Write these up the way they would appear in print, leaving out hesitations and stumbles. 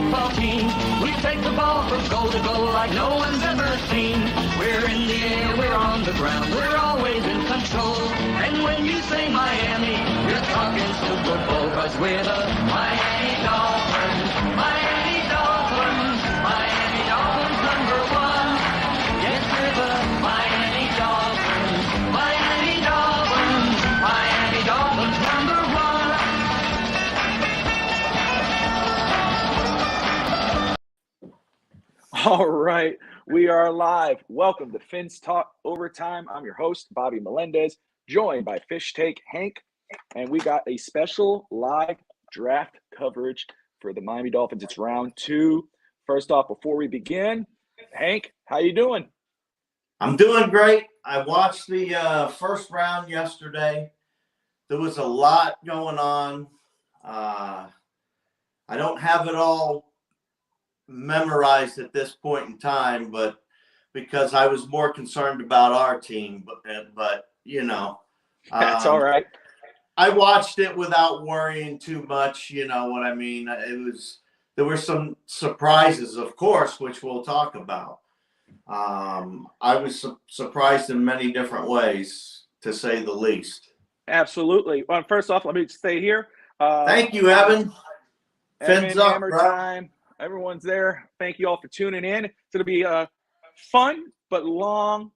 football team. We take the ball from goal to goal like no one's ever seen. We're in the air, we're on the ground, we're always in control. And when you say Miami, you're talking Super Bowl, 'cause we're the Miami Dolphins. Miami Dolphins. Miami Dolphins #1. Yes, we're the Miami Dolphins. Miami Dolphins. Miami Dolphins #1. All right, we are live. Welcome to FinsTalk OverTime. I'm your host, Bobby Meléndez, joined by FinsTalk Hank, and we got a special live draft coverage for the Miami Dolphins. It's round 2. First off, before we begin, Hank, how you doing? I'm doing great. I watched the first round yesterday. There was a lot going on. I don't have it all memorized at this point in time, but because I was more concerned about our team, but you know, That's all right. I watched it without worrying too much. You know what I mean? There were some surprises, of course, which we'll talk about. I was surprised in many different ways, to say the least. Absolutely. Well, first off, let me stay here. Thank you, Evan. FinsUp, Hammer bro. time. Everyone's there. Thank you all for tuning in. It's going to be a fun but long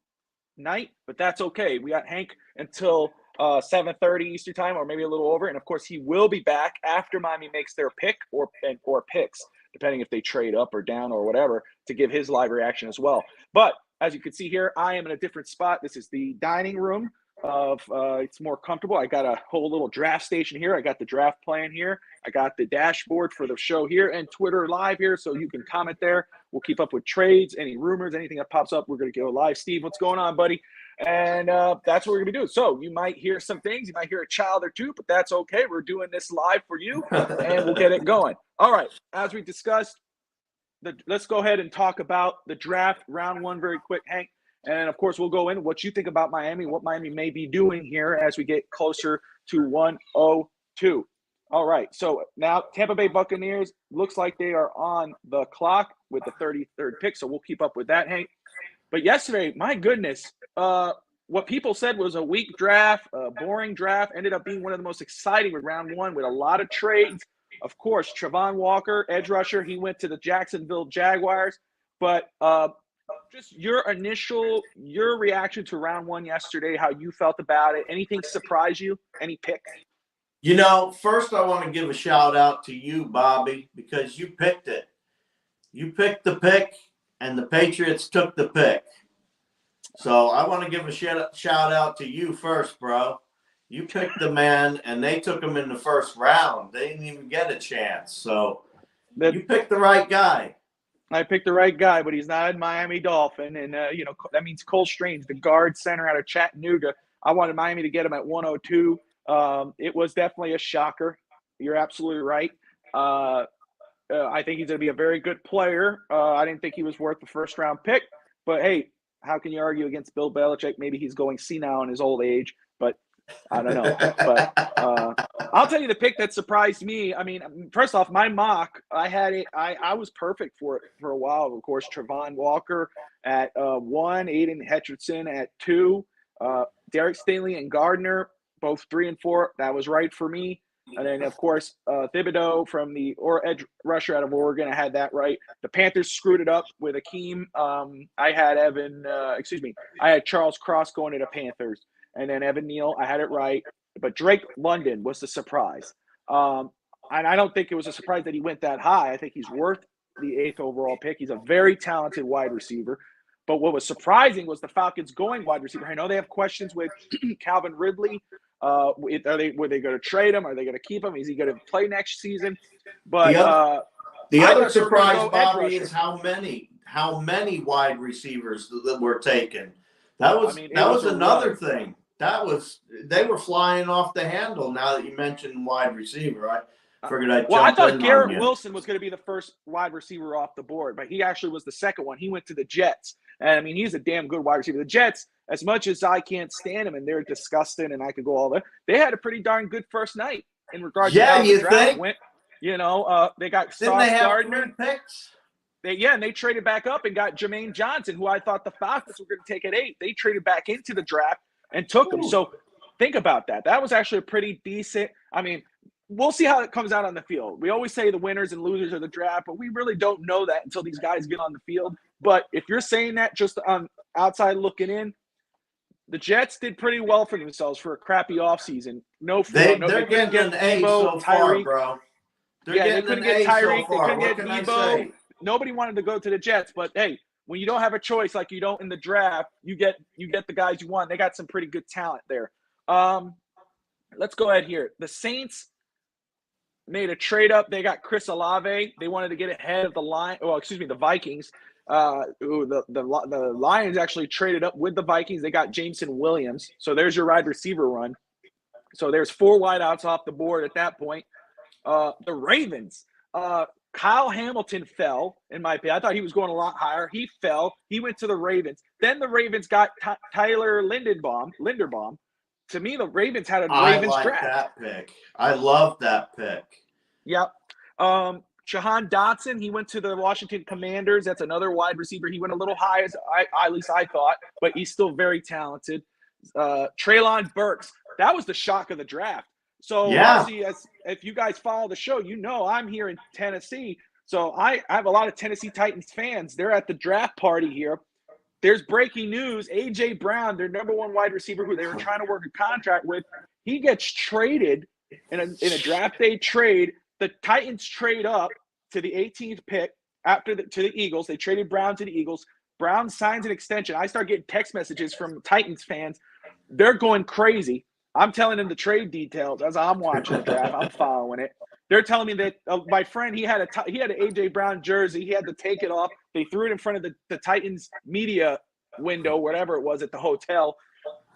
night, but that's okay. We got Hank until 7:30 Eastern time, or maybe a little over. And of course, he will be back after Miami makes their pick or picks, depending if they trade up or down or whatever, to give his live reaction as well. But as you can see here, I am in a different spot. This is the dining room of it's more comfortable. I got a whole little draft station here. I got the draft plan here. I got the dashboard for the show here and Twitter live here, so you can comment there. We'll keep up with trades, any rumors, anything that pops up. We're going to go live. Steve, what's going on, buddy? And that's what we're going to be doing. So you might hear some things. You might hear a child or two, but that's okay. We're doing this live for you, and we'll get it going. All right. As we discussed, let's go ahead and talk about the draft, round 1 very quick, Hank. And, of course, we'll go in what you think about Miami, what Miami may be doing here as we get closer to 102. All right, so now Tampa Bay Buccaneers looks like they are on the clock with the 33rd pick, so we'll keep up with that, Hank. But yesterday, my goodness, what people said was a weak draft, a boring draft, ended up being one of the most exciting with round 1 with a lot of trades. Of course, Travon Walker, edge rusher, he went to the Jacksonville Jaguars. But just your reaction to round 1 yesterday, how you felt about it. Anything surprise you? Any pick? You know, first I want to give a shout out to you, Bobby, because you picked it. You picked the pick, and the Patriots took the pick. So I want to give a shout out to you first, bro. You picked the man, and they took him in the first round. They didn't even get a chance. So you picked the right guy. I picked the right guy, but he's not a Miami Dolphin. And, that means Cole Strange, the guard center out of Chattanooga. I wanted Miami to get him at 102. It was definitely a shocker. You're absolutely right. I think he's going to be a very good player. I didn't think he was worth the first-round pick. But, hey, how can you argue against Bill Belichick? Maybe he's going senile in his old age, but I don't know. But I'll tell you the pick that surprised me. I mean, first off, my mock, I had it. I was perfect for it for a while. Of course, Travon Walker at 1, Aiden Hutchinson at 2, Derek Stingley and Gardner, both 3 and 4. That was right for me. And then, of course, Thibodeau from the edge rusher out of Oregon. I had that right. The Panthers screwed it up with Akeem. I had I had Charles Cross going to the Panthers. And then Evan Neal, I had it right. But Drake London was the surprise. And I don't think it was a surprise that he went that high. I think he's worth the 8th overall pick. He's a very talented wide receiver. But what was surprising was the Falcons going wide receiver. I know they have questions with Calvin Ridley. Were they going to trade him? Are they going to keep him? Is he going to play next season? But the other surprise, Bobby, is how many wide receivers that were taken. That was another thing. They were flying off the handle. Now that you mentioned wide receiver, I figured I'd jump in. Well, I thought Garrett Wilson was going to be the first wide receiver off the board, but he actually was the second one. He went to the Jets. And, I mean, he's a damn good wide receiver. The Jets, as much as I can't stand them and they're disgusting and I could go all there, they had a pretty darn good first night in regards to how the draft went. You know, they got Didn't Sauce they have Gardner. 3 picks? And they traded back up and got Jermaine Johnson, who I thought the Falcons were going to take at 8. They traded back into the draft and took him. So think about that. That was actually a pretty decent. I mean, we'll see how it comes out on the field. We always say the winners and losers of the draft, but we really don't know that until these guys get on the field. But if you're saying that just on outside looking in, the Jets did pretty well for themselves for a crappy offseason. They're getting an A so far, bro. They couldn't get Tyreek. They couldn't get Debo. Debo. Nobody wanted to go to the Jets, but hey, when you don't have a choice like you don't in the draft, you get the guys you want. They got some pretty good talent there. Let's go ahead here. The Saints made a trade up. They got Chris Olave. They wanted to get ahead of the Vikings. The Lions actually traded up with the Vikings. They got Jameson Williams. So there's your wide receiver run. So there's 4 wideouts off the board at that point. The Ravens, Kyle Hamilton fell, in my opinion. I thought he was going a lot higher. He fell. He went to the Ravens. Then the Ravens got Tyler Linderbaum. To me, the Ravens had a Ravens draft. That pick. I love that pick. Yep. Jahan Dotson, he went to the Washington Commanders. That's another wide receiver. He went a little high, at least I thought, but he's still very talented. Treylon Burks, that was the shock of the draft. So obviously, if you guys follow the show, you know I'm here in Tennessee. So I have a lot of Tennessee Titans fans. They're at the draft party here. There's breaking news. A.J. Brown, their number 1 wide receiver who they were trying to work a contract with, he gets traded in a draft day trade. The Titans trade up to the 18th pick to the Eagles. They traded Brown to the Eagles. Brown signs an extension. I start getting text messages from Titans fans. They're going crazy. I'm telling them the trade details as I'm watching the draft. I'm following it. They're telling me that my friend, he had an A.J. Brown jersey. He had to take it off. They threw it in front of the Titans media window, whatever it was, at the hotel.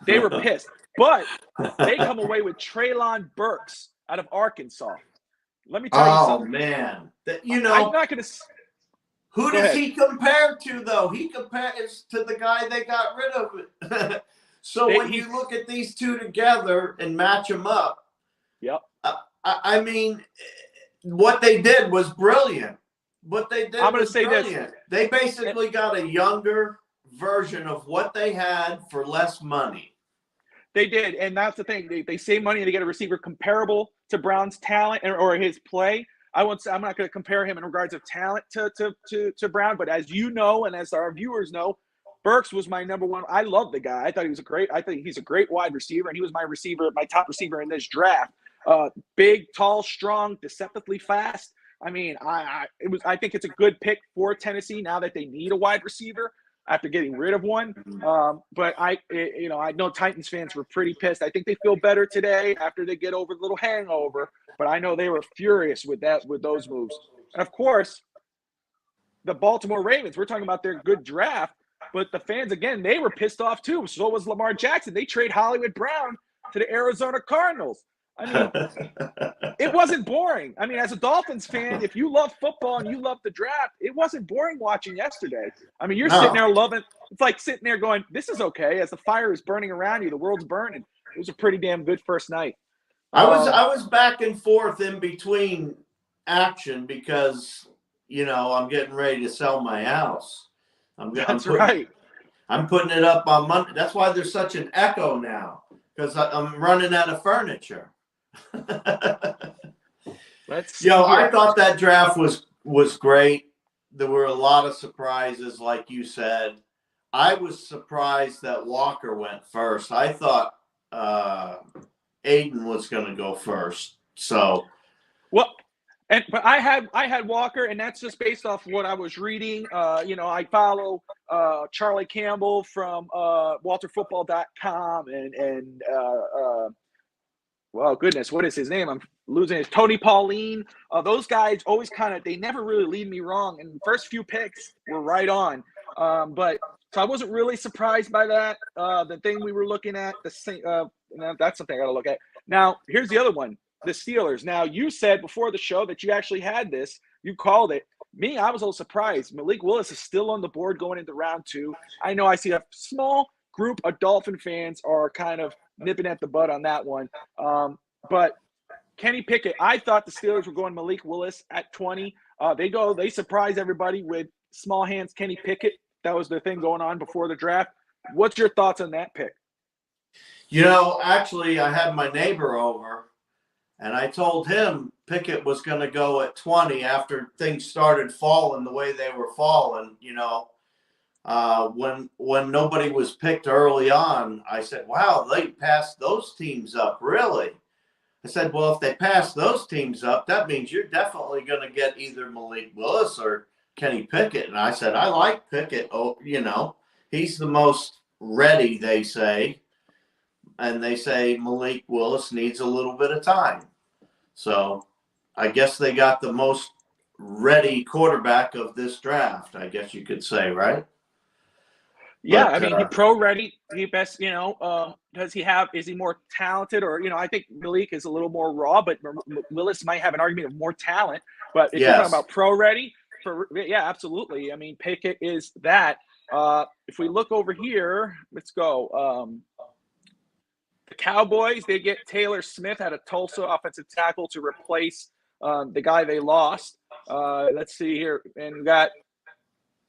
They were pissed. But they come away with Treylon Burks out of Arkansas. Let me tell you something. Oh, man. I'm not going to – Who does he compare to, though? He compares to the guy they got rid of. So when you look at these two together and match them up, I mean, what they did was brilliant. What they did was brilliant. They basically got a younger version of what they had for less money. They did, and that's the thing. They save money and they get a receiver comparable to Brown's talent or his play. I'm not going to compare him in regards of talent to Brown, but as you know and as our viewers know, Burks was my number 1. I love the guy. I think he's a great wide receiver, and he was my top receiver in this draft. Big, tall, strong, deceptively fast. I mean, I think it's a good pick for Tennessee now that they need a wide receiver after getting rid of one. But I know Titans fans were pretty pissed. I think they feel better today after they get over the little hangover. But I know they were furious with those moves. And of course, the Baltimore Ravens. We're talking about their good draft. But the fans, again, they were pissed off too. So was Lamar Jackson. They trade Hollywood Brown to the Arizona Cardinals. I mean, it wasn't boring. I mean, as a Dolphins fan, if you love football and you love the draft, it wasn't boring watching yesterday. I mean, you're sitting there loving – it's like sitting there going, this is okay. As the fire is burning around you, the world's burning. It was a pretty damn good first night. I was back and forth in between action because, I'm getting ready to sell my house. That's right. I'm putting it up on Monday. That's why there's such an echo now, because I'm running out of furniture. I thought that draft was great. There were a lot of surprises, like you said. I was surprised that Walker went first. I thought Aiden was going to go first. So, but I had Walker, and that's just based off what I was reading. I follow Charlie Campbell from WalterFootball.com and well, goodness, what is his name? I'm losing it. Tony Pauline. Those guys always they never really lead me wrong. And the first few picks were right on. So I wasn't really surprised by that. The thing we were looking at, that's something I got to look at. Now, here's the other one. The Steelers. Now, you said before the show that you actually had this. You called it. Me, I was a little surprised. Malik Willis is still on the board going into round 2. I know I see a small group of Dolphin fans are kind of nipping at the bud on that one. But Kenny Pickett. I thought the Steelers were going Malik Willis at 20. They surprise everybody with small hands Kenny Pickett. That was the thing going on before the draft. What's your thoughts on that pick? Actually, I had my neighbor over, and I told him Pickett was going to go at 20 after things started falling the way they were falling. When nobody was picked early on, I said, wow, they passed those teams up, really? I said, well, if they pass those teams up, that means you're definitely going to get either Malik Willis or Kenny Pickett. And I said, I like Pickett. Oh, he's the most ready, they say. And they say Malik Willis needs a little bit of time. So I guess they got the most ready quarterback of this draft, I guess you could say, right? Yeah, I mean, he pro ready. He best, is he more talented, or I think Malik is a little more raw, but Willis might have an argument of more talent. But if you're talking about pro ready, absolutely. I mean, Pickett is that. If we look over here, let's go. The Cowboys, they get Taylor Smith out of Tulsa, offensive tackle, to replace the guy they lost. Let's see here, and we got.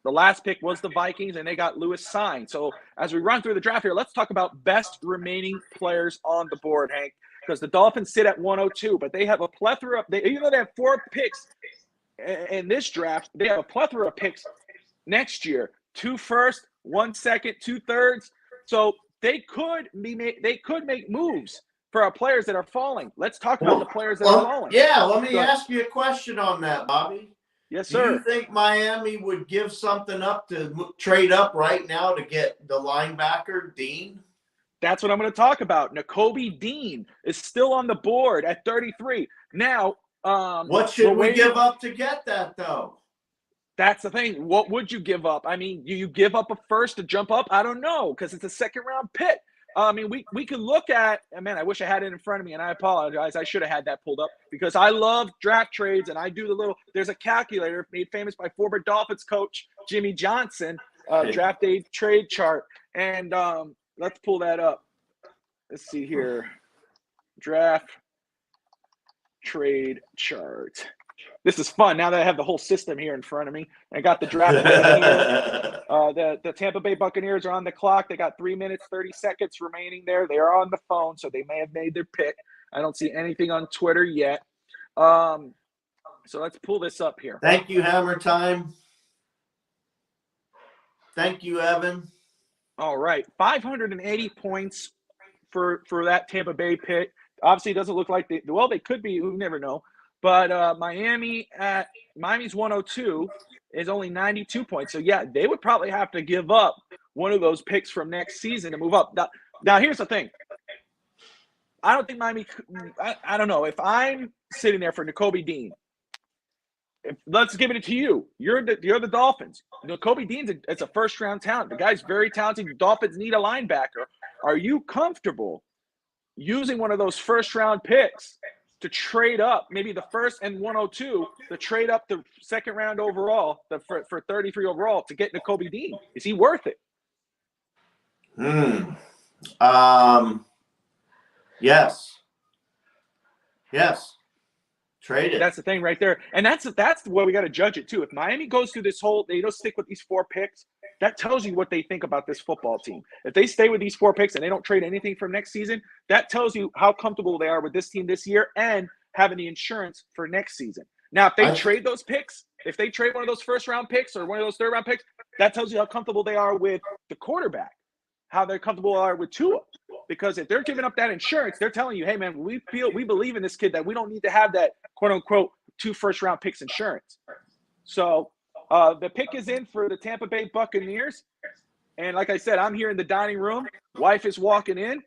The last pick was the Vikings, and they got Lewis signed. So as we run through the draft here, let's talk about best remaining players on the board, Hank, because the Dolphins sit at 102, but they have a plethora. Even though they have 4 picks in this draft, they have a plethora of picks next year. 2 first, 1 second, 2 thirds. So they could make moves for our players that are falling. Let's talk about the players that are falling. Yeah, let me ask you a question on that, Bobby. Yes, sir. Do you think Miami would give something up to trade up right now to get the linebacker, Dean? That's what I'm going to talk about. Nakobe Dean is still on the board at 33. Now, what should we give up to get that, though? That's the thing. What would you give up? I mean, you give up a first to jump up? I don't know, because it's a second-round pick. I mean, we can look at – man, I wish I had it in front of me, and I apologize. I should have had that pulled up, because I love draft trades, and I do the little – there's a calculator made famous by former Dolphins coach Jimmy Johnson, draft day trade chart. And let's pull that up. Let's see here. Draft trade chart. This is fun now that I have the whole system here in front of me. I got the draft here. The Tampa Bay Buccaneers are on the clock. They got 3 minutes, 30 seconds remaining there. They are on the phone, so they may have made their pick. I don't see anything on Twitter yet. So let's pull this up here. Thank you, Hammer Time. Thank you, Evan. All right. 580 points for that Tampa Bay pick. Obviously, it doesn't look like they could be. We never know. But Miami's 102 is only 92 points. So, yeah, they would probably have to give up one of those picks from next season to move up. Now here's the thing. I don't think Miami – I don't know. If I'm sitting there for Nakobe Dean, let's give it to you. You're the Dolphins. Nakobe Dean's it's a first-round talent. The guy's very talented. The Dolphins need a linebacker. Are you comfortable using one of those first-round picks to trade up, maybe the first and 102, to trade up the second round overall, for 33 overall, to get Nakobe Dean? Is he worth it? Yes. Trade it. That's the thing right there. And that's the way we got to judge it too. If Miami goes through this whole, they don't stick with these 4 picks, that tells you what they think about this football team. If they stay with these 4 picks and they don't trade anything from next season, that tells you how comfortable they are with this team this year and having the insurance for next season. Now, if they trade those picks, if they trade one of those first-round picks or one of those third-round picks, that tells you how comfortable they are with the quarterback, how they're comfortable are with Tua. Because if they're giving up that insurance, they're telling you, hey, man, we believe in this kid, that we don't need to have that, quote-unquote, 2 first-round picks insurance. So the pick is in for the Tampa Bay Buccaneers. And like I said, I'm here in the dining room. Wife is walking in.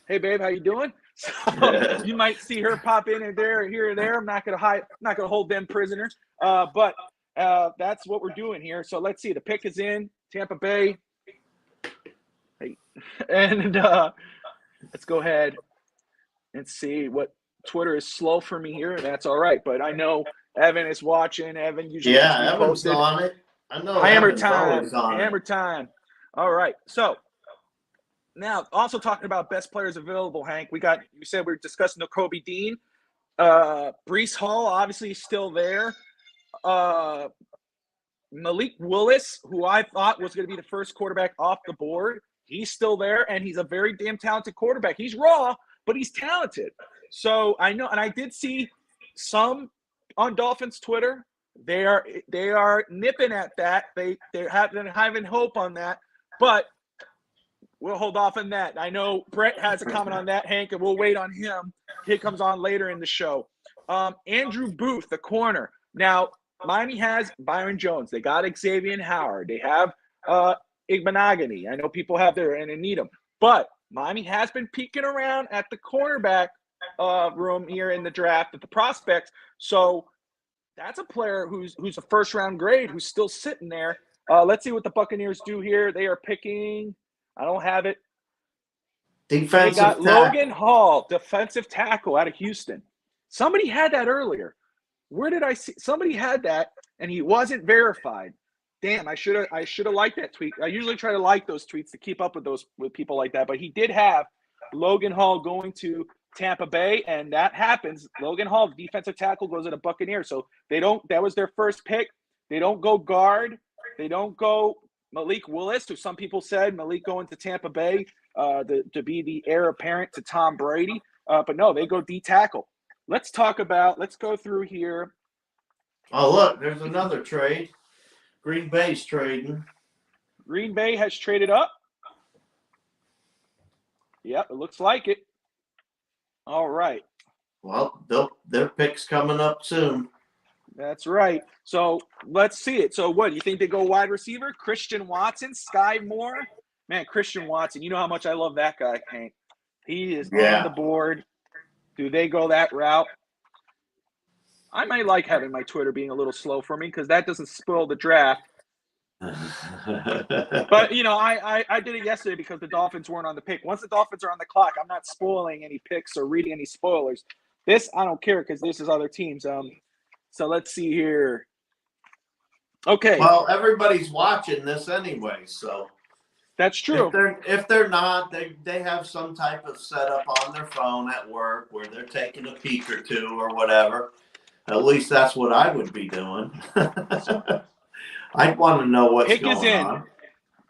Hey, babe, how you doing? So you might see her pop in and there, here and there. I'm not going to hold them prisoners. But that's what we're doing here. So let's see. The pick is in. Tampa Bay. Hey. And let's go ahead and see what Twitter is slow for me here. And that's all right. But I know Evan is watching. Evan usually Evan's on it. I know. Hammer time. All right. So now also talking about best players available, Hank. You said we were discussing Nakobe Dean. Breece Hall, obviously, is still there. Malik Willis, who I thought was going to be the first quarterback off the board, he's still there, and he's a very damn talented quarterback. He's raw, but he's talented. So I know, and I did see some on Dolphins Twitter. They are nipping at that. They're having hope on that, but we'll hold off on that. I know Bret has a comment on that, Hank, and we'll wait on him. He comes on later in the show. Andrew Booth, the corner. Now, Miami has Byron Jones. They got Xavier Howard. They have Igbenogany. I know people have their and they need them. But Miami has been peeking around at the cornerback room here in the draft at the prospects. So that's a player who's a first-round grade who's still sitting there. Let's see what the Buccaneers do here. They are picking – I don't have it. Defensive They got tackle. Logan Hall, defensive tackle out of Houston. Somebody had that earlier. Where did I see? Somebody had that, and he wasn't verified. Damn, I should have liked that tweet. I usually try to like those tweets to keep up with people like that. But he did have Logan Hall going to Tampa Bay, and that happens. Logan Hall, defensive tackle, goes to the Buccaneers. So they don't. That was their first pick. They don't go guard. They don't go Malik Willis, who some people said Malik going to Tampa Bay to be the heir apparent to Tom Brady. But no, they go D tackle. Let's go through here. Oh, look, there's another trade. Green Bay's trading. Green Bay has traded up. Yep, it looks like it. All right. Well, their pick's coming up soon. That's right. So let's see it. So what, do you think they go wide receiver? Christian Watson, Sky Moore? Man, Christian Watson, you know how much I love that guy, Hank. He is on the board. Do they go that route? I might like having my Twitter being a little slow for me because that doesn't spoil the draft. But, you know, I did it yesterday because the Dolphins weren't on the pick. Once the Dolphins are on the clock, I'm not spoiling any picks or reading any spoilers. This, I don't care because this is other teams. So let's see here. Okay. Well, everybody's watching this anyway, so. That's true. If they're not, they have some type of setup on their phone at work where they're taking a peek or two or whatever. At least that's what I would be doing. I'd want to know what's going on.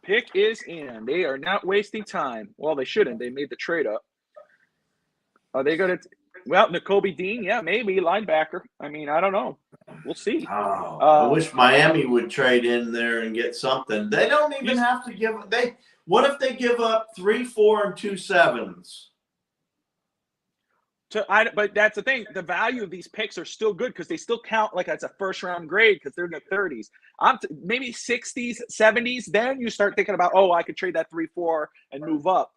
Pick is in. They are not wasting time. Well, they shouldn't. They made the trade up. Are they going to – well, Nakobe Dean, yeah, maybe, linebacker. I mean, I don't know. We'll see. Oh, I wish Miami would trade in there and get something. They don't even have to give – what if they give up 3, 4, and 2 7s? But that's the thing. The value of these picks are still good because they still count like it's a first-round grade because they're in the 30s. Maybe 60s, 70s. Then you start thinking about, I could trade that 3, 4 and move up.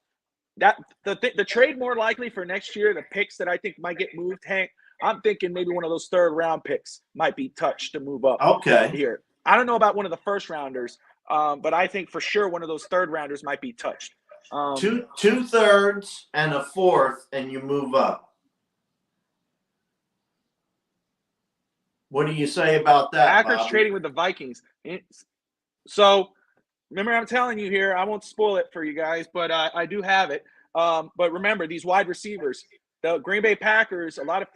The trade more likely for next year, the picks that I think might get moved, Hank, I'm thinking maybe one of those third-round picks might be touched to move up. Okay. Here. I don't know about one of the first-rounders, but I think for sure one of those third-rounders might be touched. 2 thirds and a fourth, and you move up. What do you say about that, Packers Bobby? trading with the Vikings. So, remember, I'm telling you here, I won't spoil it for you guys, but I do have it. But remember, these wide receivers, the Green Bay Packers, a lot of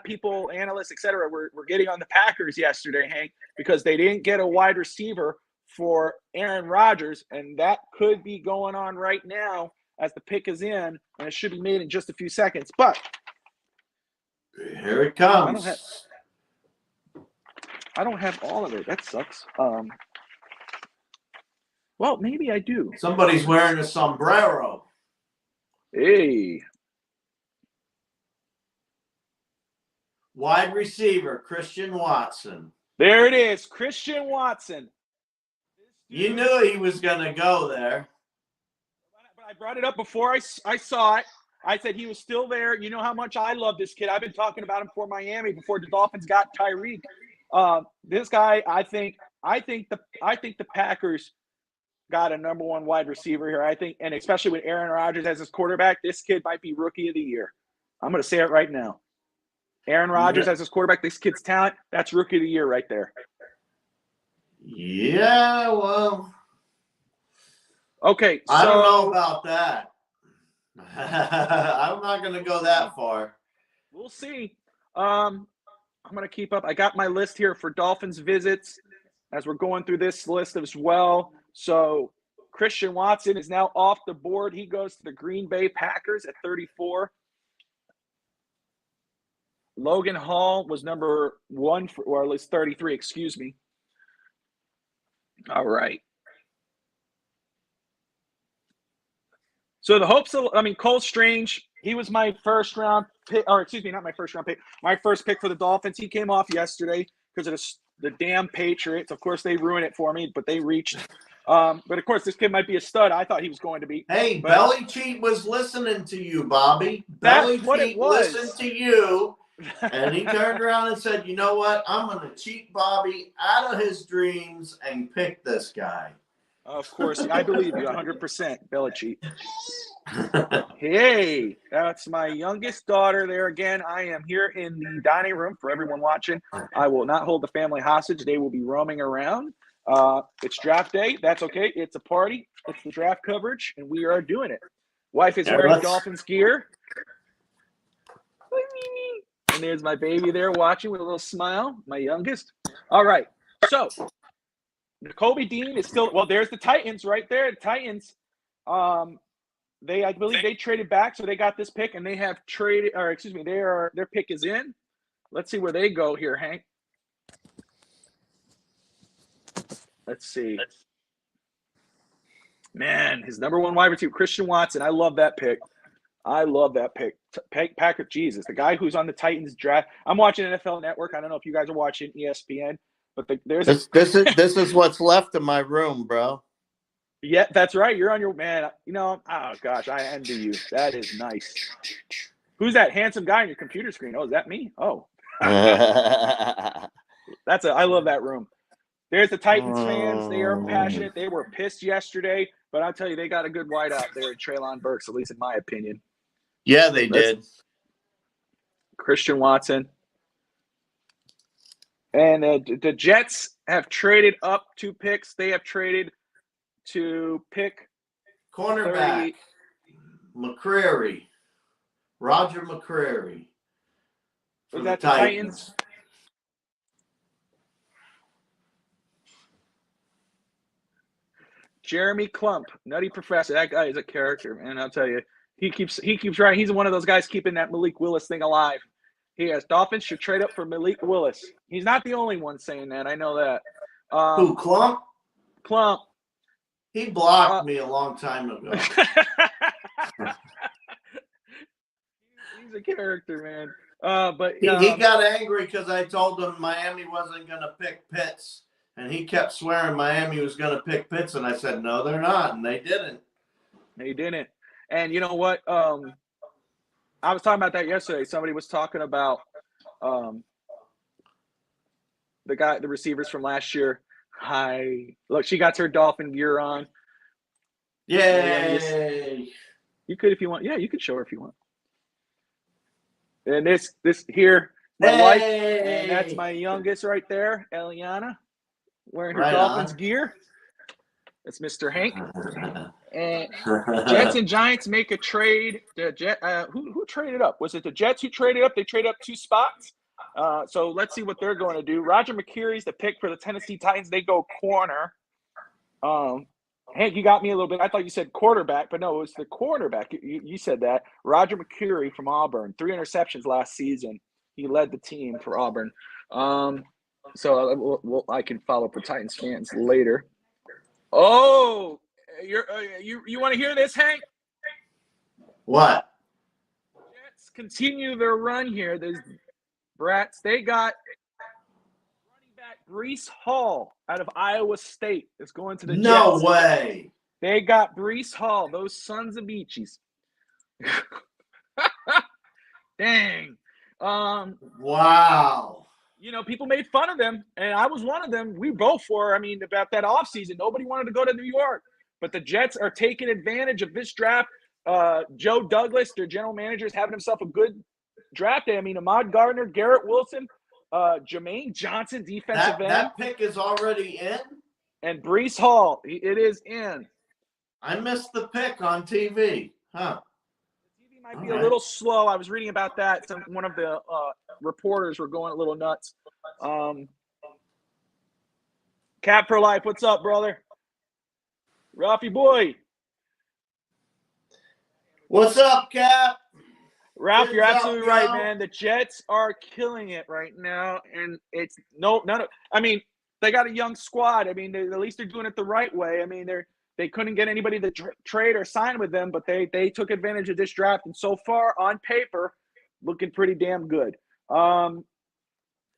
people, analysts, etc., were getting on the Packers yesterday, Hank, because they didn't get a wide receiver for Aaron Rodgers, and that could be going on right now as the pick is in, and it should be made in just a few seconds. But here it comes. I don't have all of it. That sucks. Well, maybe I do. Somebody's wearing a sombrero. Hey. Wide receiver, Christian Watson. There it is, Christian Watson. You knew he was going to go there. But I brought it up before I saw it. I said he was still there. You know how much I love this kid. I've been talking about him for Miami before the Dolphins got Tyreek. This guy, I think the Packers got a number one wide receiver here. I think, and especially with Aaron Rodgers as his quarterback, this kid might be rookie of the year. I'm going to say it right now. Aaron Rodgers as his quarterback, this kid's talent, that's rookie of the year right there. Yeah, well. Okay, so I don't know about that. I'm not going to go that far. We'll see. I'm going to keep up. I got my list here for Dolphins visits as we're going through this list as well. So Christian Watson is now off the board. He goes to the Green Bay Packers at 34. Logan Hall was number 1, or at least 33, excuse me. All right. So the hopes of, Cole Strange, he was my first round pick, or excuse me, not my first round pick, my first pick for the Dolphins. He came off yesterday because of the damn Patriots. Of course, they ruined it for me, but they reached. But of course, this kid might be a stud. I thought he was going to be. Hey, Belly Cheat was listening to you, Bobby. Belly Cheat listened to you, and he turned around and said, "You know what? I'm going to cheat Bobby out of his dreams and pick this guy." Of course, I believe you 100%, Belly Cheat. Hey, that's my youngest daughter there again. I am here in the dining room for everyone watching. I will not hold the family hostage. They will be roaming around. It's draft day. That's okay. It's a party. It's the draft coverage, and we are doing it. Wife is wearing Dolphins gear. And there's my baby there watching with a little smile, my youngest. All right. So, Kobe Dean is still – well, there's the Titans right there. The Titans, I believe they traded back, so they got this pick, and they have traded – or excuse me, their pick is in. Let's see where they go here, Hank. Let's see. Man, his number 1 wide receiver, Christian Watson. I love that pick. Packer, Jesus, the guy who's on the Titans draft. I'm watching NFL Network. I don't know if you guys are watching ESPN, but this is what's left of my room, bro. Yeah, that's right. You're on your man. Oh gosh, I envy you. That is nice. Who's that handsome guy on your computer screen? Oh, is that me? Oh, I love that room. There's the Titans fans. They are passionate. They were pissed yesterday, but I'll tell you, they got a good wide out there, Treylon Burks, at least in my opinion. Yeah, they did. Christian Watson. And the Jets have traded up 2 picks. They have traded to pick cornerback 30. Roger McCreary. Was that the Titans? Jeremy Klump, Nutty Professor. That guy is a character, man. I'll tell you. He keeps right. He's one of those guys keeping that Malik Willis thing alive. He has Dolphins should trade up for Malik Willis. He's not the only one saying that. I know that. Who, Klump? Klump. He blocked me a long time ago. He's a character, man. But he got angry because I told him Miami wasn't going to pick Pitts. And he kept swearing Miami was going to pick Pitts. And I said, no, they're not. And they didn't. They didn't. And you know what? I was talking about that yesterday. Somebody was talking about the receivers from last year. Look, she got her Dolphin gear on. Yay! You could if you want. Yeah, you could show her if you want. And this here, my wife, and that's my youngest right there, Eliana, wearing her Dolphins gear. That's Mr. Hank. And Jets and Giants make a trade. The who traded up? Was it the Jets who traded up? They traded up 2 spots. So let's see what they're going to do. Roger McCreary's the pick for the Tennessee Titans. They go corner. Hank, you got me a little bit. I thought you said quarterback, but no, it was the cornerback. You said that. Roger McCreary from Auburn, 3 interceptions last season. He led the team for Auburn. So I can follow up with Titans fans later. Oh, you want to hear this, Hank? What? Jets continue their run here. There's Brats. They got running back Breece Hall out of Iowa State. It's going to the Jets. No way. They got Breece Hall, those sons of beachies. Dang. Wow. You know, people made fun of them, and I was one of them. We both were. I mean, about that offseason, nobody wanted to go to New York. But the Jets are taking advantage of this draft. Joe Douglas, their general manager, is having himself a good draft day. I mean, Ahmad Gardner, Garrett Wilson, Jermaine Johnson, defensive end. That pick is already in? And Breece Hall, it is in. I missed the pick on TV. Huh. The TV might be a little slow. I was reading about that. One of the reporters were going a little nuts. Cap for life, what's up, brother? Ralphie boy. What's up, Cap? Ralph, you're Fins absolutely up, right, yo. man. The Jets are killing it right now, and it's none of. I mean, they got a young squad. I mean, at least they're doing it the right way. I mean, they couldn't get anybody to trade or sign with them, but they took advantage of this draft, and so far on paper, looking pretty damn good.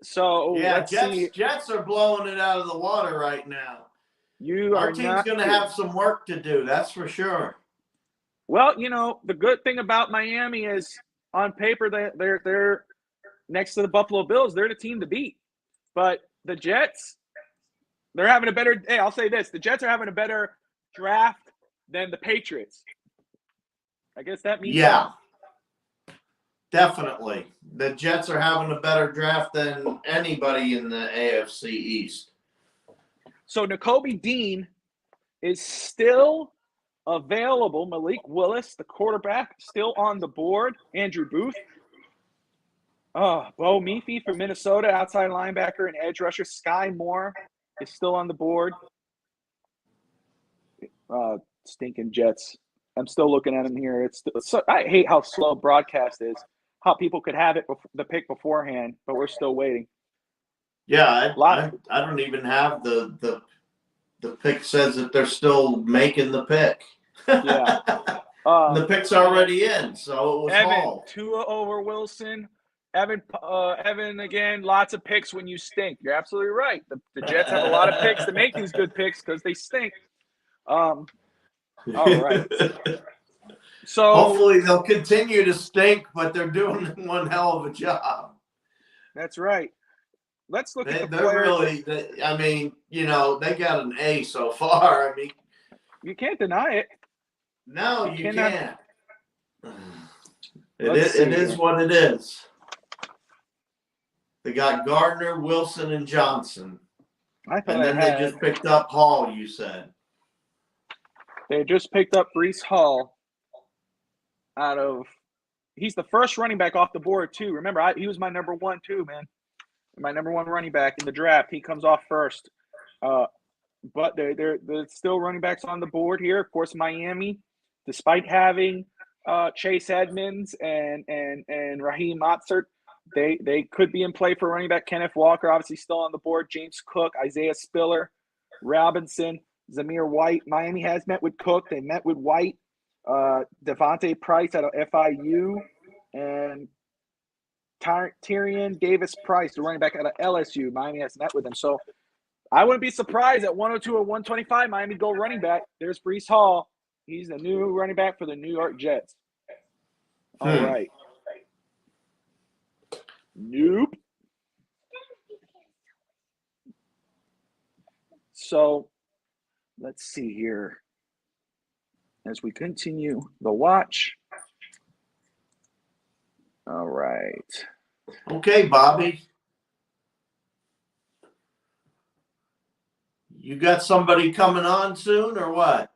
So Yeah, let's see. Jets are blowing it out of the water right now. Our team's going to have some work to do, that's for sure. Well, you know, the good thing about Miami is on paper they're next to the Buffalo Bills. They're the team to beat. But the Jets, they're having a better – hey, I'll say this. The Jets are having a better draft than the Patriots. I guess that means something. Definitely. The Jets are having a better draft than anybody in the AFC East. So Nakobe Dean is still available. Malik Willis, the quarterback, still on the board. Andrew Booth. Bo Meafy from Minnesota, outside linebacker and edge rusher. Sky Moore is still on the board. Stinking Jets. I'm still looking at him here. I hate how slow broadcast is. How people could have the pick beforehand, but we're still waiting. Yeah, I don't even have the pick says that they're still making the pick. Yeah. The pick's already in, so it was Evan, hauled. Tua over Wilson. Evan again, lots of picks when you stink. You're absolutely right. The Jets have a lot of picks to make these good picks because they stink. All right. So hopefully they'll continue to stink, but they're doing one hell of a job. That's right. Let's look at the they're players. really. I mean, you know, they got an A so far. I mean, you can't deny it. No, you can't. It is what it is. They got Gardner, Wilson, and Johnson. And then they just picked up Hall, you said. They just picked up Breece Hall he's the first running back off the board, too. Remember, he was my number one, too, man. My number one running back in the draft. He comes off first. But there's still running backs on the board here. Of course, Miami, despite having Chase Edmonds and Raheem Mostert, they could be in play for running back. Kenneth Walker, obviously still on the board. James Cook, Isaiah Spiller, Robinson, Zamir White. Miami has met with Cook. They met with White. Devontae Price out of FIU, and Tyrion Davis-Price, the running back out of LSU. Miami has met with them. So I wouldn't be surprised at 102 or 125, Miami go running back. There's Breece Hall. He's the new running back for the New York Jets. All right. Nope. So let's see here. As we continue the watch. All right. Okay, Bobby. You got somebody coming on soon or what?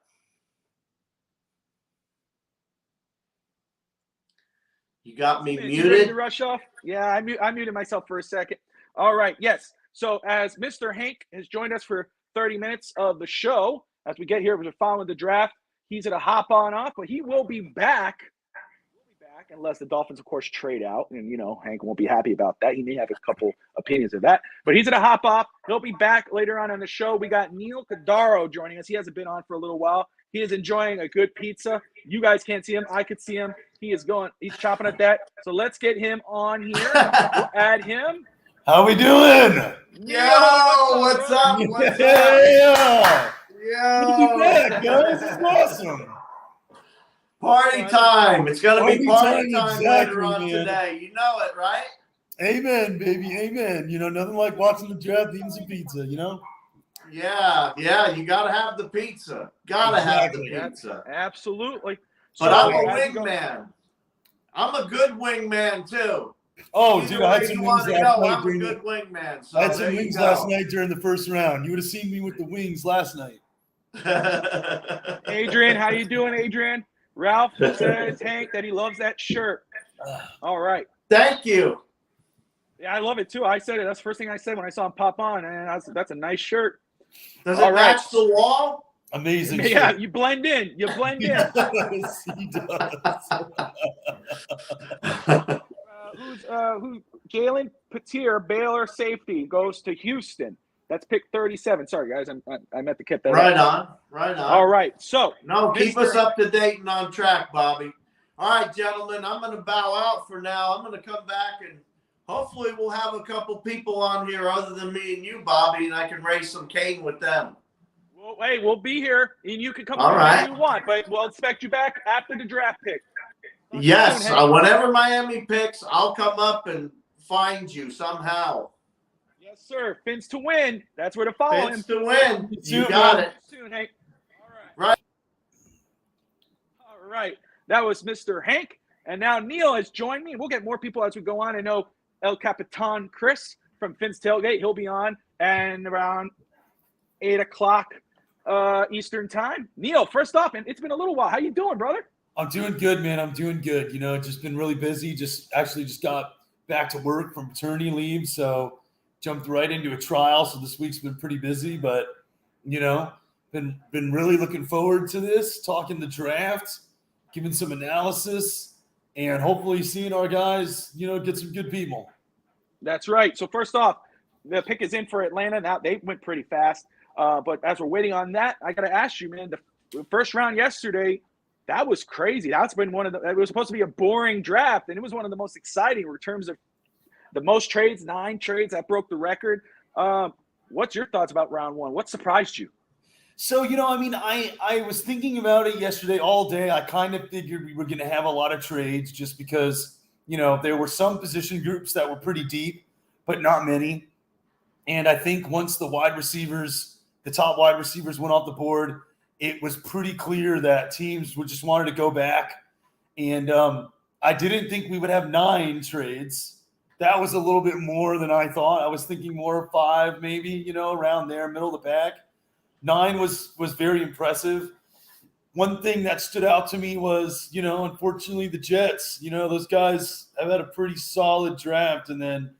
You got me muted. You ready to rush off? Yeah, I muted myself for a second. All right, yes. So as Mr. Hank has joined us for 30 minutes of the show, as we get here, we're following the draft. He's going to hop on off, but he will be back. Unless the Dolphins, of course, trade out. And, you know, Hank won't be happy about that. He may have a couple opinions of that. But he's going to hop off. He'll be back later on the show. We got Neal Cordero joining us. He hasn't been on for a little while. He is enjoying a good pizza. You guys can't see him. I could see him. He's chopping at that. So let's get him on here. We'll add him. How we doing? Yo, what's up? What's up? Yeah. Yo. Look at that, guys. This is awesome. Party time. It's going to be party time exactly, later on man. today. You know it, right? Amen, baby. Amen. You know, nothing like watching the draft, eating some pizza, you know? Yeah. You got to have the pizza. Got to have the pizza. Absolutely. But I'm a wingman. I'm a good wingman, too. Oh, dude, I had some wings last night. I'm a good wingman. So I had some wings last night during the first round. You would have seen me with the wings last night. Adrian, how you doing, Adrian? Ralph says, Hank, that he loves that shirt. All right. Thank you. Yeah, I love it too. I said it. That's the first thing I said when I saw him pop on, and that's a nice shirt. Does All it right. match the wall? Amazing. Yeah, shit. you blend in. You blend in. Yes, he does. Who's Jalen Petier, Baylor safety, goes to Houston. That's pick 37. Sorry, guys, I meant to keep that. Right up. on, right on. All right, so No, keep Mr. us up to date and on track, Bobby. All right, gentlemen, I'm going to bow out for now. I'm going to come back and hopefully we'll have a couple people on here other than me and you, Bobby, and I can raise some cane with them. Well, hey, we'll be here, and you can come All on right. whenever you want, but we'll expect you back after the draft pick. Yes, soon, whenever Miami picks, I'll come up and find you somehow. Yes, sir. Fins to win. That's where to follow him. Fins to win. You too, got man. it. Soon, Hank. All Right. All right. That was Mr. Hank. And now Neal has joined me. We'll get more people as we go on. I know El Capitan Chris from Fins Tailgate. He'll be on and around 8 o'clock Eastern time. Neal, first off, and it's been a little while. How you doing, brother? I'm doing good, man. I'm doing good. You know, just been really busy. Just got back to work from paternity leave. So jumped right into a trial. So this week's been pretty busy, but you know, been really looking forward to this, talking the draft, giving some analysis, and hopefully seeing our guys, you know, get some good people. That's right. So first off, the pick is in for Atlanta. Now they went pretty fast. But as we're waiting on that, I got to ask you, man, the first round yesterday, that was crazy. That's been it was supposed to be a boring draft, and it was one of the most exciting in terms of the most trades, 9 trades that broke the record. What's your thoughts about round one? What surprised you? So, you know, I mean, I was thinking about it yesterday all day. I kind of figured we were going to have a lot of trades just because, you know, there were some position groups that were pretty deep, but not many. And I think once the top wide receivers went off the board, it was pretty clear that teams would just wanted to go back. And I didn't think we would have 9 trades. That was a little bit more than I thought. I was thinking more 5, maybe, you know, around there, middle of the pack. 9 was very impressive. One thing that stood out to me was, you know, unfortunately the Jets, you know, those guys have had a pretty solid draft. And then,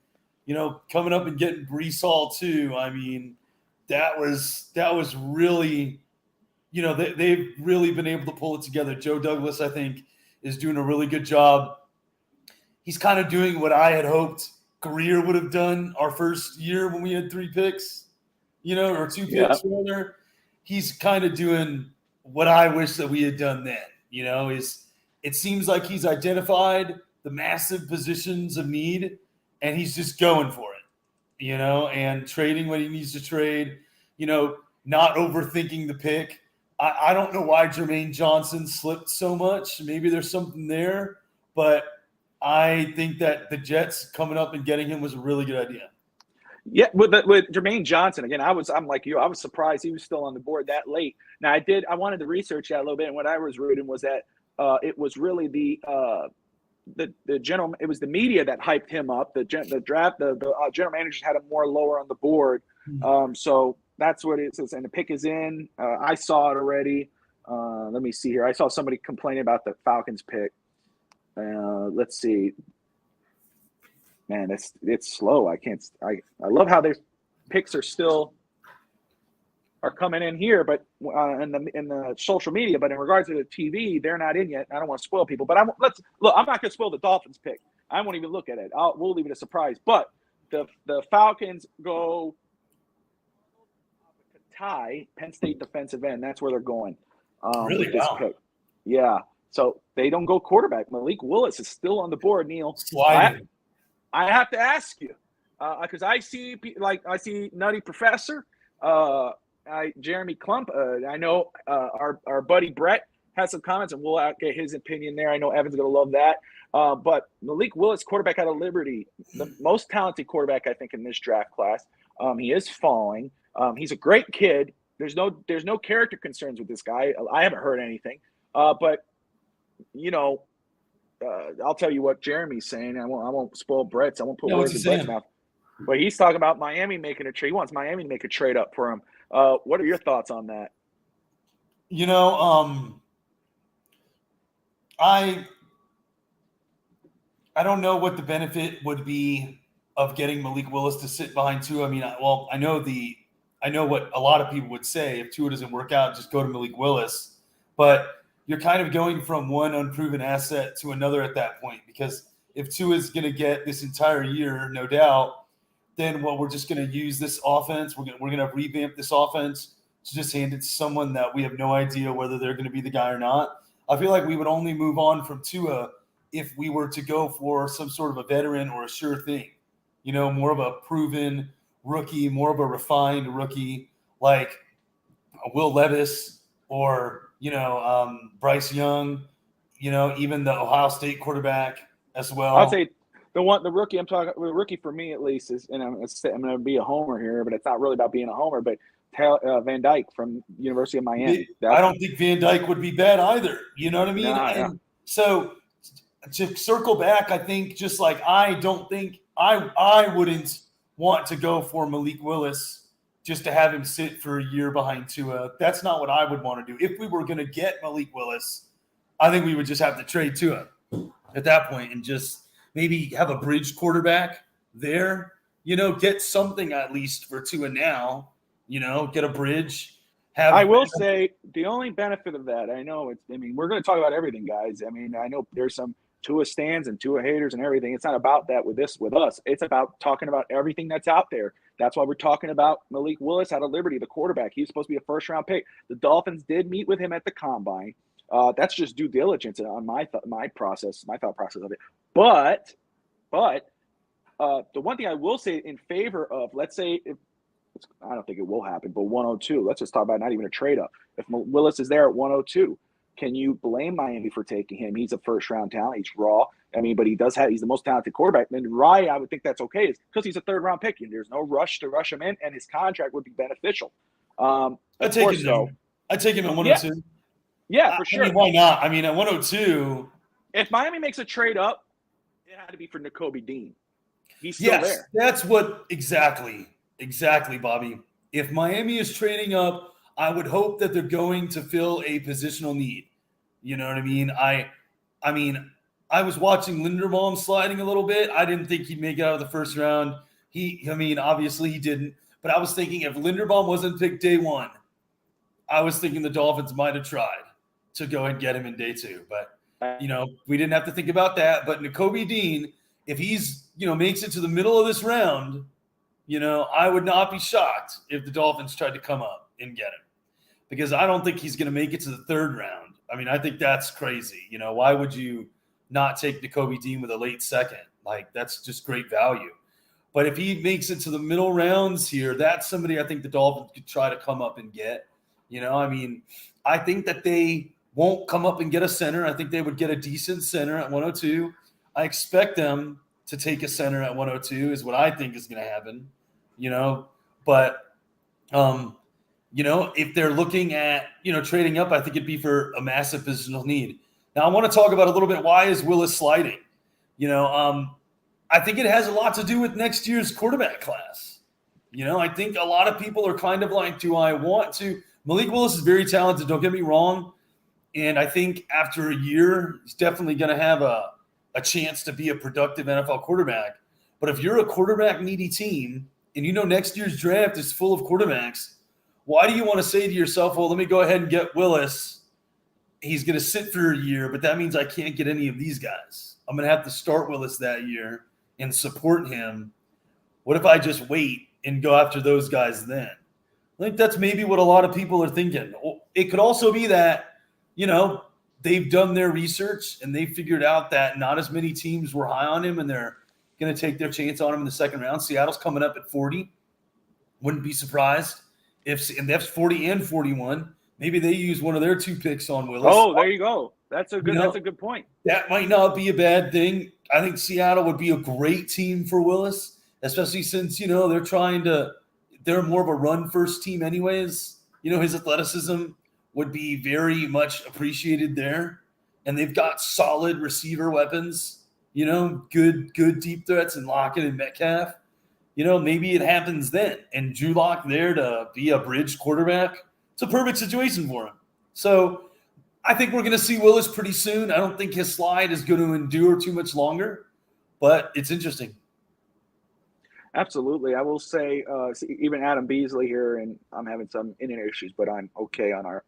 you know, coming up and getting Breece Hall too. I mean, that was really, you know, they've really been able to pull it together. Joe Douglas, I think, is doing a really good job. He's kind of doing what I had hoped Greer would have done our first year when we had 3 picks, you know, or 2 picks rather. He's kind of doing what I wish that we had done then, you know, it seems like he's identified the massive positions of need and he's just going for it, you know, and trading when he needs to trade, you know, not overthinking the pick. I don't know why Jermaine Johnson slipped so much. Maybe there's something there, but I think that the Jets coming up and getting him was a really good idea. Yeah, with Jermaine Johnson, again, I'm like you. I was surprised he was still on the board that late. Now, I wanted to research that a little bit, and what I was reading was that it was really the general. It was the media that hyped him up. The draft, the general managers had him more lower on the board. So that's what it says. And the pick is in. I saw it already. Let me see here. I saw somebody complaining about the Falcons pick. Let's see. Man, it's slow. I love how their picks are coming in here, but in the social media. But in regards to the TV, they're not in yet. I don't want to spoil people, but I'm not going to spoil the Dolphins pick. I won't even look at it. We'll leave it a surprise. But the Falcons go tie Penn State defensive end. That's where they're going. Really? With this Wow. pick. Yeah. So they don't go quarterback. Malik Willis is still on the board, Neal. Sliding. I have to ask you because I see Nutty Professor, Jeremy Klump. I know our buddy Bret has some comments, and we'll get his opinion there. I know Evan's going to love that. But Malik Willis, quarterback out of Liberty, the most talented quarterback I think in this draft class. He is falling. He's a great kid. There's no character concerns with this guy. I haven't heard anything. But you know. I'll tell you what Jeremy's saying. I won't spoil Brett's. I won't put words in Brett's mouth. But he's talking about Miami making a trade. He wants Miami to make a trade up for him. What are your thoughts on that? You know, I don't know what the benefit would be of getting Malik Willis to sit behind Tua. I mean, I know what a lot of people would say. If Tua doesn't work out, just go to Malik Willis. But you're kind of going from one unproven asset to another at that point, because if Tua is going to get this entire year, no doubt, then we're just going to use this offense. We're going to revamp this offense to just hand it to someone that we have no idea whether they're going to be the guy or not. I feel like we would only move on from Tua if we were to go for some sort of a veteran or a sure thing, more of a proven rookie, more of a refined rookie, like Will Levis or, Bryce Young, even the Ohio State quarterback as well. I'll say the rookie for me at least is, and I'm going to be a homer here, but it's not really about being a homer, but Van Dyke from University of Miami. I don't think Van Dyke would be bad either. You know what I mean? Nah. So to circle back, I think just like I don't think I wouldn't want to go for Malik Willis just to have him sit for a year behind Tua. That's not what I would want to do. If we were going to get Malik Willis, I think we would just have to trade Tua at that point and just maybe have a bridge quarterback there, get something at least for Tua now, get a bridge. I will say the only benefit of that, we're going to talk about everything, guys. I know there's some Tua stands and Tua haters and everything. It's not about that with us. It's about talking about everything that's out there. That's why we're talking about Malik Willis out of Liberty, the quarterback. He's supposed to be a first-round pick. The Dolphins did meet with him at the combine. That's just due diligence on my thought process of it. But the one thing I will say in favor of, let's say, I don't think it will happen, but 102. Let's just talk about not even a trade up. If Willis is there at 102, can you blame Miami for taking him? He's a first-round talent. He's raw. But he's the most talented quarterback. And Rye, I would think that's okay, because he's a third-round pick, and there's no rush to rush him in, and his contract would be beneficial. I'd take him at 102. Yeah, for sure. Why not? At 102. If Miami makes a trade up, it had to be for Nakobe Dean. He's still there. That's what exactly, Bobby. If Miami is trading up, I would hope that they're going to fill a positional need. You know what I mean? I was watching Linderbaum sliding a little bit. I didn't think he'd make it out of the first round. Obviously he didn't. But I was thinking if Linderbaum wasn't picked day one, I was thinking the Dolphins might have tried to go and get him in day two. But, we didn't have to think about that. But Nakobe Dean, if he's, makes it to the middle of this round, I would not be shocked if the Dolphins tried to come up and get him, because I don't think he's going to make it to the third round. I think that's crazy. Why would you not take Nakobe Dean with a late second? Like, that's just great value. But if he makes it to the middle rounds here, that's somebody I think the Dolphins could try to come up and get. I think that they won't come up and get a center. I think they would get a decent center at 102. I expect them to take a center at 102 is what I think is going to happen, But, if they're looking at, trading up, I think it'd be for a massive positional need. Now, I want to talk about a little bit, why is Willis sliding? I think it has a lot to do with next year's quarterback class. I think a lot of people are kind of like, do I want to? Malik Willis is very talented, don't get me wrong. And I think after a year, he's definitely going to have a chance to be a productive NFL quarterback. But if you're a quarterback-needy team and next year's draft is full of quarterbacks, why do you want to say to yourself, well, let me go ahead and get Willis. He's going to sit for a year, but that means I can't get any of these guys. I'm going to have to start Willis that year and support him. What if I just wait and go after those guys then? I think that's maybe what a lot of people are thinking. It could also be that, they've done their research and they figured out that not as many teams were high on him and they're going to take their chance on him in the second round. Seattle's coming up at 40. Wouldn't be surprised and that's 40 and 41. Maybe they use one of their two picks on Willis. Oh, there you go. That's a good point. That might not be a bad thing. I think Seattle would be a great team for Willis, especially since, they're more of a run first team anyways. His athleticism would be very much appreciated there. And they've got solid receiver weapons, good deep threats in Lockett and Metcalf. Maybe it happens then. And Drew Lock there to be a bridge quarterback, it's a perfect situation for him. So I think we're going to see Willis pretty soon. I don't think his slide is going to endure too much longer, but it's interesting. Absolutely. I will say, even Adam Beasley here, and I'm having some internet issues, but I'm okay on our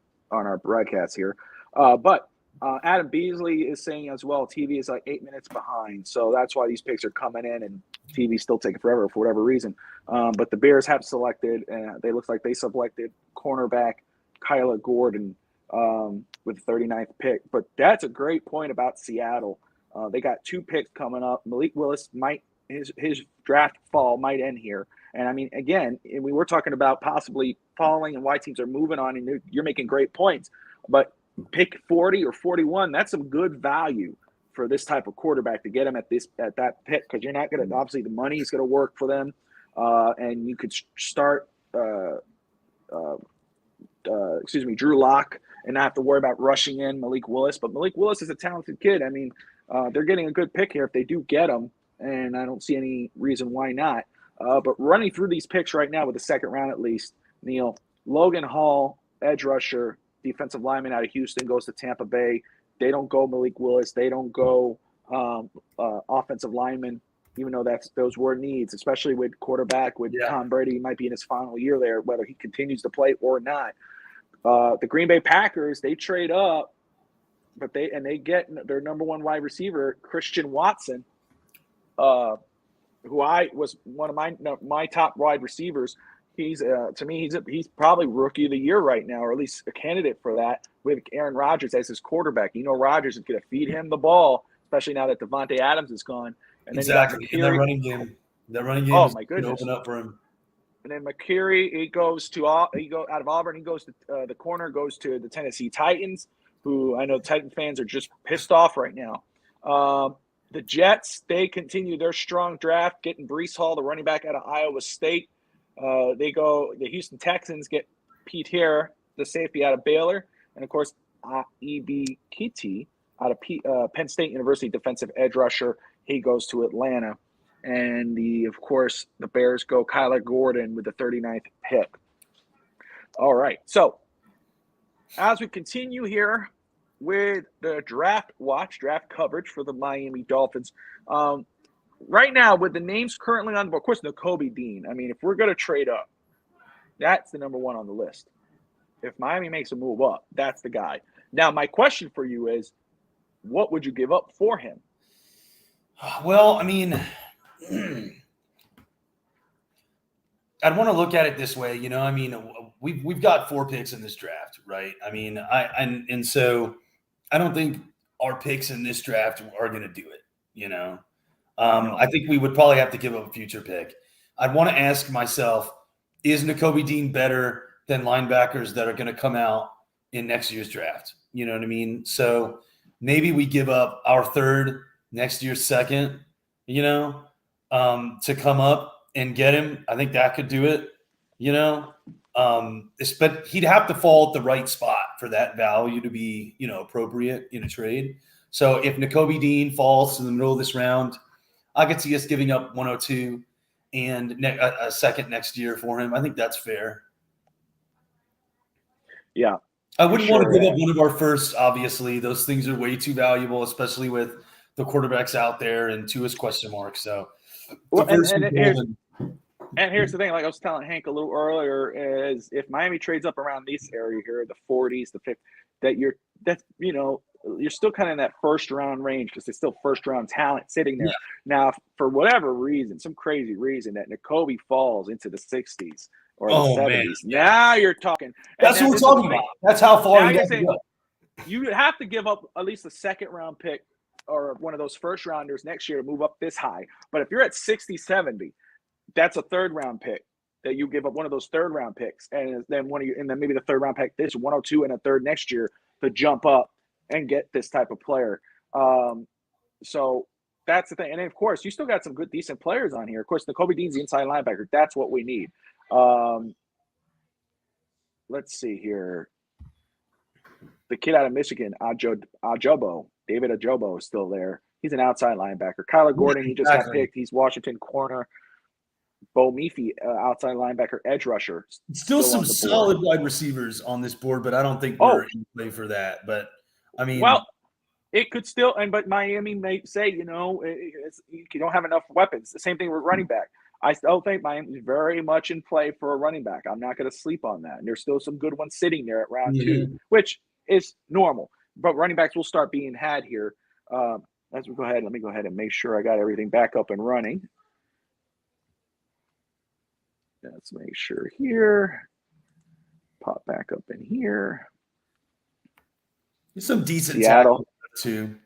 broadcast here. But Adam Beasley is saying as well, TV is like 8 minutes behind, so that's why these picks are coming in, and TV's still taking forever for whatever reason. But the Bears have selected, and they look like they selected cornerback Kyler Gordon with the 39th pick. But that's a great point about Seattle. They got 2 picks coming up. Malik Willis might. His draft fall might end here. And I mean, again, we were talking about possibly falling and why teams are moving on, and you're making great points. But pick 40 or 41, that's some good value for this type of quarterback to get him at that pick, because you're not going to, obviously the money is going to work for them. And you could start, Drew Lock and not have to worry about rushing in Malik Willis. But Malik Willis is a talented kid. I mean, they're getting a good pick here if they do get him. And I don't see any reason why not. But running through these picks right now with the second round at least, Neal, Logan Hall, edge rusher, defensive lineman out of Houston, goes to Tampa Bay. They don't go Malik Willis. They don't go offensive lineman, even though those were needs, especially with quarterback, with Tom Brady. He might be in his final year there, whether he continues to play or not. The Green Bay Packers, they trade up, but they get their number 1 wide receiver, Christian Watson, who I was one of my top wide receivers. He's to me, he's probably rookie of the year right now, or at least a candidate for that, with Aaron Rodgers as his quarterback. You know, Rodgers is going to feed him the ball, especially now that Devontae Adams is gone. And then exactly. And that running game oh my goodness, open up for him. And then McCurry, he goes out of Auburn. He goes to the corner, goes to the Tennessee Titans, who I know Titan fans are just pissed off right now. The Jets, they continue their strong draft, getting Breece Hall, the running back out of Iowa State. The Houston Texans get Pete Hare, the safety out of Baylor. And, of course, E.B. Kitty out of Penn State University, defensive edge rusher. He goes to Atlanta. And, of course, the Bears go Kyler Gordon with the 39th pick. All right. So, as we continue here with the draft coverage for the Miami Dolphins, right now, with the names currently on the board, of course, Nakobe Dean. I mean, if we're going to trade up, that's the number 1 on the list. If Miami makes a move up, that's the guy. Now, my question for you is, what would you give up for him? Well, I mean, I'd want to look at it this way. You know, I mean, we've got 4 picks in this draft, right? I mean, and so I don't think our picks in this draft are going to do it, you know. I think we would probably have to give up a future pick. I'd want to ask myself, is Nakobe Dean better than linebackers that are going to come out in next year's draft? You know what I mean? So maybe we give up our 3rd, next year's 2nd, you know, to come up and get him. I think that could do it, you know. But he'd have to fall at the right spot for that value to be, you know, appropriate in a trade. So if Nakobe Dean falls in the middle of this round, I could see us giving up 102 and a 2nd next year for him. I think that's fair. Yeah. I wouldn't want to give up one of our firsts, obviously. Those things are way too valuable, especially with the quarterbacks out there and Tua's question mark. So, here's the thing, like I was telling Hank a little earlier, is if Miami trades up around this area here, the 40s, the 50s, you're still kind of in that first round range, because there's still first round talent sitting there. Yeah. Now, for whatever reason, some crazy reason, that Nakobe falls into the 60s or the 70s. Man. Now you're talking. That's what we're talking about. That's how far you go. You have to give up at least a 2nd round pick or one of those first rounders next year to move up this high. But if you're at 60, 70, that's a 3rd round pick that you give up, one of those 3rd round picks. And then maybe the 3rd round pick, this 102 and a 3rd next year to jump up and get this type of player. So that's the thing. And then, of course, you still got some good, decent players on here. Of course, Nakobe Dean's the inside linebacker. That's what we need. Let's see here. The kid out of Michigan, David Ajobo, is still there. He's an outside linebacker. Kyler Gordon, he just got picked. He's Washington corner. Bo Meafy, outside linebacker, edge rusher. Still some solid wide receivers on this board, but I don't think we're in play for that. But I mean, well, it could still, but Miami may say, you don't have enough weapons. The same thing with running back. I still think Miami's very much in play for a running back. I'm not going to sleep on that. And there's still some good ones sitting there at round 2, which is normal. But running backs will start being had here. As we go ahead, let me go ahead and make sure I got everything back up and running. Let's make sure here. Pop back up in here. There's some decent Seattle tackles too.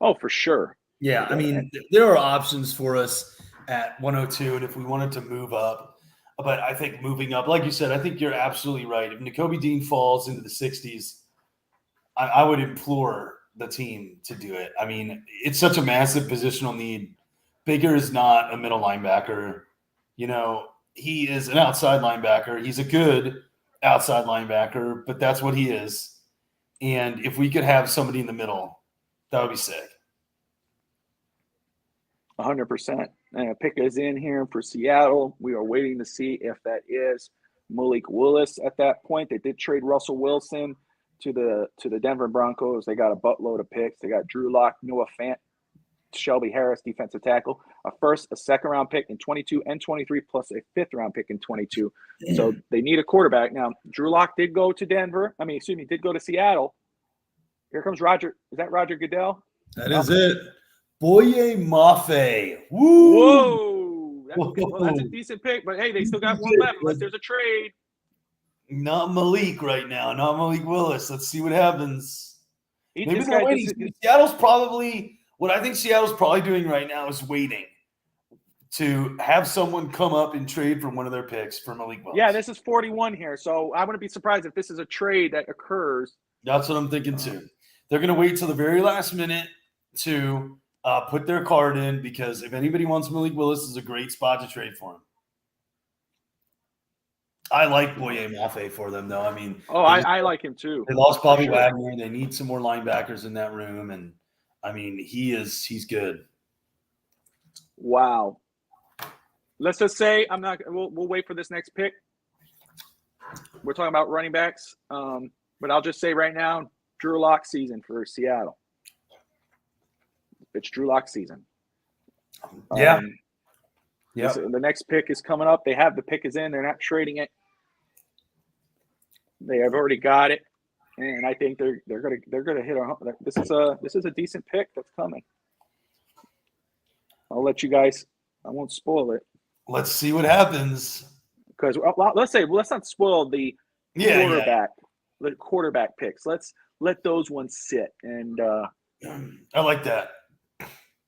Oh, for sure. Yeah, I mean, there are options for us at 102, and if we wanted to move up, but I think moving up, like you said, I think you're absolutely right. If Nakobe Dean falls into the 60s, I would implore the team to do it. I mean, it's such a massive positional need. Baker is not a middle linebacker. You know, he is an outside linebacker. He's a good outside linebacker, but that's what he is. And if we could have somebody in the middle, that would be sick. 100%. And pick is in here for Seattle. We are waiting to see if that is Malik Willis at that point. They did trade Russell Wilson to the Denver Broncos. They got a buttload of picks. They got Drew Lock, Noah Fant, Shelby Harris, defensive tackle, a first, a second-round pick in 22 and 23, plus a fifth-round pick in 22. So they need a quarterback. Now, Drew Lock did go to did go to Seattle. Here comes Roger. Is that Roger Goodell? That is it. Boye Mafe. Woo! Whoa. That's a decent pick, but hey, they still got one left unless there's a trade. Not Malik right now. Not Malik Willis. Let's see what happens. Maybe Guy, Seattle's probably – what I think Seattle's probably doing right now is waiting to have someone come up and trade for one of their picks for Malik Willis. Yeah, this is 41 here, so I wouldn't be surprised if this is a trade that occurs. That's what I'm thinking too. They're going to wait till the very last minute to put their card in, because if anybody wants Malik Willis, this is a great spot to trade for him. I like Boye Mafe for them, though. I mean, I like him too. They lost Bobby Wagner. They need some more linebackers in that room, and I mean, he's good. Wow. Let's just say we'll wait for this next pick. We're talking about running backs, but I'll just say right now, Drew Lock season for Seattle. It's Drew Lock season. Yeah. The next pick is coming up. They have the pick is in. They're not trading it. They have already got it, and I think they're gonna hit a. This is a decent pick that's coming. I'll let you guys. I won't spoil it. Let's see what happens. Because let's not spoil the quarterback picks. Let's let those ones sit. And I like that.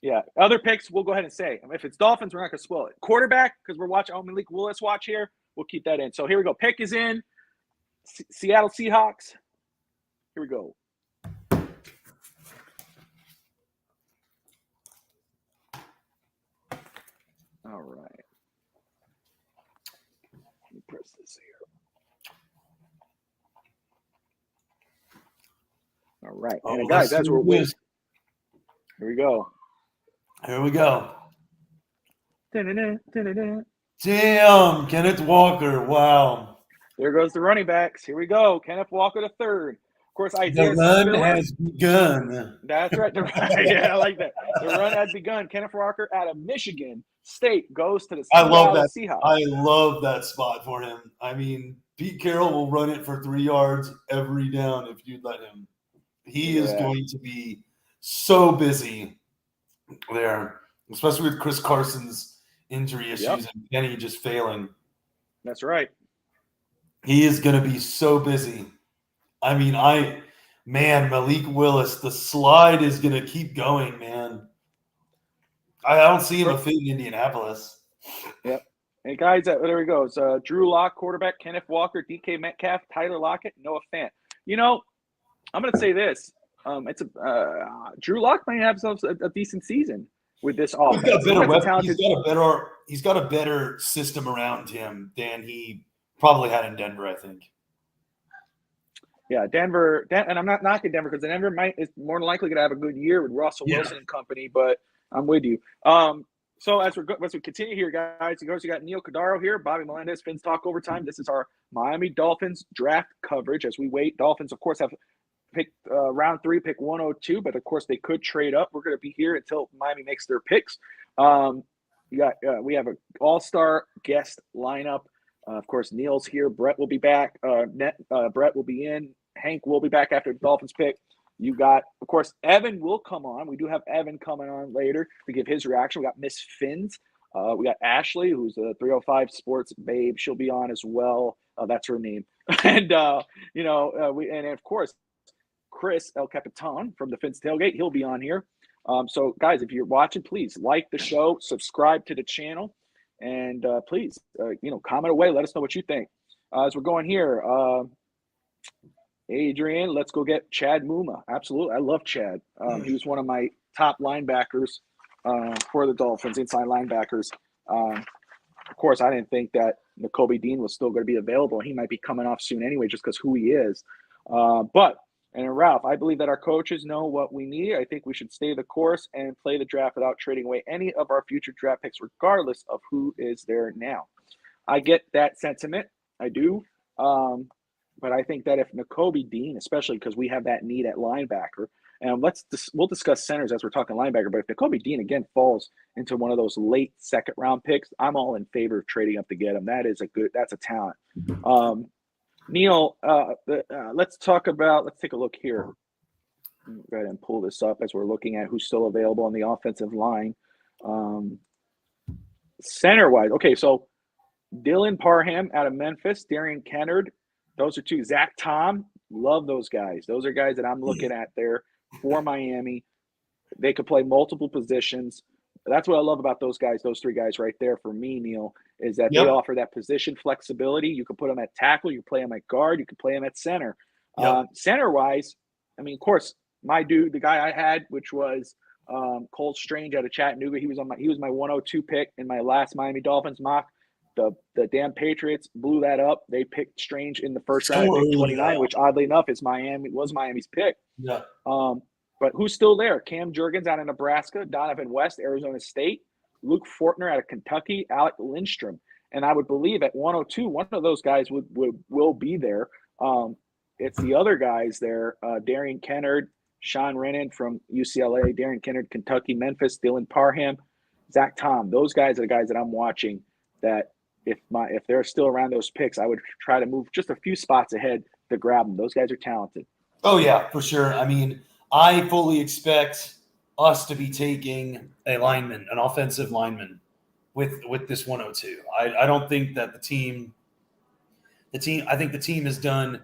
Yeah, other picks we'll go ahead and say. If it's Dolphins, we're not going to spoil it. Quarterback, because we're watching Malik Willis watch here. We'll keep that in. So here we go. Pick is in. Seattle Seahawks. Here we go. All right. Let me press this here. All right. And guys, that's where we're. Here we go. Here we go. Da-da-da. Damn, Kenneth Walker. Wow. There goes the running backs. Here we go. Kenneth Walker the third. Of course, the run has begun. That's right. Yeah, I like that. The run has begun. Kenneth Walker out of Michigan State goes to the Seattle Seahawks. I love that spot for him. I mean, Pete Carroll will run it for 3 yards every down if you'd let him. He is going to be so busy there, especially with Chris Carson's injury issues and Kenny just failing. That's right. He is going to be so busy. I mean, Malik Willis, the slide is going to keep going, man. I don't see him a fit in Indianapolis. Yep. And guys, there we go. It's Drew Lock, quarterback, Kenneth Walker, DK Metcalf, Tyler Lockett, Noah Fant. You know, I'm going to say this. Drew Lock might have a decent season with this offense. He's got a better system around him than he probably had in Denver, I think. Yeah, Denver, and I'm not knocking Denver because Denver is more than likely going to have a good year with Russell Wilson and company. But I'm with you. So as we continue here, guys, you got Neal Cordero here, Bobby Meléndez, FinsTalk OverTime. This is our Miami Dolphins draft coverage as we wait. Dolphins, of course, have picked round 3, pick 102, but of course they could trade up. We're going to be here until Miami makes their picks. we have an all-star guest lineup. Of course, Neal's here. Bret will be back. Bret will be in. Hank will be back after the Dolphins pick. You got, of course, Evan will come on. We do have Evan coming on later to give his reaction. We got Miss Phins. We got Ashley, who's a 305 Sports babe. She'll be on as well. That's her name. And and of course, Chris El Capitan from the Fins Tailgate. He'll be on here. So, guys, if you're watching, please like the show, subscribe to the channel, and please, comment away. Let us know what you think. As we're going here, Adrian, let's go get Chad Muma. Absolutely. I love Chad. He was one of my top linebackers for the Dolphins, inside linebackers. Of course, I didn't think that Nakobe Dean was still going to be available. He might be coming off soon anyway, just because who he is. And Ralph, I believe that our coaches know what we need. I think we should stay the course and play the draft without trading away any of our future draft picks, regardless of who is there now. I get that sentiment. I do. But I think that if Nakobe Dean, especially because we have that need at linebacker, and we'll discuss centers as we're talking linebacker, but if Nakobe Dean again falls into one of those late second round picks, I'm all in favor of trading up to get him. That's a talent. Neal, let's take a look here. Go ahead and pull this up as we're looking at who's still available on the offensive line. Center-wise, okay, so Dylan Parham out of Memphis, Darian Kennard, those are two. Zach Tom, love those guys. Those are guys that I'm looking at there for Miami. They could play multiple positions. That's what I love about those guys, those three guys right there for me, Neal, is that they offer that position flexibility. You can put them at tackle. You can play them at guard. You can play them at center. Center-wise, I mean, of course, my dude, the guy I had, which was Cole Strange out of Chattanooga, he was my 102 pick in my last Miami Dolphins mock. The damn Patriots blew that up. They picked Strange in the first round at pick 29, which oddly enough was Miami's pick. Yeah. But who's still there? Cam Jurgens out of Nebraska, Donovan West, Arizona State, Luke Fortner out of Kentucky, Alec Lindstrom. And I would believe at 102, one of those guys will be there. It's the other guys there, Darian Kennard, Sean Rennan from UCLA, Darian Kennard, Kentucky, Memphis, Dylan Parham, Zach Tom. Those guys are the guys that I'm watching that if they're still around those picks, I would try to move just a few spots ahead to grab them. Those guys are talented. Oh, yeah, for sure. I mean, I fully expect us to be taking an offensive lineman with this 102. I don't think that the team I think the team has done,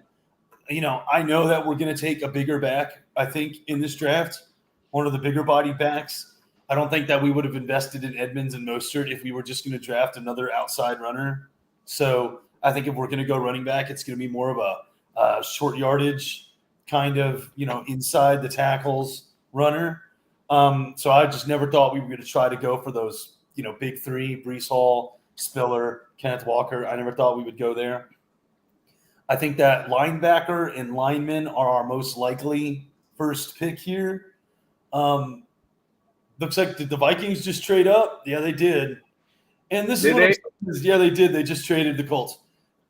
I know that we're going to take a bigger back, I think, in this draft, one of the bigger body backs. I don't think that we would have invested in Edmonds and Mostert if we were just going to draft another outside runner. So I think if we're going to go running back, it's going to be more of a short yardage kind of, inside the tackles runner. So I just never thought we were going to try to go for those, big three, Breece Hall, Spiller, Kenneth Walker. I never thought we would go there. I think that linebacker and linemen are our most likely first pick here. Looks like did the Vikings just trade up? Yeah, they did. And this yeah, they did. They just traded the Colts.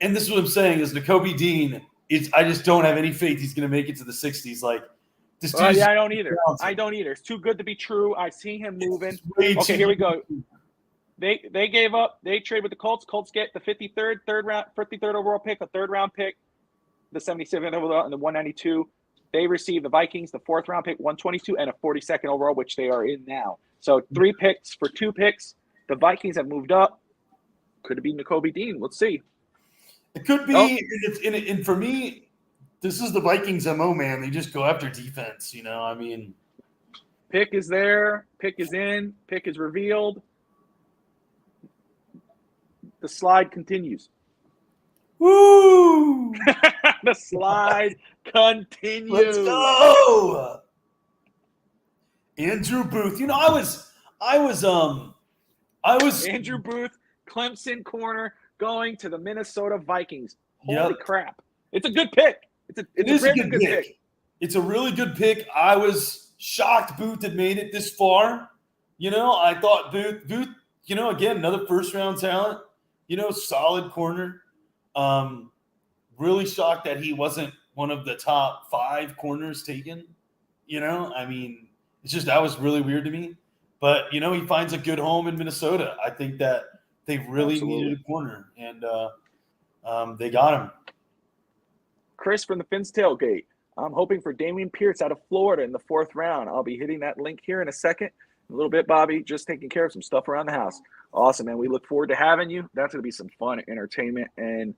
And this is what I'm saying is Nakobe Dean. I just don't have any faith he's going to make it to the 60s. Like this dude. Yeah, I don't either. It's too good to be true. I see him moving. Okay, here we go. They gave up. They trade with the Colts. Colts get the 53rd overall pick, a third round pick, the 77th overall, and the 192. They receive the Vikings, the 4th round pick, 122, and a 42nd overall, which they are in now. So 3 picks for 2 picks. The Vikings have moved up. Could it be Nakobe Dean? Let's see. It could be. And for me, this is the Vikings MO, man. They just go after defense, I mean. Pick is there. Pick is in. Pick is revealed. The slide continues. Woo! The slide continues. Let's go. Andrew Booth. I was Andrew Booth, Clemson corner, going to the Minnesota Vikings. Holy crap. It's a good pick. It's a very good pick. It's a really good pick. I was shocked Booth had made it this far. I thought Booth, again, another first round talent, solid corner. Really shocked that he wasn't one of the top 5 corners taken. I mean, it's just that was really weird to me. But, he finds a good home in Minnesota. I think that they really needed a corner, and they got him. Chris from the Fins Tailgate. I'm hoping for Dameon Pierce out of Florida in the 4th round. I'll be hitting that link here in a second. A little bit, Bobby, just taking care of some stuff around the house. Awesome, man. We look forward to having you. That's going to be some fun entertainment and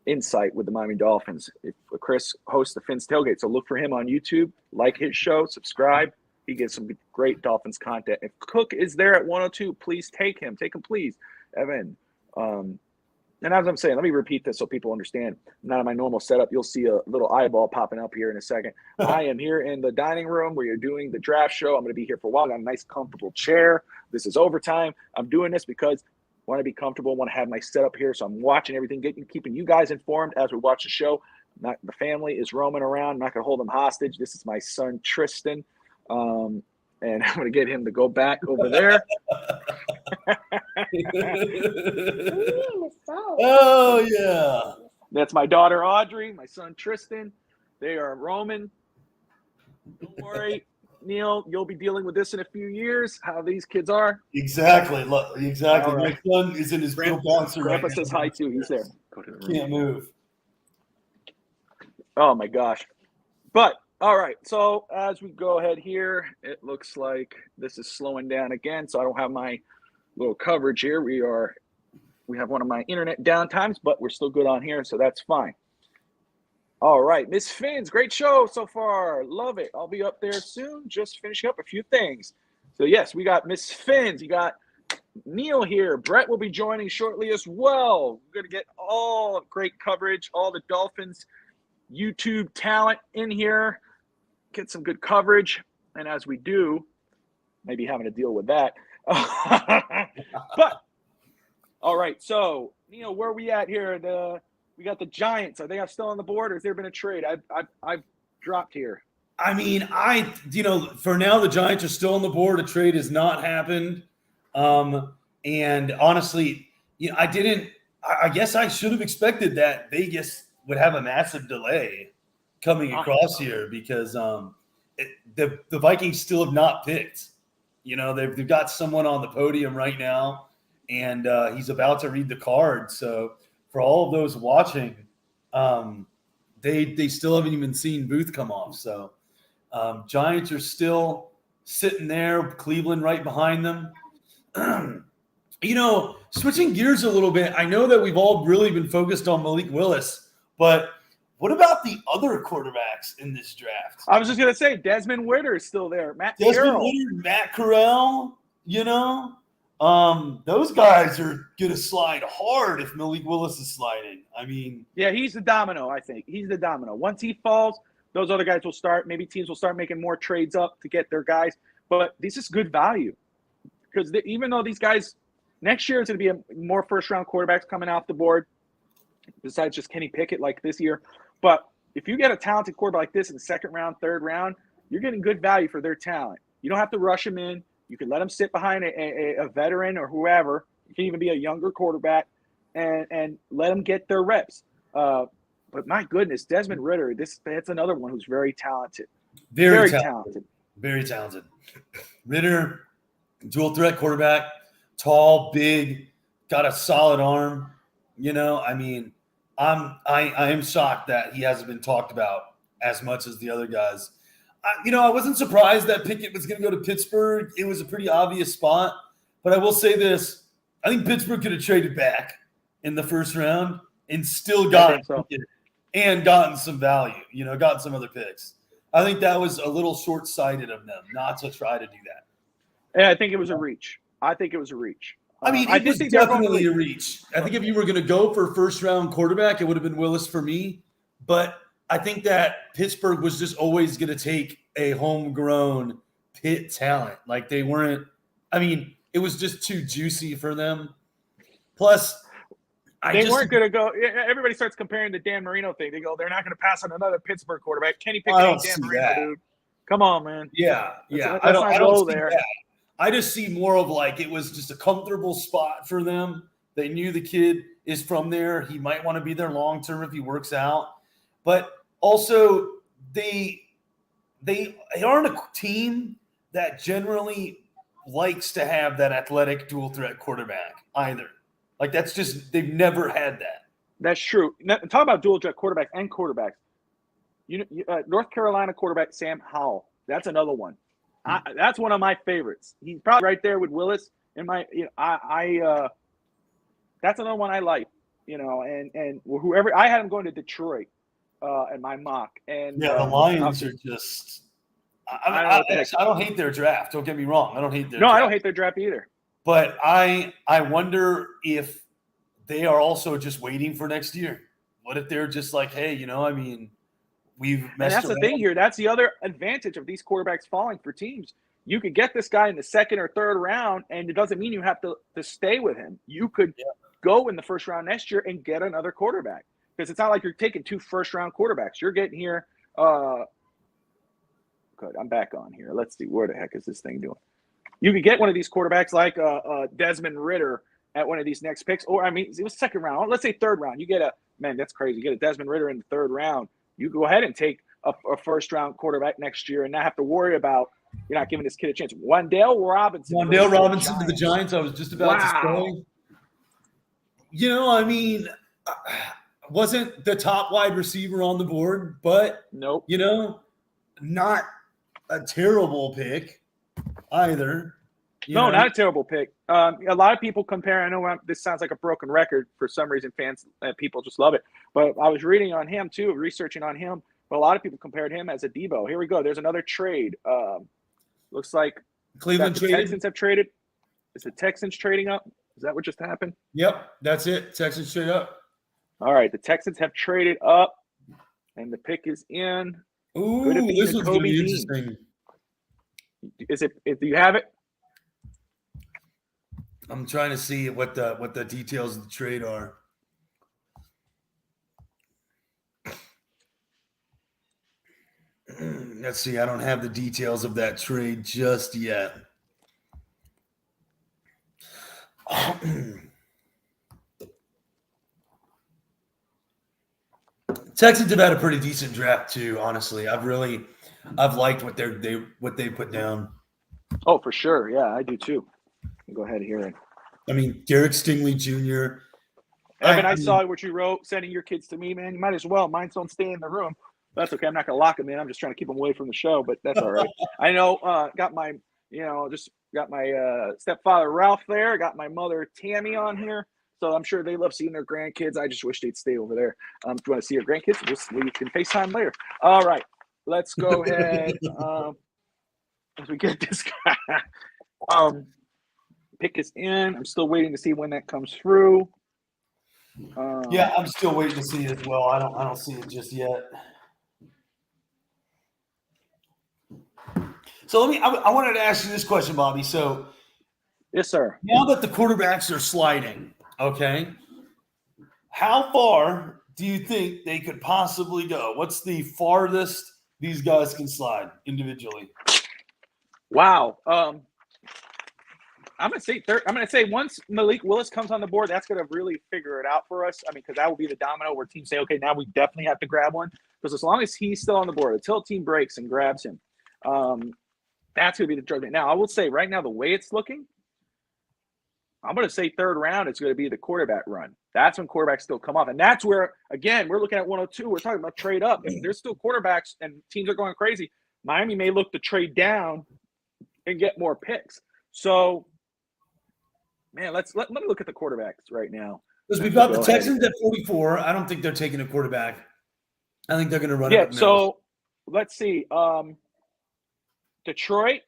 insight with the Miami Dolphins. If Chris hosts the Fins Tailgate, so look for him on YouTube, like his show, subscribe. He gets some great Dolphins content. If Cook is there at 102, please take him. Take him, please, Evan. And as I'm saying, let me repeat this so people understand. Not in my normal setup. You'll see a little eyeball popping up here in a second. I am here in the dining room where you're doing the draft show. I'm going to be here for a while. I got a nice, comfortable chair. This is overtime. I'm doing this because I want to be comfortable. I want to have my setup here. So I'm watching everything, keeping you guys informed as we watch the show. The family is roaming around. I'm not going to hold them hostage. This is my son, Tristan. And I'm going to get him to go back over there. Oh, yeah. That's my daughter, Audrey, my son, Tristan. They are roaming. Don't worry, Neal, you'll be dealing with this in a few years, how these kids are. Exactly. Exactly. Right. My son is in his real bouncer right Grandpa now. says hi, too. He's there. Go to the room. Can't move. Oh, my gosh. But, all right, so as we go ahead here, it looks like this is slowing down again, so I don't have my little coverage here. We have one of my internet downtimes, but we're still good on here, so that's fine. All right, Miss Phins, great show so far. Love it. I'll be up there soon, just finishing up a few things. So, yes, we got Miss Phins. You got Neal here. Bret will be joining shortly as well. We're going to get all great coverage, all the Dolphins YouTube talent in here. Get some good coverage, and as we do, maybe having to deal with that. But all right, so Neal, where are we at here? We got the Giants. Are they still on the board, or has there been a trade? I've dropped here. I mean, for now the Giants are still on the board. A trade has not happened, and honestly, I guess I should have expected that Vegas would have a massive delay coming across here because the Vikings still have not picked. They've got someone on the podium right now, and he's about to read the card. So for all of those watching, they still haven't even seen Booth come off. So Giants are still sitting there, Cleveland right behind them. Switching gears a little bit, I know that we've all really been focused on Malik Willis, but what about the other quarterbacks in this draft? I was just going to say, Desmond Ridder is still there. Matt Corral, those guys are going to slide hard if Malik Willis is sliding. I mean. Yeah, he's the domino, I think. He's the domino. Once he falls, those other guys will start. Maybe teams will start making more trades up to get their guys. But this is good value. Because even though these guys, next year is going to be more first-round quarterbacks coming off the board, besides just Kenny Pickett like this year. But if you get a talented quarterback like this in the 2nd round, 3rd round, you're getting good value for their talent. You don't have to rush them in. You can let them sit behind a veteran or whoever. It can even be a younger quarterback and let them get their reps. But my goodness, Desmond Ridder, that's another one who's very talented. Very talented. Very talented. Ridder, dual threat quarterback, tall, big, got a solid arm. I am shocked that he hasn't been talked about as much as the other guys. I wasn't surprised that Pickett was going to go to Pittsburgh. It was a pretty obvious spot. But I will say this. I think Pittsburgh could have traded back in the 1st round and still gotten Pickett and gotten some value, gotten some other picks. I think that was a little short-sighted of them not to try to do that. Yeah, I think it was a reach. I mean, it was definitely a reach. I think if you were going to go for a 1st-round quarterback, it would have been Willis for me. But I think that Pittsburgh was just always going to take a homegrown Pitt talent. Like they weren't – I mean, it was just too juicy for them. Plus – They weren't going to go – everybody starts comparing the Dan Marino thing. They go, they're not going to pass on another Pittsburgh quarterback. Kenny Pickett and Dan Marino, dude. Come on, man. Yeah. I don't see that. I just see more of like it was just a comfortable spot for them. They knew the kid is from there. He might want to be there long term if he works out. But also they aren't a team that generally likes to have that athletic dual threat quarterback either. Like that's just they've never had that. That's true. Now, talk about dual threat quarterbacks and quarterbacks. North Carolina quarterback Sam Howell. That's another one. That's one of my favorites. He's probably right there with Willis. That's another one I like. And whoever I had him going to Detroit in my mock. And the Lions are just. I don't hate their draft. Don't get me wrong. I don't hate their. No, draft. I don't hate their draft either. But I wonder if they are also just waiting for next year. What if they're just like, hey, we've messed And that's around. the thing here. That's the other advantage of these quarterbacks falling for teams. You could get this guy in the second or third round, and it doesn't mean you have to stay with him. You could go in the first round next year and get another quarterback. Because it's not like you're taking 2 first-round quarterbacks. You're getting here good. I'm back on here. Let's see. Where the heck is this thing doing? You could get one of these quarterbacks like Desmond Ridder at one of these next picks. Or, it was second round. Let's say third round. You get that's crazy. You get a Desmond Ridder in the third round. You go ahead and take a first-round quarterback next year and not have to worry about you're not giving this kid a chance. Wan'Dale Robinson to the Giants. I was just about to say. Wasn't the top wide receiver on the board, but nope. Not a terrible pick either. Not a terrible pick. A lot of people compare. I know this sounds like a broken record for some reason. People just love it. But I was reading on him too, researching on him. But a lot of people compared him as a Debo. Here we go. There's another trade. Looks like Cleveland the Texans have traded. Is the Texans trading up? Is that what just happened? Yep, that's it. Texans straight up. All right, the Texans have traded up, and the pick is in. Ooh, this one's going to be interesting. Is it? Do you have it? I'm trying to see what the details of the trade are. Let's see. I don't have the details of that trade just yet. Texans have had a pretty decent draft too. Honestly, I've liked what they put down. Oh, for sure. Yeah, I do too. Go ahead here. Derek Stingley Jr. Evan, I saw what you wrote, sending your kids to me, man. You might as well. Mine don't stay in the room. That's okay. I'm not going to lock them in. I'm just trying to keep them away from the show, but that's all right. I know. Got my stepfather Ralph there. Got my mother Tammy on here. So I'm sure they love seeing their grandkids. I just wish they'd stay over there. If you want to see your grandkids, we can FaceTime later. All right. Let's go ahead. As we get this guy. Pick is in. I'm still waiting to see when that comes through. Yeah, I'm still waiting to see it as well. I don't see it just yet. So I wanted to ask you this question, Bobby. So, yes, sir. Now that the quarterbacks are sliding, okay, how far do you think they could possibly go? What's the farthest these guys can slide individually? Wow. I'm gonna say third. I'm gonna say once Malik Willis comes on the board, that's gonna really figure it out for us. Because that will be the domino where teams say, okay, now we definitely have to grab one. Because as long as he's still on the board, until a team breaks and grabs him, that's gonna be the judgment. Now, I will say right now, the way it's looking, I'm gonna say third round, it's gonna be the quarterback run. That's when quarterbacks still come off, and that's where again we're looking at 102. We're talking about trade up. If there's still quarterbacks and teams are going crazy, Miami may look to trade down and get more picks. So. Man, let me look at the quarterbacks right now. Because we've got the Texans at 44. I don't think they're taking a quarterback. I think they're going to run it. Yeah, so let's see. Detroit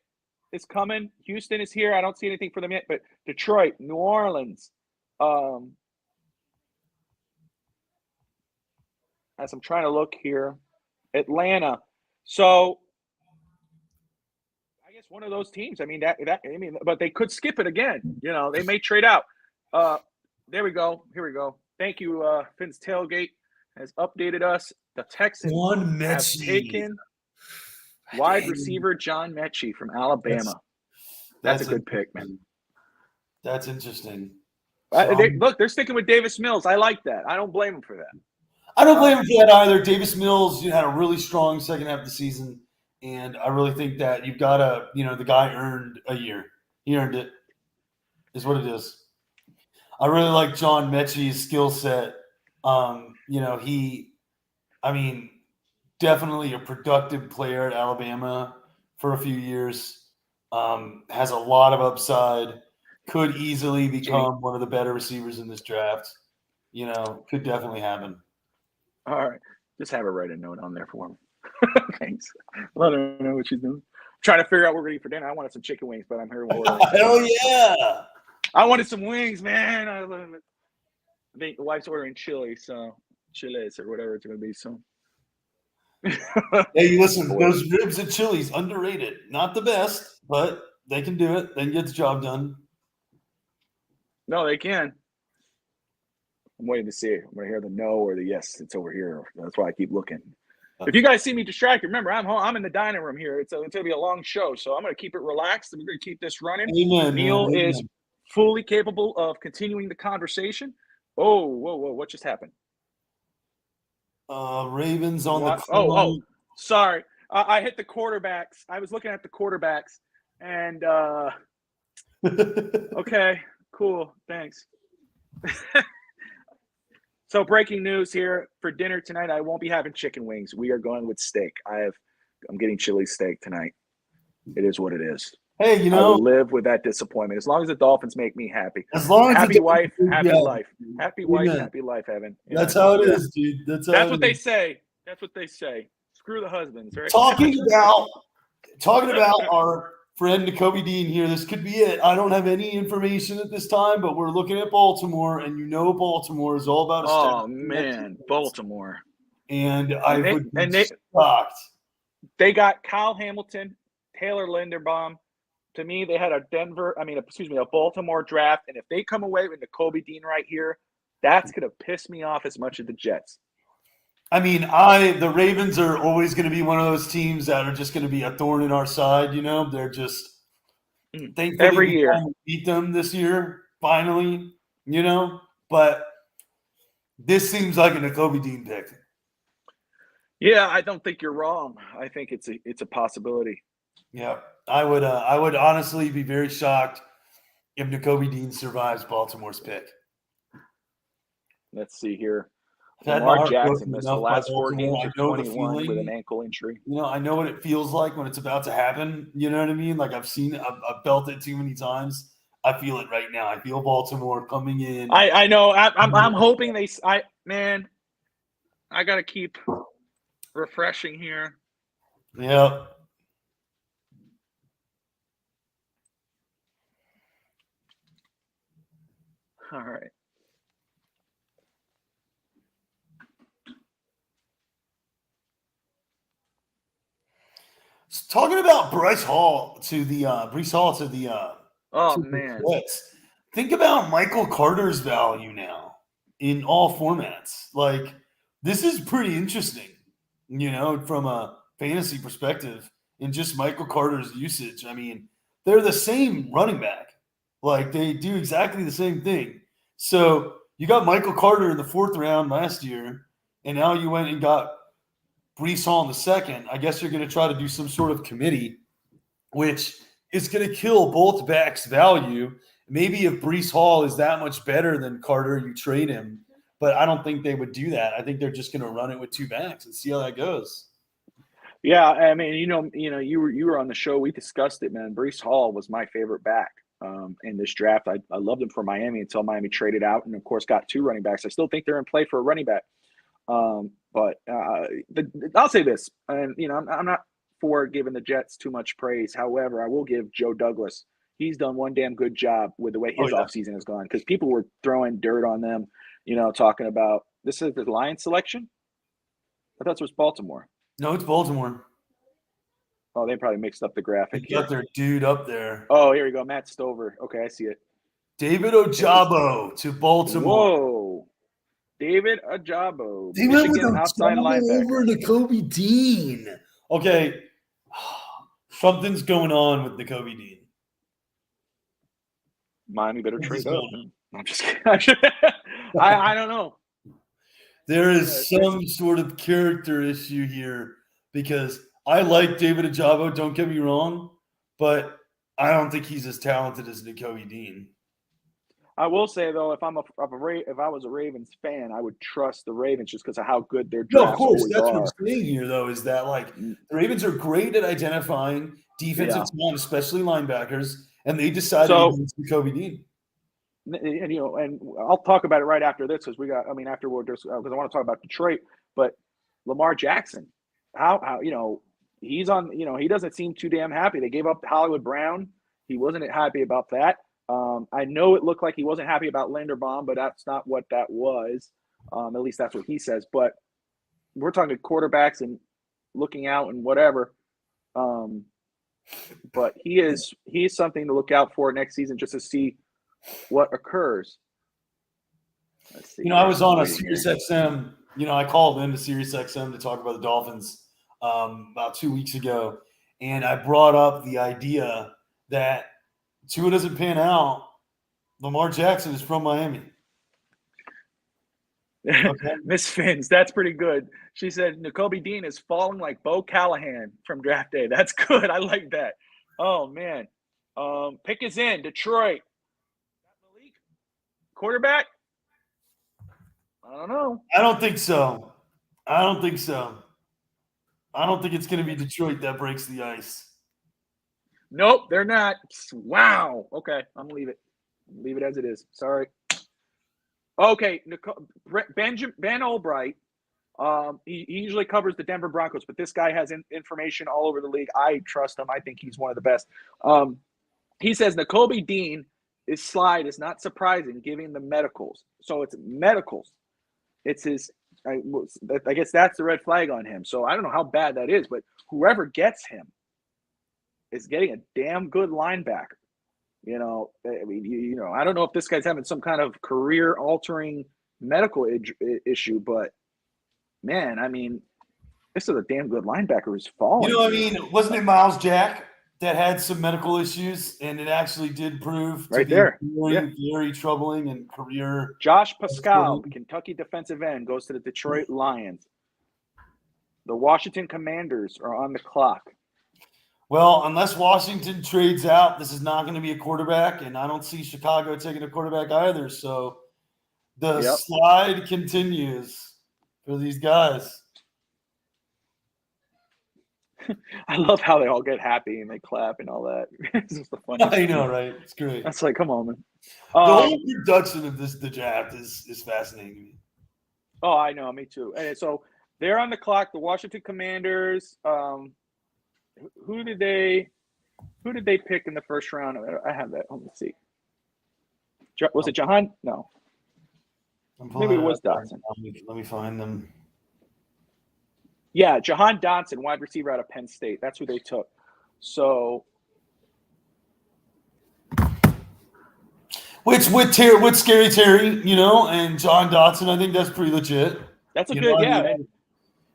is coming. Houston is here. I don't see anything for them yet, but Detroit, New Orleans. As I'm trying to look here, Atlanta. So I guess one of those teams. But they could skip it again. They may trade out. There we go. Here we go. Thank you. Fins Tailgate has updated us. The Texans have taken wide receiver John Mechie from Alabama. That's a good pick, man. That's interesting. They're sticking with Davis Mills. I like that. I don't blame them for that. I don't blame him for that either. Davis Mills had a really strong second half of the season. And I really think that you've got to, the guy earned a year. He earned it. Is what it is. I really like John Mechie's skill set. Definitely a productive player at Alabama for a few years. Has a lot of upside. Could easily become one of the better receivers in this draft. Could definitely happen. All right. Just have her write a note on there for him. Thanks. Let her know what she's doing. Trying to figure out what we're going to eat for dinner. I wanted some chicken wings, but I'm here. Hell yeah. I wanted some wings, man. I think the wife's ordering chilis or whatever it's going to be. So, hey, listen, those ribs at Chili's, underrated. Not the best, but they can do it. They can get the job done. No, they can. I'm waiting to see. I'm going to hear the no or the yes. It's over here. That's why I keep looking. If you guys see me distracted, remember, I'm home. I'm in the dining room here. It's going to be a long show, so I'm going to keep it relaxed. We're going to keep this running. Amen, Neal man. is fully capable of continuing the conversation. Oh, whoa. What just happened? Ravens on what? the Sorry. I hit the quarterbacks. I was looking at the quarterbacks, and okay, cool. Thanks. So breaking news here for dinner tonight. I won't be having chicken wings. We are going with steak. I'm getting chili steak tonight. It is what it is. Hey, I will live with that disappointment as long as the Dolphins make me happy. As long as happy wife, happy yeah. life. Happy wife, Amen. happy life, Evan. That's how it is, dude. That's what they say. That's what they say. Screw the husbands, right? Talking about our friend Nakobe Dean here. This could be it. I don't have any information at this time, but we're looking at Baltimore, and Baltimore is all about. Oh man, Baltimore. And I would be shocked. They got Kyle Hamilton, Taylor Linderbaum. To me, they had a Baltimore draft, and if they come away with Nakobe Dean right here, that's gonna piss me off as much as the Jets. I mean, the Ravens are always going to be one of those teams that are just going to be a thorn in our side. They're just thankfully every year beat them this year finally. But this seems like a Nakobe Dean pick. Yeah, I don't think you're wrong. I think it's a possibility. Yeah, I would honestly be very shocked if Nakobe Dean survives Baltimore's pick. Let's see here. Lamar Jackson missed the last 4 games of 21 with an ankle injury. I know what it feels like when it's about to happen. You know what I mean? Like I've felt it too many times. I feel it right now. I feel Baltimore coming in. I know. I'm hoping I got to keep refreshing here. Yeah. All right. Talking about Brees Hall to the Jets. Think about Michael Carter's value now in all formats. Like this is pretty interesting, from a fantasy perspective in just Michael Carter's usage. I mean, they're the same running back. Like they do exactly the same thing. So you got Michael Carter in the 4th round last year, and now you went and got Brees Hall in the 2nd. I guess you're going to try to do some sort of committee, which is going to kill both backs' value. Maybe if Brees Hall is that much better than Carter, you trade him. But I don't think they would do that. I think they're just going to run it with 2 backs and see how that goes. Yeah, I mean, you were on the show. We discussed it, man. Brees Hall was my favorite back in this draft. I loved him for Miami until Miami traded out and, of course, got 2 running backs. I still think they're in play for a running back. But I'll say this, and I'm not for giving the Jets too much praise. However, I will give Joe Douglas. He's done one damn good job with the way his offseason has gone because people were throwing dirt on them, talking about this is the Lions selection. I thought it was Baltimore. No, it's Baltimore. Oh, they probably mixed up the graphic. They got their dude up there. Oh, here we go. Matt Stover. Okay, I see it. David Ojabo to Baltimore. Whoa. David Ojabo. They went with outside linebacker over Nakobe Dean. Okay. Something's going on with Nakobe Dean. Miami better trade up. I'm just kidding. I don't know. There is some sort of character issue here because I like David Ojabo, don't get me wrong, but I don't think he's as talented as Nakobe Dean. I will say though, if I was a Ravens fan, I would trust the Ravens just because of how good their No, drafts of course. always That's are. what I'm saying here, though, is that like the Ravens are great at identifying defensive talent, especially linebackers, and they decided So- against Nakobe Dean. And and I'll talk about it right after this because afterward, because I want to talk about Detroit. But Lamar Jackson, how he's on. He doesn't seem too damn happy. They gave up Hollywood Brown. He wasn't happy about that. I know it looked like he wasn't happy about Linderbaum, but that's not what that was. At least that's what he says. But we're talking quarterbacks and looking out and whatever. But he is something to look out for next season just to see what occurs. Let's see. I was on a Sirius XM. I called into Sirius XM to talk about the Dolphins about 2 weeks ago, and I brought up the idea that Tua doesn't pan out. Lamar Jackson is from Miami. Okay. Miss Phins, that's pretty good. She said Nakobe Dean is falling like Bo Callahan from draft day. That's good. I like that. Oh man. Pick is in Detroit. Malik, quarterback? I don't know. I don't think so. I don't think it's going to be Detroit that breaks the ice. Nope, they're not. Wow. Okay, I'm gonna leave it. Leave it as it is. Sorry. Okay, Ben Albright. He usually covers the Denver Broncos, but this guy has information all over the league. I trust him. I think he's one of the best. He says Nakobe Dean, his slide is not surprising, given the medicals. So it's medicals. It's his. I guess that's the red flag on him. So I don't know how bad that is, but whoever gets him is getting a damn good linebacker. I don't know if this guy's having some kind of career-altering medical issue, but man, this is a damn good linebacker who's falling. Wasn't it Miles Jack that had some medical issues, and it actually did prove to be very, very troubling and career. Josh Pascal, the Kentucky defensive end, goes to the Detroit Lions. The Washington Commanders are on the clock. Well, unless Washington trades out, this is not going to be a quarterback, and I don't see Chicago taking a quarterback either. So the slide continues for these guys. I love how they all get happy and they clap and all that. It's just the funniest. I know, right? It's great. That's like, come on, man. The whole production of the draft is fascinating to me. Oh, I know, me too. And so they're on the clock. The Washington Commanders. Who did they pick in the first round? I have that. Let me see. Was it Jahan? No. Maybe it was Dotson. Let me find them. Yeah, Jahan Dotson, wide receiver out of Penn State. That's who they took. So, with Scary Terry, and John Dotson, I think that's pretty legit. That's a good, yeah.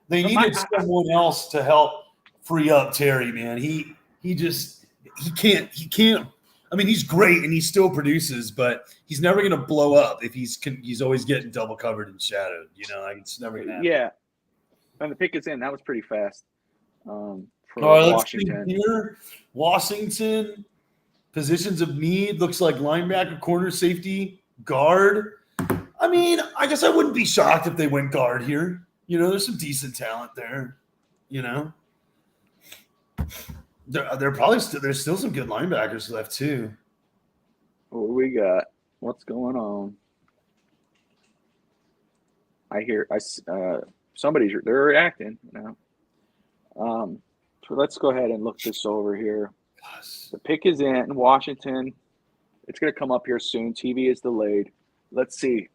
They needed someone else to help free up Terry, man. He can't. He's great and he still produces, but he's never going to blow up if he's always getting double covered and shadowed. It's never going to happen. Yeah. And the pick is in. That was pretty fast. For Washington. Here, Washington, positions of need, looks like linebacker, corner, safety, guard. I guess I wouldn't be shocked if they went guard here. There's some decent talent there. There's still some good linebackers left too. What we got? What's going on? They're reacting now. So let's go ahead and look this over here. The pick is in Washington. It's going to come up here soon. TV is delayed. Let's see.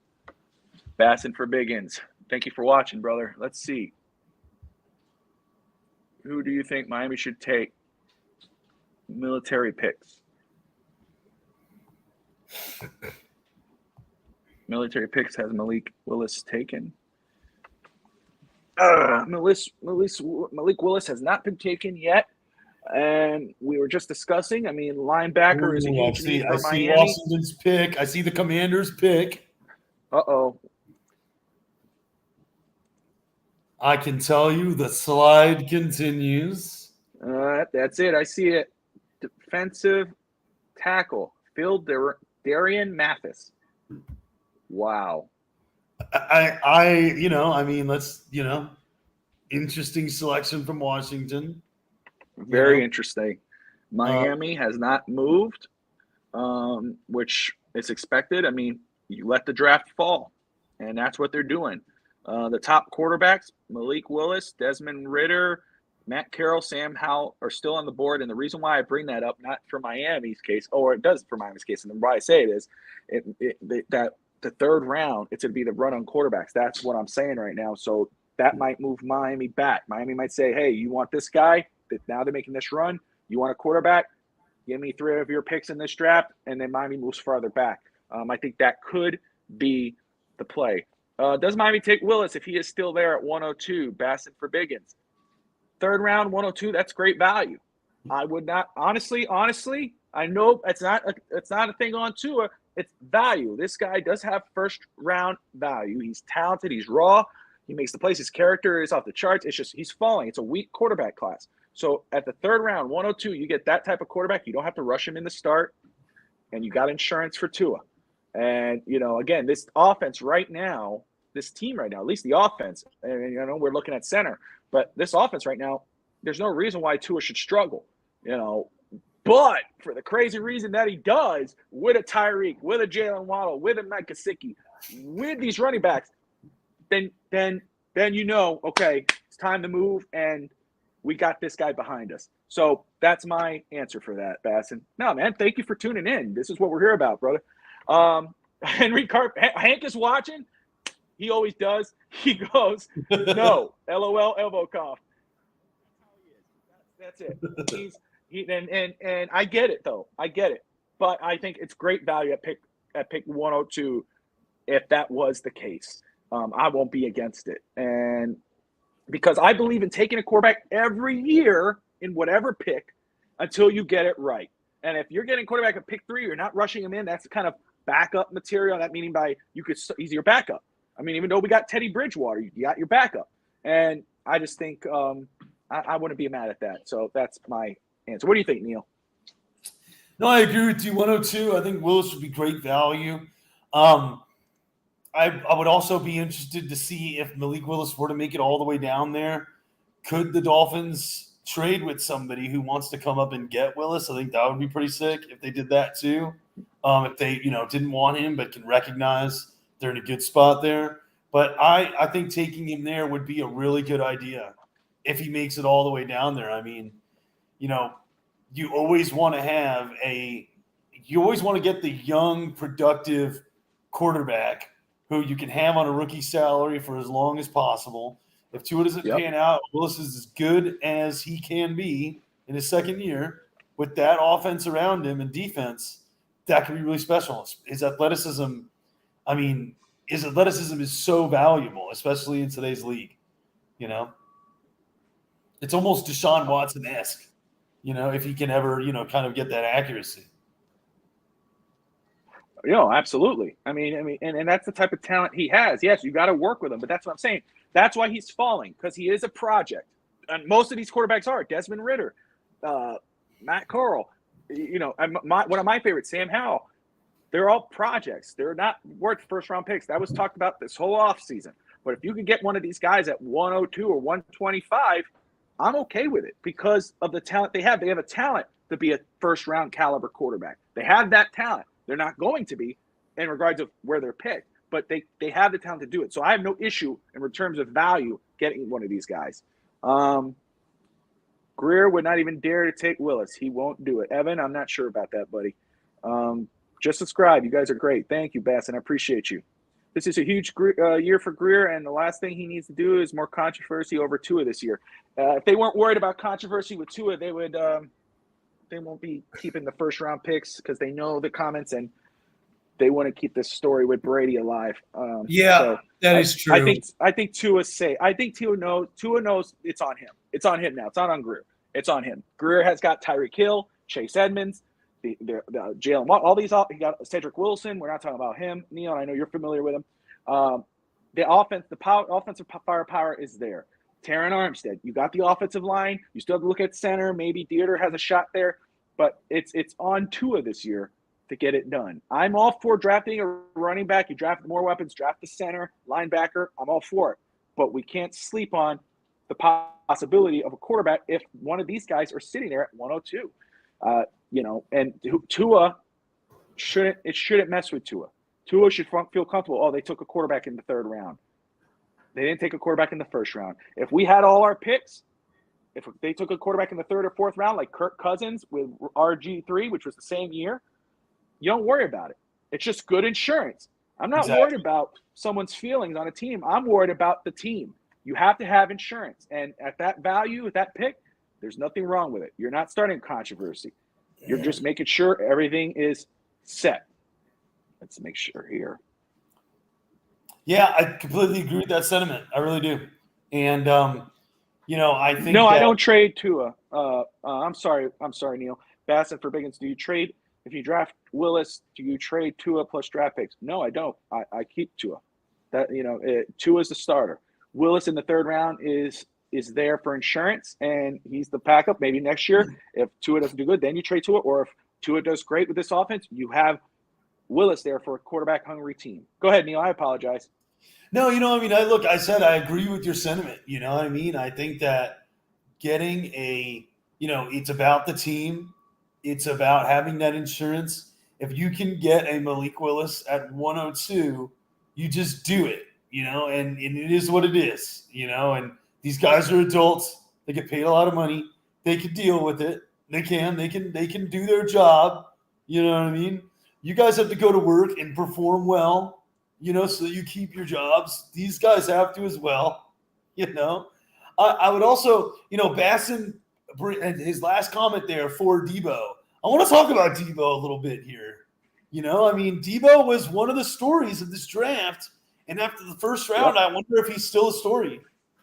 Bassin for Biggins. Thank you for watching, brother. Let's see. Who do you think Miami should take? Military picks. Military picks has Malik Willis taken. Malik Willis has not been taken yet. And we were just discussing, linebacker is a huge need for Miami. I see Washington's pick. I see the Commanders' pick. Uh-oh. I can tell you the slide continues. That's it. I see it. Defensive tackle, Darian Mathis. Wow. Interesting selection from Washington. Very interesting. Miami has not moved, which is expected. I mean, you let the draft fall, and that's what they're doing. The top quarterbacks, Malik Willis, Desmond Ridder, Matt Carroll, Sam Howell are still on the board. And the reason why I bring that up, not for Miami's case, or it does for Miami's case, and why I say it is that the third round, it's going to be the run on quarterbacks. That's what I'm saying right now. So that might move Miami back. Miami might say, hey, you want this guy? Now they're making this run. You want a quarterback? Give me 3 of your picks in this draft, and then Miami moves farther back. I think that could be the play. Does Miami take Willis if he is still there at 102? Bassin for Biggins. Third round, 102. That's great value. I would not honestly. I know it's not a thing on Tua. It's value. This guy does have first round value. He's talented. He's raw. He makes the plays. His character is off the charts. It's just he's falling. It's a weak quarterback class. So at the third round, 102, you get that type of quarterback. You don't have to rush him in the start, and you got insurance for Tua. And, again, this offense right now, this team right now, at least the offense, and, we're looking at center, but this offense right now, there's no reason why Tua should struggle, But for the crazy reason that he does, with a Tyreek, with a Jalen Waddle, with a Mike Gesicki, with these running backs, then okay, it's time to move, and we got this guy behind us. So that's my answer for that, Bassin. No, man, thank you for tuning in. This is what we're here about, brother. Henry Hank is watching. He always does. He goes, no, LOL, elbow cough. That's it. And I get it though. I get it, but I think it's great value at pick 102. If that was the case, I won't be against it, and because I believe in taking a quarterback every year in whatever pick until you get it right. And if you're getting quarterback at pick 3, you're not rushing him in. That's kind of backup material. That meaning he's your backup. I mean, even though we got Teddy Bridgewater, you got your backup. And I just think I wouldn't be mad at that. So that's my answer. What do you think, Neal? No, I agree with you. 102. I think Willis would be great value. I would also be interested to see if Malik Willis were to make it all the way down there. Could the Dolphins trade with somebody who wants to come up and get Willis? I think that would be pretty sick if they did that too. If they, didn't want him but can recognize they're in a good spot there. But I think taking him there would be a really good idea if he makes it all the way down there. I mean, you always want to get the young, productive quarterback who you can have on a rookie salary for as long as possible. If Tua doesn't pan out, Willis is as good as he can be in his second year with that offense around him and defense. That could be really special. His athleticism is so valuable, especially in today's league. It's almost Deshaun Watson-esque, if he can ever, kind of get that accuracy. Absolutely. I mean, and that's the type of talent he has. Yes, you got to work with him, but that's what I'm saying. That's why he's falling, because he is a project. And most of these quarterbacks are Desmond Ridder, Matt Corral, one of my favorites, Sam Howell. They're all projects. They're not worth first-round picks. That was talked about this whole offseason. But if you can get one of these guys at 102 or 125, I'm okay with it because of the talent they have. They have a talent to be a first-round caliber quarterback. They have that talent. They're not going to be in regards of where they're picked, but they have the talent to do it. So I have no issue in terms of value getting one of these guys. Greer would not even dare to take Willis. He won't do it. Evan, I'm not sure about that, buddy. Just subscribe. You guys are great. Thank you, Bass, and I appreciate you. This is a huge year for Greer, and the last thing he needs to do is more controversy over Tua this year. If they weren't worried about controversy with Tua, they would they won't be keeping the first-round picks because they know the comments, and they want to keep this story with Brady alive. That is true. I think Tua's safe. I think Tua knows it's on him. It's on him now. It's not on Greer. It's on him. Greer has got Tyreek Hill, Chase Edmonds, the Jalen Watt, all these. He got Cedric Wilson. We're not talking about him, Neal. I know you're familiar with him. The offensive firepower is there. Terron Armstead, you got the offensive line. You still have to look at center. Maybe Dieter has a shot there. but it's on Tua this year to get it done. I'm all for drafting a running back. You draft more weapons, draft the center, linebacker. I'm all for it. But we can't sleep on the possibility of a quarterback if one of these guys are sitting there at 102. And Tua shouldn't mess with Tua. Tua should feel comfortable. Oh, they took a quarterback in the third round. They didn't take a quarterback in the first round. If we had all our picks, if they took a quarterback in the third or fourth round, like Kirk Cousins with RG3, which was the same year, you don't worry about it. It's just good insurance. I'm not worried about someone's feelings on a team. I'm worried about the team. You have to have insurance. And at that value, at that pick, there's nothing wrong with it. You're not starting controversy. You're just making sure everything is set. Let's make sure here. Yeah, I completely agree with that sentiment. I really do. And, I think I don't trade Tua. I'm sorry, Neal. Basson for Biggins, do you trade? If you draft Willis, do you trade Tua plus draft picks? No, I don't. I keep Tua. Tua is the starter. Willis in the third round is there for insurance, and he's the backup. Maybe next year, if Tua doesn't do good, then you trade Tua. Or if Tua does great with this offense, you have Willis there for a quarterback-hungry team. Go ahead, Neal. I apologize. No, I said I agree with your sentiment. You know what I mean? I think that getting it's about the team. It's about having that insurance. If you can get a Malik Willis at 102, you just do it, and it is what it is, and these guys are adults. They get paid a lot of money. They can deal with it. They can do their job. You know what I mean? You guys have to go to work and perform well, so you keep your jobs. These guys have to as well, I would also, Basson and his last comment there for Debo. I want to talk about Debo a little bit here. Debo was one of the stories of this draft. And after the first round, I wonder if he's still a story.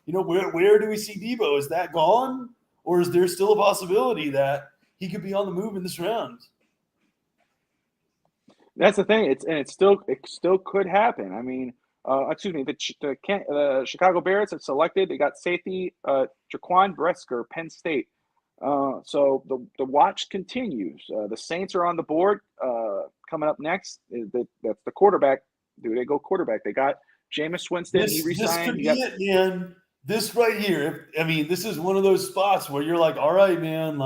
Where do we see Debo? Is that gone? Or is there still a possibility that he could be on the move in this round? That's the thing. It still could happen. The Chicago Bears have selected. They got safety Jaquan Brisker, Penn State. So the watch continues. The Saints are on the board. Coming up next, that's the quarterback. Do they go quarterback? They got Jameis Winston. He resigned. This could be it, man. This right here. This is one of those spots where you're like, all right, man.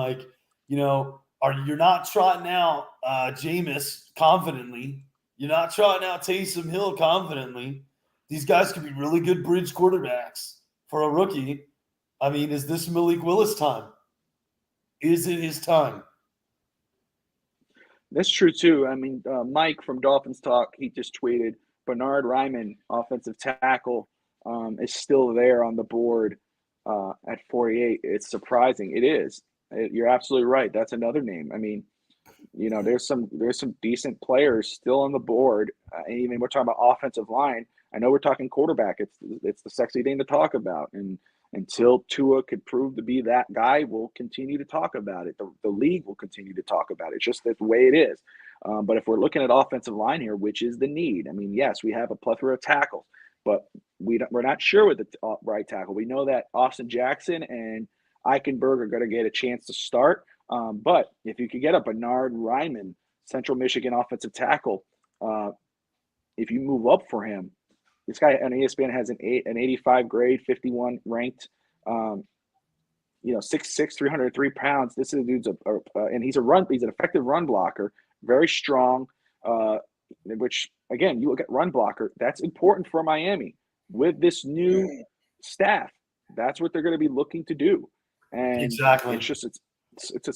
You're not trotting out Jameis confidently. You're not trotting out Taysom Hill confidently. These guys could be really good bridge quarterbacks for a rookie. Is this Malik Willis time? Is it his time? That's true, too. Mike from Dolphins Talk, he just tweeted, Bernard Ryman, offensive tackle, is still there on the board at 48. It's surprising. It is. You're absolutely right. That's another name. There's some decent players still on the board. Even we're talking about offensive line. I know we're talking quarterback. It's the sexy thing to talk about. And until Tua could prove to be that guy, we'll continue to talk about it. The league will continue to talk about it. It's just the way it is. But if we're looking at offensive line here, which is the need, yes, we have a plethora of tackles, but we're not sure with the right tackle. We know that Austin Jackson and Eichenberg are going to get a chance to start. But if you could get a Bernard Ryman, Central Michigan offensive tackle, if you move up for him, this guy on ESPN has an 85 grade, 51 ranked, 6'6", 303 pounds. This is a dude's and he's an effective run blocker, very strong. Which again, you look at run blocker, that's important for Miami with this new staff. That's what they're going to be looking to do, and exactly, it's just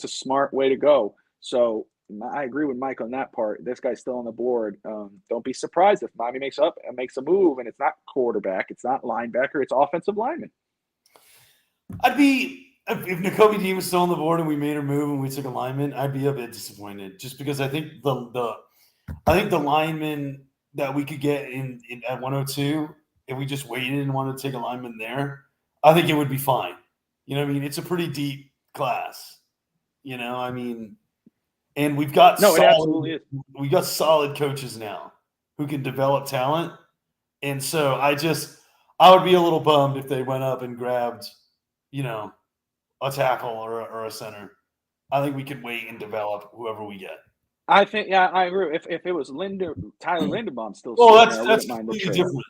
a smart way to go. So I agree with Mike on that part. This guy's still on the board. Don't be surprised if Miami makes a move and it's not quarterback, it's not linebacker, it's offensive lineman. I'd be, if Nakobe Dean was still on the board and we made a move and we took a lineman, I'd be a bit disappointed just because I think the lineman that we could get in at 102, if we just waited and wanted to take a lineman there, I think it would be fine. It's a pretty deep class. And we've got we got solid coaches now who can develop talent. And so I would be a little bummed if they went up and grabbed, a tackle or a center. I think we could wait and develop whoever we get. I think, yeah, I agree. If it was Tyler Linderbaum still Well, sitting that's there, I that's wouldn't mind the completely trade. different.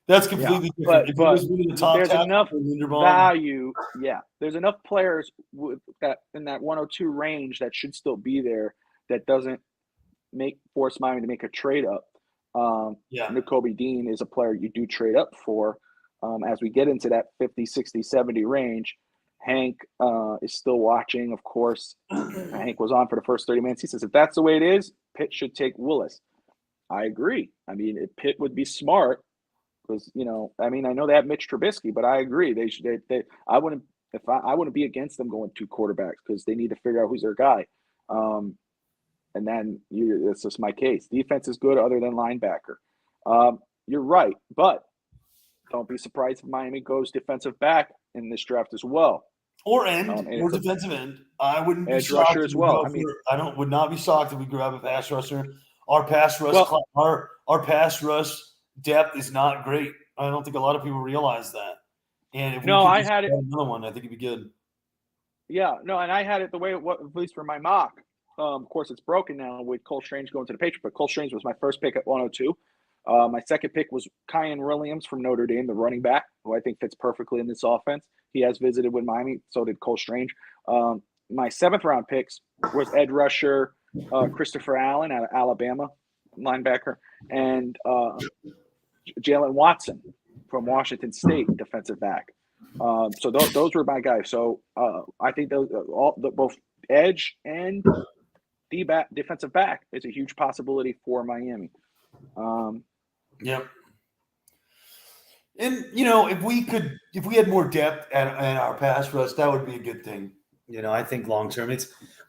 That's completely different. If it was one of the top there's tackles enough for Linderbaum, value. Yeah, there's enough players with that in that 102 range that should still be there. That doesn't force Miami to make a trade up. Nakobe Dean is a player you do trade up for. As we get into that 50, 60, 70 range, Hank is still watching, of course. Hank was on for the first 30 minutes. He says, if that's the way it is, Pitt should take Willis. I agree. I mean, if Pitt would be smart, because, I know they have Mitch Trubisky, but I agree. I wouldn't be against them going 2 quarterbacks because they need to figure out who's their guy. And then that's just my case. Defense is good other than linebacker. You're right, but don't be surprised if Miami goes defensive back in this draft as well. Or defensive end. I wouldn't be edge shocked rusher as well. Would not be shocked if we grab a pass rusher. Our pass rush, our pass rush depth is not great. I don't think a lot of people realize that. And if I had it another one, I think it'd be good. Yeah, no, and I had it the way it was, at least for my mock. Of course, it's broken now with Cole Strange going to the Patriots, but Cole Strange was my first pick at 102. My second pick was Kyan Williams from Notre Dame, the running back, who I think fits perfectly in this offense. He has visited with Miami, so did Cole Strange. My 7th round picks was edge rusher Christopher Allen out of Alabama, linebacker, and Jalen Watson from Washington State, defensive back. So those were my guys. So I think those both edge and defensive back is a huge possibility for Miami. Yep. And if we had more depth at our pass rush, that would be a good thing. I think long term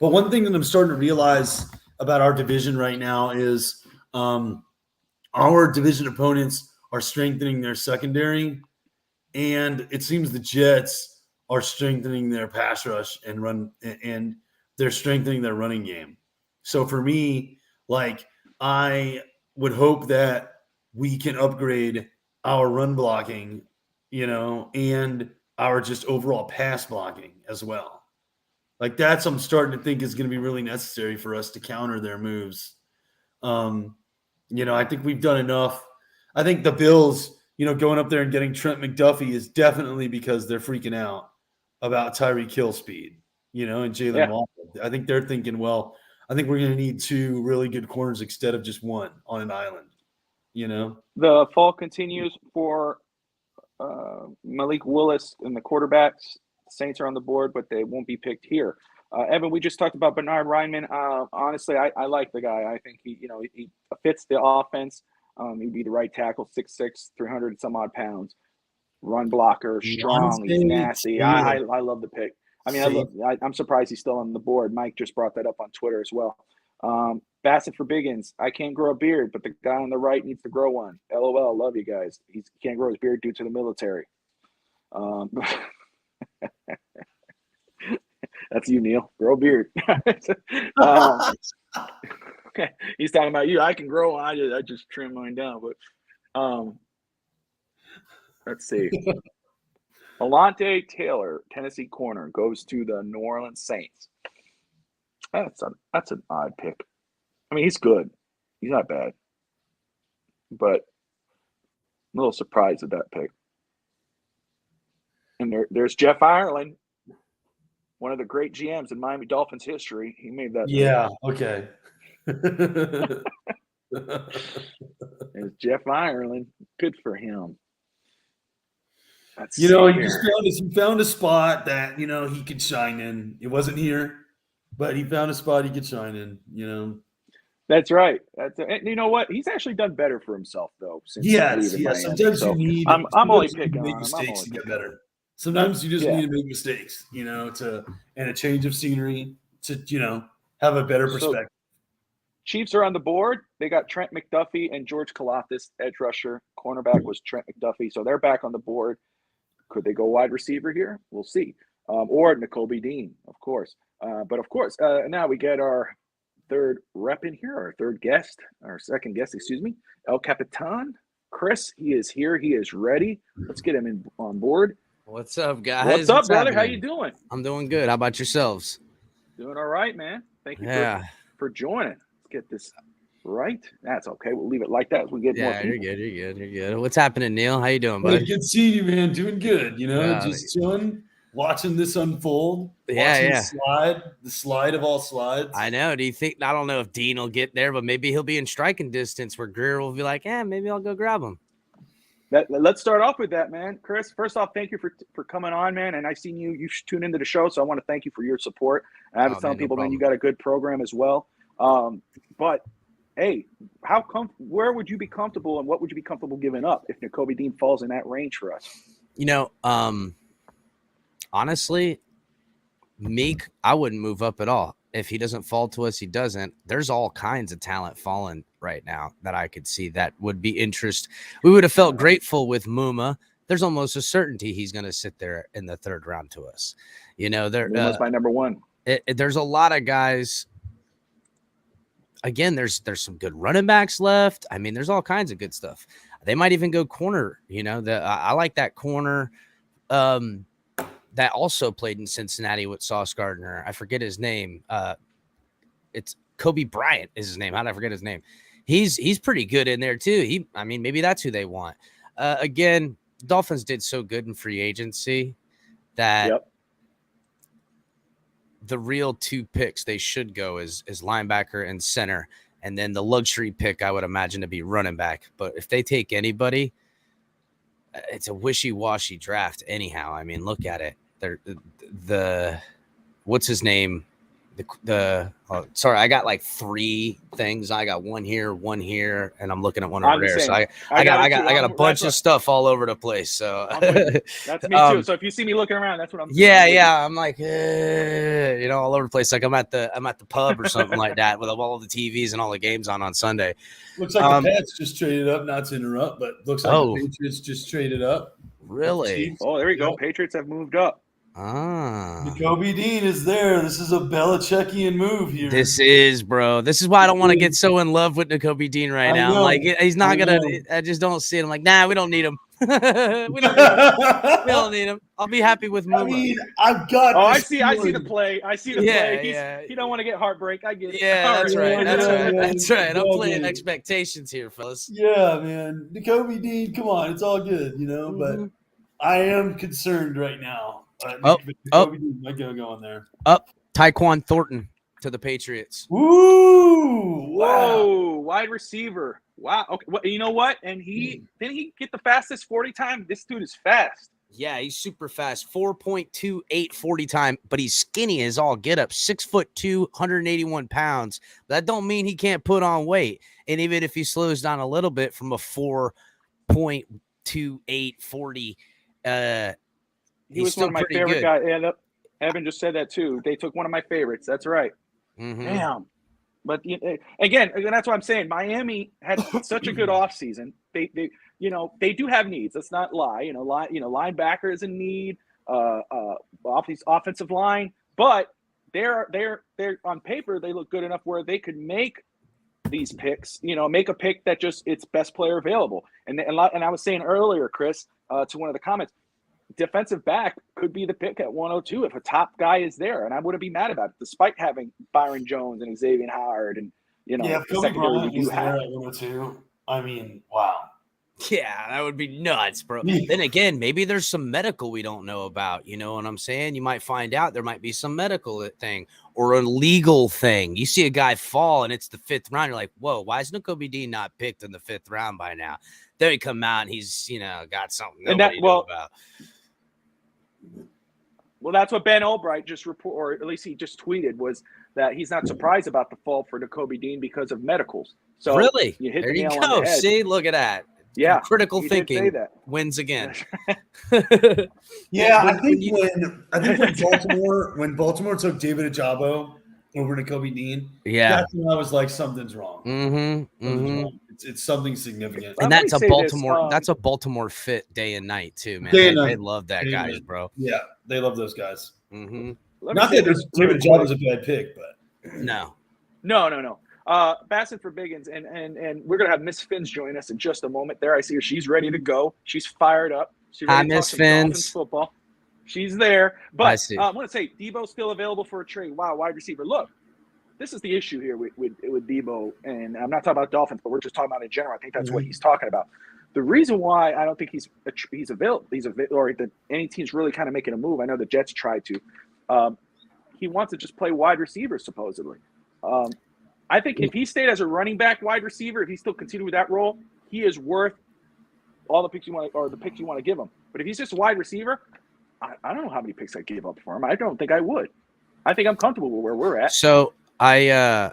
but one thing that I'm starting to realize about our division right now is our division opponents are strengthening their secondary, and it seems the Jets are strengthening their pass rush and they're strengthening their running game. So for me, I would hope that we can upgrade our run blocking, and our just overall pass blocking as well. I'm starting to think is going to be really necessary for us to counter their moves. I think we've done enough. I think the Bills, going up there and getting Trent McDuffie is definitely because they're freaking out about Tyreek Hill speed, and Jalen Waddle. I think they're thinking, well, I think we're going to need 2 really good corners instead of just one on an island, The fall continues for Malik Willis and the quarterbacks. Saints are on the board, but they won't be picked here. Evan, we just talked about Bernard Reinman. Honestly, I like the guy. I think he fits the offense. He'd be the right tackle, 6'6", 300 some odd pounds. Run blocker, strong, he's nasty. I love the pick. I'm surprised he's still on the board. Mike just brought that up on Twitter as well. Bassett for Biggins. I can't grow a beard, but the guy on the right needs to grow one. LOL, love you guys. He can't grow his beard due to the military. That's you, Neal. Grow a beard. Okay, he's talking about you. I can grow one. I just trim mine down. But let's see. Alante Taylor, Tennessee corner, goes to the New Orleans Saints. That's an odd pick. He's good. He's not bad. But I'm a little surprised at that pick. And there's Jeff Ireland, one of the great GMs in Miami Dolphins history. He made that. Yeah, okay. There's Jeff Ireland. Good for him. He found a spot that, he could shine in. It wasn't here, but he found a spot he could shine in, That's right. And you know what? He's actually done better for himself, though. Since Yes. Sometimes you need. I'm only picking make mistakes to get better. Sometimes you just need to make mistakes, and a change of scenery to, have a better perspective. Chiefs are on the board. They got Trent McDuffie and George Kalafdis, edge rusher. Cornerback was Trent McDuffie, so they're back on the board. Could they go wide receiver here? We'll see. Or Nakobe Dean, of course. But of course, now we get our third rep in here, our second guest, El Capitan. Chris, he is here. He is ready. Let's get him on board. What's up, guys? What's up, brother? Happening? How you doing? I'm doing good. How about yourselves? Doing all right, man. Thank you for joining. Let's get this right. That's okay. We'll leave it like that as we get more people. You're good. What's happening, Neal? How you doing, bud? Good seeing you, man. Doing good. Just chilling, watching this unfold. The slide of all slides. I know. Do you think? I don't know if Dean will get there, but maybe he'll be in striking distance where Greer will be like, maybe I'll go grab him. Let's start off with that, man. Chris, first off, thank you for coming on, man. And I seen you tune into the show, so I want to thank you for your support. And I was telling people, man, you got a good program as well. But hey, where would you be comfortable, and what would you be comfortable giving up if Nakobe Dean falls in that range for us? Honestly, Meek, I wouldn't move up at all. If he doesn't fall to us, he doesn't. There's all kinds of talent falling right now that I could see that would be interest. We would have felt grateful with Muma. There's almost a certainty he's going to sit there in the third round to us. Muma's my number one. There's a lot of guys. Again, there's some good running backs left. I mean, there's all kinds of good stuff. They might even go corner. I like that corner. That also played in Cincinnati with Sauce Gardner. I forget his name. It's Kobe Bryant is his name. How did I forget his name? He's pretty good in there too. Maybe that's who they want. Again, Dolphins did so good in free agency that the real two picks they should go is linebacker and center. And then the luxury pick, I would imagine, to be running back. But if they take anybody, it's a wishy-washy draft anyhow. I mean, look at it. What's his name? Sorry, I got like three things. I got one here, and I'm looking at one over there. So I got a bunch of stuff all over the place. So that's me too. So if you see me looking around, that's what I'm. Yeah. I'm like, all over the place. Like I'm at the pub or something like that with all the TVs and all the games on Sunday. Looks like the Pats just traded up. Not to interrupt, but looks like the Patriots just traded up. Really? Oh, there you go. Patriots have moved up. Nakobe Dean is there. This is a Belichickian move here. This is, bro. This is why I don't want to get so in love with Nakobe Dean right now. I'm like, he's not gonna. I just don't see it. I'm like, nah, we don't need him. we don't need him. I'll be happy with Muma. I've got. I see the play. He don't want to get heartbreak. I get it. Yeah, that's right. I'm playing expectations here, fellas. Yeah, man. Nakobe Dean, come on, it's all good, But I am concerned right now. Dean might go on there. Tyquan Thornton to the Patriots. Woo! Whoa! Wide receiver. Wow. Okay. Well, you know what? And didn't he get the fastest 40 time? This dude is fast. Yeah, he's super fast. 4.28 40 time, but he's skinny as all get up. 6'2", 181 pounds. That don't mean he can't put on weight. And even if he slows down a little bit from a 4.28 40, he was one of my favorite guys. Yeah, Evan just said that too. They took one of my favorites. That's right. Mm-hmm. Damn. But again, that's what I'm saying. Miami had such a good offseason. They do have needs. Let's not lie. Linebacker is a need. Offensive line, but they're on paper they look good enough where they could make these picks. Make a pick that just it's best player available. And I was saying earlier, Chris, to one of the comments. Defensive back could be the pick at 102 if a top guy is there, and I wouldn't be mad about it, despite having Byron Jones and Xavier Howard and the secondary you do have at 102. I mean, wow. Yeah, that would be nuts, bro. Then again, maybe there's some medical we don't know about. You know what I'm saying? You might find out there might be some medical thing or a legal thing. You see a guy fall and it's the 5th round. You're like, whoa, why is Nakobe Dean not picked in the 5th round by now? Then he come out and he's got something nobody knew about. Well, that's what Ben Albright just reported, or at least he just tweeted, was that he's not surprised about the fall for Nakobe Dean because of medicals. So really, you hit there the you nail go. on the head. See, look at that. Yeah, critical thinking wins again. Yeah, I think when Baltimore took David Ajabo over Nakobe Dean, that's when I was like, something's wrong. Mm-hmm. It's something significant, and that's a Baltimore. That's a Baltimore fit day and night too, man. They love that guys, bro. Yeah, they love those guys. Mm-hmm. Not that David Ajabo is a bad pick, but no. Bassett for Biggins, and we're gonna have Miss Phins join us in just a moment. There, I see her. She's ready to go. She's fired up. Hi, Miss Phins. Football. She's there. I But see. I want to say Debo's still available for a trade. Wow, wide receiver. Look, this is the issue here with Debo, and I'm not talking about Dolphins, but we're just talking about in general. I think that's what he's talking about. The reason why I don't think he's available, or that any team's really kind of making a move. I know the Jets tried to. He wants to just play wide receiver, supposedly. I think if he stayed as a running back wide receiver, if he still continued with that role, he is worth all the picks you want, or the picks you want to give him. But if he's just a wide receiver, I don't know how many picks I'd give up for him. I don't think I would. I think I'm comfortable with where we're at. So I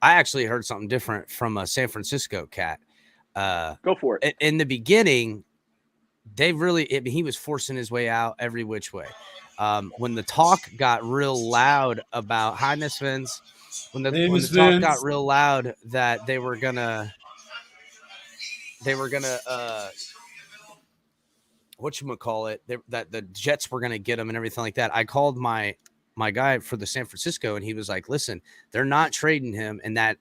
actually heard something different from a San Francisco cat. Go for it. In the beginning, he was forcing his way out every which way. When the talk got real loud about hi, Miss Phins, when the talk got real loud that they were gonna whatchamacallit, that the Jets were gonna get him and everything like that. I called my guy for the San Francisco, and he was like, listen, they're not trading him. And that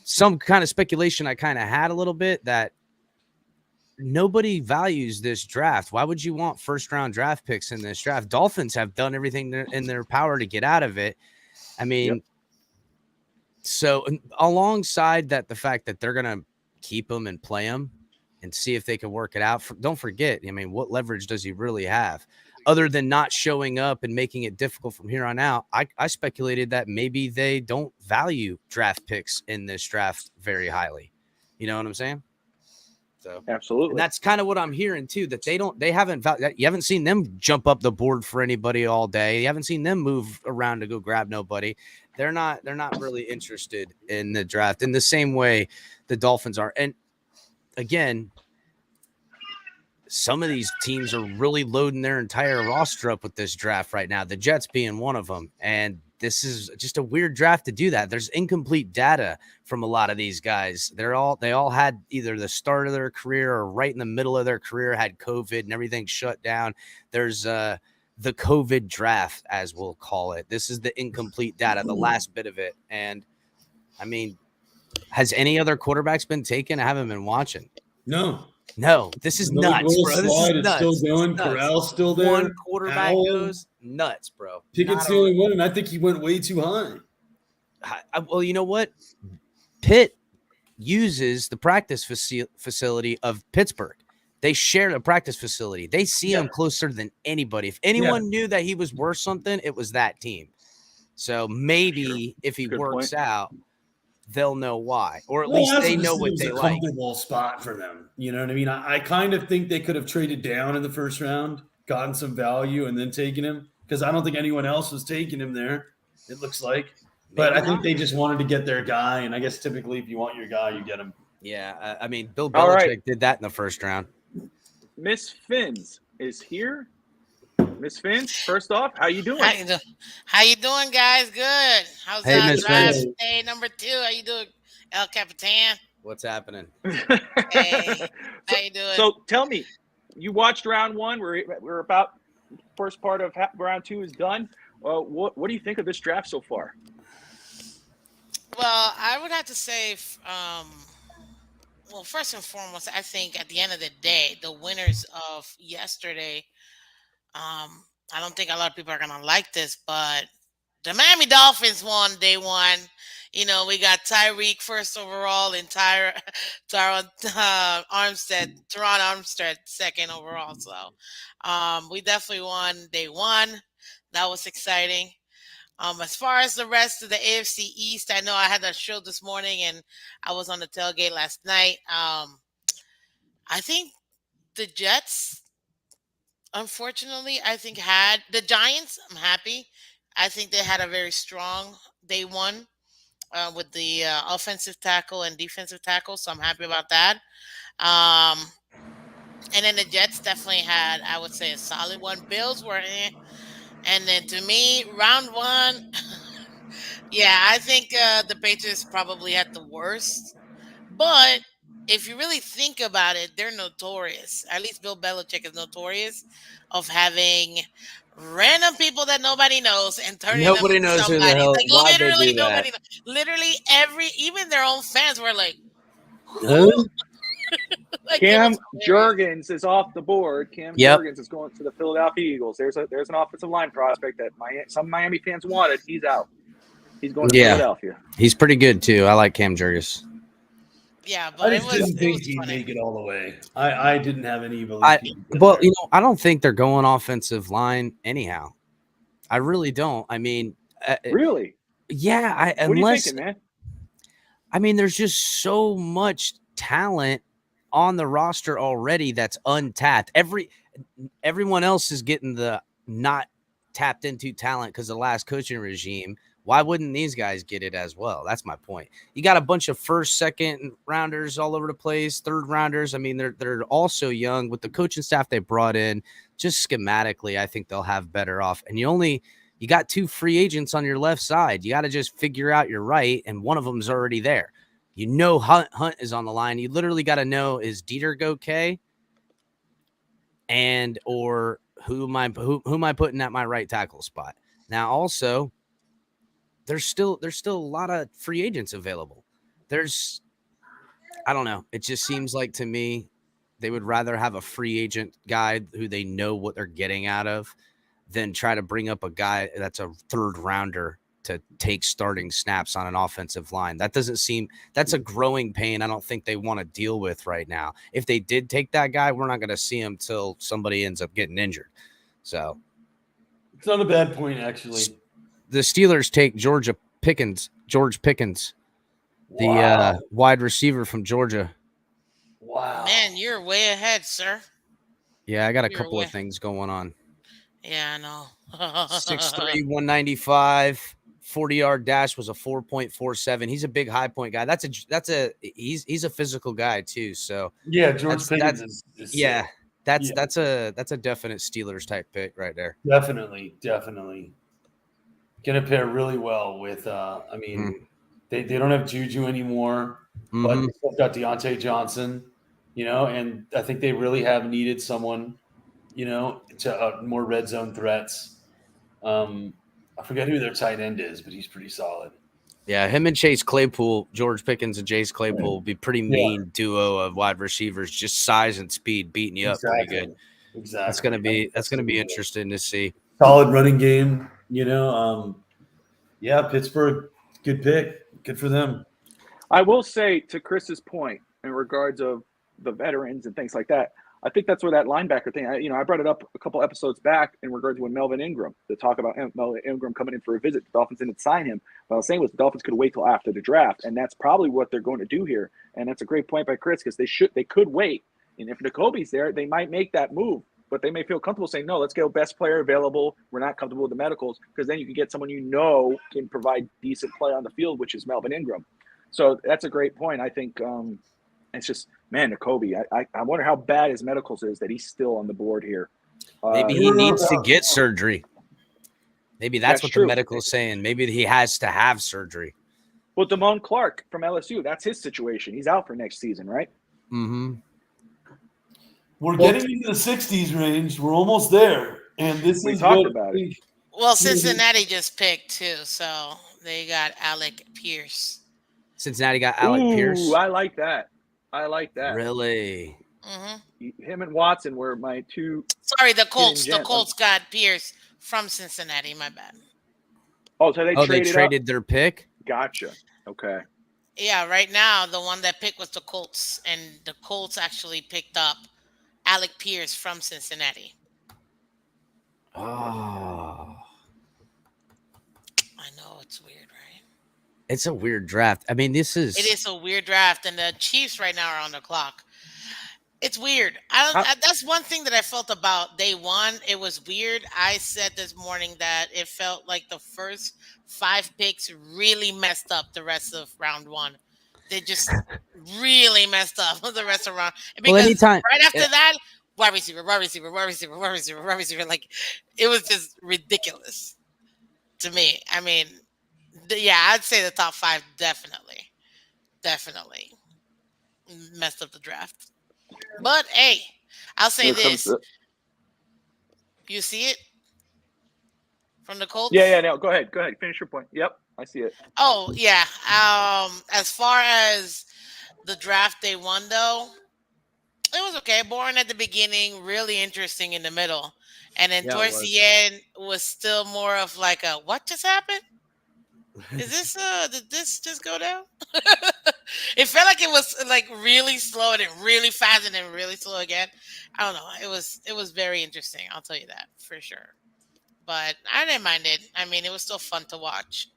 some kind of speculation I kind of had a little bit that nobody values this draft. Why would you want first round draft picks in this draft? Dolphins have done everything in their power to get out of it. I mean, so alongside that, the fact that they're going to keep him and play him and see if they can work it out. Don't forget, I mean, what leverage does he really have other than not showing up and making it difficult from here on out? I speculated that maybe they don't value draft picks in this draft very highly. You know what I'm saying? So absolutely. And that's kind of what I'm hearing too, that you haven't seen them jump up the board for anybody all day. You haven't seen them move around to go grab nobody. They're not really interested in the draft in the same way the Dolphins are. And again, some of these teams are really loading their entire roster up with this draft right now, the Jets being one of them. And this is just a weird draft to do that. There's incomplete data from a lot of these guys. They all had either the start of their career or right in the middle of their career had COVID and everything shut down. There's the COVID draft, as we'll call it. This is the incomplete data, the last bit of it. And I mean, has any other quarterbacks been taken? I haven't been watching. No, this is nuts, bro. This is nuts. Still going. Corral's still there. One quarterback goes nuts, bro. Pickett's the only one, and I think he went way too high. Well, you know what? Pitt uses the practice facility of Pittsburgh. They share the practice facility. They see him closer than anybody. If anyone knew that he was worth something, it was that team. So maybe if he works out, they'll know why, or at least they know what they like. Comfortable spot for them. You know what I mean? I kind of think they could have traded down in the first round, gotten some value, and then taken him, because I don't think anyone else was taking him there, it looks like. But I think they just wanted to get their guy, and I guess typically if you want your guy, you get him. Yeah, I mean, Bill Belichick did that in the first round. Miss Phins is here. Miss Phins, first off, how you doing? How you doing, guys? Good. How's Miss draft Phins. day number 2? How you doing, El Capitan? What's happening? Hey, how you doing? So tell me, you watched round 1. We're about first part of round 2 is done. What do you think of this draft so far? Well, I would have to say, well, first and foremost, I think at the end of the day, the winners of yesterday, I don't think a lot of people are going to like this, but the Miami Dolphins won day 1. You know, we got Tyreek first overall and Teron Armstead second overall. So we definitely won day 1. That was exciting. As far as the rest of the AFC East, I know I had a show this morning and I was on the tailgate last night. I think the Jets, unfortunately, had the Giants. I'm happy. I think they had a very strong day 1 with the offensive tackle and defensive tackle. So I'm happy about that. And then the Jets definitely had, I would say, a solid one. Bills were in. And then to me, round 1, I think the Patriots probably had the worst. But if you really think about it, they're notorious. At least Bill Belichick is notorious of having random people that nobody knows and turning them into knows somebody. Who the hell, Like why literally they do nobody that. knows. Literally even their own fans were like, Huh? Like, Cam it was hilarious. Jurgens is off the board. Cam Yep. Jurgens is going to the Philadelphia Eagles. There's an offensive line prospect that some Miami fans wanted. He's out. He's going to Philadelphia. He's pretty good too. I like Cam Jurgens. Yeah, I but it just was didn't think he'd funny. make it all the way. I didn't have any belief. Well, I don't think they're going offensive line anyhow. I really don't. I mean, Really? yeah. What are you thinking, man? I mean, there's just so much talent on the roster already that's untapped. Everyone else is getting the not tapped into talent because of the last coaching regime. Why wouldn't these guys get it as well? That's my point. You got a bunch of first, second rounders all over the place, third rounders. I mean, they're also young with the coaching staff they brought in. Just schematically, I think they'll have better off. And you got 2 free agents on your left side. You got to just figure out your right, and one of them's already there. Hunt is on the line. You literally got to know, is Dieter okay? And or who am I putting at my right tackle spot? Now also, there's still a lot of free agents available. I don't know. It just seems like to me they would rather have a free agent guy who they know what they're getting out of than try to bring up a guy that's a third rounder to take starting snaps on an offensive line. That's a growing pain I don't think they want to deal with right now. If they did take that guy, we're not going to see him till somebody ends up getting injured. So it's not a bad point, actually. The Steelers take George Pickens, the wide receiver from Georgia. Wow. Man, you're way ahead, sir. Yeah, I got a couple of things going on. Yeah, I know. 6'3", 195, 40-yard dash was a 4.47. He's a big high point guy. He's a physical guy too. So yeah, George Pickens is yeah. That's a definite Steelers type pick right there. Definitely. Going to pair really well with. They don't have Juju anymore, but they've still got Deontay Johnson. And I think they really have needed someone, to more red zone threats. I forget who their tight end is, but he's pretty solid. Yeah, him and Chase Claypool, George Pickens and Chase Claypool will be pretty mean duo of wide receivers, just size and speed beating you up pretty good. Exactly. That's gonna be interesting to see. Solid running game, Pittsburgh, good pick. Good for them. I will say, to Chris's point in regards of the veterans and things like that, I think that's where that linebacker thing, I brought it up a couple episodes back in regards to when Melvin Ingram, to talk about Melvin Ingram coming in for a visit. The Dolphins didn't sign him. What I was saying was the Dolphins could wait till after the draft, and that's probably what they're going to do here. And that's a great point by Chris, because they could wait. And if N'Kobe's there, they might make that move, but they may feel comfortable saying, no, let's get best player available. We're not comfortable with the medicals, because then you can get someone can provide decent play on the field, which is Melvin Ingram. So that's a great point. I think it's just, man, N'Kobe, I wonder how bad his medicals is that he's still on the board here. Maybe he needs to get surgery. Maybe that's what true. the medical is saying. Maybe he has to have surgery. Well, Damone Clark from LSU, that's his situation. He's out for next season, right? Mm-hmm. We're getting into the 60s range. We're almost there. And we talked about it. Well, Cincinnati just picked too, so they got Alec Pierce. Cincinnati got Alec Pierce. I like that. Really? Mm-hmm. Him and Watson were my two. Sorry, the Colts. The Colts got Pierce from Cincinnati. My bad. Oh, so they traded their pick? Gotcha. Okay. Yeah, right now the one that picked was the Colts, and the Colts actually picked up Alec Pierce from Cincinnati. Oh. I know, it's weird, right? It's a weird draft. I mean, it is a weird draft, and the Chiefs right now are on the clock. It's weird. That's one thing that I felt about day one. It was weird. I said this morning that it felt like the first 5 picks really messed up the rest of round one. They just really messed up the rest of round. Because right after that, wide receiver. Like, it was just ridiculous to me. I mean, I'd say the top 5 definitely messed up the draft. But hey, I'll say this. You see it from the Colts? Yeah. No, go ahead. Finish your point. Yep, I see it. Oh yeah. As far as the draft day one, though, was okay. Boring at the beginning, really interesting in the middle, and then Yeah, it towards was. the end was still more of like a what just happened? Is this did this just go down? It felt like it was like really slow and then really fast and then really slow again. I don't know. It was very interesting. I'll tell you that for sure. But I didn't mind it. I mean, it was still fun to watch.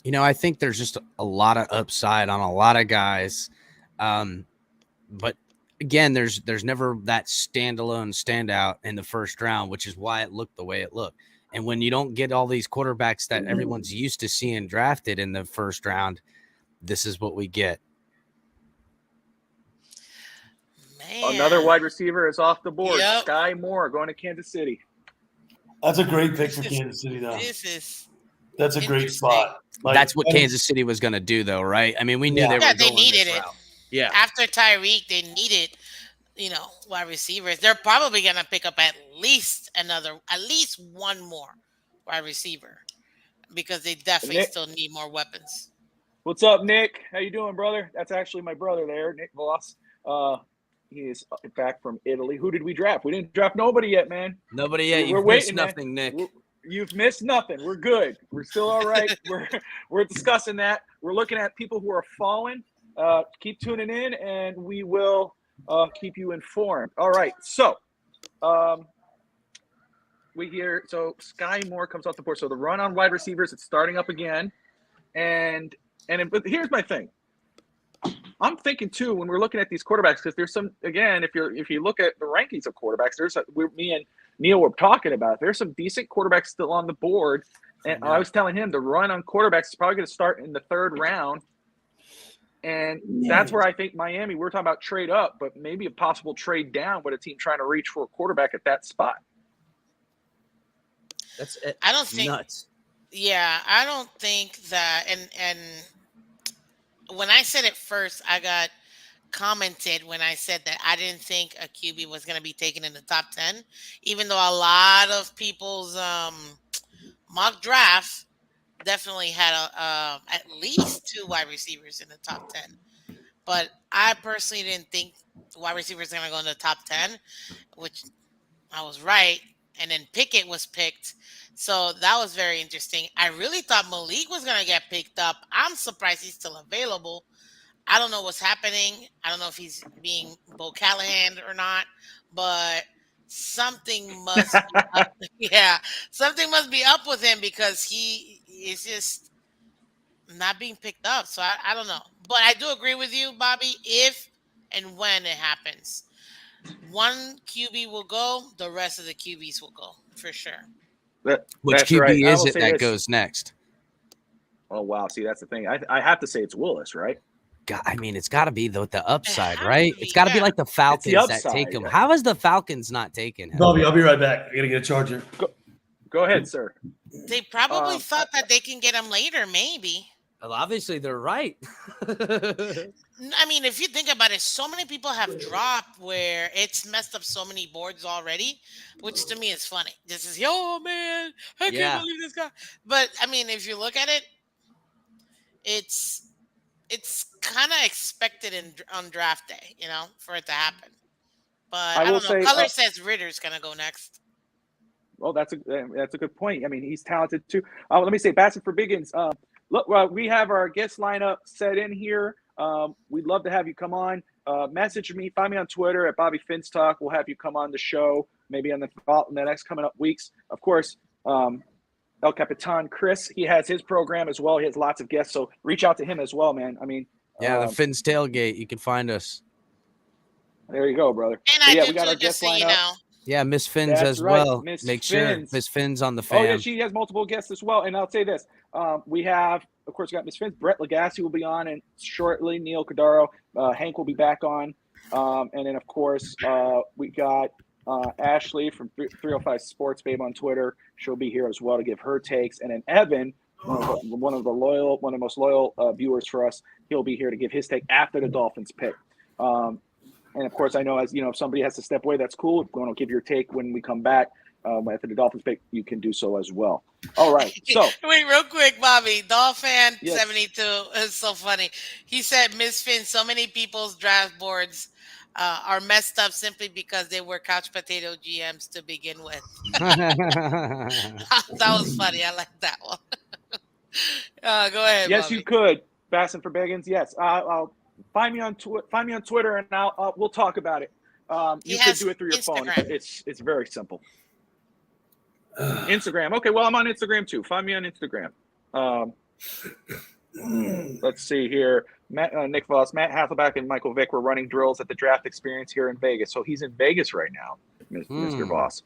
I think there's just a lot of upside on a lot of guys. But again, there's never that standalone standout in the first round, which is why it looked the way it looked. And when you don't get all these quarterbacks that everyone's used to seeing drafted in the first round, this is what we get. Man. Another wide receiver is off the board. Yep. Sky Moore going to Kansas City. That's a great pick for Kansas City, though. That's a great interesting. spot. Like, That's what Kansas City was going to do, though, right? I mean, we knew Yeah. they were Yeah, they going needed this it. route. Yeah. After Tyreek, they needed, wide receivers. They're probably gonna pick up at least one more wide receiver because they definitely Nick- still need more weapons. What's up, Nick? How you doing, brother? That's actually my brother there, Nick Voss. He is back from Italy. Who did we draft? We didn't draft nobody yet, man. Nobody yet. We're You've missed waiting, man. nothing, Nick. You've missed nothing. We're good. We're still all right. We're discussing that. We're looking at people who are falling. Keep tuning in, and we will keep you informed. All right. So, So Sky Moore comes off the board. So the run on wide receivers, it's starting up again, but here's my thing. I'm thinking too when we're looking at these quarterbacks because there's some again if you look at the rankings of quarterbacks, me and Neal were talking about. There's some decent quarterbacks still on the board, and I was telling him the run on quarterbacks is probably going to start in the third round, and that's where I think Miami. We're talking about trade up, but maybe a possible trade down with a team trying to reach for a quarterback at that spot. That's it. I don't think. Nuts. Yeah, I don't think that. And when I said it first, I got commented when I said that I didn't think a QB was going to be taken in the top 10, even though a lot of people's mock draft definitely had at least 2 wide receivers in the top 10. But I personally didn't think wide receivers were going to go in the top 10, which I was right. And then Pickett was picked. So that was very interesting. I really thought Malik was going to get picked up. I'm surprised he's still available. I don't know what's happening. I don't know if he's being Bo Callahan or not, but something must be up. Yeah, something must be up with him because he is just not being picked up. So I don't know. But I do agree with you, Bobby, if and when it happens. One QB will go, the rest of the QBs will go for sure. Which That's QB right. I is will it say that this. goes next? Oh wow! See, that's the thing. I have to say it's Willis, right? God, I mean, it's got to be the upside, has right? to it's be, got to be yeah. like the Falcons that upside, take him. yeah. How is the Falcons not taking him? Bobby, I'll be right back. I gotta get a charger. Go ahead, sir. They probably thought that they can get him later, maybe. Well, obviously, they're right. I mean, if you think about it, so many people have dropped where it's messed up so many boards already, which to me is funny. This is, yo, man, I can't believe this guy. But, I mean, if you look at it, it's kind of expected on draft day, for it to happen. But I don't know. Color says Ritter's going to go next. Well, that's a good point. I mean, he's talented too. Let me say, Bassett for Biggins. Look, we have our guest lineup set in here. We'd love to have you come on. Message me, find me on Twitter at Bobby FinsTalk. We'll have you come on the show maybe in the next coming up weeks. Of course, El Capitan Chris, he has his program as well. He has lots of guests, so reach out to him as well, man. I mean, the Fins tailgate. You can find us. There you go, brother. And we got our guest lineup. Yeah, Miss Phins That's as right, well. Miss Make sure Phins. Miss Phins on the fam. Oh, yeah, she has multiple guests as well. And I'll say this. We have, of course, we got Miss Phins. Bret Legassi will be on and shortly. Neal Cordero. Hank will be back on. And then, of course, we got Ashley from 305 Sports Babe on Twitter. She'll be here as well to give her takes. And then Evan, one of the most loyal viewers for us, he'll be here to give his take after the Dolphins pick. And of course, I know if somebody has to step away, that's cool. We're going to give your take when we come back. after the Dolphins pick, you can do so as well. All right. So Wait, real quick, Bobby. Dolphin Yes. 72 is so funny. He said, Miss Finn, so many people's draft boards are messed up simply because they were couch potato GMs to begin with. That was funny. I like that one. Go ahead, yes, Bobby. you could. Bassin for Biggins. Yes. I'll find me on Twitter, and we'll talk about it. He You could has do it through your phone. Instagram. It's very simple. Instagram. Okay, well, I'm on Instagram too. Find me on Instagram. Let's see here. Nick Voss, Matt Hasselback, and Michael Vick were running drills at the Draft Experience here in Vegas. So he's in Vegas right now, Mr. Voss.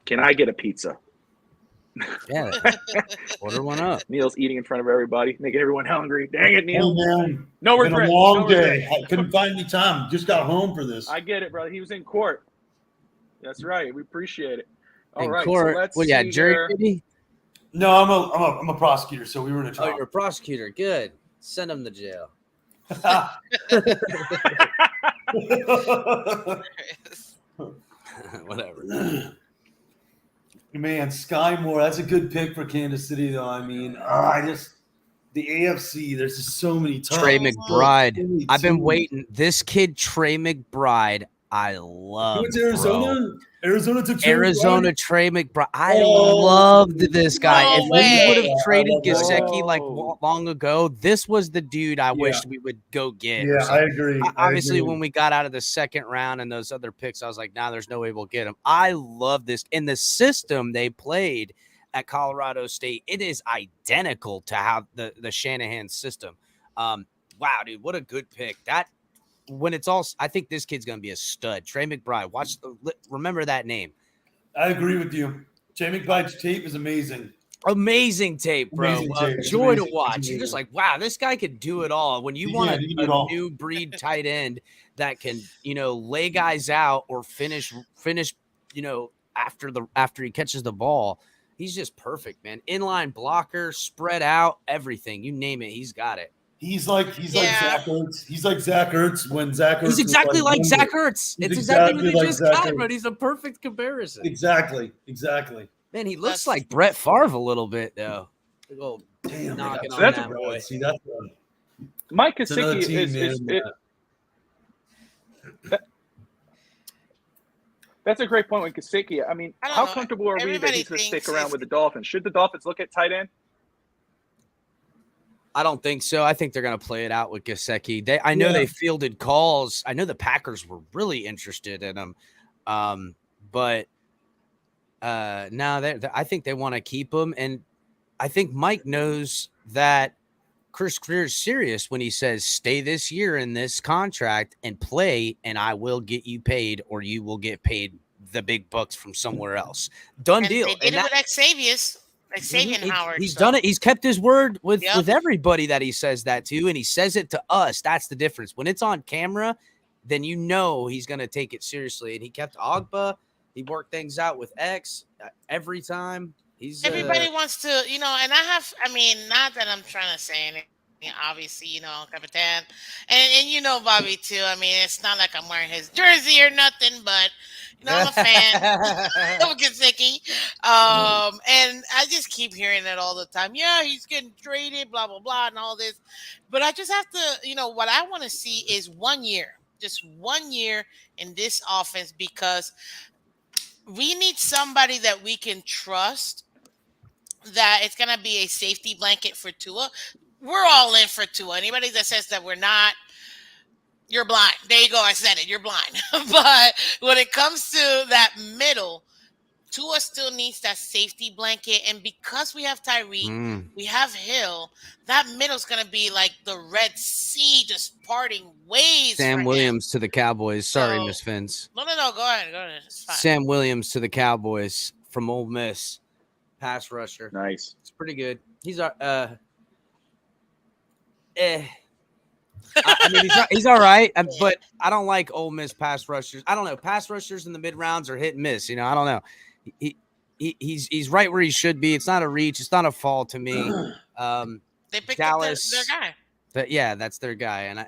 Can I get a pizza? Yeah. Order one up. Neal's eating in front of everybody, making everyone hungry. Dang it, Neal. Oh, man. No Been regrets. a long No day. regrets. I couldn't find any time. Just got home for this. I get it, brother. He was in court. That's right. We appreciate it. All In right. court. So let's Well, yeah, see jury here. duty. No, I'm a prosecutor, so we were in a Oh, trial. you're a prosecutor. Good. Send him to jail. Whatever. Man, Sky Moore, that's a good pick for Kansas City, though. I mean, the AFC, there's just so many tough. Trey McBride. so many I've been teams. waiting. This kid, Trey McBride, I love. He went to Arizona. Bro. Arizona took Trey Arizona McBride. Trey McBride. I Oh, loved this guy. no If we would way. have traded I love that. Gesicki like long ago, this was the dude I wished we would go get. Yeah, I agree. Obviously, when we got out of the second round and those other picks, I was like, nah, there's no way we'll get him. I love this. In the system they played at Colorado State, it is identical to how the Shanahan system. Wow, dude, what a good pick. That when it's all, I think this kid's going to be a stud. Trey McBride, remember that name. I agree with you. Trey McBride's tape is amazing. Amazing tape, bro. Amazing tape. Joy Amazing. to watch. Amazing. You're just like, wow, this guy could do it all. When you want a new breed tight end that can, lay guys out or finish, after he catches the ball, he's just perfect, man. Inline blocker, spread out, everything. You name it, he's got it. He's like Zach Ertz. He's like Zach Ertz when Zach Ertz. He's exactly like Zach Ertz. It's exactly what they just got, but he's a perfect comparison. Exactly. Man, he looks like Brett Favre a little bit, though. Damn, knocking on that's that boy. See, that's Mike another Gesicki team, that's a great point with Gesicki. I mean, I don't how know. comfortable are we that Everybody he's going to stick thinks around if- with the Dolphins? Should the Dolphins look at tight end? I don't think so. I think they're going to play it out with Gesicki. I know they fielded calls. I know the Packers were really interested in him, but no, I think they want to keep him. And I think Mike knows that Chris Greer is serious when he says, stay this year in this contract and play, and I will get you paid, or you will get paid the big bucks from somewhere else. Done deal. They did it with Xavier Howard. He's done it. He's kept his word with Yep. everybody that he says that to, and he says it to us. That's the difference. When it's on camera, then he's going to take it seriously. And he kept Ogba. He worked things out with X every time. Everybody wants to, and not that I'm trying to say anything, obviously, Capitan. And Bobby, too. I mean, it's not like I'm wearing his jersey or nothing, but, I'm a fan of Gesicki. And I just keep hearing it all the time. Yeah, he's getting traded, blah, blah, blah, and all this. But I just have to, what I want to see is 1 year, just 1 year in this offense, because we need somebody that we can trust, that it's going to be a safety blanket for Tua. We're all in for Tua. Anybody that says that we're not, you're blind. There you go. I said it. You're blind. But when it comes to that middle, Tua still needs that safety blanket. And because we have Tyreek, we have Hill, that middle's going to be like the Red Sea, just parting ways. Sam Williams to the Cowboys. Sorry, So- Miss Fins. No. Go ahead. It's fine. Sam Williams to the Cowboys from Ole Miss. Pass rusher. Nice. It's pretty good. He's I mean, he's all right, but I don't like Ole Miss pass rushers. I don't know. Pass rushers in the mid rounds are hit and miss. I don't know. He's right where he should be. It's not a reach. It's not a fall to me. They picked Dallas, their guy. That's their guy, and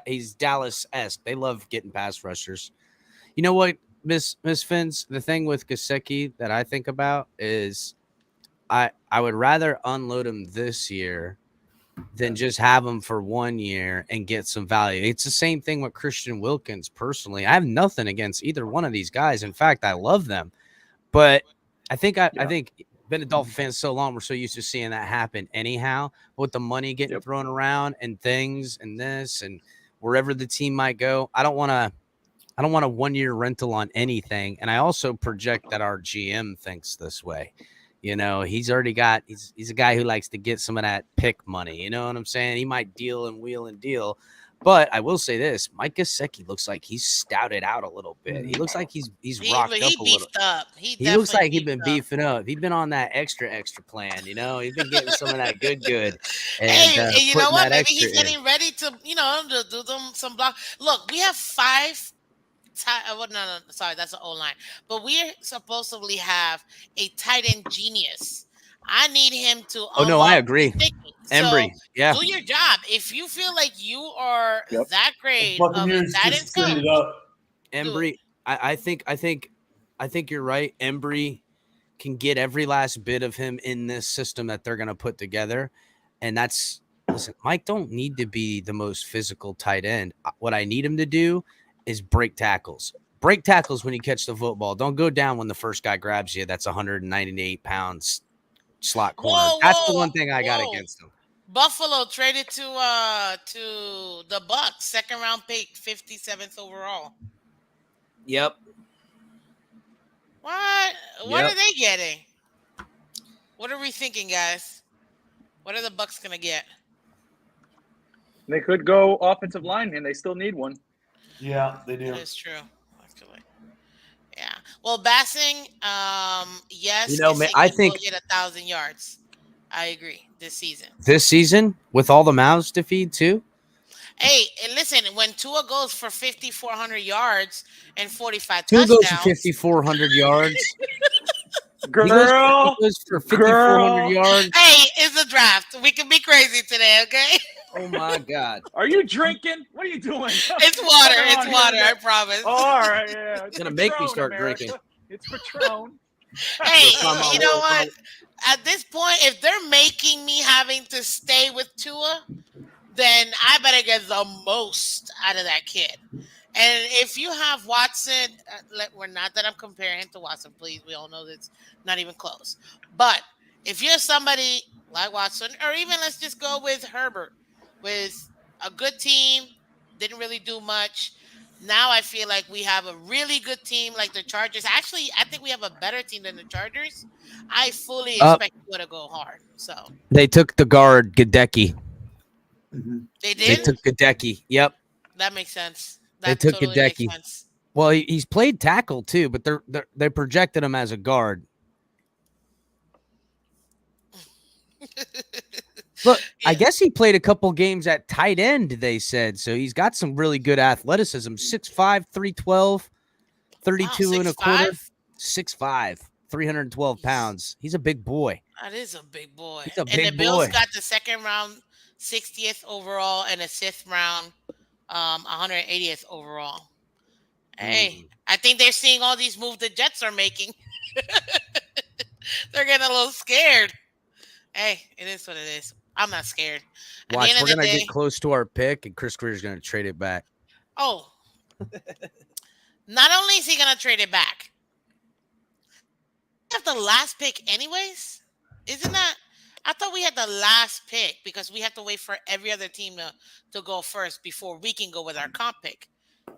he's Dallas-esque. They love getting pass rushers. You know what? Miss Fins, the thing with Gesicki that I think about is I would rather unload him this year than just have him for 1 year and get some value. It's the same thing with Christian Wilkins. Personally, I have nothing against either one of these guys. In fact, I love them. But I think been a Dolphin fan so long, we're so used to seeing that happen anyhow. With the money getting thrown around and things and this and wherever the team might go, I don't want a 1 year rental on anything. And I also project that our GM thinks this way. You know, he's already got he's a guy who likes to get some of that pick money. You know what I'm saying? He might deal and wheel and deal. But I will say this, Mike Gesicki looks like he's stouted out a little bit. He looks like he's rocked up a little. Up. He looks like he's been beefing up. He's been on that extra plan, you know. He's been getting some of that good. And, you know what? Maybe he's getting ready to, to do some block. Look, we have 5. No, sorry, that's an O line. But we supposedly have a tight end genius. I need him to. Oh no, I agree. Embry, so do your job. If you feel like you are that great of a tight end coach, Embry, I think you're right. Embry can get every last bit of him in this system that they're going to put together, and listen. Mike don't need to be the most physical tight end. What I need him to do is break tackles. Break tackles when you catch the football. Don't go down when the first guy grabs you. That's 198 pounds slot corner. That's the one thing I got against him. Buffalo traded to the Bucks, 2nd round pick, 57th overall. Yep. What? What are they getting? What are we thinking, guys? What are the Bucks gonna get? They could go offensive line, and they still need one. Yeah, they do. That is true. Actually. Yeah. Well, Bassing, yes. I think he'll hit 1,000 yards. I agree. This season, with all the mouths to feed too. Hey, and listen, when Tua goes for 5,400 yards and 45 Tua touchdowns. goes for 5,400 yards. Girl, he goes for 5,400 yards. Hey, it's a draft. We can be crazy today, okay? Oh my God! Are you drinking? What are you doing? It's water. It's water. I promise. Oh, all right, yeah. It's gonna make me start drinking. It's Patron. Hey, you know what? At this point, if they're making me having to stay with Tua, then I better get the most out of that kid. And if you have Watson, we're not that I'm comparing him to Watson, please. We all know that's not even close. But if you're somebody like Watson, or even let's just go with Herbert, with a good team, didn't really do much. Now I feel like we have a really good team like the Chargers. Actually, I think we have a better team than the Chargers. I fully expect you to go hard. So they took the guard Gadecki. They did? They took Gadecki. Yep. That makes sense. They took Gadecki. Well, he's played tackle too, but they projected him as a guard. Look, I guess he played a couple games at tight end, they said. So he's got some really good athleticism. 6'5", 312, 32 and a quarter. 6'5", 312 pounds. He's a big boy. That is a big boy. He's a big boy. And the Bills got the 2nd round, 60th overall, and a 5th round, 180th overall. Hey, I think they're seeing all these moves the Jets are making. They're getting a little scared. Hey, it is what it is. I'm not scared. Watch, we're going to get close to our pick, and Chris Greer's going to trade it back. Oh. Not only is he going to trade it back, we have the last pick anyways? Isn't that? I thought we had the last pick because we have to wait for every other team to go first before we can go with our comp pick.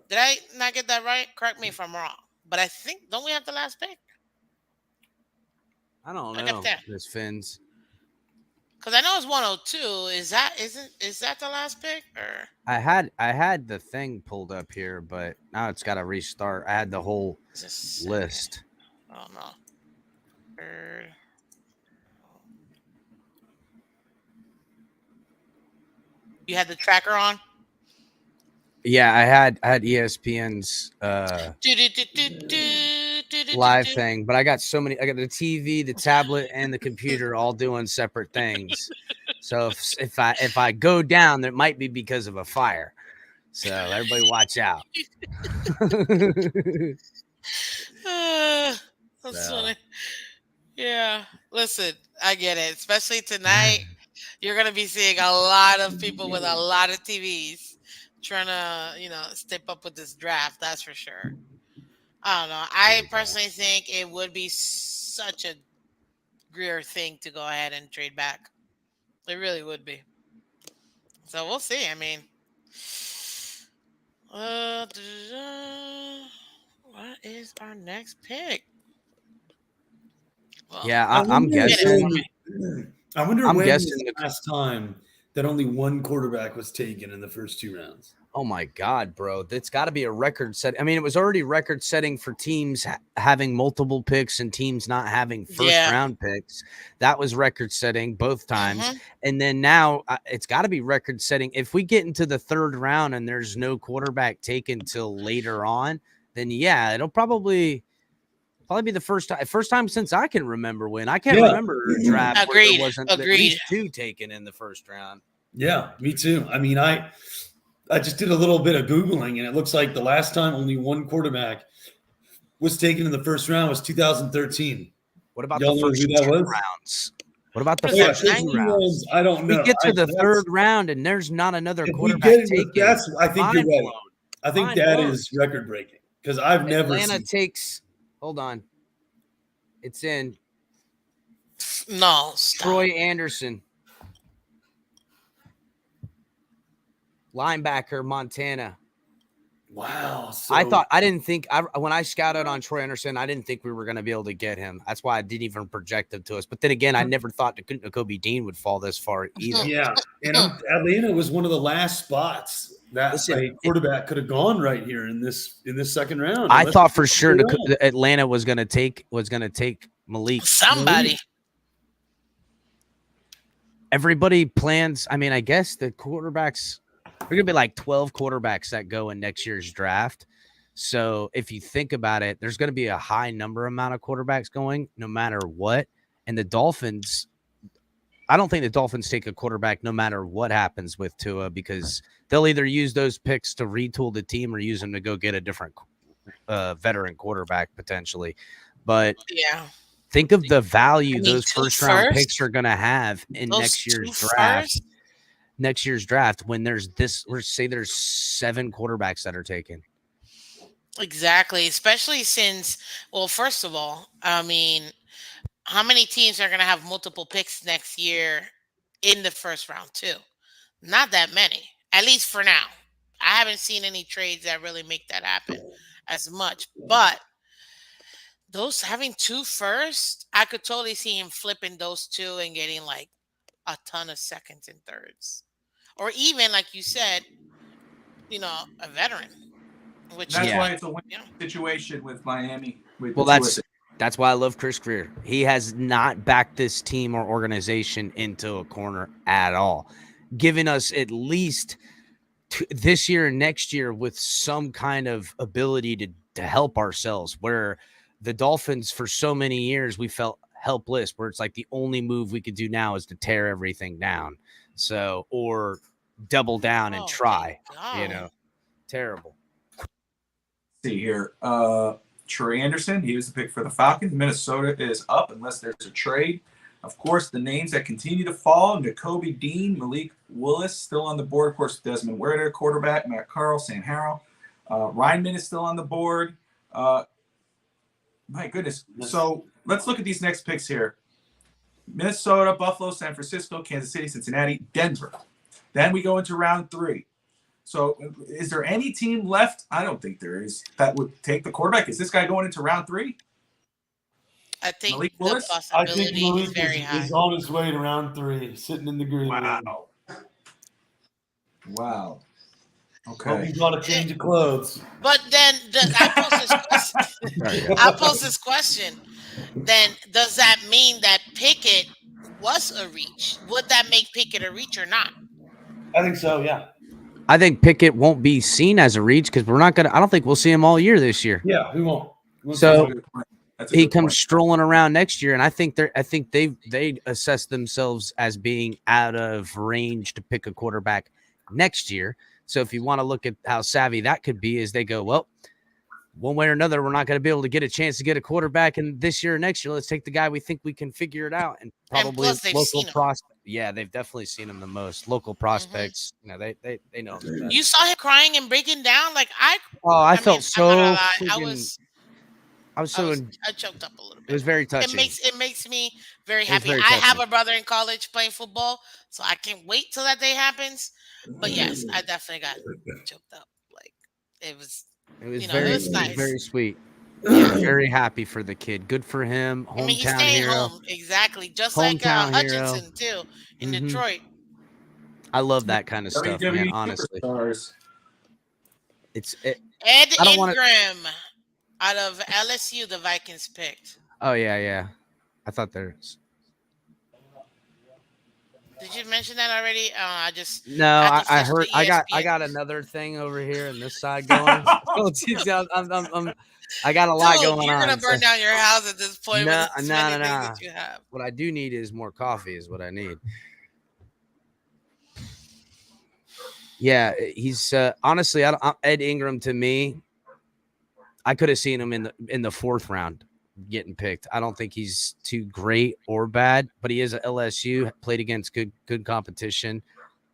Did I not get that right? Correct me if I'm wrong. But I think, don't we have the last pick? I don't know. This Phins. Because I know it's 102. Is that the last pick? Or I had the thing pulled up here, but now it's got to restart. I had the whole list. Oh no. You had the tracker on? Yeah, I had ESPN's live thing, but I got the TV, the tablet, and the computer all doing separate things. So if I go down, that might be because of a fire. So everybody watch out. That's So. funny. Yeah. Listen, I get it. Especially tonight, you're gonna be seeing a lot of people with a lot of TVs trying to, step up with this draft. That's for sure. I don't know. I personally think it would be such a Greer thing to go ahead and trade back. It really would be. So we'll see. I mean, what is our next pick? Well, Yeah, I'm guessing. I wonder I'm when was guessing the last time that only one quarterback was taken in the first 2 rounds. Oh my God, bro. That's got to be a record set. I mean, it was already record setting for teams having multiple picks and teams not having first round picks. That was record setting both times. And then now it's got to be record setting. If we get into the 3rd round and there's no quarterback taken till later on, then yeah, it'll probably be the first time since I can remember when. I can't remember a draft where there wasn't at least 2 taken in the first round. Yeah, me too. I mean, I just did a little bit of Googling, and it looks like the last time only one quarterback was taken in the first round was 2013. What about Y'all the know first who that 2 was? rounds? What about the What is first that, 2 90? rounds? I don't know. We get to the that's- 3rd round and there's not another if we quarterback get it, taken. I think you're Mind right. blown. I think Mind that blown. is record breaking because I've never Atlanta seen. takes. Hold on. It's in No, stop. Troy Anderson, linebacker, Montana. Wow. So, I didn't think when I scouted on Troy Anderson, I didn't think we were going to be able to get him. That's why I didn't even project him to us. But then again, I never thought Nakobe Dean would fall this far either. yeah, and Atlanta was one of the last spots that a quarterback could have gone right here in this 2nd round. I thought for sure Atlanta was going to take Malik. Somebody. Everybody plans. I mean, I guess the quarterbacks. There are going to be like 12 quarterbacks that go in next year's draft. So if you think about it, there's going to be a high amount of quarterbacks going no matter what. And the Dolphins, I don't think the Dolphins take a quarterback no matter what happens with Tua because they'll either use those picks to retool the team or use them to go get a different veteran quarterback potentially. But yeah, think of the value those first-round picks are going to have in next year's draft. Next year's draft when there's 7 quarterbacks that are taken. Exactly. Especially since, well, first of all, I mean, how many teams are going to have multiple picks next year in the first round too? Not that many, at least for now. I haven't seen any trades that really make that happen as much, but those having 2 first, I could totally see him flipping those 2 and getting like a ton of seconds and thirds. Or even, like you said, a veteran. That's why it's a win situation with Miami. That's why I love Chris Greer. He has not backed this team or organization into a corner at all, giving us at least this year and next year with some kind of ability to help ourselves, where the Dolphins for so many years we felt helpless, where it's like the only move we could do now is to tear everything down. So, or double down and try, terrible. See here. Troy Anderson, he was the pick for the Falcons. Minnesota is up unless there's a trade. Of course, the names that continue to fall, Nakobe Dean, Malik Willis still on the board. Of course, Desmond Werder, quarterback, Matt Carl, Sam Harrell. Reinman is still on the board. My goodness. So let's look at these next picks here. Minnesota, Buffalo, San Francisco, Kansas City, Cincinnati, Denver. Then we go into round 3. So is there any team left? I don't think there is that would take the quarterback. Is this guy going into round 3? I think Malik the Willis? possibility is very high. He's on his way to round 3, sitting in the green room. Wow. Okay. Hope he's got a change of clothes. But then I pose this question. Then does that mean that Pickett was a reach? Would that make Pickett a reach or not? I think so, yeah. I think Pickett won't be seen as a reach because I don't think we'll see him all year this year. Yeah, we won't. So he comes strolling around next year, and I think they assess themselves as being out of range to pick a quarterback next year. So if you want to look at how savvy that could be, is they go, well, one way or another, we're not going to be able to get a chance to get a quarterback in this year or next year. Let's take the guy we think we can figure it out. And probably plus they've local seen him. prospects. Yeah, they've definitely seen him the most. Local prospects, they know him the best. You saw him crying and breaking down. Like I I felt mean, so I'm not gonna lie. I choked up a little bit. It was very touching. It makes me very happy. very I have touching. a brother in college playing football, so I can't wait till that day happens. But yes, I definitely got choked up. Like it was nice. Very sweet. Yeah, very happy for the kid. Good for him. Hometown he's staying hero. home. Exactly. Just Hometown like Hutchinson too in Detroit. I love that kind of stuff, man, honestly. Ed Ingram out of LSU, the Vikings picked. Oh, yeah. I thought there's. Did you mention that already? I heard. I got another thing over here on this side going. I got a lot going on. You're gonna burn down your house at this point. No. That you have. What I do need is more coffee. Is what I need. Yeah, he's honestly. Ed Ingram to me, I could have seen him in the fourth round getting picked. I don't think he's too great or bad, but he is at LSU, played against good competition.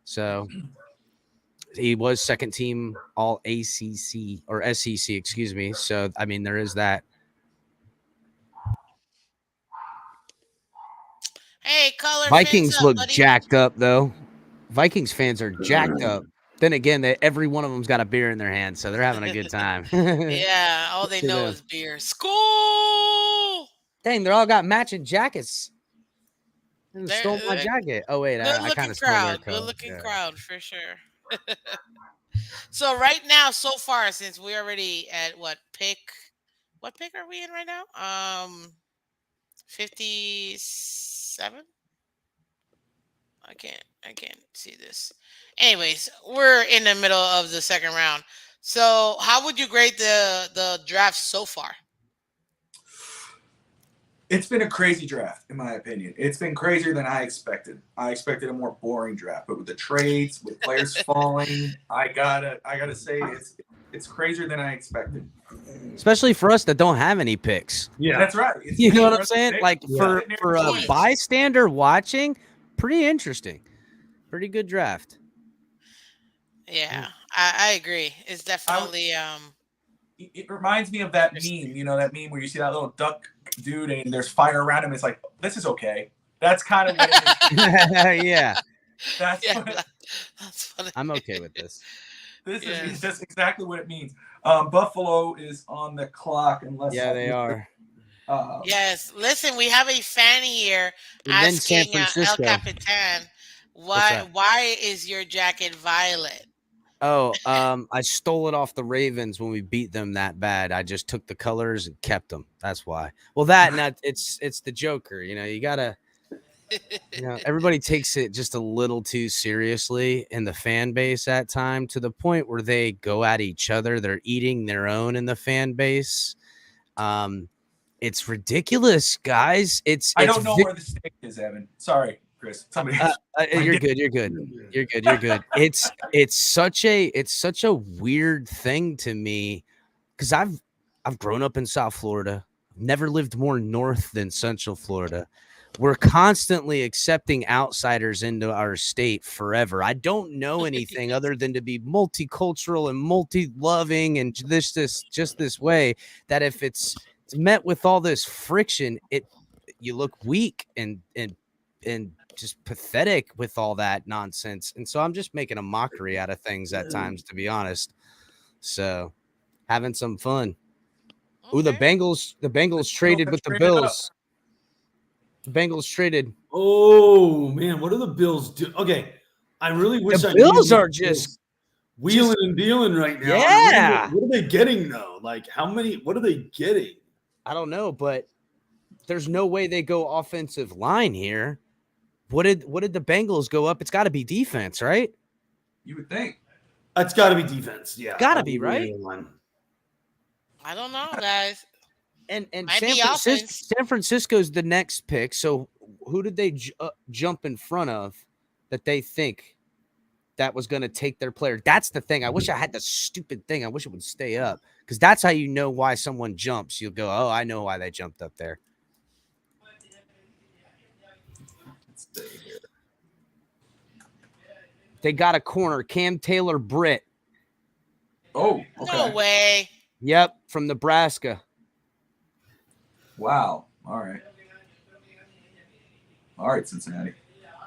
So he was second team all ACC or SEC, excuse me. So, I mean, there is that. Hey, color Vikings FinsUp, look buddy. jacked up, though. Vikings fans are jacked up. Then again, every one of them's got a beer in their hand, so they're having a good time. Yeah, all they know is beer. School! Dang, they're all got matching jackets. They stole my jacket. Oh, wait, I kind of stole their coat. Good-looking crowd, for sure. So right now, so far, since we're already at what pick are we in right now? 57? I can't see this. Anyways, we're in the middle of the second round. So how would you grade the draft so far? It's been a crazy draft, in my opinion. It's been crazier than I expected. I expected a more boring draft, but with the trades, with players falling, I gotta say it's crazier than I expected. Especially for us that don't have any picks. Yeah, that's right. You know what I'm saying? Like for a bystander watching, pretty interesting. Pretty good draft. Yeah, I agree. It's definitely it reminds me of that meme, that meme where you see that little duck dude and there's fire around him. It's like, this is okay. That's kind of what it is. Yeah. That's funny. I'm okay with this. This is just exactly what it means. Buffalo is on the clock unless they are. Yes. Listen, we have a fan here asking El Capitan, why is your jacket violet? Oh, I stole it off the Ravens when we beat them that bad. I just took the colors and kept them. That's why. Well, it's the Joker. You gotta. Everybody takes it just a little too seriously in the fan base at time, to the point where they go at each other. They're eating their own in the fan base. It's ridiculous, guys. I don't know where the steak is, Evan. Sorry, Chris. Somebody. You're good. It's such a weird thing to me, because I've grown up in South Florida. Never lived more north than Central Florida. We're constantly accepting outsiders into our state forever. I don't know anything other than to be multicultural and multi-loving and just this way, that if it's met with all this friction, you look weak and just pathetic with all that nonsense. And so I'm just making a mockery out of things at times, to be honest. So having some fun. Okay. Ooh, the Bengals traded with the Bills. The Bengals traded. Oh man, what do the Bills do? Okay, I really wish the Bills are just wheeling and dealing right now. Yeah. What are they getting though? Like what are they getting? I don't know, but there's no way they go offensive line here. What did the Bengals go up? It's got to be defense, right? You would think. It's got to be defense. Yeah, got to be, right? I don't know, guys. And San Francisco's the next pick. So who did they jump in front of that they think that was going to take their player. That's the thing. I wish I had the stupid thing. I wish it would stay up, because that's how you know why someone jumps. You'll go, oh, I know why they jumped up there. Let's see here. They got a corner, Cam Taylor Bret. Oh, okay. No way. Yep, from Nebraska. Wow. All right. All right, Cincinnati.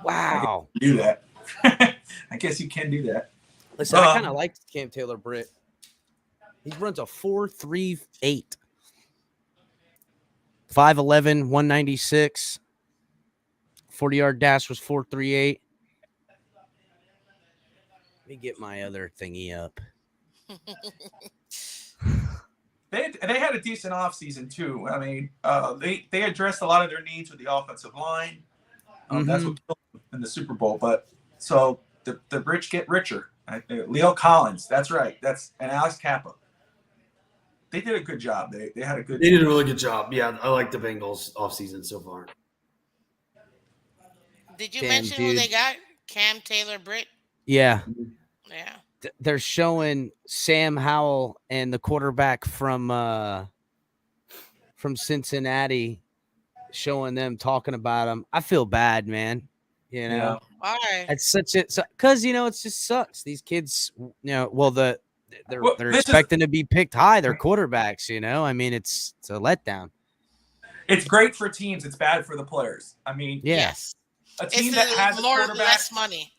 Wow. Do that. I guess you can do that. Listen, I kind of like Cam Taylor Bret. He runs a 4.38. 5'11", 196. 40-yard dash was 4.38. Let me get my other thingy up. They had a decent offseason too. I mean, they addressed a lot of their needs with the offensive line. That's what killed them in the Super Bowl. But so the rich get richer. Leo Collins, that's right. And Alex Kappa. They did a good job. They had a good. They did a really good job. Yeah, I like the Bengals offseason so far. Did you mention who they got? Cam Taylor Bret? Yeah. Yeah. They're showing Sam Howell and the quarterback from Cincinnati, showing them, talking about him. I feel bad, man. You know, Yeah. Why? it's such a, because, you know, it just sucks. These kids, you know, well, they're expecting to be picked high. They're quarterbacks, you know. I mean, it's a letdown. It's great for teams. It's bad for the players. I mean, Yes. a team It's that has more a or quarterback. less money.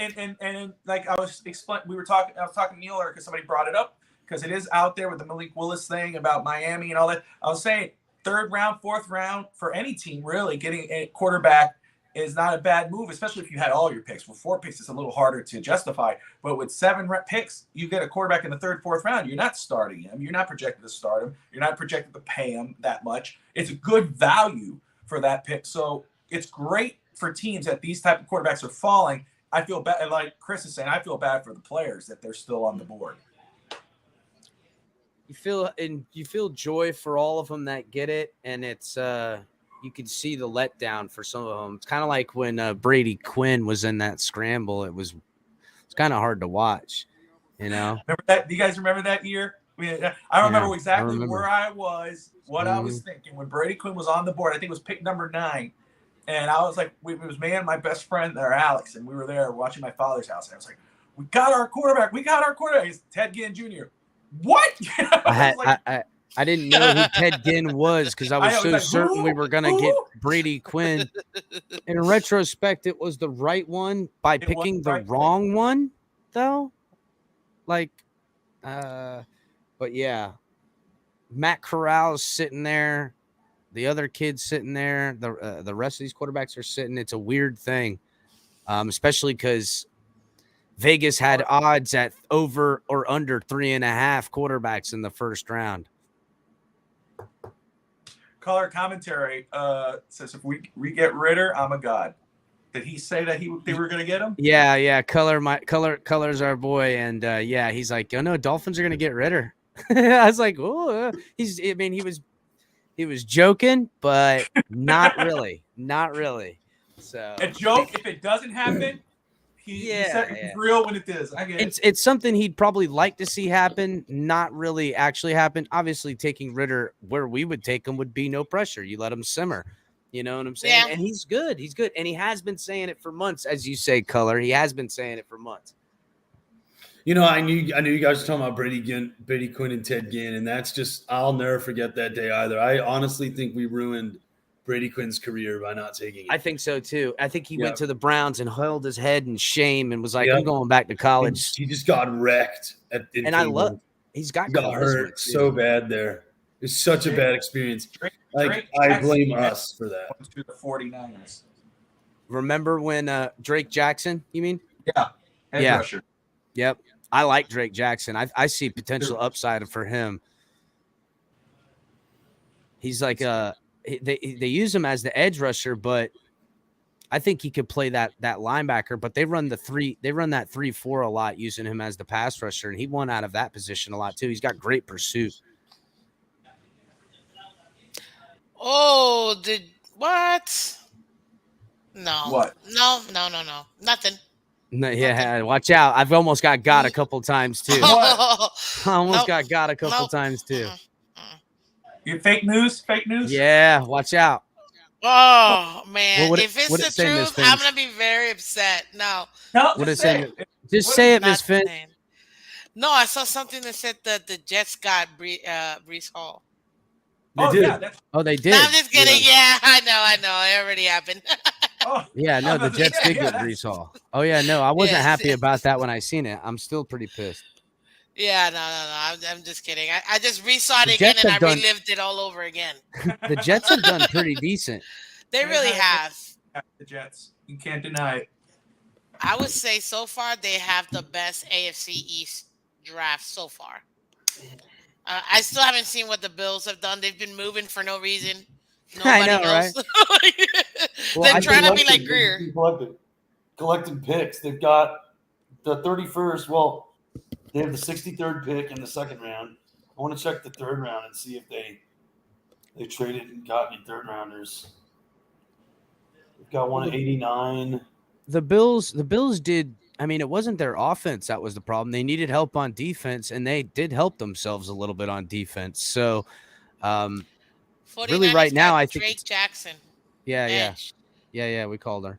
And like I was talking to Neal because somebody brought it up, because it is out there with the Malik Willis thing about Miami and all that. I was saying 3rd round, 4th round for any team, really, getting a quarterback is not a bad move, especially if you had all your picks. With 4 picks, it's a little harder to justify. But with 7 picks, you get a quarterback in the 3rd, 4th round. You're not starting him. You're not projected to start him. You're not projected to pay him that much. It's a good value for that pick. So it's great for teams that these type of quarterbacks are falling. I feel bad, like Chris is saying, I feel bad for the players that they're still on the board. You feel joy for all of them that get it, and it's you can see the letdown for some of them. It's kind of like when Brady Quinn was in that scramble. It's kind of hard to watch, you know. Remember that? Do you guys remember that year? I remember exactly where I was, what I was thinking when Brady Quinn was on the board. I think it was pick number 9. And I was like, it was me and my best friend there, Alex, and we were there watching my father's house. And I was like, we got our quarterback. He's Ted Ginn Jr. What? I didn't know who Ted Ginn was, because I was certain we were going to get Brady Quinn. In retrospect, it was the right one by picking the wrong one, though. Like, but yeah, Matt Corral's sitting there. The other kid's sitting there. The rest of these quarterbacks are sitting. It's a weird thing, especially because Vegas had odds at over or under 3.5 quarterbacks in the 1st round. Color commentary says if we get Ritter, I'm a god. Did he say that they were going to get him? Yeah. Color's our boy, and yeah, he's like, oh no, Dolphins are going to get Ritter. I was like, oh, he was joking, but not really. So a joke if it doesn't happen. He said it's real when it does. I get it. It's something he'd probably like to see happen, not really actually happen. Obviously, taking Ritter where we would take him would be no pressure. You let him simmer. You know what I'm saying? Yeah. And he's good. And he has been saying it for months, as you say, Color. He has been saying it for months. You know, I knew you guys were talking about Brady Quinn and Ted Ginn, and that's just, I'll never forget that day either. I honestly think we ruined Brady Quinn's career by not taking it. I think so too. I think he went to the Browns and held his head in shame and was like, I'm going back to college. He just got wrecked. He's got hurt so bad there. It's such a bad experience. I blame us for that. To the 49ers. Remember when Drake Jackson, you mean? Yeah. Edge rusher. Yep. I like Drake Jackson. I see potential upside for him. He's like they use him as the edge rusher, but I think he could play that linebacker. But they run that 3-4 a lot, using him as the pass rusher, and he won out of that position a lot too. He's got great pursuit. Oh, what? No. What? No. Nothing. No, yeah, watch out. I've almost got a couple times too. I almost Nope. got a couple Nope. times too. Mm-mm. You fake news? Fake news? Yeah, watch out. Oh man, What if it's would it the say, Miss truth, I'm Phins? gonna be very upset. No, No, What just it say? say it. Just What say is it, Miss not Phins. saying. No, I saw something that said that the Jets got Brees Hall. They Oh did. yeah, that's Oh, they did. No, I'm just kidding. Yeah, I know. It already happened. Yeah, no, I was the about to Jets say, did get that's- Brees Hall. Oh yeah, no, I wasn't Yes. happy about that when I seen it. I'm still pretty pissed. Yeah, no. I'm just kidding. I just resaw it The again Jets and I have done. relived it all over again. The Jets have done pretty decent. They really have. The Jets. You can't deny it. I would say so far they have the best AFC East draft so far. I still haven't seen what the Bills have done. They've been moving for no reason. I Nobody know, knows. Well, They're I trying to be Collecting- like Greer. collecting picks. They've got the 31st. Well, they have the 63rd pick in the second round. I want to check the third round and see if they traded and got any third rounders. They've got one at 89. The Bills did. I mean, it wasn't their offense that was the problem. They needed help on defense, and they did help themselves a little bit on defense. So, really, 49ers right now, got I think. Drake Jackson. Yeah. Edge. We called her.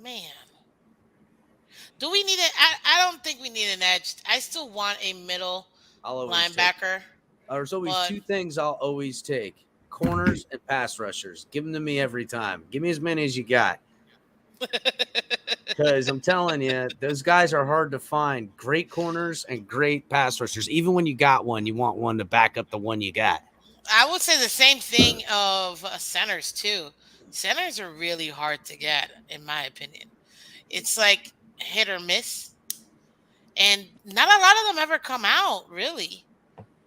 Man. Do we need I don't think we need an edge. I still want a middle linebacker. There's always but- two things I'll always take: corners and pass rushers. Give them to me every time. Give me as many as you got. Because I'm telling you, those guys are hard to find. Great corners and great pass rushers. Even when you got one, you want one to back up the one you got. I would say the same thing of centers too. Centers are really hard to get, in my opinion. It's like hit or miss, and not a lot of them ever come out. Really,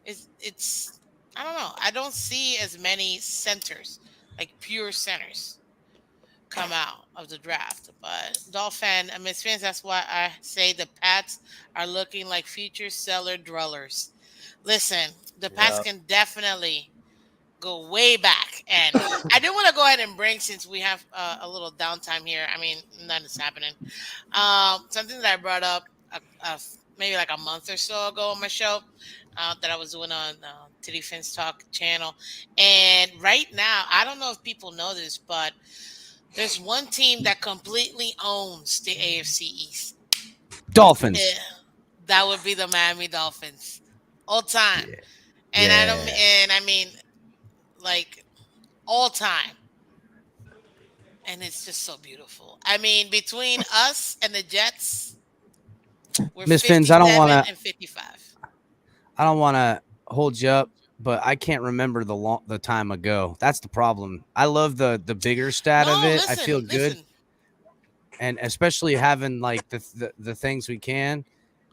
it's I don't know. I don't see as many centers, like pure centers, come out of the draft. But Dolphin, Miss Phins, that's why I say the Pats are looking like future cellar dwellers. Listen, the Pats can definitely go way back. And I do want to go ahead and bring, since we have a little downtime here. I mean, none is happening. Something that I brought up maybe like a month or so ago on my show that I was doing on the FinsTalk channel. And right now, I don't know if people know this, but there's one team that completely owns the AFC East. Dolphins. Yeah, that would be the Miami Dolphins, all time. Yeah. And Yeah. I mean, like all time. And it's just so beautiful. I mean, between us and the Jets, we're Miss Phins, I don't 57 wanna- and 55. I don't want to hold you up, but I can't remember the time ago. That's the problem. I love the bigger stat of it. I feel good, and especially having like the things we can.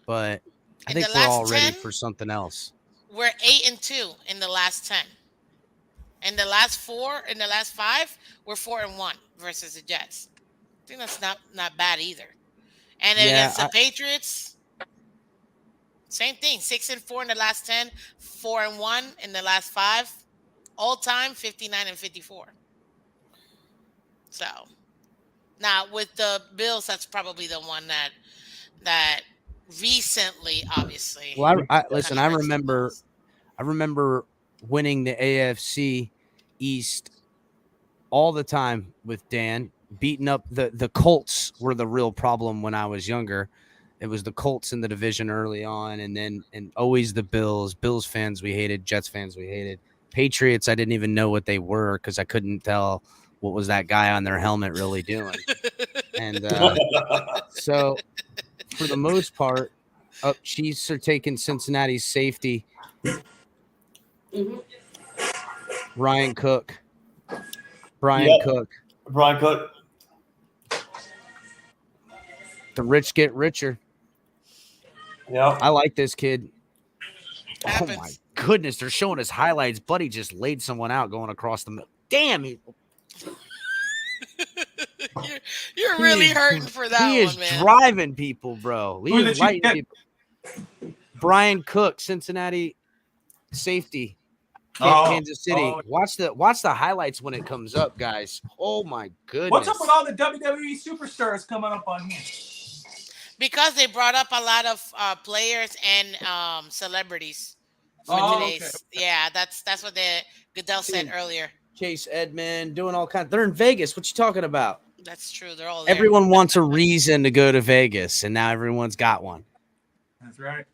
But I In think the we're all last ready 10? for something else. We're 8-2 in the last 10. In the last 5, we're 4-1 versus the Jets. I think that's not bad either. And against the Patriots, same thing. 6-4 in the last 10, 4-1 in the last 5. All time 59 and 54. So now with the Bills, that's probably the one that recently, obviously. Well, listen. I remember winning the AFC East all the time with Dan. Beating up the Colts were the real problem when I was younger. It was the Colts in the division early on, and always the Bills. Bills fans we hated, Jets fans we hated. Patriots, I didn't even know what they were because I couldn't tell what was that guy on their helmet really doing. And so for the most part, Chiefs are taking Cincinnati's safety. Brian Cook. The rich get richer. Yeah. I like this kid. Happens. Oh my goodness, they're showing his highlights. Buddy just laid someone out going across the middle. Damn, you're really hurting for that he one, is man. driving people, bro. He Who is did you lighting get? people. Brian Cook, Cincinnati safety. Kansas City. Watch the highlights when it comes up, guys. Oh my goodness. What's up with all the WWE superstars coming up on here? Because they brought up a lot of players and celebrities for today's. Okay. Yeah, that's what Goodell said earlier. Chase Edmond doing all kinds. They're in Vegas. What you talking about? That's true. They're all there. Everyone wants a reason to go to Vegas, and now everyone's got one. That's right.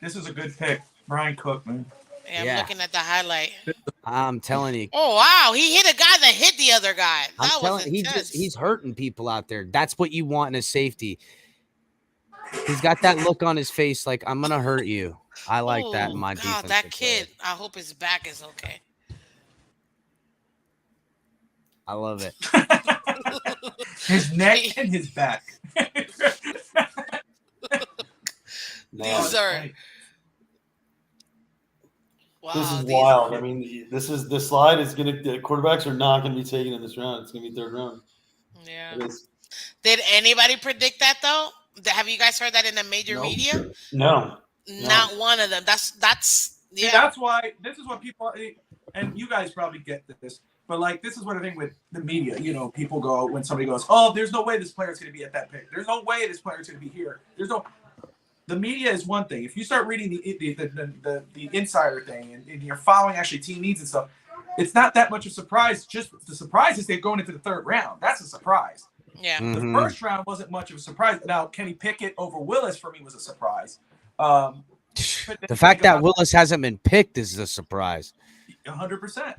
This is a good pick, Brian Cook, man. Yeah, I'm looking at the highlight. I'm telling you. Oh wow, he hit a guy that hit the other guy. That was intense. He's hurting people out there. That's what you want in a safety. He's got that look on his face, like I'm gonna hurt you. I like that in my defense. That kid. I hope his back is okay. I love it. His neck and his back. These are. Wow, this is wild. I mean, the slide is gonna. The quarterbacks are not gonna be taken in this round. It's gonna be third round. Yeah. Did anybody predict that though? Have you guys heard that in the major media? No. Not one of them. That's yeah. See, that's why this is what people, and you guys probably get this, but like this is what I think with the media. You know, people go when somebody goes, "Oh, there's no way this player's going to be at that pick. There's no way this player's going to be here. There's no." The media is one thing. If you start reading the insider thing and you're following actually team needs and stuff, it's not that much of a surprise. Just the surprise is they're going into the third round. That's a surprise. Yeah. The first round wasn't much of a surprise. Now, Kenny Pickett over Willis for me was a surprise. The fact that Willis hasn't been picked is a surprise. 100%.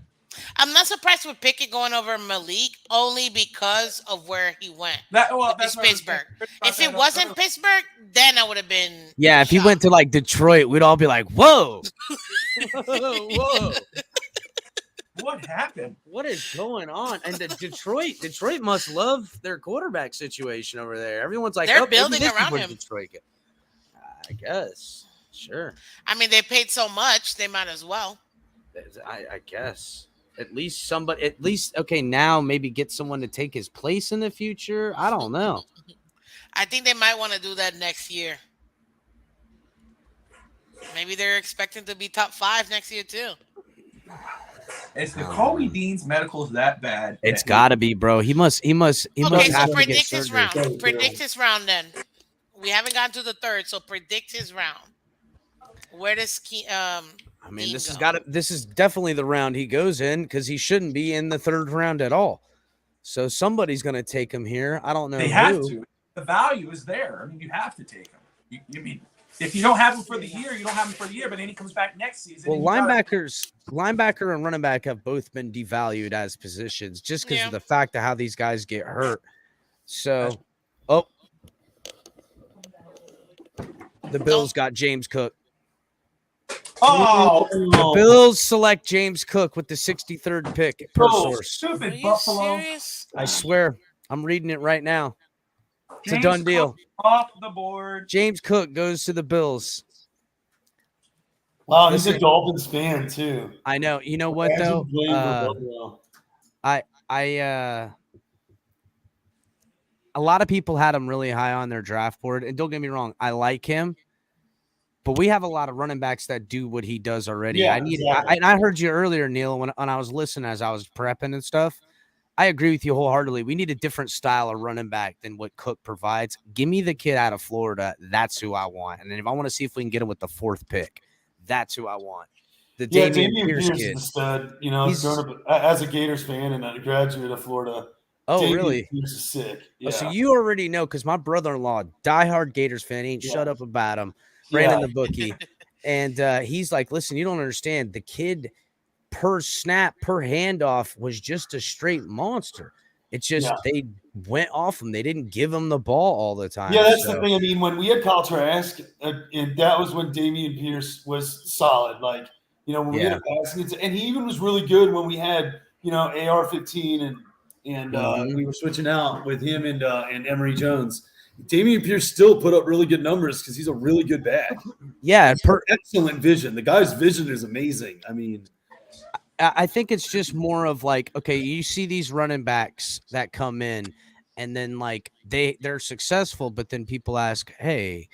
I'm not surprised with Pickett going over Malik only because of where he went. It's Pittsburgh. If it wasn't Pittsburgh, then I would have been. Yeah, if he went to like Detroit, we'd all be like, "Whoa, whoa." What happened? What is going on? And the Detroit must love their quarterback situation over there. Everyone's like, they're building around him. Detroit. I guess. Sure. I mean, they paid so much, they might as well. I guess. At least okay, now maybe get someone to take his place in the future. I don't know. I think they might want to do that next year. Maybe they're expecting to be top 5 next year too. Is the Kobe Dean's medicals that bad? It's got to be, bro. He must Okay, have so to get predict his surgery. round. Predict his round then. We haven't gotten to the third, so predict his round. Where does I mean, this is definitely the round he goes in because he shouldn't be in the third round at all. So somebody's going to take him here. I don't know. They have to. The value is there. I mean, you have to take him. You mean if you don't have him for the year, you don't have him for the year. But then he comes back next season. Well, linebacker and running back have both been devalued as positions just because of the fact of how these guys get hurt. So, the Bills got James Cook. Oh, the Bills select James Cook with the 63rd pick per source. Stupid Buffalo! Serious? I swear, I'm reading it right now. It's James a done deal. Cook off the board. James Cook goes to the Bills. Wow, he's a Dolphins fan too. I know. You know what though? A lot of people had him really high on their draft board, and don't get me wrong, I like him. But we have a lot of running backs that do what he does already. Yeah, I heard you earlier, Neal, when I was listening as I was prepping and stuff. I agree with you wholeheartedly. We need a different style of running back than what Cook provides. Give me the kid out of Florida. That's who I want. And then if I want to see if we can get him with the 4th pick, that's who I want. The Dameon Pierce kid. Is a stud. You know, he's grown up as a Gators fan and a graduate of Florida. Oh, Dameon really? Pierce is sick. Yeah. Oh, so you already know because my brother-in-law, diehard Gators fan, ain't shut up about him. Brandon the bookie. And he's like, listen, you don't understand. The kid per snap, per handoff was just a straight monster. It's just they went off him. They didn't give him the ball all the time. Yeah, that's the thing. I mean, when we had Kyle Trask, and that was when Dameon Pierce was solid. Like, you know, when we had a passing, and he even was really good when we had, you know, AR-15 and we were switching out with him and Emory Jones. Dameon Pierce still put up really good numbers because he's a really good back. Yeah, excellent vision. The guy's vision is amazing. I mean, I think it's just more of like, okay, you see these running backs that come in and then like they're successful, but then people ask, hey,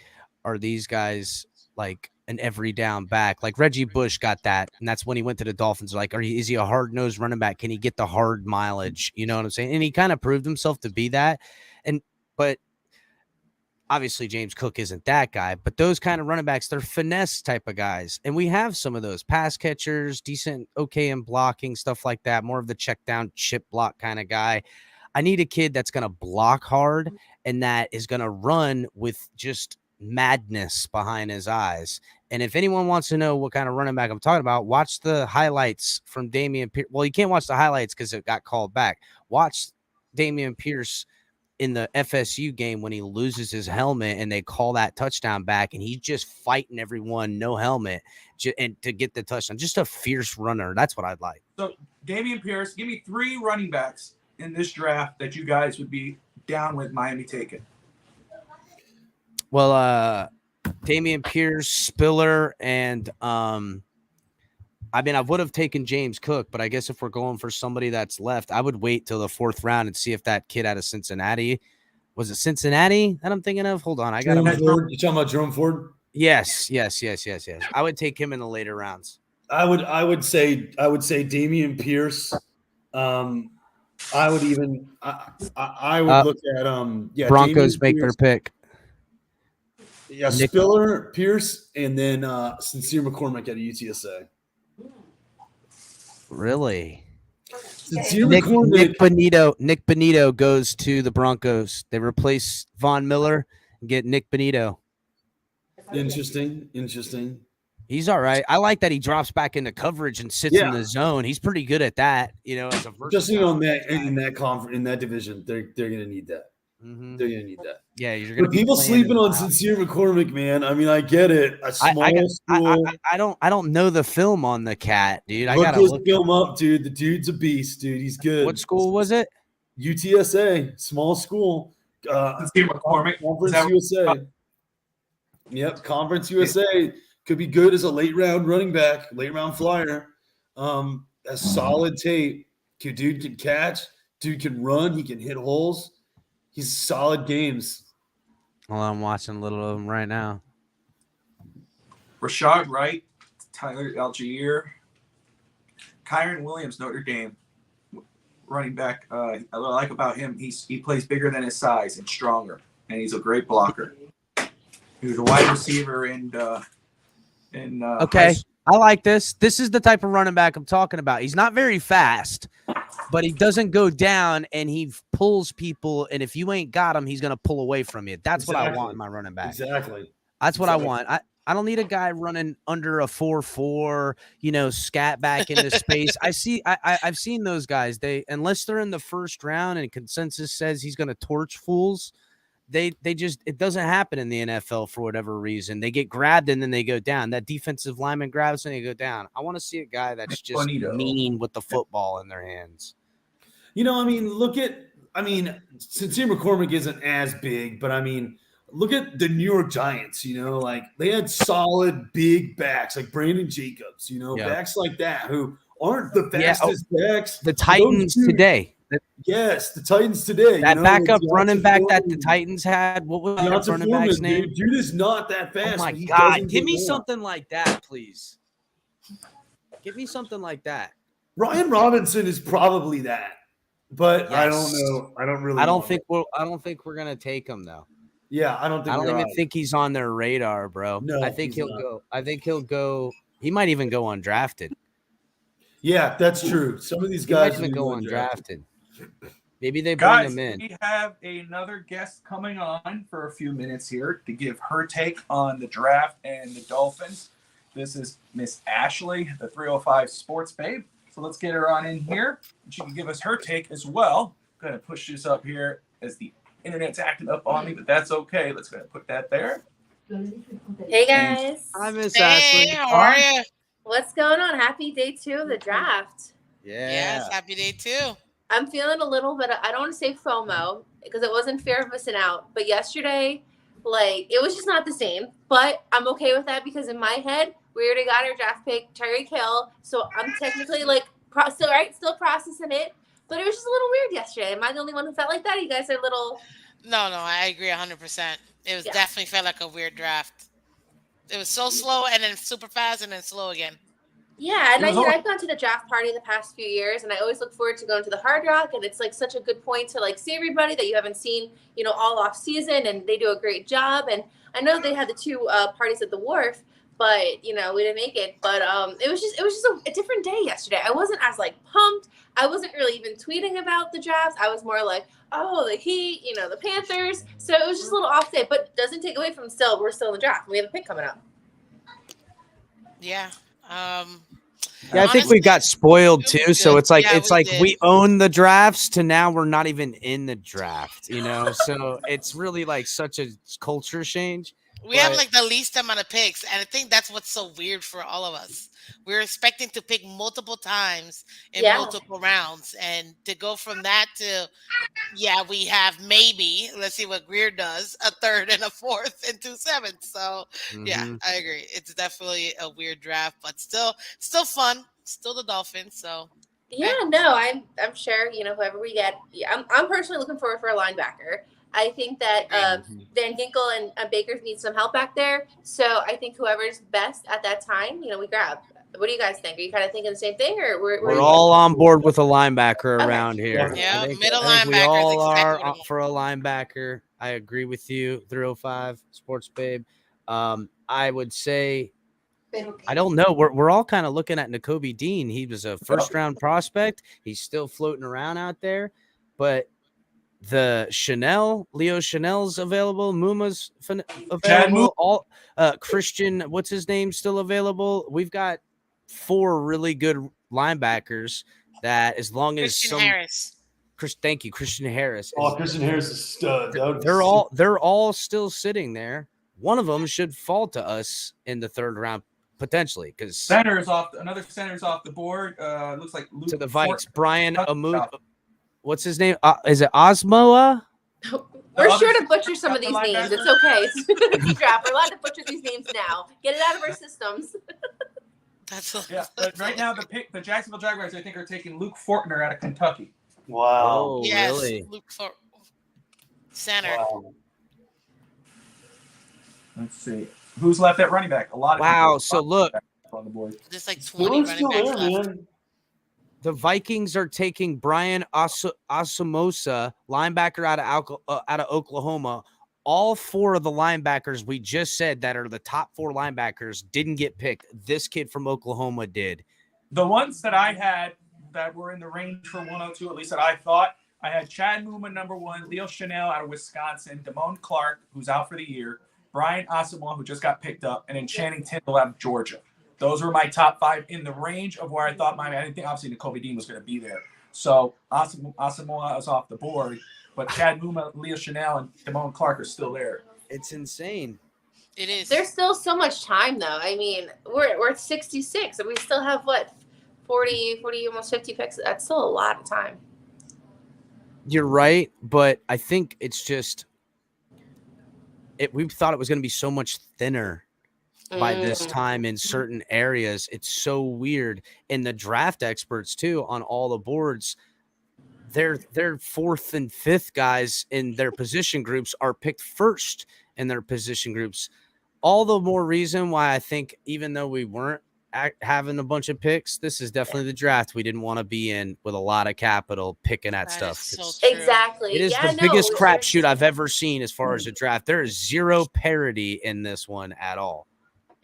are these guys like an every down back. Like Reggie Bush got that, and that's when he went to the Dolphins. Like, is he a hard-nosed running back? Can he get the hard mileage? You know what I'm saying? And he kind of proved himself to be that. But obviously James Cook isn't that guy, but those kind of running backs, they're finesse type of guys. And we have some of those pass catchers, decent, okay in blocking, stuff like that, more of the check down, chip block kind of guy. I need a kid that's going to block hard and that is going to run with just madness behind his eyes. And if anyone wants to know what kind of running back I'm talking about, watch the highlights from Damian Pierce. Well, you can't watch the highlights because it got called back. Watch Damian Pierce in the FSU game when he loses his helmet and they call that touchdown back and he's just fighting everyone, no helmet, and to get the touchdown. Just a fierce runner. That's what I'd like. So Damian Pierce, give me 3 running backs in this draft that you guys would be down with Miami taking. Well, Damian Pierce, Spiller, and I mean, I would have taken James Cook, but I guess if we're going for somebody that's left, I would wait till the 4th round and see if that kid out of Cincinnati, was it Cincinnati that I'm thinking of? Hold on, I got him. You talking about Jerome Ford? Yes. I would take him in the later rounds. I would say Damian Pierce. I would look at Broncos Damian make Pierce. their pick. Yeah, Spiller, Pierce, and then Sincere McCormick at UTSA. Really? Sincere Nick McCormick. Nick Bonito goes to the Broncos. They replace Von Miller and get Nick Bonito. Interesting. He's all right. I like that he drops back into coverage and sits in the zone. He's pretty good at that. You know, as a just on that in that conference in that division, they're gonna need that. Mm-hmm. They're gonna need that. Yeah, you're gonna. But people sleeping on Sincere McCormick, man. I mean, I get it. A small school. I don't know the film on the cat, dude. I gotta look him up, dude. The dude's a beast, dude. He's good. What school was it? UTSA, small school. Sincere McCormick, Conference USA. Yep, Conference USA could be good as a late round running back, late round flyer. A solid tape. Dude can catch. Dude can run. He can hit holes. He's solid games. Well, I'm watching a little of them right now. Rashad Wright, Tyler Algier, Kyron Williams, Notre Dame, running back. I like about him, he plays bigger than his size and stronger, and he's a great blocker. He was a wide receiver okay, I like this. This is the type of running back I'm talking about. He's not very fast, but he doesn't go down and he pulls people. And if you ain't got him, he's going to pull away from you. That's what I want in my running back. Exactly. That's what I want. I don't need a guy running under a 4.4, scat back into space. I've seen those guys. Unless they're in the first round and consensus says he's going to torch fools, it doesn't happen in the NFL for whatever reason. They get grabbed and then they go down. That defensive lineman grabs and they go down. I want to see a guy that's just mean with the football in their hands. Sincere McCormick isn't as big, but look at the New York Giants, they had solid big backs like Brandon Jacobs, backs like that who aren't the fastest backs. The Titans today. Yes, the Titans today. That backup running back that the Titans had. What was that running back's name? Dude is not that fast. Oh my God. Give me something like that, please. Give me something like that. Ryan Robinson is probably that. But yes. I don't know. I don't think we're gonna take him though. Yeah, I don't even think he's on their radar, bro. No, I think he'll go. He might even go undrafted. Yeah, that's true. Some of these guys might even go undrafted. Maybe they bring him in. We have another guest coming on for a few minutes here to give her take on the draft and the Dolphins. This is Miss Ashley, the 305 Sports Babe. So let's get her on in here. She can give us her take as well. I'm going to push this up here as the internet's acting up on me, but that's okay. Let's go ahead and put that there. Hey, guys. Hi, Miss Ashley. How are you? What's going on? Happy day 2 of the draft. Yeah. Yes, happy day 2. I'm feeling a little bit, I don't want to say FOMO because it wasn't fear of missing out. But yesterday, it was just not the same. But I'm okay with that because in my head, we already got our draft pick, Tyreek Hill. So I'm technically still processing it. But it was just a little weird yesterday. Am I the only one who felt like that? You guys are a little. No, I agree 100%. It was definitely felt like a weird draft. It was so slow and then super fast and then slow again. Yeah, and I've gone to the draft party the past few years, and I always look forward to going to the Hard Rock, and it's like such a good point to like see everybody that you haven't seen, all off season, and they do a great job. And I know they had the two parties at the Wharf, but we didn't make it. But it was just a different day yesterday. I wasn't as like pumped. I wasn't really even tweeting about the drafts. I was more like, oh, the Heat, the Panthers. So it was just a little off day, but doesn't take away from we're still in the draft. We have a pick coming up. Yeah. Yeah, I think we got spoiled too. So it's like we own the drafts to now we're not even in the draft, So it's really like such a culture change. We have like the least amount of picks, and I think that's what's so weird for all of us. We're expecting to pick multiple times in multiple rounds, and to go from that to we have maybe, let's see what Greer does, a third and a fourth and 2 7ths. So I agree. It's definitely a weird draft, but still fun. Still the Dolphins. So I'm sure whoever we get. Yeah, I'm personally looking forward for a linebacker. I think that Van Ginkel and Baker need some help back there. So I think whoever's best at that time, we grab. What do you guys think? Are you kind of thinking the same thing, or we're all on board with a linebacker around here? Yeah, middle linebacker. We all are for a linebacker. I agree with you. 305 Sports Babe. I would say, I don't know. We're all kind of looking at Nakobe Dean. He was a first-round prospect. He's still floating around out there, but the Leo Chanel's available. Muma's available. All Christian, what's his name, still available. We've got 4 really good linebackers that, as long as Harris. Thank you, Christian Harris. Oh, Christian Harris is stud. They're all still sitting there. One of them should fall to us in the 3rd round potentially, because another center's off the board. Looks like Luke to the Vikes. Brian Amut. What's his name? Is it Osmoa? We're sure to butcher some of these names. It's okay. It's draft. We're allowed to butcher these names now. Get it out of our systems. But right now the Jacksonville Jaguars, I think, are taking Luke Fortner out of Kentucky. Wow. Oh, yes, really? Luke Fortner. Center. Wow. Let's see. Who's left at running back? A lot of wow. So look, on the board. There's like 20 running backs left. The Vikings are taking Brian Asamoah, linebacker out of Oklahoma. All 4 of the linebackers we just said that are the top 4 linebackers didn't get picked. This kid from Oklahoma did. The ones that I had that were in the range for 102, at least that I thought, I had Chad Muma, number 1, Leo Chanel out of Wisconsin, Damone Clark, who's out for the year, Brian Asamoah, who just got picked up, and then Channing Tindall out of Georgia. Those were my top 5 in the range of where I thought I didn't think obviously Nakobe Dean was going to be there. So Asamoah was off the board, but Chad Muma, Leo Chanel, and Damone Clark are still there. It's insane. It is. There's still so much time, though. I mean, we're at 66, and we still have 40, almost 50 picks. That's still a lot of time. You're right, but I think it's just we thought it was going to be so much thinner by this time in certain areas. It's so weird. And the draft experts too on all the boards, their 4th and 5th guys in their position groups are picked first in their position groups. All the more reason why I think, even though we weren't having a bunch of picks, this is definitely the draft we didn't want to be in, with a lot of capital picking at stuff. So exactly. It is the biggest crapshoot I've ever seen as far as a draft. There is 0 parity in this one at all.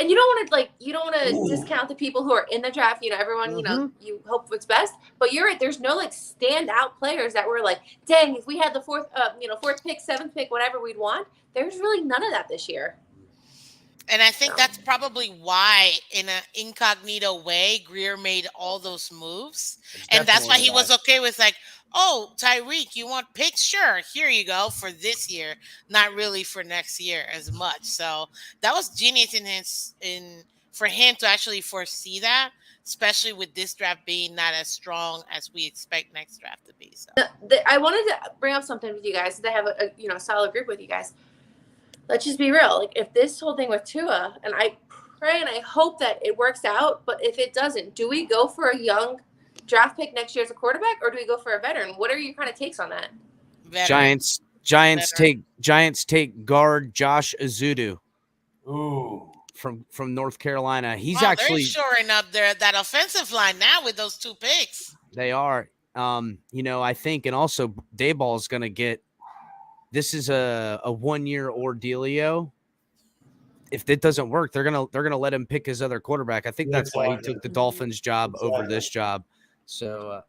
And you don't want to discount the people who are in the draft. Everyone, you hope what's best. But you're right. There's no standout players that were like, dang, if we had the 4th pick, 7th pick, whatever we'd want. There's really none of that this year. And I think that's probably why, in an incognito way, Greer made all those moves. And that's why he was okay with oh, Tyreek, you want picks? Sure, here you go for this year, not really for next year as much. So that was genius for him to actually foresee that, especially with this draft being not as strong as we expect next draft to be. So I wanted to bring up something with you guys, since I have a solid group with you guys. Let's just be real. If this whole thing with Tua, and I pray and I hope that it works out, but if it doesn't, do we go for a young draft pick next year as a quarterback, or do we go for a veteran? What are your kind of takes on that? Veteran. Giants take guard Josh Azudu. Ooh. from North Carolina. He's Wow, actually they're shoring up that offensive line now with those 2 picks. They are. I think, and also Dayball is going to get. This is a 1-year ordealio. If it doesn't work, they're gonna let him pick his other quarterback. I think that's why he took the Dolphins job over this job. So,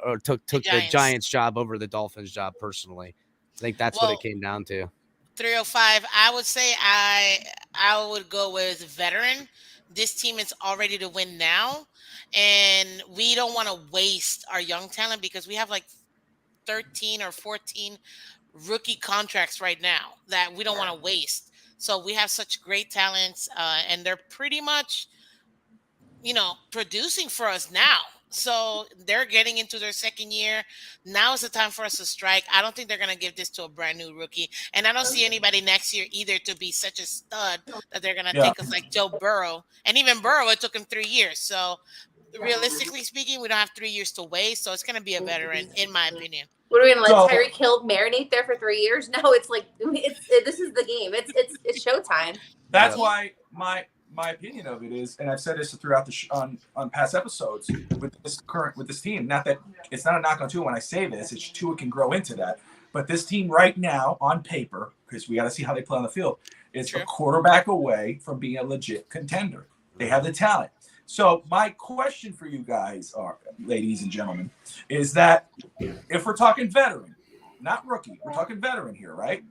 or took the Giants job over the Dolphins job. Personally, I think that's what it came down to. 305. I would say I would go with veteran. This team is all ready to win now, and we don't want to waste our young talent because we have like 13 or 14 rookie contracts right now that we don't want to waste. So we have such great talents, and they're pretty much, producing for us now. So they're getting into their second year. Now is the time for us to strike. I don't think they're going to give this to a brand new rookie. And I don't see anybody next year either to be such a stud that they're going to take us like Joe Burrow. And even Burrow, it took him 3 years. So realistically speaking, we don't have 3 years to waste. So it's going to be a veteran, in my opinion. What are we gonna let Tyreek Hill marinate there for 3 years? No, it's like this is the game. It's showtime. That's why my opinion of it is, and I've said this throughout on past episodes with this team. Not that it's not a knock on Tua when I say this. It's Tua can grow into that. But this team right now, on paper, because we got to see how they play on the field, is a quarterback away from being a legit contender. They have the talent. So my question for you guys, ladies and gentlemen, is that if we're talking veteran, not rookie, we're talking veteran here, right?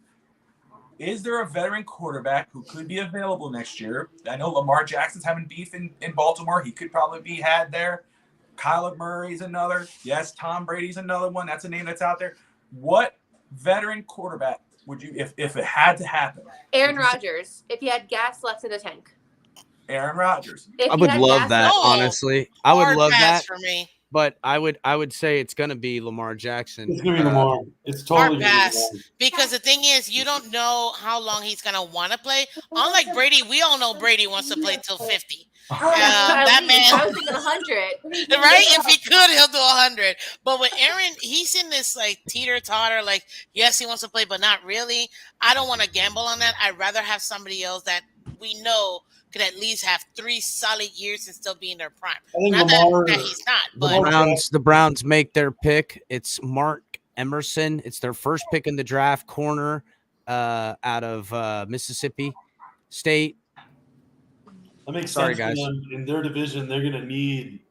Is there a veteran quarterback who could be available next year? I know Lamar Jackson's having beef in Baltimore. He could probably be had there. Kyler Murray's another. Yes, Tom Brady's another one. That's a name that's out there. What veteran quarterback would you, if it had to happen? Aaron Rodgers, if you had gas left in the tank. Aaron Rodgers. I would love that, honestly. I would love that for me. But I would say it's going to be Lamar Jackson. It's going to be Lamar. It's totally pass. Because the thing is, you don't know how long he's going to want to play. Unlike Brady, we all know Brady wants to play till 50. That man, I was thinking 100. Right? If he could, he'll do 100. But with Aaron, he's in this like teeter-totter, like, yes, he wants to play, but not really. I don't want to gamble on that. I'd rather have somebody else that we know could at least have 3 solid years and still be in their prime. I think not Lamar, that he's not, but the Browns make their pick. It's Mark Emerson. It's their first pick in the draft, corner out of Mississippi State. That makes sense. Guys. In their division, they're going to need,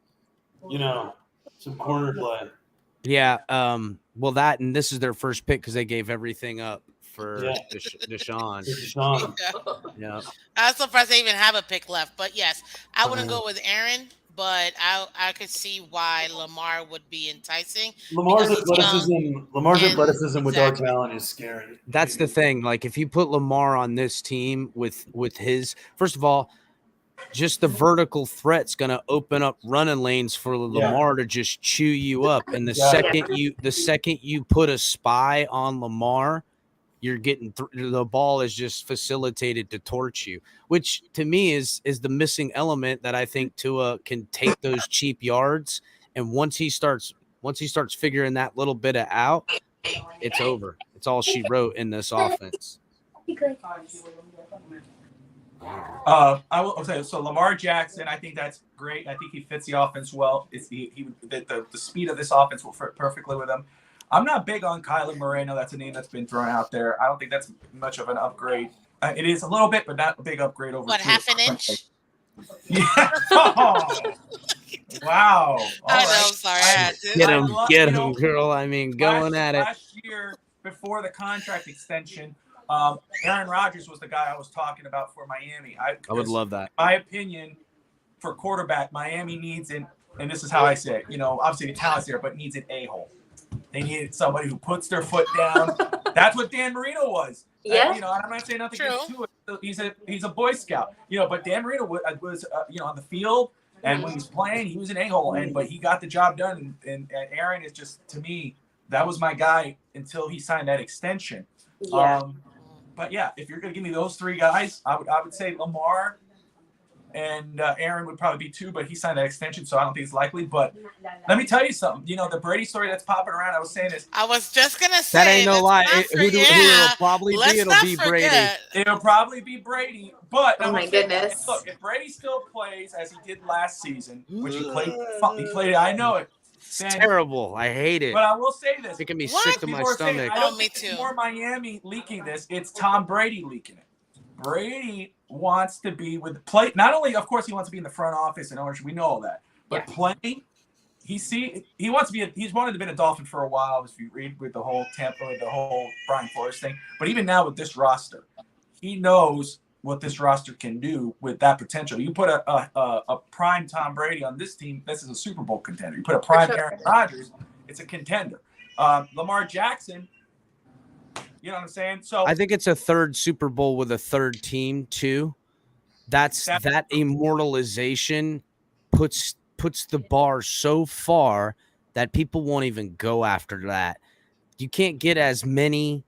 some corner play. Yeah. Well, and this is their first pick because they gave everything up for Deshaun. Yeah. I'm surprised they even have a pick left. But yes, I wouldn't go with Aaron, but I could see why Lamar would be enticing. Lamar's athleticism with our talent is scary. That's the thing. Like if you put Lamar on this team with his, first of all, just the vertical threat's going to open up running lanes for Lamar to just chew you up. And the second you put a spy on Lamar, you're getting the ball is just facilitated to torch you, which to me is the missing element that I think Tua can take those cheap yards. And once he starts figuring that little bit out, it's over. It's all she wrote in this offense. I will say so. Lamar Jackson, I think that's great. I think he fits the offense well. It's the speed of this offense will fit perfectly with him. I'm not big on Kyler Murray. I know that's a name that's been thrown out there. I don't think that's much of an upgrade. It is a little bit, but not a big upgrade over. What, half an inch? Yeah. Oh. Wow. I know. Sorry. Get him, girl. I mean, going at it. Last year, before the contract extension, Aaron Rodgers was the guy I was talking about for Miami. I would love that. My opinion for quarterback, Miami needs and this is how I say it. Obviously the talent's there, but needs an a-hole. They needed somebody who puts their foot down. That's what Dan Marino was. Yeah. I'm not saying nothing against it. He's a Boy Scout. But Dan Marino was on the field, and when he was playing, he was an a-hole. But he got the job done. And Aaron is just, to me, that was my guy until he signed that extension. Yeah. But yeah, if you're gonna give me those 3 guys, I would say Lamar, and Aaron would probably be 2, but he signed that extension, so I don't think it's likely. But let me tell you something. You know, the Brady story that's popping around, I was saying this. I was just going to say. That ain't no lie. Who yeah. it'll probably Let's be? It'll not be forget. Brady. It'll probably be Brady. But Oh my goodness. Look, if Brady still plays as he did last season, which he played, I know it. It's terrible. I hate it. But I will say this. It can be What? sick to my People are saying, stomach. I don't me think too. it's more Miami leaking this. It's Tom Brady leaking it. Brady wants to be with play. Not only, of course, he wants to be in the front office and ownership. We know all that. But playing, he wants to be. He's wanted to be a Dolphin for a while. If you read with the whole Tampa, with the whole Brian Flores thing. But even now with this roster, he knows what this roster can do with that potential. You put a prime Tom Brady on this team, this is a Super Bowl contender. You put a prime Aaron Rodgers, it's a contender. Lamar Jackson, you know what I'm saying? So I think it's a third Super Bowl with a third team too. That immortalization puts the bar so far that people won't even go after that. You can't get as many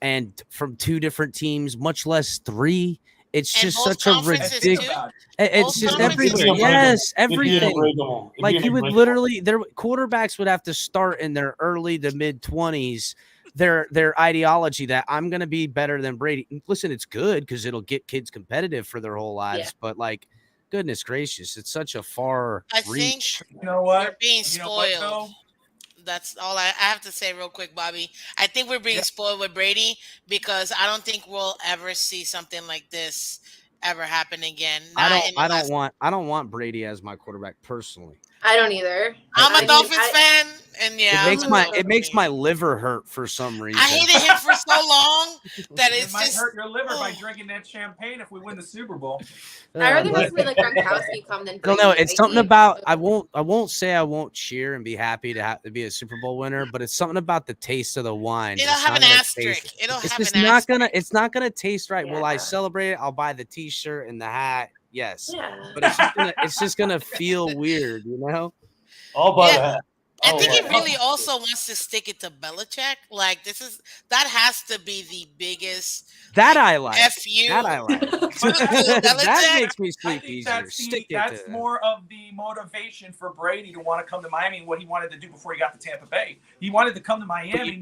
and from 2 different teams, much less 3. It's And just both such a conferences, ridiculous. too? It's Both just conferences? everything. Yes, everything. Unbreakable. Like you would literally, their quarterbacks would have to start in their early to mid 20s. Their ideology that I'm going to be better than Brady. Listen, it's good because it'll get kids competitive for their whole lives. Yeah. But like, goodness gracious, it's such a far I reach. think you know what? we're being You know what, spoiled. though? That's all I have to say real quick, Bobby. I think we're being spoiled with Brady because I don't think we'll ever see something like this ever happen again. I don't want Brady as my quarterback personally. I don't either. I'm a Dolphins fan, and It makes my liver hurt for some reason. I hated him for so long that It it's might just hurt your liver by drinking that champagne if we win the Super Bowl. I rather have somebody like Gronkowski come than I don't know. Brady. It's something about I won't say I won't cheer and be happy to have to be a Super Bowl winner, but it's something about the taste of the wine. it'll It's have not an gonna asterisk. taste- It'll It's have just an not asterisk. gonna taste right. Will I Yeah. celebrate it? I'll buy the T-shirt and the hat. Yes, Yeah. but it's just gonna feel weird, you know. I'll buy Yeah. that. I Oh, think he yeah. really also wants to stick it to Belichick. Like that has to be the biggest That I like. F you. That I like. Belichick. That makes me I sleep think easier. Stick it that's to more of the motivation for Brady to want to come to Miami and what he wanted to do before he got to Tampa Bay. He wanted to come to Miami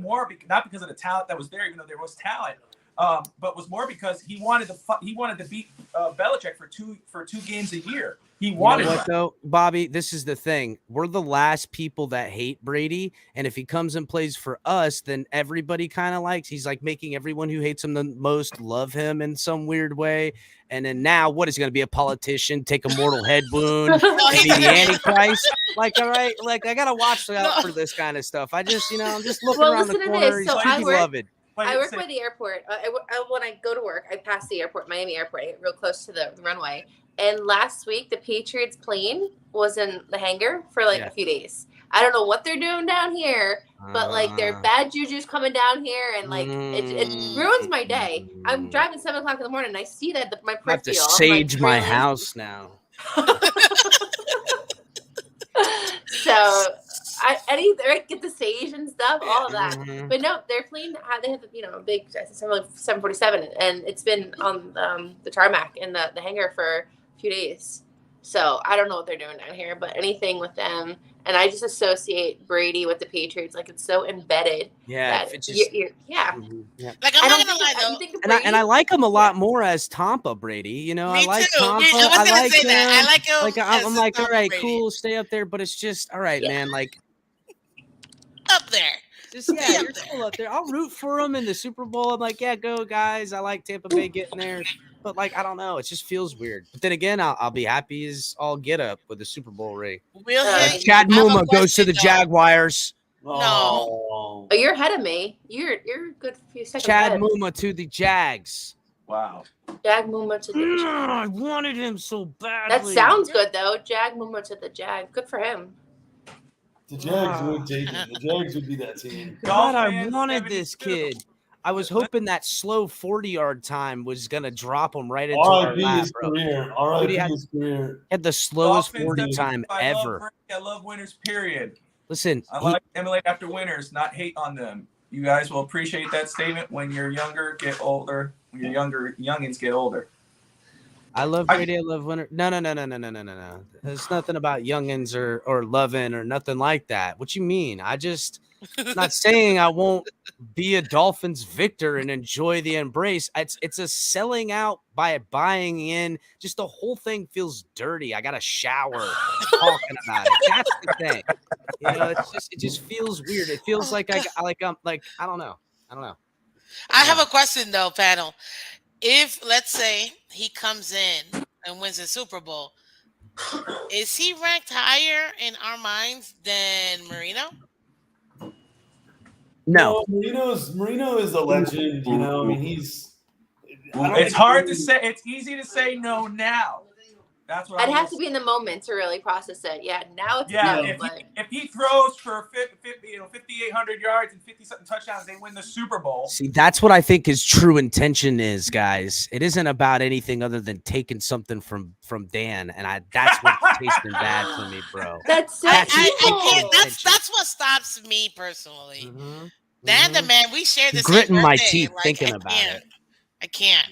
not because of the talent that was there, even though there was talent, but was more because he wanted to beat Belichick for two games a year. He wanted You know what, that. though, Bobby? This is the thing. We're the last people that hate Brady, and if he comes and plays for us, then everybody kind of likes. He's like making everyone who hates him the most love him in some weird way. And then now, what is he going to be? A politician, take a mortal head wound, No, and he's be the gonna- Antichrist? Like, all right, like I gotta watch out for this kind of stuff. I'm just looking Well, around the listen to corner. this. So He's I too work- beloved. I work by the airport. When I go to work, I pass the airport, Miami Airport. I get real close to the runway. And last week, the Patriots plane was in the hangar for a few days. I don't know what they're doing down here, but their bad juju's coming down here, and it ruins my day. I'm driving 7 o'clock in the morning, and I see that my I have to peripheral. sage my really? house now. So I get the sage and stuff, all of that. Mhm. But no, their plane they have a big 747, and it's been on the tarmac in the hangar for a few days. So I don't know what they're doing down here, but anything with them, and I just associate Brady with the Patriots, like it's so embedded. Yeah, that it just, yeah. Mhm, yeah. Like I I'm don't not gonna lie think though. you think of And I Brady? like him a lot more as Tampa Brady. You know, Me I like too. Tampa. I was I gonna like say that. him. I like him. Like as I'm a like, all Tom right, Brady. cool, stay up there. But it's just all right, Yeah. man. Like, Up there. just you're still up there. I'll root for him in the Super Bowl. I'm like, yeah, go guys. I like Tampa Bay getting there. But like, I don't know. It just feels weird. But then again, I'll be happy as all get up with the Super Bowl ring. We'll hit. Chad I have a Muma goes to question, the though. Jaguars. No. Oh. Oh, you're ahead of me. You're a good few seconds Chad ahead. Muma to the Jags. Wow. Jag Muma to the I wanted him so badly. That sounds good though. Jag Muma to the Jag. Good for him. The Jags would take it. The Jags would be that team. God, I Dolphins, wanted this 72. kid. I was hoping that slow 40-yard time was gonna drop him right into our R.I.P. lap, his bro. career. R.I.P. had- his career. Had the slowest Dolphins, 40 that's- time I love ever. Brady. I love winners, period. Listen, I like to emulate after winners, not hate on them. You guys will appreciate that statement when you're younger, get older. When you're younger, youngins get older. I love Brady. I love Winter. No. There's nothing about youngins or loving or nothing like that. What you mean? Not saying I won't be a Dolphins victor and enjoy the embrace. It's a selling out by buying in. Just the whole thing feels dirty. I got to shower talking about it. That's the thing. It just feels weird. It feels like I don't know. I have a question though, panel. If let's say he comes in and wins the Super Bowl, is he ranked higher in our minds than Marino? No. Marino is a legend. I mean, It's hard to say. It's easy to say no now. That's what I'd have to be in the moment to really process it. Yeah, now it's if he throws for 5,800 yards and 50-something touchdowns, they win the Super Bowl. See, that's what I think his true intention is, guys. It isn't about anything other than taking something from Dan, and that's what's tasting bad for me, bro. That's I can't. That's what stops me personally. Mm-hmm. Dan the man, we share the gritting same my birthday. teeth thinking about it. I can't.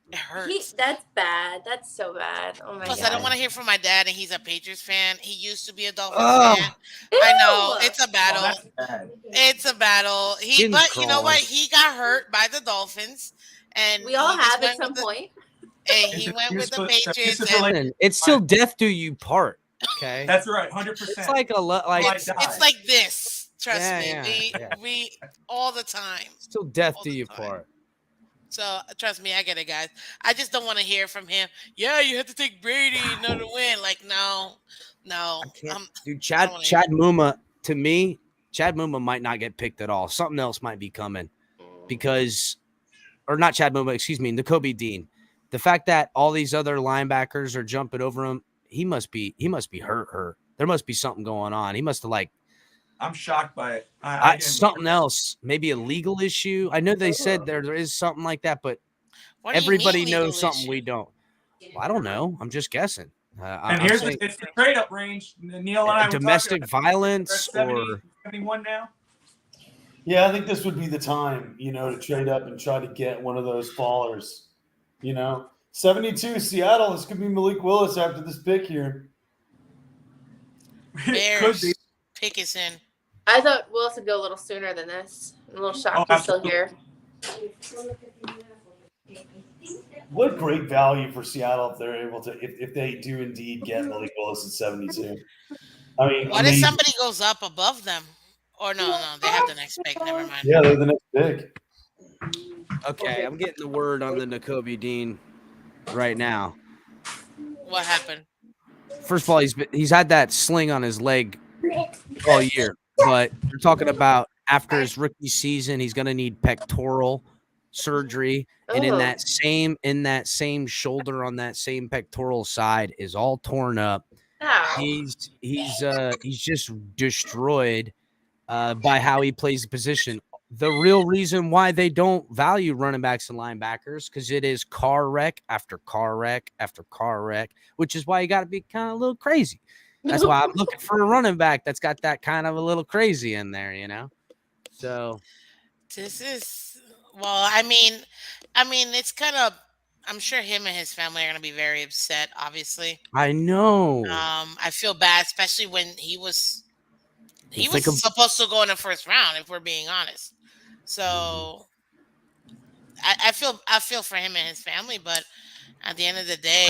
It hurts. That's bad. That's so bad. Oh my Plus, god. I don't want to hear from my dad, and he's a Patriots fan. He used to be a Dolphins fan. I know it's a battle. That's bad. It's a battle. But you know what? He got hurt by the Dolphins, and we all have at some point. And he went with the Patriots. It's still death do you part. Okay, that's right, 100%. It's like it's like this. Trust me, yeah. we all the time. Still death do you part. So trust me, I get it, guys. I just don't want to hear from him. Yeah, you have to take Brady not to win. Like, no. Dude, Chad Muma, to me, Chad Muma might not get picked at all. Something else might be coming or not Chad Muma, excuse me, Nakobe Dean. The fact that all these other linebackers are jumping over him, he must be hurt. There must be something going on. He must have I'm shocked by it. Something else, maybe a legal issue. I know they said there is something like that, but everybody knows something we don't. Well, I don't know. I'm just guessing. And it's the trade up range. Neal and I domestic violence 71 now. Yeah, I think this would be the time, to trade up and try to get one of those fallers. 72 Seattle. This could be Malik Willis after this pick here. Bears. Pick is in. I thought Willis would go a little sooner than this. I'm a little shocked he's still here. What great value for Seattle if they're able to, if they do indeed get Malik Willis at 72. I mean, what if somebody goes up above them? Or no, they have the next pick. Never mind. Yeah, they're the next pick. Okay, I'm getting the word on the Nakobe Dean right now. What happened? First of all, he's had that sling on his leg all year, but we're talking about after his rookie season, he's going to need pectoral surgery, and in that same shoulder on that same pectoral side is all torn up. He's just destroyed by how he plays the position. The real reason why they don't value running backs and linebackers because it is car wreck after car wreck after car wreck, which is why you got to be kind of a little crazy. That's why I'm looking for a running back that's got that kind of a little crazy in there, So this is I mean, it's kind of. I'm sure him and his family are going to be very upset. Obviously, I know. I feel bad, especially when he was supposed to go in the first round. If we're being honest, so I feel for him and his family, but at the end of the day,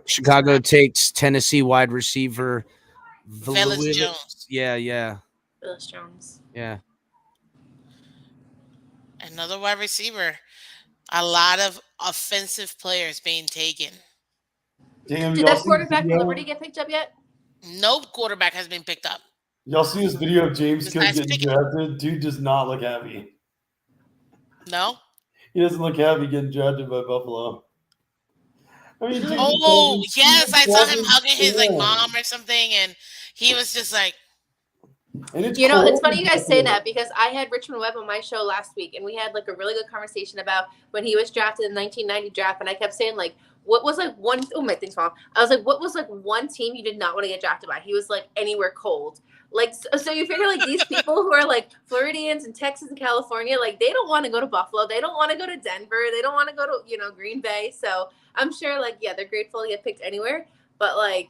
Chicago takes Tennessee wide receiver. Velus Jones. Yeah. Velus Jones. Yeah. Another wide receiver. A lot of offensive players being taken. Damn, did that quarterback from Liberty get picked up yet? No quarterback has been picked up. Y'all see this video of James Cook getting drafted? Dude does not look happy. No? He doesn't look happy getting drafted by Buffalo. I mean, yes, I saw him hugging his mom or something, and he was just like. And it's it's funny you guys say that because I had Richmond Webb on my show last week, and we had a really good conversation about when he was drafted in the 1990 draft, and I kept saying what was one? Oh, my thing's wrong. I was like, what was one team you did not want to get drafted by? He was anywhere cold. Like, so you figure like these people who are like Floridians in Texas and California, like they don't want to go to Buffalo. They don't want to go to Denver. They don't want to go to, Green Bay. So I'm sure like, yeah, they're grateful to get picked anywhere. But like,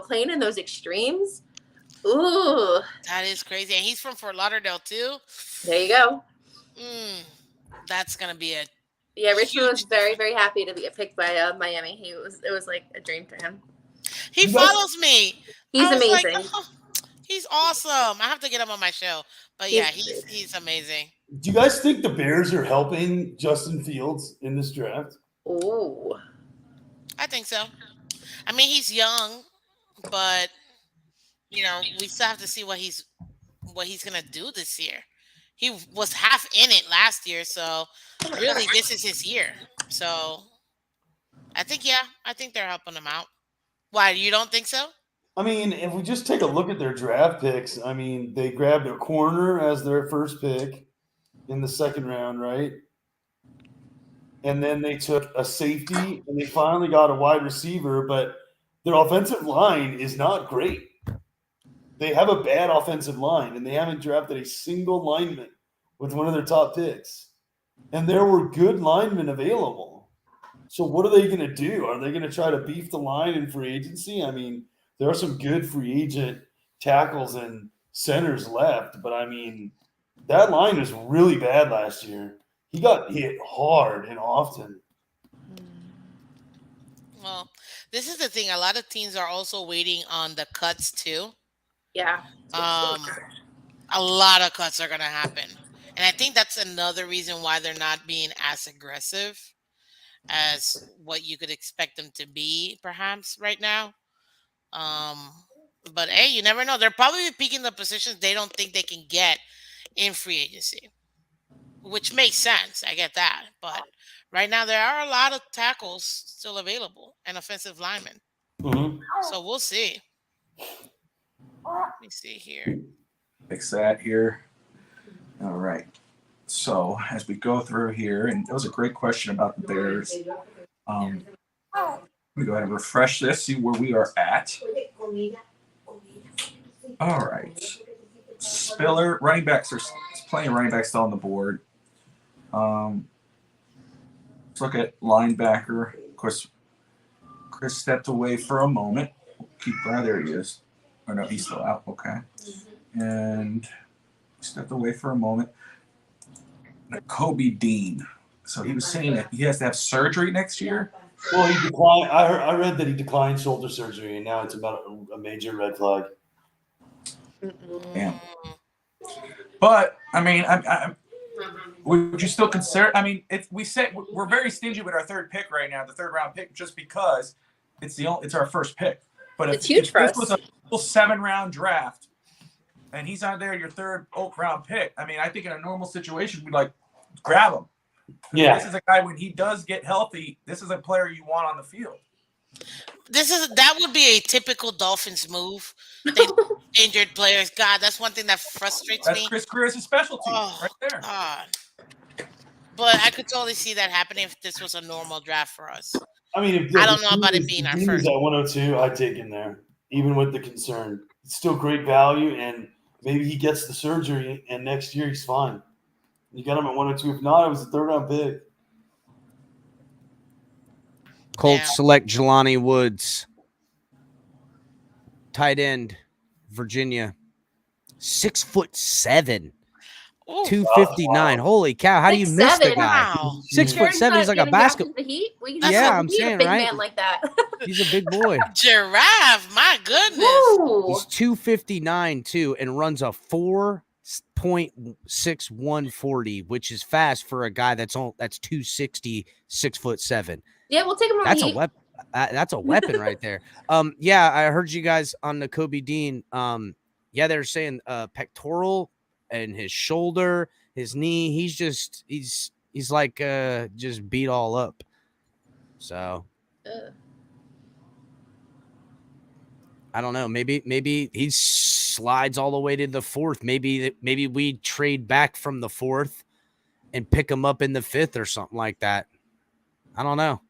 playing in those extremes, ooh. That is crazy. And he's from Fort Lauderdale too. There you go. That's going to be a Yeah, Richmond was very, very happy to get picked by Miami. It was like a dream for him. He follows me. He's amazing. Like, oh, he's awesome. I have to get him on my show. But yeah, he's amazing. Do you guys think the Bears are helping Justin Fields in this draft? Ooh. I think so. I mean, he's young, but we still have to see what he's gonna do this year. He was half in it last year, so really this is his year. So I think they're helping him out. Why, you don't think so? I mean, if we just take a look at their draft picks, I mean, they grabbed a corner as their first pick in the second round, right? And then they took a safety, and they finally got a wide receiver, but their offensive line is not great. They have a bad offensive line, and they haven't drafted a single lineman with one of their top picks. And there were good linemen available. So what are they going to do? Are they going to try to beef the line in free agency? I mean, there are some good free agent tackles and centers left, but I mean, that line was really bad last year. He got hit hard and often. Well, this is the thing. A lot of teams are also waiting on the cuts too. Yeah. A lot of cuts are going to happen. And I think that's another reason why they're not being as aggressive as what you could expect them to be, perhaps, right now. But hey, you never know. They're probably picking the positions they don't think they can get in free agency, which makes sense. I get that. But right now, there are a lot of tackles still available and offensive linemen. Mm-hmm. So we'll see. Let me see here. Fix that here. All right. So as we go through here, and that was a great question about the Bears. Let me go ahead and refresh this, see where we are at. All right. Spiller, running backs, there's plenty of running backs still on the board. Let's look at linebacker. Of course, Chris stepped away for a moment. There he is. Oh, no, he's still out. Okay. And stepped away for a moment. Kobe Dean. So he was saying that he has to have surgery next year. Well, he declined. I read that he declined shoulder surgery, and now it's about a major red flag. Damn. But I mean, would you still consider? I mean, we said we're very stingy with our third pick right now, the third round pick, just because it's our first pick. But if this was a full 7-round draft, and he's out there, your third round pick, I mean, I think in a normal situation, we'd like grab him. Yeah. This is a guy, when he does get healthy, this is a player you want on the field. That would be a typical Dolphins move. They injured players. God, that's one thing that frustrates me. That's Chris Greer's specialty right there. God. But I could totally see that happening if this was a normal draft for us. I mean, I don't know about it being our first. At 102, I'd take him there, even with the concern. It's still great value, and maybe he gets the surgery, and next year he's fine. You got him at 102. If not, it was a third-round pick. Colts select Jelani Woods, tight end, Virginia, 6'7", 259. Holy cow! How do you miss the guy? Wow. 6'7". He's like a basketball. Yeah, I'm saying, a big right? man like that. He's a big boy. Giraffe, my goodness. Woo. He's 259 too, and runs a 4.6140, which is fast for a guy that's 260, 6'7". Yeah, we'll take him on That's the a heat. weapon. That's a weapon right there. Yeah, I heard you guys on the Kobe Dean. Yeah, they're saying pectoral and his shoulder, his knee. He's like just beat all up. So I don't know. Maybe he slides all the way to the 4th. Maybe we trade back from the 4th and pick him up in the 5th or something like that. I don't know.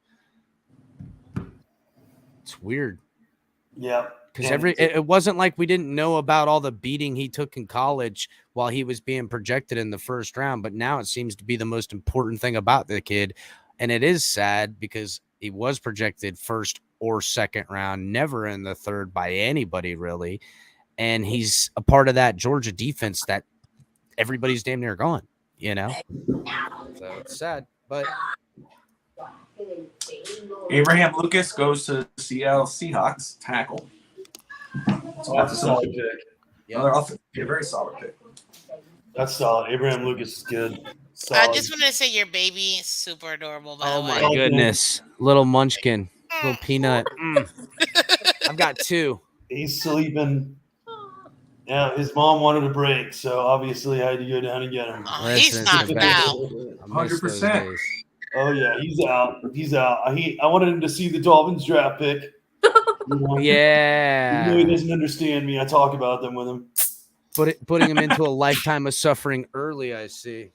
It's weird. Yeah. Because it wasn't like we didn't know about all the beating he took in college while he was being projected in the first round. But now it seems to be the most important thing about the kid. And it is sad because he was projected first or second round, never in the third by anybody really. And he's a part of that Georgia defense that everybody's damn near gone, you know? So it's sad, but Abraham Lucas goes to Seattle Seahawks tackle. That's a solid pick. A very solid pick. That's solid. Abraham Lucas is good. I Solid. just wanted to say your baby is super adorable, by oh the my way. goodness. Little munchkin, little peanut. I've got two. He's sleeping. Yeah, his mom wanted a break, so obviously I had to go down and get him. Oh, Listen, he's it's knocked the best. out. I miss those 100%. days. Oh yeah, he's out. He's out. I wanted him to see the Dolphins draft pick. You know? Yeah. He really doesn't understand me. I talk about them with him. Putting him into a lifetime of suffering early, I see.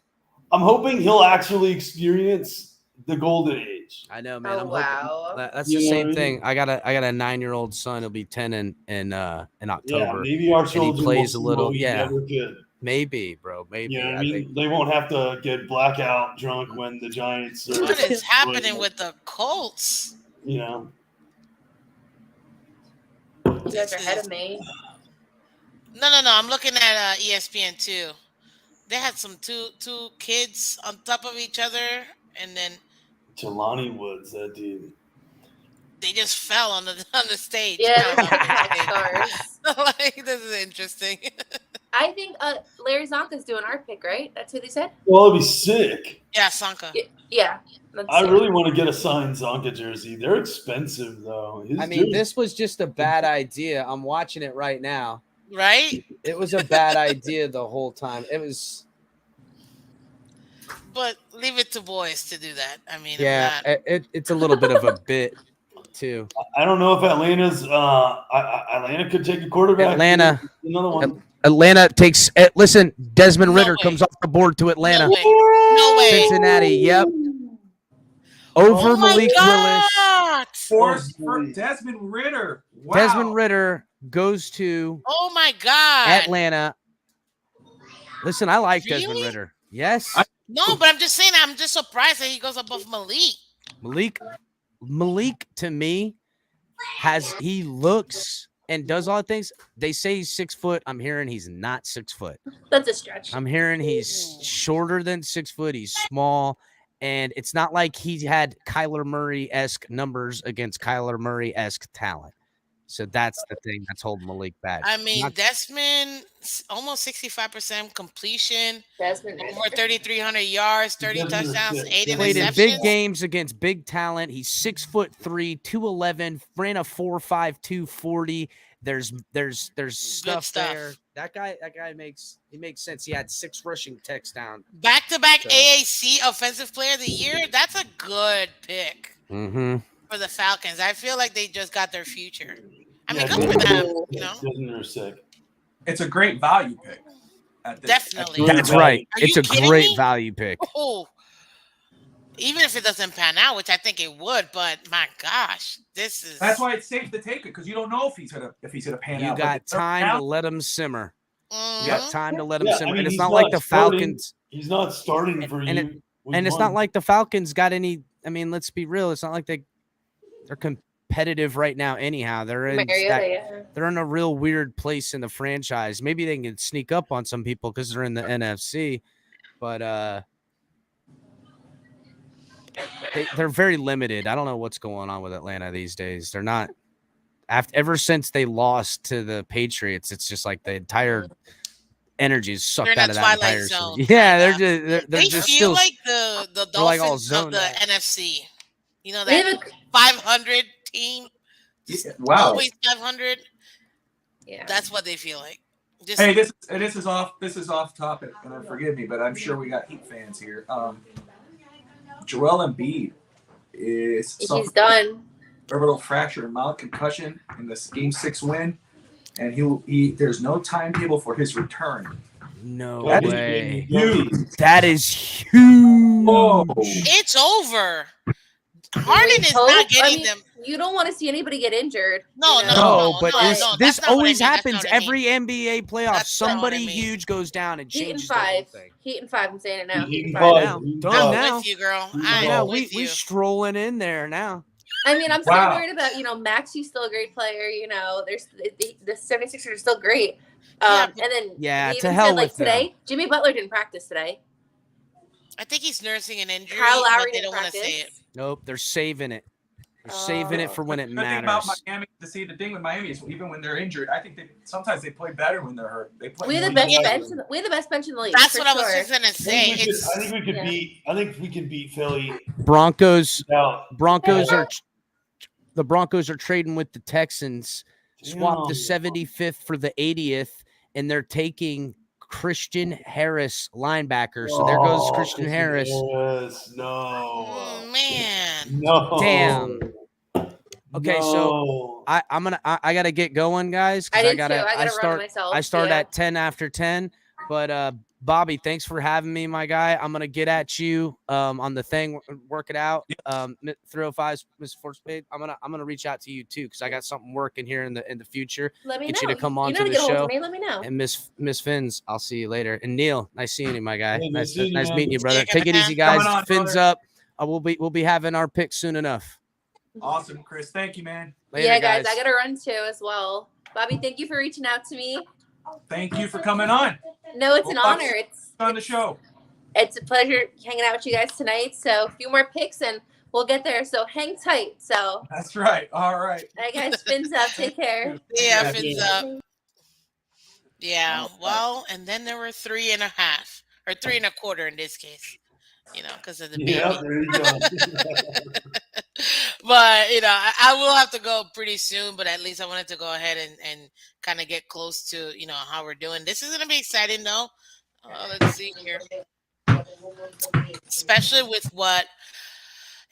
I'm hoping he'll actually experience the golden age. I know, man. Oh, I'm wow. hoping that's You the know same what I thing. I got a 9-year-old son. He'll be 10 in Yeah, October. maybe our and he children plays will a see little. what we Yeah, never could. maybe, bro. Maybe. You know what I I mean? think They won't have to get blackout drunk when the Giants are. What is happening with the Colts? You know? You guys are ahead of me. No. I'm looking at ESPN too. They had some two kids on top of each other, and then Jelani Woods, that dude. they just fell on the stage. Yeah, No, those are stars. like, this is interesting. I think Larry Zonka's doing our pick, right? That's who they said? Well, it'd be sick. Yeah, Sanka. Yeah. I really want to get a signed Zonka jersey. They're expensive, though. I mean, this was just a bad idea. I'm watching it right now. Right? It was a bad idea the whole time. It was. But leave it to boys to do that. I mean, Yeah, it's a little bit of a bit too. I don't know if Atlanta's. Atlanta could take a quarterback. Atlanta. Another one. Atlanta takes. Listen, Desmond Ritter comes off the board to Atlanta. No way. Cincinnati. Yep. Over Oh my Malik Willis. God. For Desmond Ritter. Wow. Desmond Ritter goes to Oh my God. Atlanta. Listen, I like Desmond Really? Ritter. Yes. No, but I'm just saying, I'm just surprised that he goes above Malik. Malik to me he looks and does all the things. They say he's 6 foot. I'm hearing he's not 6 foot. That's a stretch. I'm hearing he's shorter than 6 foot. He's small. And it's not like he had Kyler Murray-esque numbers against Kyler Murray-esque talent. So that's the thing that's holding Malik back. I mean, Desmond, almost 65% completion, Desmond over 3,300 yards, 30 touchdowns, 8 Played in interceptions. big games against big talent. He's 6'3", 211, ran a 4.5, 40. There's stuff there. That guy makes sense. He had 6 rushing touchdowns. Back-to-back AAC Offensive Player of the Year. That's a good pick for the Falcons. I feel like they just got their future. I mean, good for them. You know, it's a great value pick. Definitely. That's right. Are It's you a kidding great me? value pick. Oh, even if it doesn't pan out, which I think it would, but my gosh, this is. That's why it's safe to take it because you don't know if he's gonna pan You out. got time to let him simmer. You got time to let him simmer. I mean, and it's he's not like the starting. Falcons. He's not starting for and you. And it's not like the Falcons got any. I mean, let's be real. It's not like they're competitive right now. Anyhow, they're in a real weird place in the franchise. Maybe they can sneak up on some people because they're in the NFC, but they're very limited. I don't know what's going on with Atlanta these days. They're not. Ever since they lost to the Patriots, it's just like the entire energy is sucked out of that entire zone. Yeah, they're They just feel still like the Dolphins like all of zoned the out. NFC. You know that 500 team. Wow. Always 500. Yeah. That's what they feel like. Just, Hey, this is off topic, and forgive me, but I'm sure we got Heat fans here. Joel Embiid is He's done. orbital fracture and mild concussion in this Game 6 win, and he there's no timetable for his return. No That is way. huge. That is huge. Whoa. it's over. Harden is Hope? not getting them. You don't want to see anybody get injured. No, you know? No, but no, this no, this that's not what I always mean. That's happens not what I mean. every NBA playoff. That's not what I Somebody mean. huge goes down and Heat and changes the whole 5. thing. Heat and 5. I'm saying it now. Heat and Right 5. now, Heat and done 5. now. With you, girl. Heat and I Now am we with we you. strolling in there now. I mean, I'm still Wow. worried about, Maxi's still a great player. There's the 76ers are still great. Yeah, And then Yeah, he to even hell said, like, with them. today, Jimmy Butler didn't practice today. I think he's nursing an injury, Kyle but Lowry they didn't don't want to say it. practice. Nope, they're saving it. They're saving it for when it The thing about matters. Miami, the thing with Miami is even when they're injured, I think sometimes they play better when they're hurt. They play. We have the more best together. bench. We have the best bench in the league. That's for what I was sure. just gonna I say. think we could beat Philly. Broncos Now, the Broncos are trading with the Texans. Swap the damn. 75th for the 80th, and they're taking Christian Harris, linebacker. So there goes Christian Harris. No. Man. No. Damn. Okay, so No. I gotta get going, guys. 'Cause I did too. I gotta run myself. I start Yeah. at 10 after 10. But Bobby, thanks for having me, my guy. I'm gonna get at you on the thing, work it out. 305 Miss Force Spade. I'm gonna reach out to you too, because I got something working here in the future. Let me Get know. you to come on you know to to the get a hold show. of me. Let me know. And Miss Fins, I'll see you later. And Neal, nice seeing you, my guy. Hey, nice seeing you, man. meeting you, brother. Yeah, Take it easy, man. guys. Coming on, Fins brother. up. We'll be having our picks soon enough. Awesome, Chris. Thank you, man. Later, Yeah, guys, I gotta run too as well. Bobby, thank you for reaching out to me. Thank you for coming on. No, it's an Well, honor. On the show. It's a pleasure hanging out with you guys tonight. So a few more picks and we'll get there. So hang tight. So That's right. All right. all right, guys, Fins up. Take care. Yeah, Yeah. Fins up. Yeah. Well, and then there were 3.5 or 3.25 in this case. Because of the baby. Yeah, there you go. But I will have to go pretty soon. But at least I wanted to go ahead and kind of get close to how we're doing. This is gonna be exciting though. Let's see here, especially with what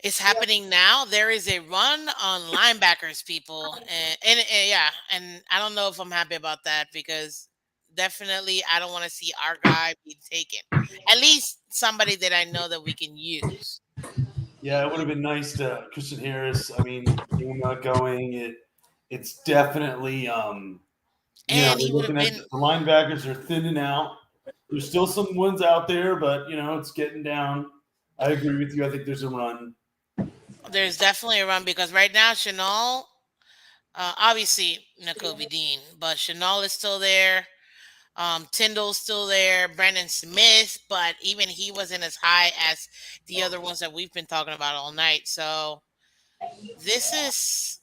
is happening now. There is a run on linebackers, people, and I don't know if I'm happy about that because definitely I don't want to see our guy be taken. At least somebody that I know that we can use. Yeah, it would have been nice to Christian Harris. I mean, him not going. It's definitely And we're he would have looking at been. the linebackers are thinning out. There's still some ones out there, but it's getting down. I agree with you. I think there's a run. There's definitely a run because right now Chanel, obviously Nakobe Dean, but Chanel is still there. Tyndall's still there. Brandon Smith, but even he wasn't as high as the other ones that we've been talking about all night. So this is,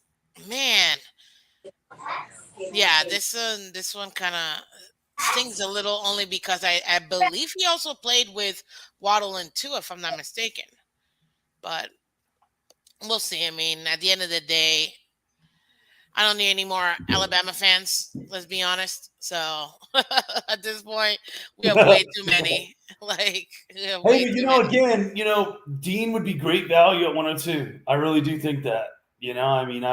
man, yeah, this one kind of stings a little only because I believe he also played with Waddle and Tua, if I'm not mistaken. But we'll see. I mean, at the end of the day, I don't need any more Alabama fans. Let's be honest. So at this point, we have way too many. Hey, again, Dean would be great value at 102. I really do think that. I mean,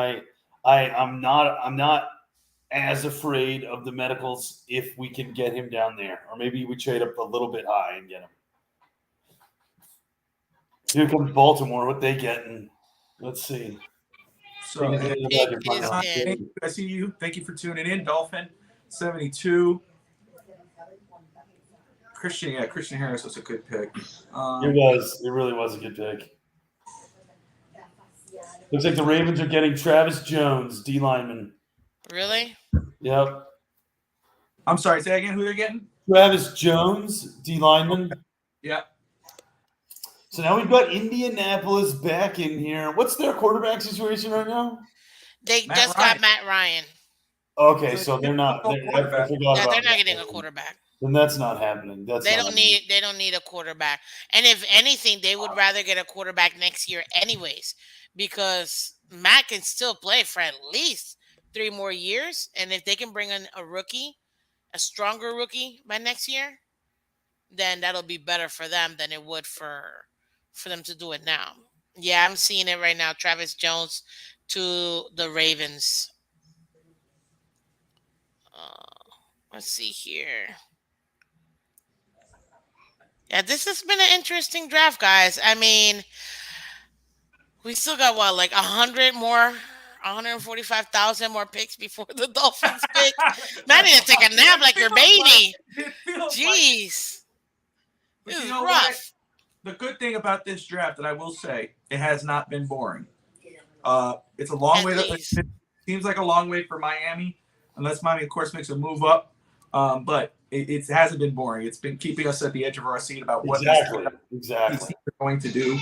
I'm not as afraid of the medicals if we can get him down there, or maybe we trade up a little bit high and get him. Here comes Baltimore. What they getting? Let's see. So, I see you. Thank you for tuning in, Dolphin 72. Christian Harris was a good pick. It really was a good pick. Looks like the Ravens are getting Travis Jones, D lineman. Really? Yep. I'm sorry. Say again. Who they're getting? Travis Jones, D lineman. Yep. So now we've got Indianapolis back in here. What's their quarterback situation right now? They just got Matt Ryan. Okay, so they're not. They're not getting a quarterback. Then that's not happening. They don't need a quarterback. And if anything, they would rather get a quarterback next year, anyways, because Matt can still play for at least 3 more years. And if they can bring in a rookie, a stronger rookie by next year, then that'll be better for them than it would for them to do it now. Yeah, I'm seeing it right now. Travis Jones to the Ravens. Let's see here. Yeah, this has been an interesting draft, guys. I mean, We still got what, like 100 more, 145,000 more picks before the Dolphins pick. Man, I need to take a nap like your baby. It feels like. Jeez, But this you is know what? rough. The good thing about this draft that I will say, it has not been boring. It's a long At way. least. It seems like a long way for Miami, unless Miami, of course, makes a move up. But it hasn't been boring. It's been keeping us at the edge of our seat about what these teams are going to do.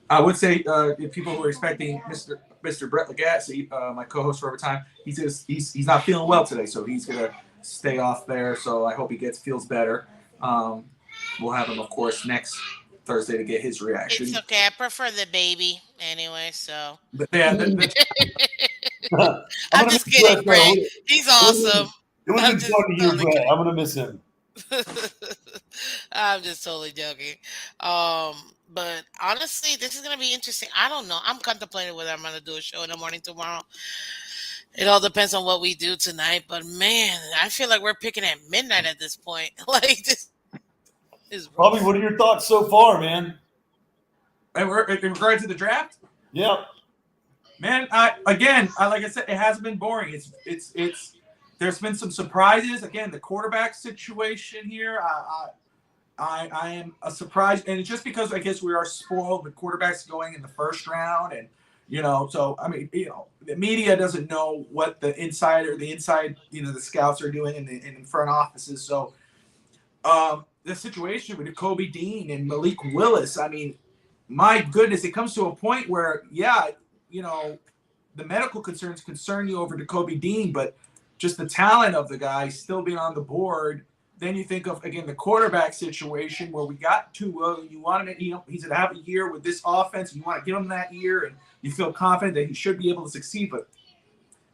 I would say if people who are expecting Mr. Bret Lagasse, my co-host for Overtime, he's not feeling well today, so he's gonna stay off there. So I hope he feels better. We'll have him, of course, next Thursday to get his reaction. It's okay. I prefer the baby anyway, so. But yeah, I'm just kidding, Bret. He's awesome. It would have been fun to hear Bret. I'm gonna miss him. I'm just totally joking. But honestly, this is gonna be interesting. I don't know. I'm contemplating whether I'm gonna do a show in the morning tomorrow. It all depends on what we do tonight. But man, I feel like we're picking at midnight at this point. Like this is Probably. What are your thoughts so far, man? in regards to the draft, Yeah. man. Like I said, it hasn't been boring. It's there's been some surprises. Again, the quarterback situation here. I am a surprise, and it's just because I guess we are spoiled with quarterbacks going in the first round, and so I mean, the media doesn't know what the inside, the scouts are doing in front offices. So, the situation with Kobe Dean and Malik Willis, I mean, my goodness, it comes to a point where, the medical concerns concern you over Kobe Dean, but just the talent of the guy still being on the board. Then you think of, again, the quarterback situation where we got Tua, and you want him to, he's going to have a year with this offense, and you want to give him that year, and you feel confident that he should be able to succeed. But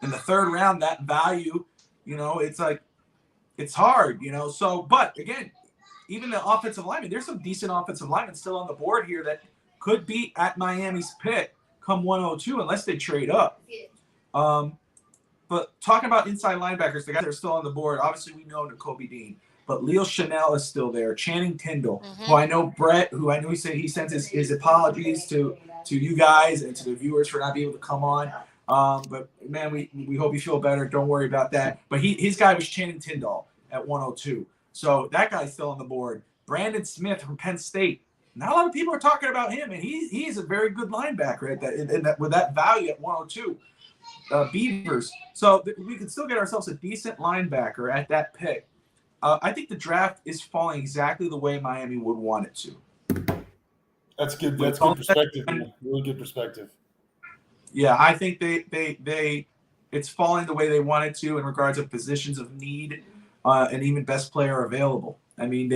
in the third round, that value, it's like, it's hard, So, but again, even the offensive linemen, there's some decent offensive linemen still on the board here that could be at Miami's pick come 102 unless they trade up. But talking about inside linebackers, the guys that are still on the board, obviously we know Kobe Dean. But Leo Chanel is still there. Channing Tindall, who I know Bret, he sends his apologies to you guys and to the viewers for not being able to come on. But man, we hope you feel better. Don't worry about that. But his guy was Channing Tindall at 102. So that guy's still on the board. Brandon Smith from Penn State. Not a lot of people are talking about him, and he is a very good linebacker with that value at 102. Beavers. So we can still get ourselves a decent linebacker at that pick. I think the draft is falling exactly the way Miami would want it to. That's good. That's good perspective. Man. Really good perspective. Yeah, I think it's falling the way they want it to in regards of positions of need and even best player available. I mean,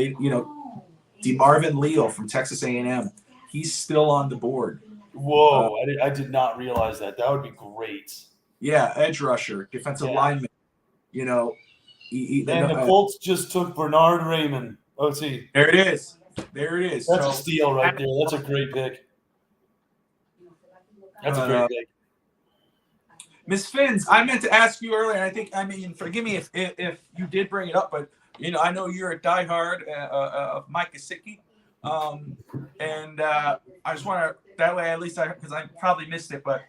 DeMarvin Leal from Texas A&M, he's still on the board. Whoa, I did not realize that. That would be great. Yeah, edge rusher, defensive lineman. And the Colts just took Bernard Raymond. OT. There it is. That's a steal right there. That's a great pick. That's a great pick. Miss Phins, I meant to ask you earlier, and I mean, forgive me if you did bring it up, but I know you're a diehard of Mike Gesicki, and I just want to that way at least because I probably missed it, but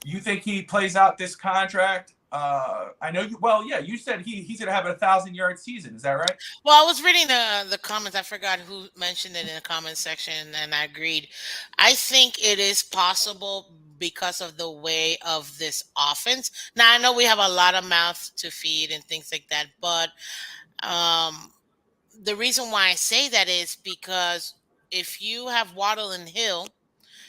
you think he plays out this contract? I know you. Well, yeah, you said he's going to have a 1,000-yard season. Is that right? Well, I was reading the comments. I forgot who mentioned it in the comment section, and I agreed. I think it is possible because of the way of this offense. Now, I know we have a lot of mouths to feed and things like that, but the reason why I say that is because if you have Waddle and Hill,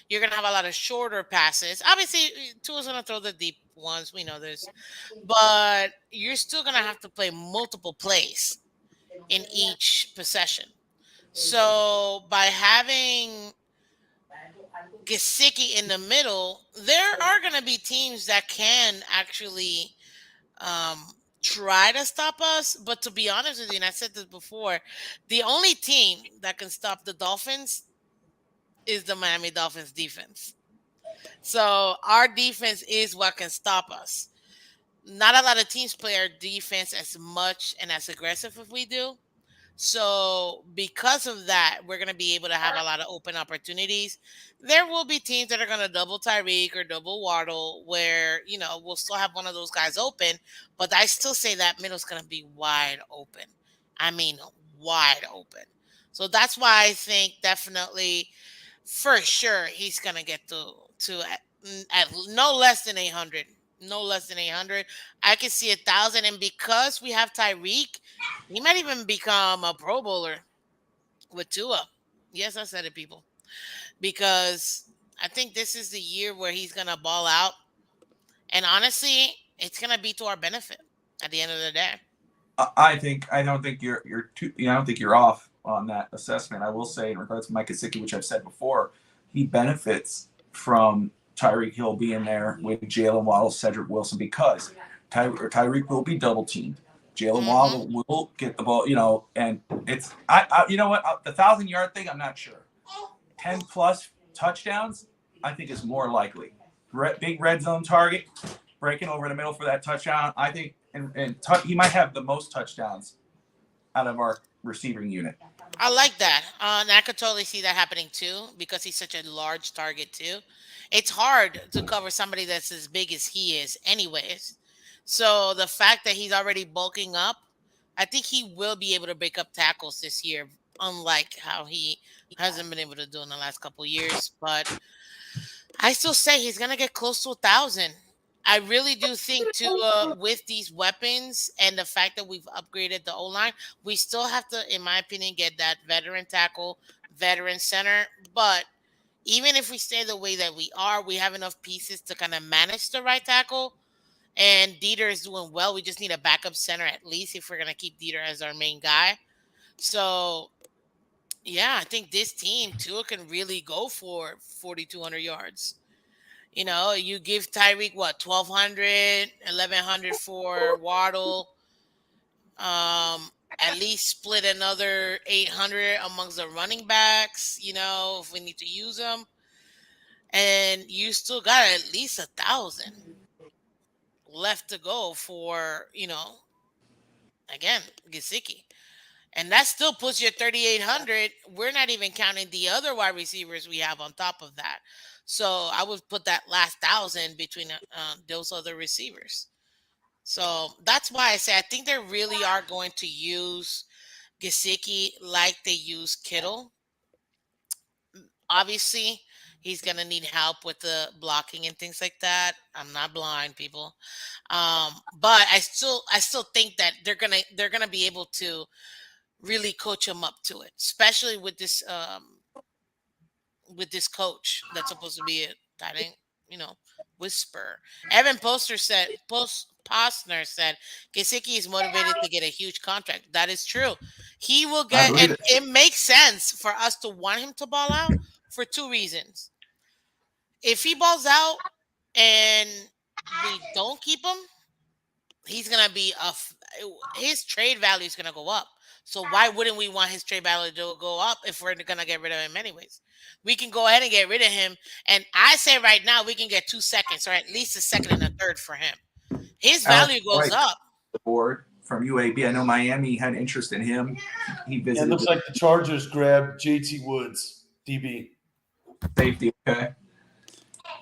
you're going to have a lot of shorter passes. Obviously, Tua's going to throw the deep ones. We know this. But you're still going to have to play multiple plays in each possession. So by having Gesicki in the middle, there are going to be teams that can actually try to stop us. But to be honest with you, and I said this before, the only team that can stop the Dolphins is the Miami Dolphins defense. So our defense is what can stop us. Not a lot of teams play our defense as much and as aggressive as we do. So because of that, we're going to be able to have a lot of open opportunities. There will be teams that are going to double Tyreek or double Waddle where, we'll still have one of those guys open, but I still say that middle's going to be wide open. I mean, wide open. So that's why I think definitely for sure he's going to get to at no less than 800. No less than 800. I can see 1,000. And because we have Tyreek, he might even become a Pro Bowler with Tua. Yes, I said it, people. Because I think this is the year where he's going to ball out. And honestly, it's going to be to our benefit at the end of the day. I don't think you're too. I don't think you're off on that assessment. I will say in regards to Mike Gesicki, which I've said before, he benefits from Tyreek Hill being there with Jalen Waddle, Cedric Wilson, because Tyreek will be double teamed. Jalen Waddle will get the ball, and it's you know what, the 1,000-yard thing, I'm not sure. 10+ touchdowns, I think is more likely. Big red zone target, breaking over the middle for that touchdown. I think, and he might have the most touchdowns out of our receiving unit. I like that. And I could totally see that happening too, because he's such a large target too. It's hard to cover somebody that's as big as he is anyways. So the fact that he's already bulking up, I think he will be able to break up tackles this year, unlike how he hasn't been able to do in the last couple of years. But I still say he's going to get close to 1,000. I really do think too, with these weapons and the fact that we've upgraded the O-line, we still have to, in my opinion, get that veteran tackle, veteran center. But even if we stay the way that we are, we have enough pieces to kind of manage the right tackle. And Dieter is doing well. We just need a backup center at least if we're going to keep Dieter as our main guy. So, yeah, I think this team too can really go for 4,200 yards. You give Tyreek, 1,200, 1,100 for Waddle. At least split another 800 amongst the running backs, if we need to use them. And you still got at least 1,000 left to go for, again, Gesicki. And that still puts you at 3,800. We're not even counting the other wide receivers we have on top of that. So I would put that last 1,000 between those other receivers. So that's why I say I think they really are going to use Gesicki like they use Kittle. Obviously, he's going to need help with the blocking and things like that. I'm not blind, people. But I still think that they're gonna be able to really coach him up to it, especially with this coach that's supposed to be whisper. Evan Posner said Gesicki is motivated to get a huge contract. That is true. He will get, and it makes sense for us to want him to ball out for two reasons. If he balls out and we don't keep him, he's gonna be his trade value is gonna go up. So why wouldn't we want his trade value to go up if we're gonna get rid of him anyways? We can go ahead and get rid of him, and I say right now we can get 2 seconds or at least a second and a third for him. His value goes up. The board from UAB. I know Miami had interest in him. He visited. It looks like the Chargers grabbed JT Woods, DB. Safety, okay.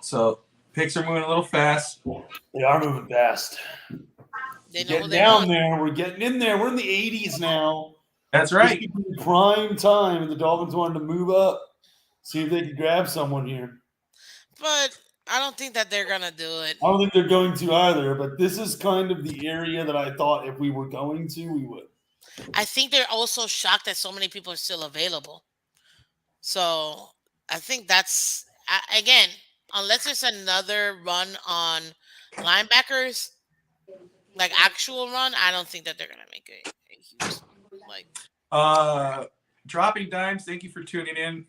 So picks are moving a little fast. They are moving fast. They getting down there. We're getting in there. We're in the 80s now. That's right. Prime time, and the Dolphins wanted to move up, see if they could grab someone here. But I don't think that they're going to do it. I don't think they're going to either, but this is kind of the area that I thought if we were going to, we would. I think they're also shocked that so many people are still available. So I think that's, again, unless there's another run on linebackers, like actual run, I don't think that they're going to make a huge Dropping Dimes, thank you for tuning in.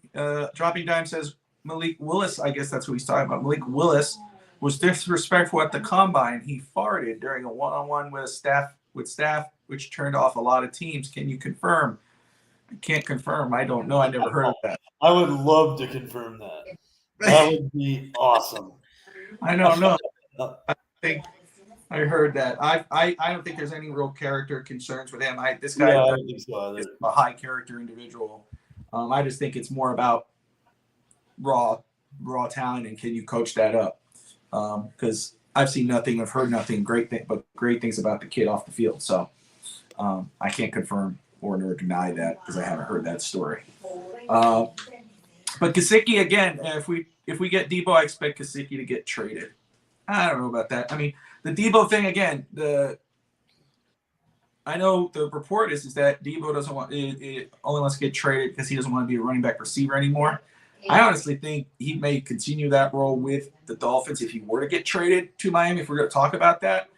Dropping Dime says Malik Willis, I guess that's what he's talking about. Malik Willis was disrespectful at the combine. He farted during a one-on-one with staff, which turned off a lot of teams. Can you confirm? I can't confirm. I don't know. I never heard of that. I would love to confirm that. That would be awesome. I don't know. I I heard that. I don't think there's any real character concerns with him. This guy Yeah, I don't think so either. is a high character individual. I just think it's more about raw talent and can you coach that up? Because I've seen nothing, I've heard nothing but great things about the kid off the field. So I can't confirm or nor deny that because I haven't heard that story. But Gesicki, again, if we get Debo, I expect Gesicki to get traded. I don't know about that. I mean, the Debo thing again. I know the report is that Debo doesn't want it only wants to get traded because he doesn't want to be a running back receiver anymore. I honestly think he may continue that role with the Dolphins if he were to get traded to Miami. If we're going to talk about that,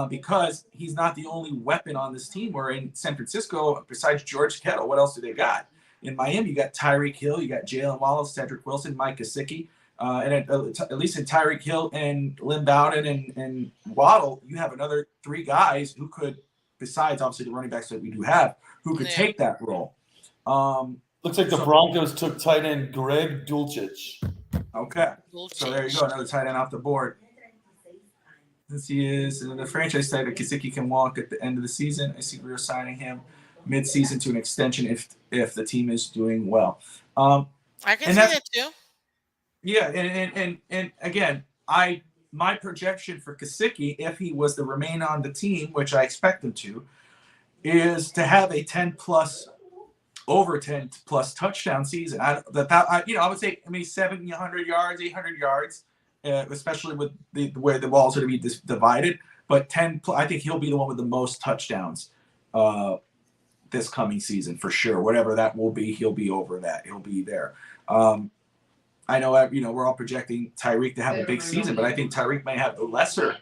because he's not the only weapon on this team. Where in San Francisco, besides George Kittle, what else do they got? In Miami, you got Tyreek Hill, you got Jalen Wallace, Cedric Wilson, Mike Gesicki. And at least in Tyreek Hill and Lynn Bowden and Waddle, you have another 3 guys who could, besides obviously the running backs that we do have, who could take that role. Looks like the Broncos took tight end Greg Dulcich. Okay. So there you go, another tight end off the board. Since he is in the franchise tag that Gesicki can walk at the end of the season, I see we're signing him mid-season to an extension if the team is doing well. I can see that too. Yeah, and again, my projection for Gesicki, if he was to remain on the team, which I expect him to, is to have a over 10 plus touchdown season. I would say 700 yards, 800 yards, especially with the way the balls are to be divided. But 10, I think he'll be the one with the most touchdowns this coming season for sure. Whatever that will be, he'll be over that. He'll be there. I know, we're all projecting Tyreek to have a big season, but I think Tyreek may have the lesser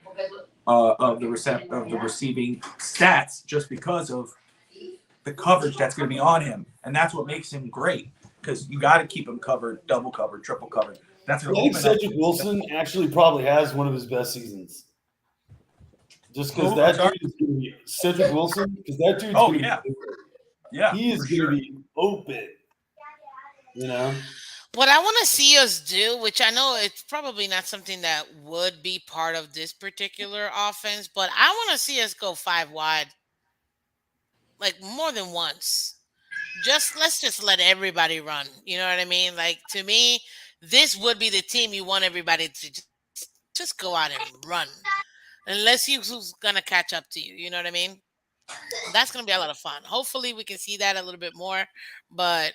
of the receiving stats just because of the coverage that's going to be on him, and that's what makes him great because you got to keep him covered, double covered, triple covered. That's I think Cedric Wilson actually probably has one of his best seasons. Just because that dude is going to be Cedric Wilson, because that dude's going to be open. He is going to be open. What I want to see us do, which I know it's probably not something that would be part of this particular offense, but I want to see us go 5 wide, like more than once. Let's just let everybody run. You know what I mean? Like, to me, this would be the team you want everybody to just go out and run, unless who's gonna catch up to you. You know what I mean? That's gonna be a lot of fun. Hopefully, we can see that a little bit more, but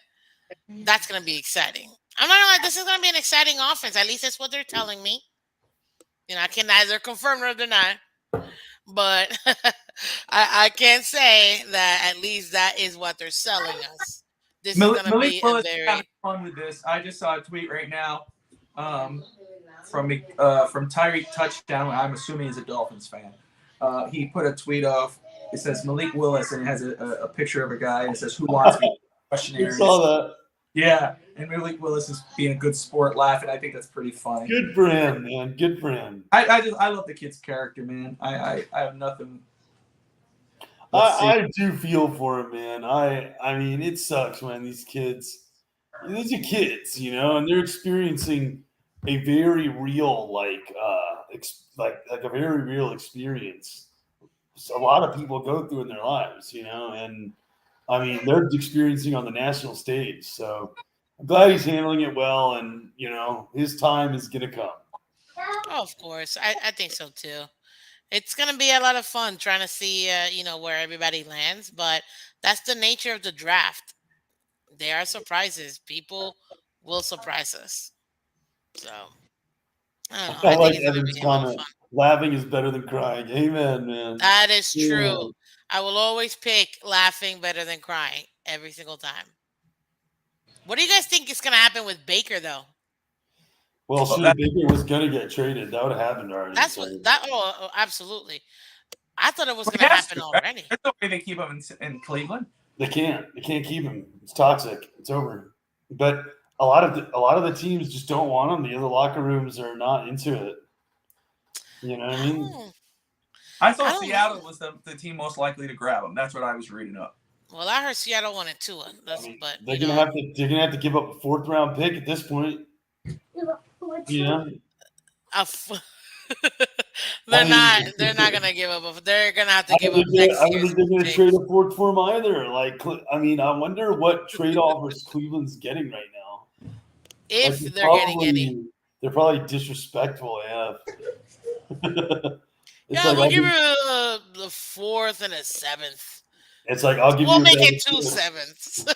that's gonna be exciting. I'm not gonna lie, this is gonna be an exciting offense. At least that's what they're telling me. I can neither confirm nor deny, but I can't say that at least that is what they're selling us. This is gonna be a very having fun with this. I just saw a tweet right now from Tyreek Touchdown. I'm assuming he's a Dolphins fan. He put a tweet of, it says Malik Willis, and it has a picture of a guy, and it says, "Who wants me?" Questionnaire. I saw that. Yeah, and Malik Willis is being a good sport, laughing. I think that's pretty funny. Good for him, man. Good for him. I love the kid's character, man. I have nothing. I do feel for him, man. I mean, it sucks when these are kids, and they're experiencing a very real, like a very real experience. A lot of people go through in their lives, and I mean, they're experiencing on the national stage. So I'm glad he's handling it well, and his time is gonna come. Oh, of course, I think so too. It's gonna be a lot of fun trying to see where everybody lands, but that's the nature of the draft. There are surprises. People will surprise us. So I don't know. I like Evan's comment. Laughing is better than crying. Amen, man. That is true. Yeah. I will always pick laughing better than crying every single time. What do you guys think is going to happen with Baker, though? Well, Baker was going to get traded. That would have happened already. Oh, absolutely. I thought it was going to happen already. There's no way they keep him in Cleveland. They can't. They can't keep him. It's toxic. It's over. But a lot of the teams just don't want him. The other locker rooms are not into it. You know what I mean? I thought Seattle was the team most likely to grab him. That's what I was reading up. Well, I heard Seattle wanted Tua. But they're gonna have to give up a 4th round pick at this point. They're I mean, not. They're not gonna give up. They're gonna have to I give don't up think next they're year's going to pick. trade a fourth for him either. Like, I mean, I wonder what trade offers Cleveland's getting right now. If Like, they're getting any. they're probably disrespectful. Yeah. It's Yeah, like we'll give her the 4th and a 7th. it's like I'll give We'll you. make it 2 7ths.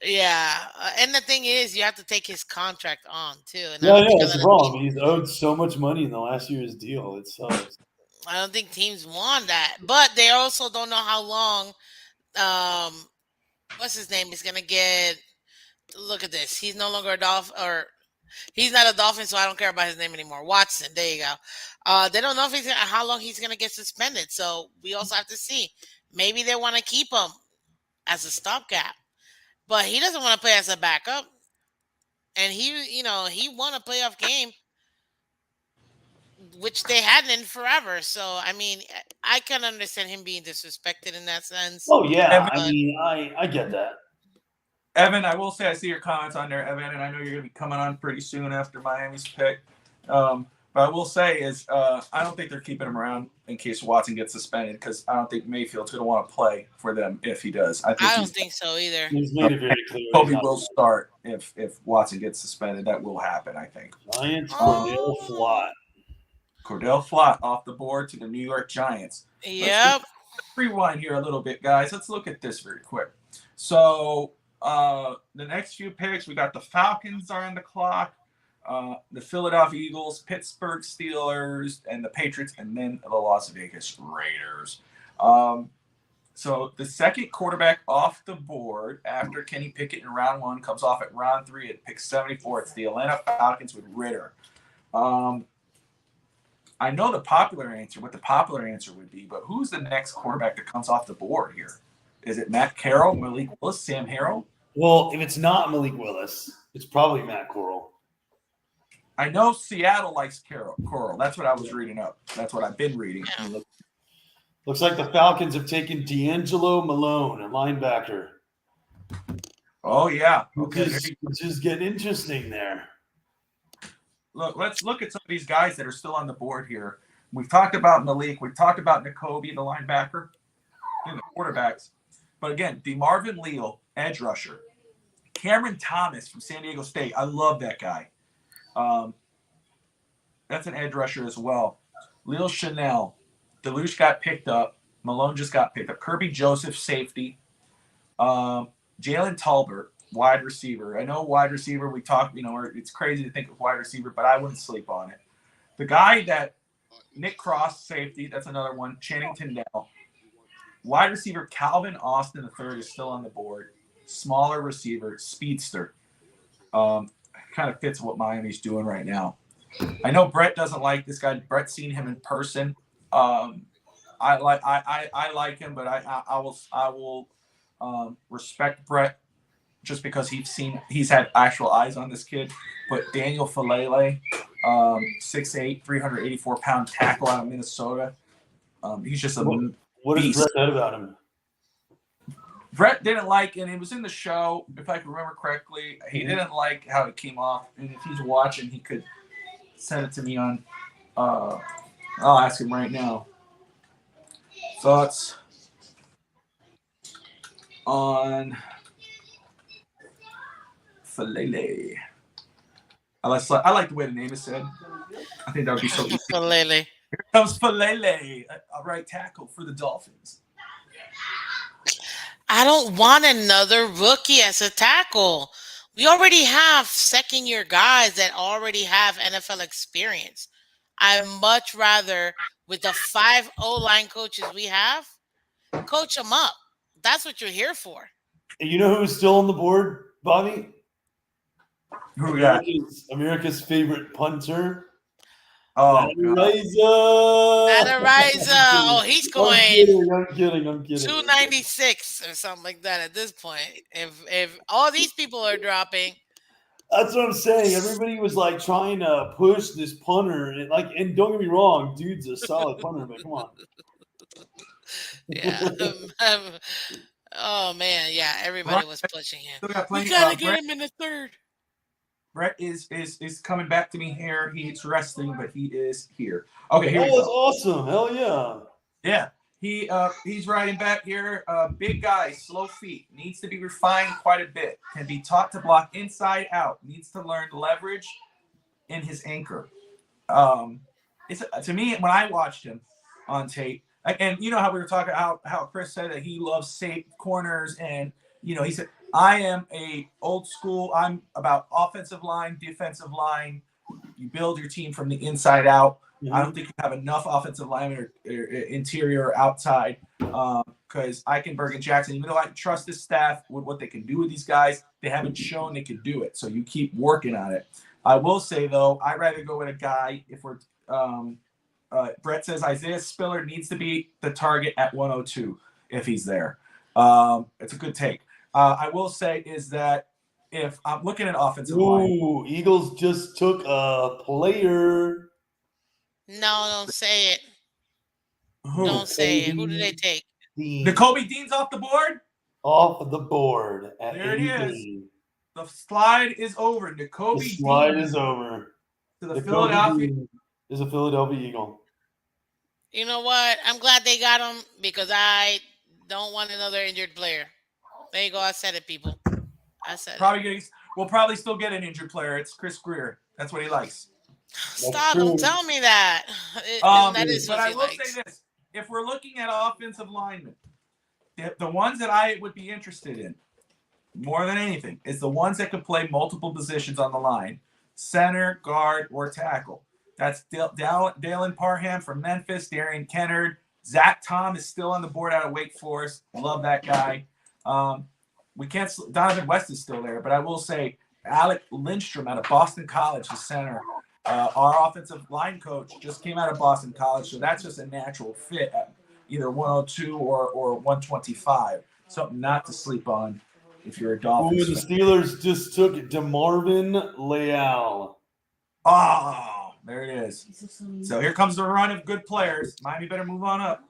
Yeah, and the thing is, you have to take his contract on too. And Yeah, that's the problem. He's owed so much money in the last year's deal. It sucks. I don't think teams want that, but they also don't know how long. What's his name is gonna get? Look at this. He's no longer a Dolphin, or he's not a Dolphin, so I don't care about his name anymore. Watson. There you go. They don't know if how long he's gonna get suspended. So we also have to see. Maybe they want to keep him as a stopgap. But he doesn't want to play as a backup. And he won a playoff game, which they hadn't in forever. So, I mean, I can understand him being disrespected in that sense. Oh, yeah. Evan, I mean, I get that. Evan, I will say I see your comments on there, Evan, and I know you're going to be coming on pretty soon after Miami's pick. But I will say is I don't think they're keeping him around in case Watson gets suspended because I don't think Mayfield's going to want to play for them if he does. I don't think so either. He's made it very clear. Kobe will start if Watson gets suspended. That will happen, I think. Giants, Cordell Flott. Cordell Flott off the board to the New York Giants. Yep. Let's rewind here a little bit, guys. Let's look at this very quick. So the next few picks, we got the Falcons are on the clock. The Philadelphia Eagles, Pittsburgh Steelers, and the Patriots, and then the Las Vegas Raiders. So the second quarterback off the board after Kenny Pickett in round 1 comes off at round 3 at pick 74. It's the Atlanta Falcons with Ritter. I know what the popular answer would be, but who's the next quarterback that comes off the board here? Is it Matt Carroll, Malik Willis, Sam Harrell? Well, if it's not Malik Willis, it's probably Matt Corral. I know Seattle likes Corral. That's what I was reading up. That's what I've been reading. Looks like the Falcons have taken D'Angelo Malone, a linebacker. Oh, yeah. Okay. Which is getting interesting there. Look, let's look at some of these guys that are still on the board here. We've talked about Malik. We've talked about Nakobe, the linebacker, and the quarterbacks. But again, DeMarvin Leal, edge rusher. Cameron Thomas from San Diego State. I love that guy. That's an edge rusher as well. Lil Chanel. Deluge got picked up. Malone just got picked up. Kirby Joseph, safety. Jalen Tolbert, wide receiver. I know wide receiver, we talked, it's crazy to think of wide receiver, but I wouldn't sleep on it. The guy that Nick Cross, safety, that's another one. Channing Tindall. Wide receiver Calvin Austin III is still on the board. Smaller receiver, speedster. Kind of fits what Miami's doing right now. I know Bret doesn't like this guy. Bret's seen him in person. I like him, but I will respect Bret just because he's had actual eyes on this kid. But Daniel Falele, 6'8", 384-pound tackle out of Minnesota. He's just a what beast. Has Bret said about him? Bret didn't like, and it was in the show, if I can remember correctly, he didn't like how it came off. And if he's watching, he could send it to me on, I'll ask him right now. Thoughts on Falele. I like the way the name is said. I think that would be so easy. Falele. Here comes Falele, a right tackle for the Dolphins. I don't want another rookie as a tackle. We already have second-year guys that already have NFL experience. I'd much rather, with the 5 O-line coaches we have, coach them up. That's what you're here for. You know who's still on the board, Bobby? Who we got? America's favorite punter. Oh, Adariza. Oh, he's going. I'm kidding. 296 or something like that at this point. If all these people are dropping. That's what I'm saying. Everybody was like trying to push this punter, and don't get me wrong, dude's a solid punter, but come on. Yeah. Oh man, yeah. Everybody was pushing him. We gotta get him in the third. Bret is coming back to me here. He's resting, but he is here. Okay, here we That was go. awesome. Hell yeah. Yeah. He's riding back here. Big guy, slow feet, needs to be refined quite a bit. Can be taught to block inside out. Needs to learn leverage in his anchor. It's to me when I watched him on tape, and you know how we were talking how Chris said that he loves safe corners, and you know he said I am a old school. I'm about offensive line, defensive line. You build your team from the inside out. Mm-hmm. I don't think you have enough offensive linemen or interior or outside because Eichenberg and Jackson, even though I trust this staff with what they can do with these guys, they haven't shown they can do it. So you keep working on it. I will say, though, I'd rather go with a guy if we're Bret says Isaiah Spiller needs to be the target at 102 if he's there. It's a good take. I will say is that if I'm looking at offensive line. Eagles just took a player. No, don't say it. Don't say it. Who did they take? Nakobe Dean's off the board? Off the board. There it is. The slide is over. Nakobe Dean. The slide Dean is over. To the Philadelphia. Is a Philadelphia Eagle. You know what? I'm glad they got him because I don't want another injured player. There you go. I said it, people. I said it. We'll probably still get an injured player. It's Chris Greer. That's what he likes. Stop! Don't tell me that. That is what I he will likes. say this: if we're looking at offensive linemen, the ones that I would be interested in more than anything is the ones that can play multiple positions on the line: center, guard, or tackle. That's Dalen Parham from Memphis, Darian Kennard, Zach Tom is still on the board out of Wake Forest. Love that guy. Donovan West is still there, but I will say Alec Lindstrom out of Boston College, the center. Our offensive line coach just came out of Boston College, so that's just a natural fit at either 102 or 125. Something not to sleep on if you're a Dolphins the fan. Steelers just took DeMarvin Leal. Oh, there it is. So here comes the run of good players. Miami better move on up.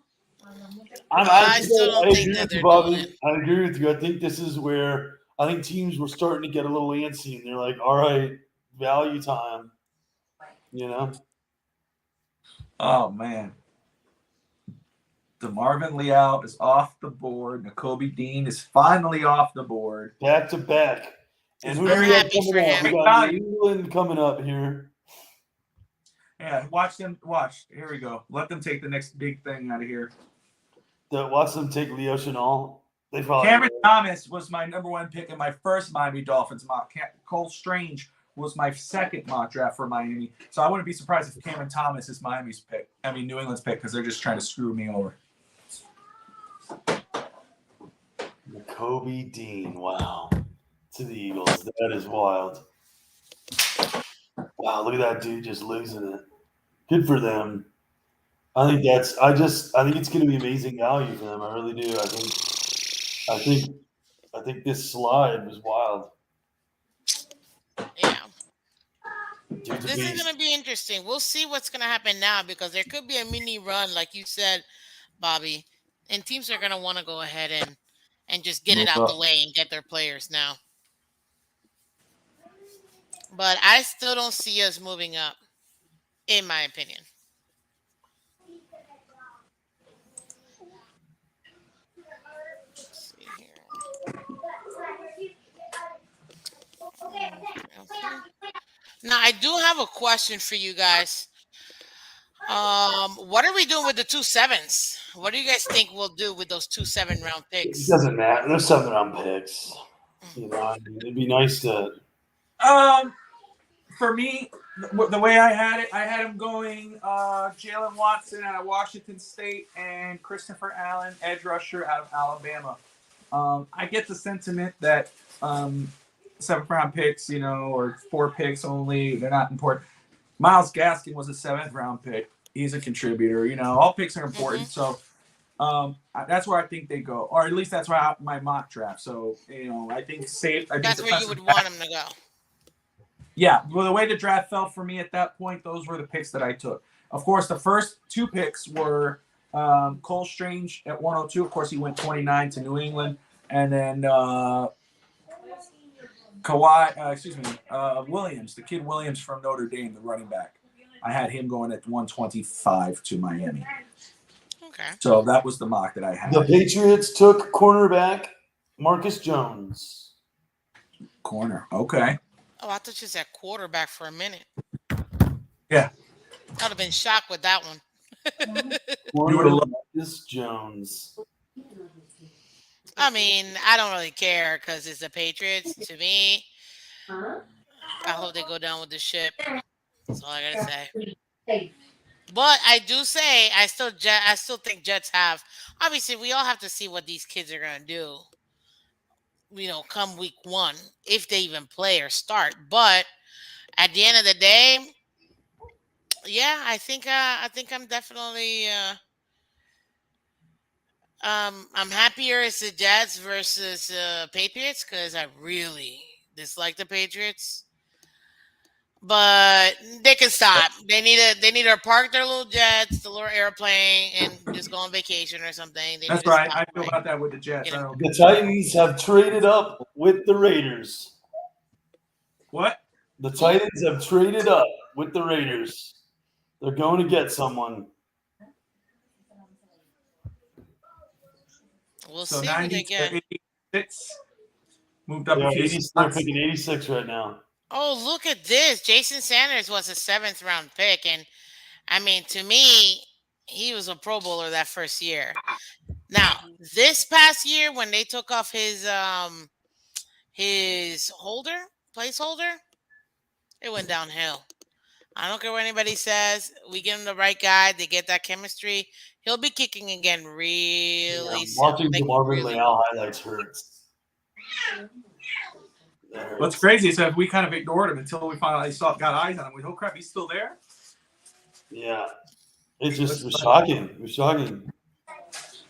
I still don't think that they're doing it. I agree with you. I think this is where I think teams were starting to get a little antsy, and they're like, all right, value time. You know? Oh, man. DeMarvin Leal is off the board. Nakobe Dean is finally off the board. Back to back. And who I'm happy for him. We got New England coming up here. Yeah, watch them. Watch. Here we go. Let them take the next big thing out of here. Watch them take Leo Chenal. Cameron Thomas was my number one pick in my first Miami Dolphins mock. Cole Strange was my second mock draft for Miami. So I wouldn't be surprised if Cameron Thomas is Miami's pick. I mean, New England's pick because they're just trying to screw me over. Nakobe Dean. Wow. To the Eagles. That is wild. Wow, look at that dude just losing it. Good for them. I think it's going to be amazing value for them. I really do. I think this slide was wild. Yeah. This is going to be interesting. We'll see what's going to happen now because there could be a mini run, like you said, Bobby, and teams are going to want to go ahead and just get it out the way and get their players now. But I still don't see us moving up, in my opinion. Let's see here. Okay. Now, I do have a question for you guys. What are we doing with the 2 7s? What do you guys think we'll do with those 2 7-round picks? It doesn't matter. They're 7-round picks. You know, it'd be nice to. For me, the way I had him going Jalen Watson out of Washington State and Christopher Allen, edge rusher out of Alabama. I get the sentiment that 7th-round picks, or 4 picks only, they're not important. Myles Gaskin was a 7th-round pick. He's a contributor. All picks are important. So that's where I think they go, or at least that's where my mock draft. So I think safe. That's where you would want them to go. Yeah, well, the way the draft fell for me at that point, those were the picks that I took. Of course, the first 2 picks were Cole Strange at 102. Of course, he went 29 to New England. And then Williams, the kid Williams from Notre Dame, the running back. I had him going at 125 to Miami. Okay. So that was the mock that I had. The Patriots took cornerback Marcus Jones. Corner. Okay. Oh, I thought you said quarterback for a minute. Yeah. I'd have been shocked with that one. Cornerback Marcus Jones. I mean, I don't really care because it's the Patriots. To me, I hope they go down with the ship. That's all I gotta say. But I do say I still think Jets have. Obviously, we all have to see what these kids are gonna do. Come week 1, if they even play or start. But at the end of the day, yeah, I think I'm definitely I'm happier as the Jets versus Patriots because I really dislike the Patriots. But they can stop. They need to park their little jets, the little airplane, and just go on vacation or something. That's right. I feel about that with the Jets. The Titans have traded up with the Raiders. What? The Titans have traded up with the Raiders. They're going to get someone. We'll see who they get. 86. Moved up a few spots. They're picking 86 right now. Oh, look at this. Jason Sanders was a 7th round pick. And I mean, to me, he was a Pro Bowler that first year. Now, this past year, when they took off his placeholder, it went downhill. I don't care what anybody says. We give him the right guy. They get that chemistry. He'll be kicking again really soon. Watching the Marvin Leal highlights hurts. What's crazy is that we kind of ignored him until we finally got eyes on him. We, oh crap, he's still there? Yeah. It was shocking. It was shocking.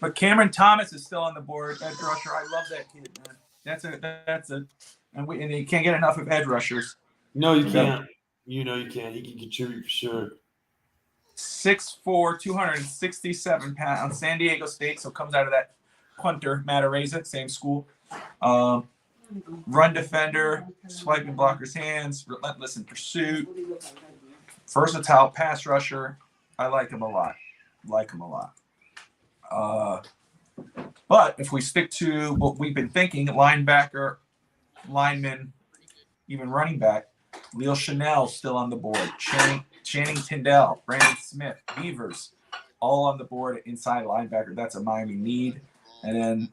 But Cameron Thomas is still on the board, edge rusher. I love that kid, man. That's it. And you can't get enough of edge rushers. No, you can't. You can't. He can contribute for sure. 6'4", 267 pounds, San Diego State, so comes out of that punter, Matareza, same school. Run defender, swiping blockers' hands, relentless in pursuit, versatile pass rusher. I like him a lot. But if we stick to what we've been thinking, linebacker, lineman, even running back, Leo Chanel still on the board. Channing Tindall, Brandon Smith, Beavers, all on the board inside linebacker. That's a Miami need. And then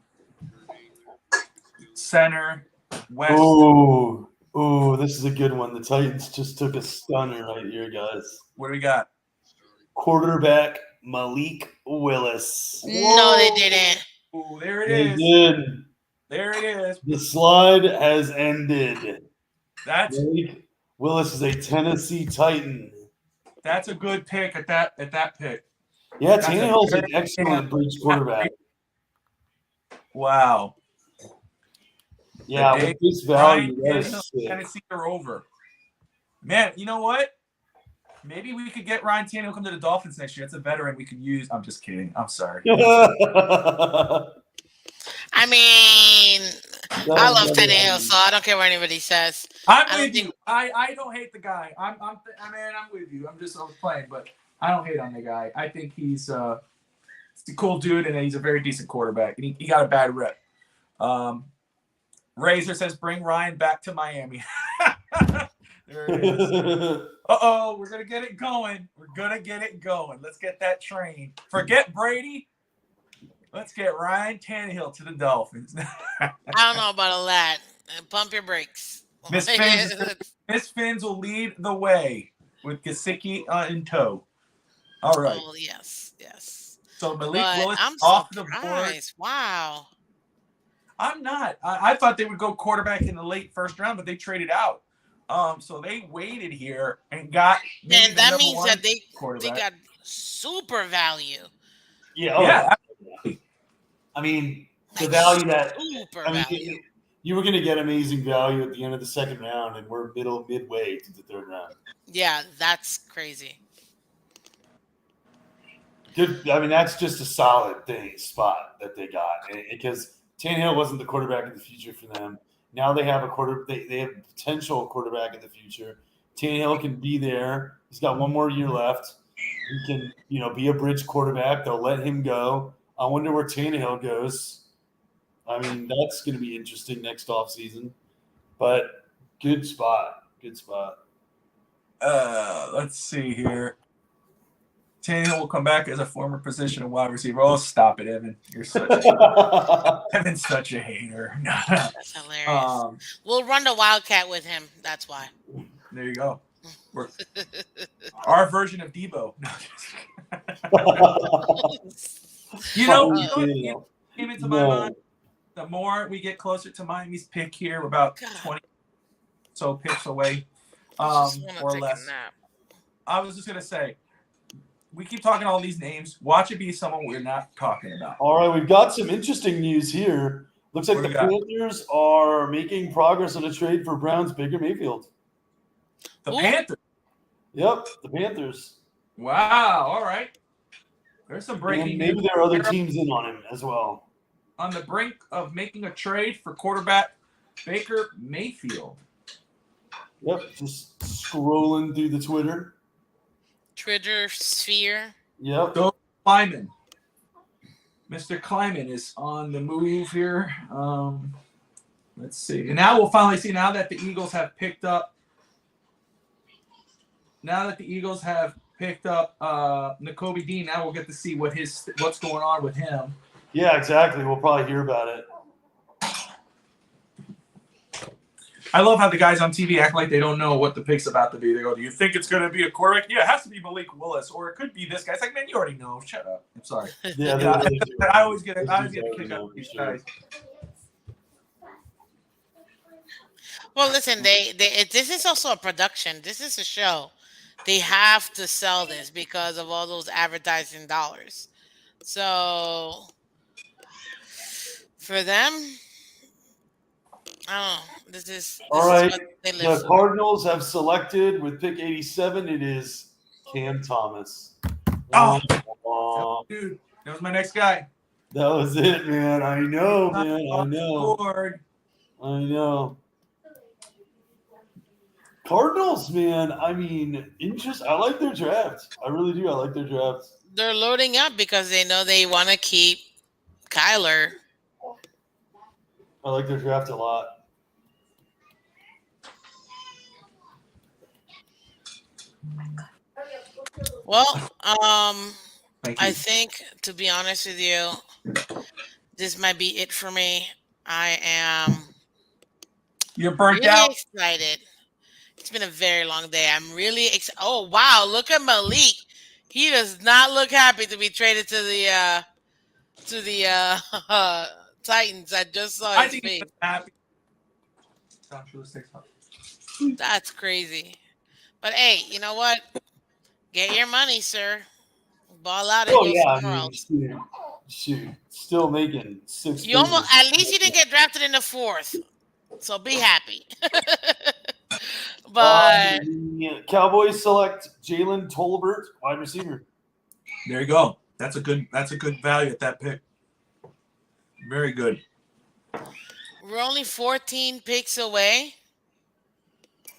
center, West. Oh, this is a good one. The Titans just took a stunner right here, guys. What do we got? Quarterback Malik Willis. No, they didn't. Oh, there it They is. did. There it is. The slide has ended. That's Malik Willis is a Tennessee Titan. a good pick at that pick. Yeah, That's Tannehill's a an excellent bridge quarterback. Wow. Yeah, with this value, Tennessee are over. Man, you know what? Maybe we could get Ryan Tannehill come to the Dolphins next year. That's a veteran we could use. I'm just kidding. I'm sorry. I mean, I love Tannehill, so I don't care what anybody says. I'm with you. I don't hate the guy. I'm with you. I was playing, but I don't hate on the guy. I think he's a cool dude, and he's a very decent quarterback. And he got a bad rep. Razor says, "Bring Ryan back to Miami." There it is. We're gonna get it going. Let's get that train. Forget Brady. Let's get Ryan Tannehill to the Dolphins. I don't know about all that. Pump your brakes. Miss Phins will lead the way with Gesicki in tow. All right. Oh, yes. So Malik Willis I'm off surprised. the board. Wow. I'm not. I thought they would go quarterback in the late first round, but they traded out. So they waited here and got. And that means that they got super value. Yeah. I mean, the value that you were going to get amazing value at the end of the second round, and we're midway to the third round. Yeah, that's crazy. Good. I mean, that's just a solid spot that they got because Tannehill wasn't the quarterback of the future for them. Now they have a quarter. They have a potential quarterback in the future. Tannehill can be there. He's got one more year left. He can, be a bridge quarterback. They'll let him go. I wonder where Tannehill goes. I mean, that's going to be interesting next offseason. But good spot. Good spot. Let's see here. Tannehill will come back as a former position of wide receiver. Oh, stop it, Evan. You're such a Evan's such a hater. That's hilarious. We'll run the Wildcat with him. That's why. There you go. Our version of Debo. You came into my mind. The more we get closer to Miami's pick here, we're about 20 so picks away, or less. I was just gonna say, we keep talking all these names. Watch it be someone we're not talking about. All right, we've got some interesting news here. Looks like the Panthers are making progress on a trade for Browns Baker Mayfield. The Panthers? Yep, the Panthers. Wow, all right. There's some breaking news. Maybe there are other teams in on him as well. On the brink of making a trade for quarterback Baker Mayfield. Yep, just scrolling through the Twitter sphere. Yep. So Kleiman. Mr. Kleiman is on the move here. Let's see. And now we'll finally see, now that the Eagles have picked up Nakobe Dean, now we'll get to see what's going on with him. Yeah, exactly. We'll probably hear about it. I love how the guys on TV act like they don't know what the pick's about to be. They go, "Do you think it's going to be a quarterback? Yeah, it has to be Malik Willis, or it could be this guy." It's like, man, you already know. Shut up. I'm sorry. I always get a kick out of these guys. Well, listen, this is also a production. This is a show. They have to sell this because of all those advertising dollars. So for them, I don't know. This is all right. What they live the for. Cardinals have selected with pick 87. It is Cam Thomas. Dude, that was my next guy. That was it, man. I know, man. I know. I know. Cardinals, man. I mean, I like their draft. I really do. I like their draft. They're loading up because they know they want to keep Kyler. I like their draft a lot. Well, I think, to be honest with you, this might be it for me. I am You're burnt really out? excited. It's been a very long day. I'm really excited. Oh, wow. Look at Malik. He does not look happy to be traded to the Titans. I just saw his face. He's happy. That's crazy. But hey, you know what? Get your money, sir. Ball out and go somewhere else. Shoot. Still making $6. You at least you didn't get drafted in the 4th. So be happy. But the Cowboys select Jalen Tolbert, wide receiver. There you go. That's a good value at that pick. Very good. We're only 14 picks away.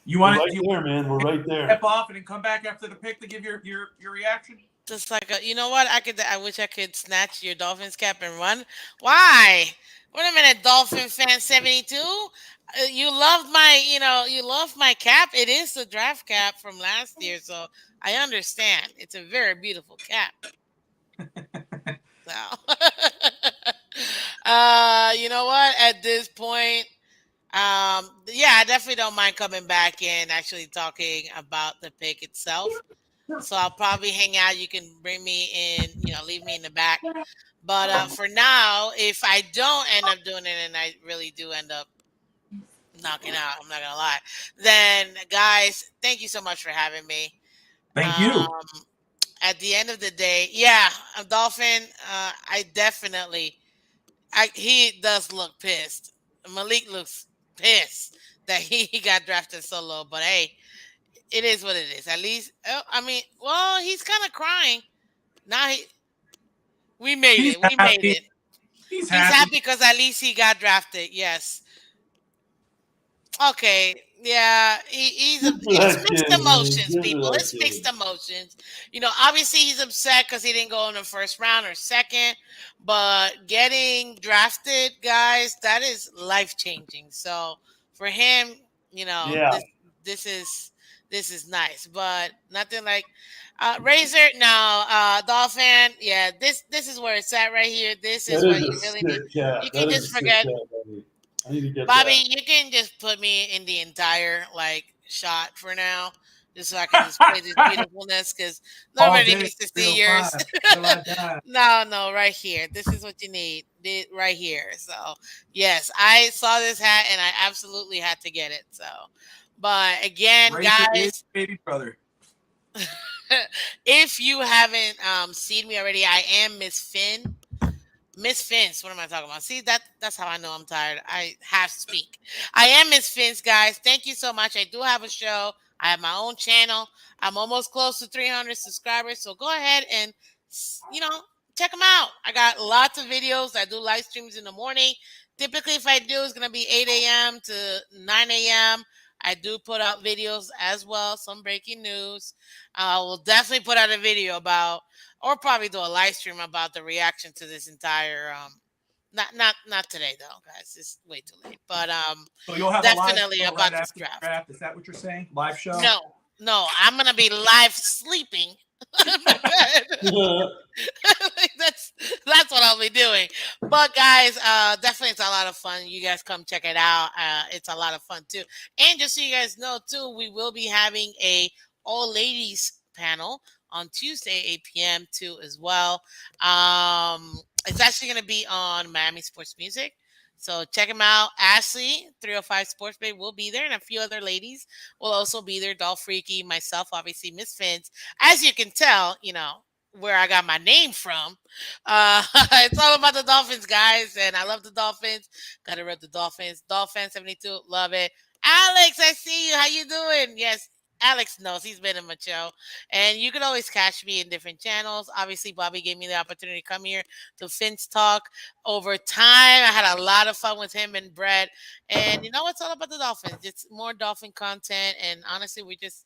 You want right there, man. We're right there. Step off and then come back after the pick to give your reaction. Just like you know what? I wish I could snatch your Dolphins cap and run. Why? Wait a minute, Dolphin fan 72. You loved my cap. It is the draft cap from last year, so I understand. It's a very beautiful cap. So, you know what? At this point, I definitely don't mind coming back and actually talking about the pick itself. So I'll probably hang out. You can bring me in, leave me in the back. But for now, if I don't end up doing it and I really do end up knocking out, I'm not going to lie, then guys, thank you so much for having me. Thank you. At the end of the day, I'm Dolphin. He does look pissed. Malik looks pissed that he got drafted so low. But hey, it is what it is. At least, he's kind of crying. Now we made it. He's happy He's happy because at least he got drafted. Yes. Okay, yeah, it's mixed emotions, people. It's mixed emotions. You know, obviously he's upset because he didn't go in the first round or second, but getting drafted, guys, that is life changing. So for him, you know, Yeah. this is this is nice, but nothing like Razor. No, Dolphin. Yeah, this is where it's at right here. This is That what is you a really need. sick cat. You can That is a just sick forget. cat, buddy. I need to get Bobby, that. you can just put me in the entire like shot for now, just so I can display this beautifulness because All nobody day, needs to see yours. 305 till I die. No, right here. This is what you need. Right here. So yes, I saw this hat and I absolutely had to get it. So, but again, Razor is guys, baby brother. if you haven't seen me already, I am Miss Finn. Miss Phins, what am I talking about? See, that's how I know I'm tired. I half speak. I am Miss Phins, guys. Thank you so much. I do have a show. I have my own channel. I'm almost close to 300 subscribers. So go ahead and, you know, check them out. I got lots of videos. I do live streams in the morning. Typically, if I do, it's going to be 8 a.m. to 9 a.m. I do put out videos as well, some breaking news. I will definitely put out a video about or probably do a live stream about the reaction to this entire not today though, guys. It's way too late. But So you'll have a live definitely show about right this after the draft. draft. Is that what you're saying? Live show? No, I'm gonna be live sleeping in my bed. That's what I'll be doing. But guys, definitely it's a lot of fun. You guys come check it out. It's a lot of fun too. And just so you guys know too, we will be having a all ladies panel on Tuesday, 8 p.m. too as well. It's actually going to be on Miami Sports Music. So check them out. Ashley, 305 Sports Bay will be there, and a few other ladies will also be there. Doll Freaky, myself, obviously, Miss Phins. As you can tell, you know, where I got my name from. It's all about the Dolphins, guys, and I love the Dolphins. Gotta rep the Dolphins. Dolphin 72, love it. Alex, I see you. How you doing? Yes, Alex knows he's been in my show, and you can always catch me in different channels. Obviously, Bobby gave me the opportunity to come here to FinsTalk OverTime. I had a lot of fun with him and Bret, and you know it's all about the Dolphins. It's more Dolphin content, and honestly, we just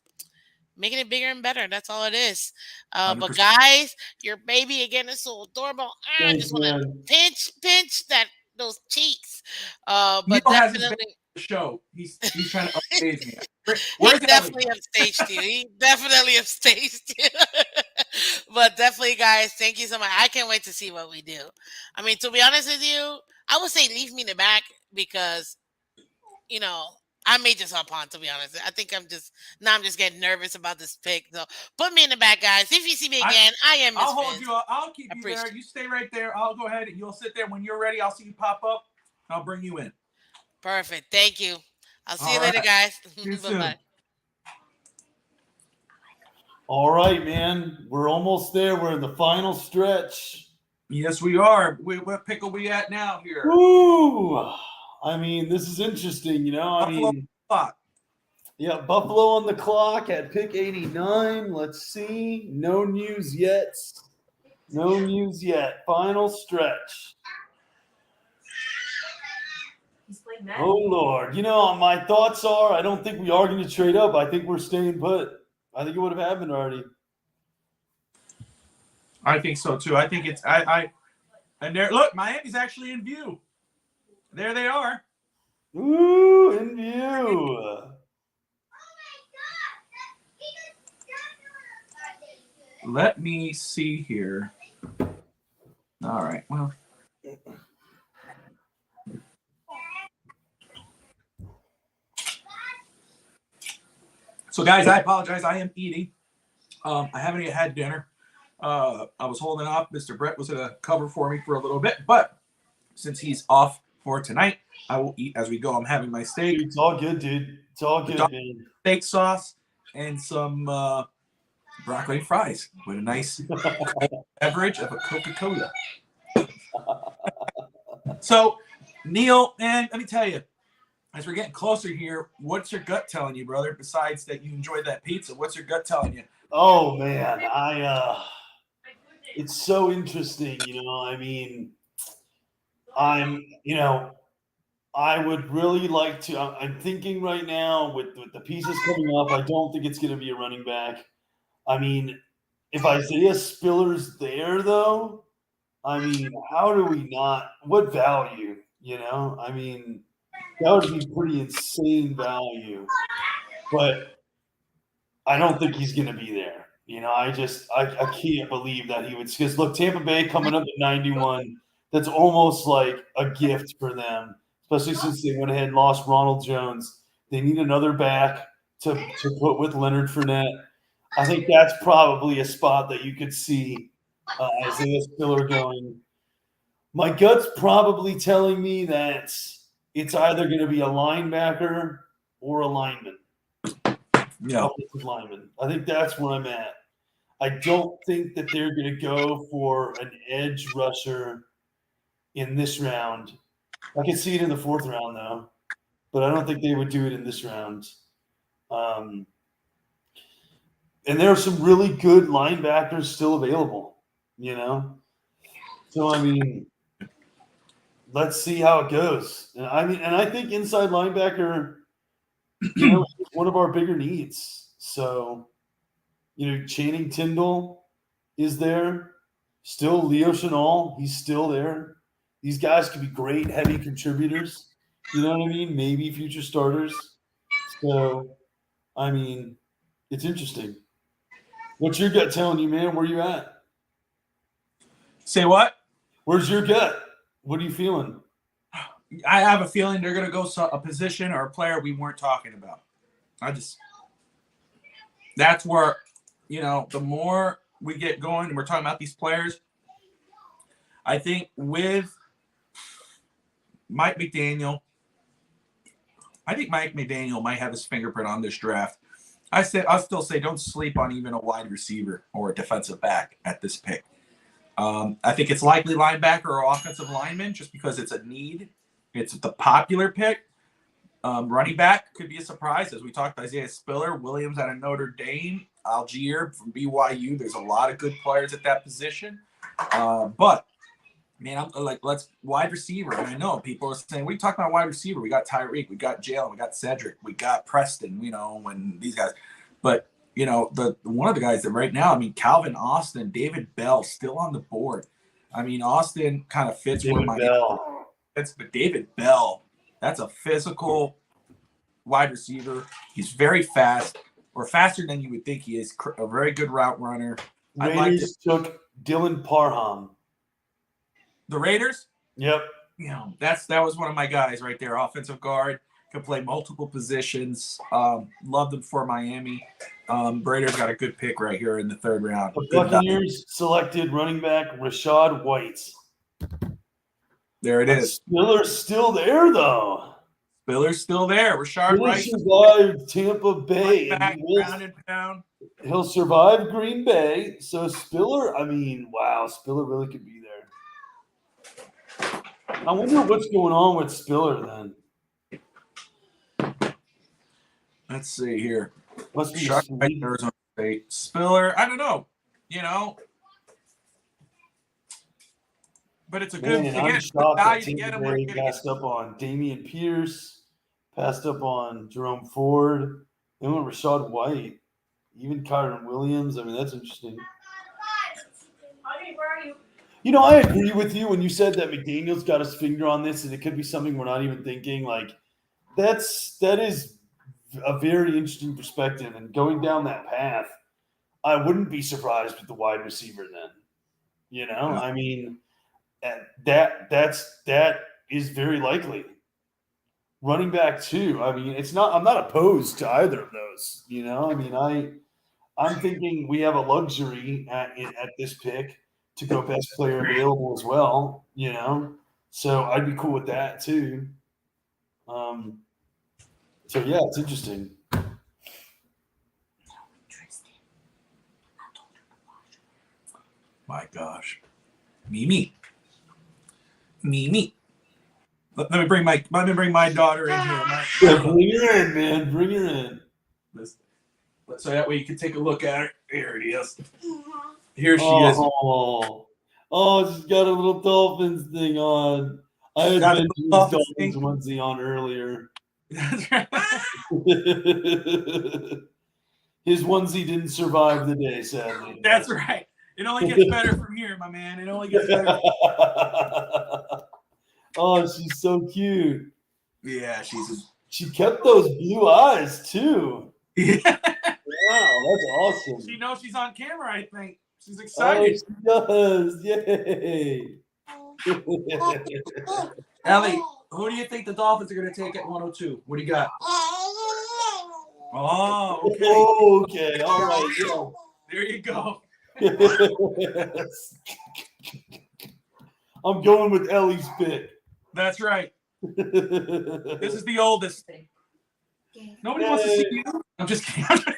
making it bigger and better. That's all it is. But 100%. guys, your baby again is so adorable. I Thanks, just want to man. pinch those cheeks. Neal But hasn't been definitely. on the show. He's trying to upstage me. He Where's definitely Ellie? upstaged you. He definitely upstaged you. But definitely, guys, thank you so much. I can't wait to see what we do. I mean, to be honest with you, I would say leave me in the back because, you know, I may just hop on, to be honest. I think I'm just getting nervous about this pick. So put me in the back, guys. If you see me again, I am Miss I'll hold Fins. you up. I'll keep you there. Appreciate it. You stay right there. I'll go ahead and you'll sit there. When you're ready, I'll see you pop up. I'll bring you in. Perfect. Thank you. I'll see you All later, right. guys. See you soon. Bye-bye. All right, man. We're almost there. We're in the final stretch. Yes, we are. What pick are we at now here? Woo! I mean, this is interesting, you know. Buffalo clock. Yeah, Buffalo on the clock at pick 89. Let's see. No news yet. No news yet. Final stretch. Oh, Lord. You know, my thoughts are I don't think we are going to trade up. I think we're staying put. I think it would have happened already. I think so, too. I think it's and there. Look, Miami's actually in view. There they are. Ooh, in view. Let me see here. All right. Well. So, guys, I apologize. I am eating. I haven't even had dinner. I was holding off. Mr. Bret was going to cover for me for a little bit, but since he's off for tonight, I will eat as we go. I'm having my steak. It's all good, dude. It's all good, man. Steak sauce and some broccoli fries with a nice beverage of a Coca-Cola. So, Neal, man, let me tell you, as we're getting closer here, what's your gut telling you, brother? Besides that you enjoyed that pizza, what's your gut telling you? Oh man, it's so interesting, you know. I mean, I would really like to. I'm thinking right now with the pieces coming up, I don't think it's going to be a running back. I mean, if Isaiah Spiller's there, though, I mean, how do we not? What value? You know, I mean, that would be pretty insane value. But I don't think he's going to be there. You know, I can't believe that he would. Because look, Tampa Bay coming up at 91. That's almost like a gift for them, especially since they went ahead and lost Ronald Jones. They need another back to put with Leonard Fournette. I think that's probably a spot that you could see Isaiah Spiller going. My gut's probably telling me that it's either going to be a linebacker or a lineman. Yeah. Lineman. I think that's where I'm at. I don't think that they're going to go for an edge rusher in this round. I can see it in the 4th round, though, but I don't think they would do it in this round. And there are some really good linebackers still available, you know? So, I mean, let's see how it goes. And I think inside linebacker, you know, is one of our bigger needs. So, you know, Channing Tindall is there. Still Leo Chenal, he's still there. These guys could be great heavy contributors. You know what I mean? Maybe future starters. So, I mean, it's interesting. What's your gut telling you, man? Where you at? Say what? Where's your gut? What are you feeling? I have a feeling they're going to go a position or a player we weren't talking about. That's where, you know, the more we get going and we're talking about these players, I think with Mike McDaniel might have his fingerprint on this draft. I'll still say don't sleep on even a wide receiver or a defensive back at this pick. I think it's likely linebacker or offensive lineman just because it's a need. It's the popular pick. Running back could be a surprise, as we talked. Isaiah Spiller, Williams out of Notre Dame, Algier from BYU. There's a lot of good players at that position. But man, I'm like, let's wide receiver. And I know people are saying, we talk about wide receiver. We got Tyreek, we got Jalen, we got Cedric, we got Preston, you know, and these guys. But, you know, one of the guys that right now, I mean, Calvin Austin, David Bell still on the board. I mean, Austin kind of fits where my but David Bell, that's a physical wide receiver. He's very fast, or faster than you would think he is. A very good route runner. Raiders took Dylan Parham. The Raiders? Yep. You know, that was one of my guys right there. Offensive guard, can play multiple positions. Loved him for Miami. Raiders got a good pick right here in the 3rd round. The Buccaneers selected running back Rachaad White. There it is. Spiller's still there, though. Spiller's still there. Rachaad White survived Tampa Bay. Back, ground and pound. He'll survive Green Bay. So Spiller, I mean, wow, Spiller really could be there. I wonder what's going on with Spiller then. Let's see here. Must be Arizona State. Spiller, I don't know. You know. But it's a good value to get him. Passed up on Damian Pierce, passed up on Jerome Ford, then with Rachaad White, even Kyron Williams. I mean, that's interesting. You know, I agree with you when you said that McDaniel's got his finger on this, and it could be something we're not even thinking. Like, that is a very interesting perspective, and going down that path, I wouldn't be surprised with the wide receiver then. You know, I mean. That is very likely. Running back too. I mean, I'm not opposed to either of those. You know, I mean, I'm thinking we have a luxury at this pick to go best player available as well. You know, so I'd be cool with that too. So yeah, it's interesting. My gosh, Mimi. Let me bring my daughter in here. Bring her in, man. Bring her in. So that way you can take a look at her. Here it is. Here she is. Oh, she's got a little Dolphins thing on. I had Got Benjamin's the Dolphins Dolphins onesie on earlier. That's right. His onesie didn't survive the day, sadly. That's right. It only gets better from here, my man. It only gets better. Oh, she's so cute. Yeah, She kept those blue eyes too. Yeah. Wow, that's awesome. She knows she's on camera, I think. She's Oh, excited. she does. Yay. Ellie, who do you think the Dolphins are going to take at 102? What do you got? Oh, okay. Okay. All right. Yeah. There you go. I'm going with Ellie's pick. That's right. This is the oldest. Nobody wants to see you. I'm just kidding.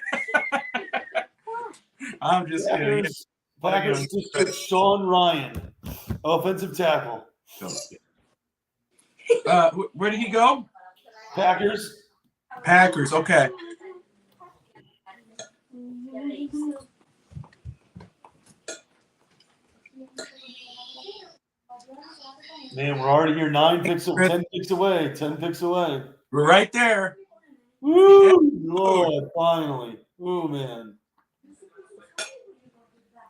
I'm just kidding. Packers just took Sean Ryan, offensive tackle. Where did he go? Packers. Packers. Okay. Man, we're already here 10 picks away. 10 picks away. We're right there. Woo! Lord, finally. Oh, man.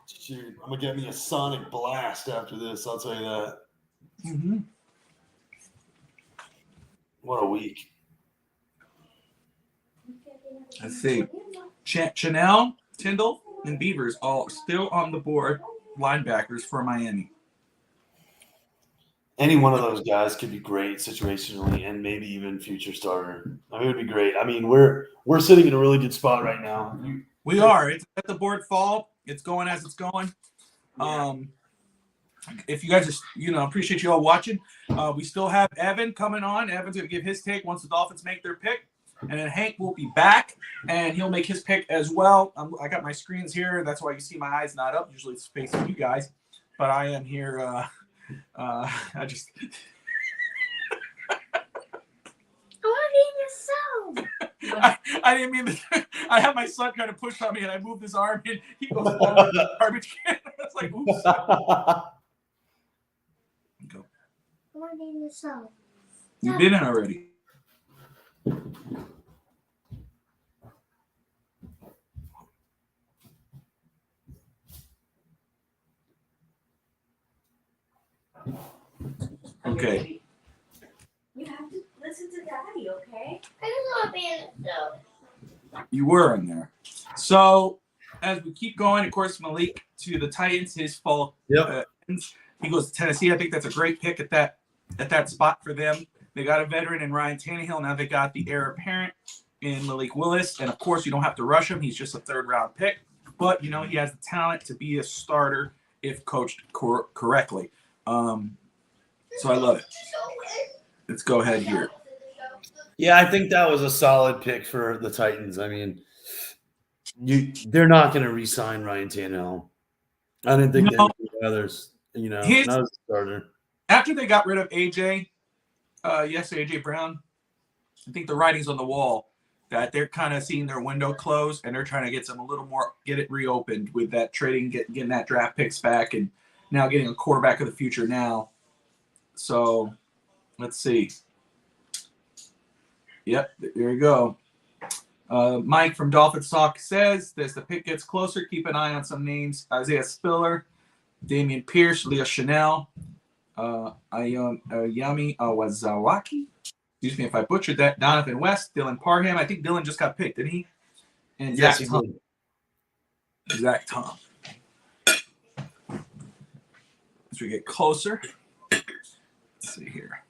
Shoot, I'm going to get me a sonic blast after this. I'll tell you that. Mm-hmm. What a week. Let's see. Chanel, Tyndall, and Beavers all still on the board. Linebackers for Miami. Any one of those guys could be great situationally and maybe even future starter. I mean, it would be great. I mean, we're sitting in a really good spot right now. We are. It's at the board fall. It's going as it's going. If you guys are, appreciate you all watching. We still have Evan coming on. Evan's going to give his take once the Dolphins make their pick. And then Hank will be back, and he'll make his pick as well. I got my screens here. That's why you see my eyes not up. Usually it's facing you guys. But I am here. I just... I didn't mean that. I have my son trying to push on me, and I move his arm, and he goes along with the garbage can. It's like, oops. Go. You've been in already. Okay. You have to listen to Daddy, okay? I just want to be in it, though. You were in there. So, as we keep going, of course, Malik to the Titans, his fall. Yep. He goes to Tennessee. I think that's a great pick at that spot for them. They got a veteran in Ryan Tannehill. Now they got the heir apparent in Malik Willis. And, of course, you don't have to rush him. He's just a third-round pick. But, he has the talent to be a starter if coached correctly. So I love it. Let's go ahead here. Yeah, I think that was a solid pick for the Titans. I mean, they're not going to re-sign Ryan Tannehill. I didn't think any others, not as a starter. After they got rid of AJ Brown, I think the writing's on the wall that they're kind of seeing their window close, and they're trying to get some a little more, get it reopened with that trading, getting that draft picks back, and now getting a quarterback of the future now. So let's see. Yep, there you go. Mike from Dolphins Talk says, as the pick gets closer, keep an eye on some names. Isaiah Spiller, Damian Pierce, Leo Chanel, Ayami Awazawaki. Excuse me if I butchered that. Donovan West, Dylan Parham. I think Dylan just got picked, didn't he? And yes, Zach Tom. Zach Tom. As we get closer. Let's see here.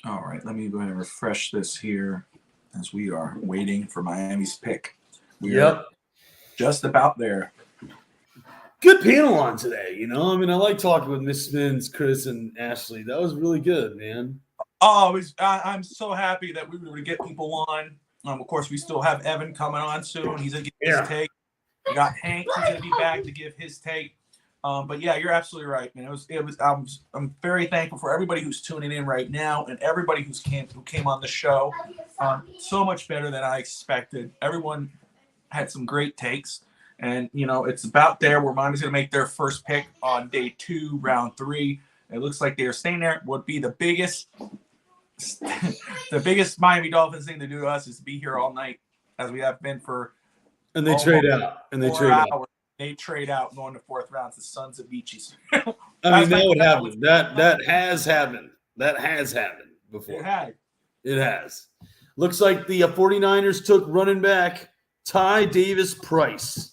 All right, let me go ahead and refresh this here as we are waiting for Miami's pick. We are just about there. Good panel on today, I like talking with Miss Spins, Chris, and Ashley. That was really good, man. Oh, I'm so happy that we were able to get people on. Of course, we still have Evan coming on soon. He's going to give his take. We got Hank. He's going to be back to give his take. But yeah, you're absolutely right, man. I'm very thankful for everybody who's tuning in right now and everybody who came on the show. So much better than I expected. Everyone had some great takes, and it's about there where Miami's going to make their first pick on day 2, round 3. It looks like they are staying there. Would be the biggest Miami Dolphins thing to do to us is to be here all night, as we have been for. And they trade out. They trade out going to 4th rounds. The sons of Beachies. I mean, that would happen. That has happened. That has happened before. It has. Looks like the 49ers took running back Ty Davis Price.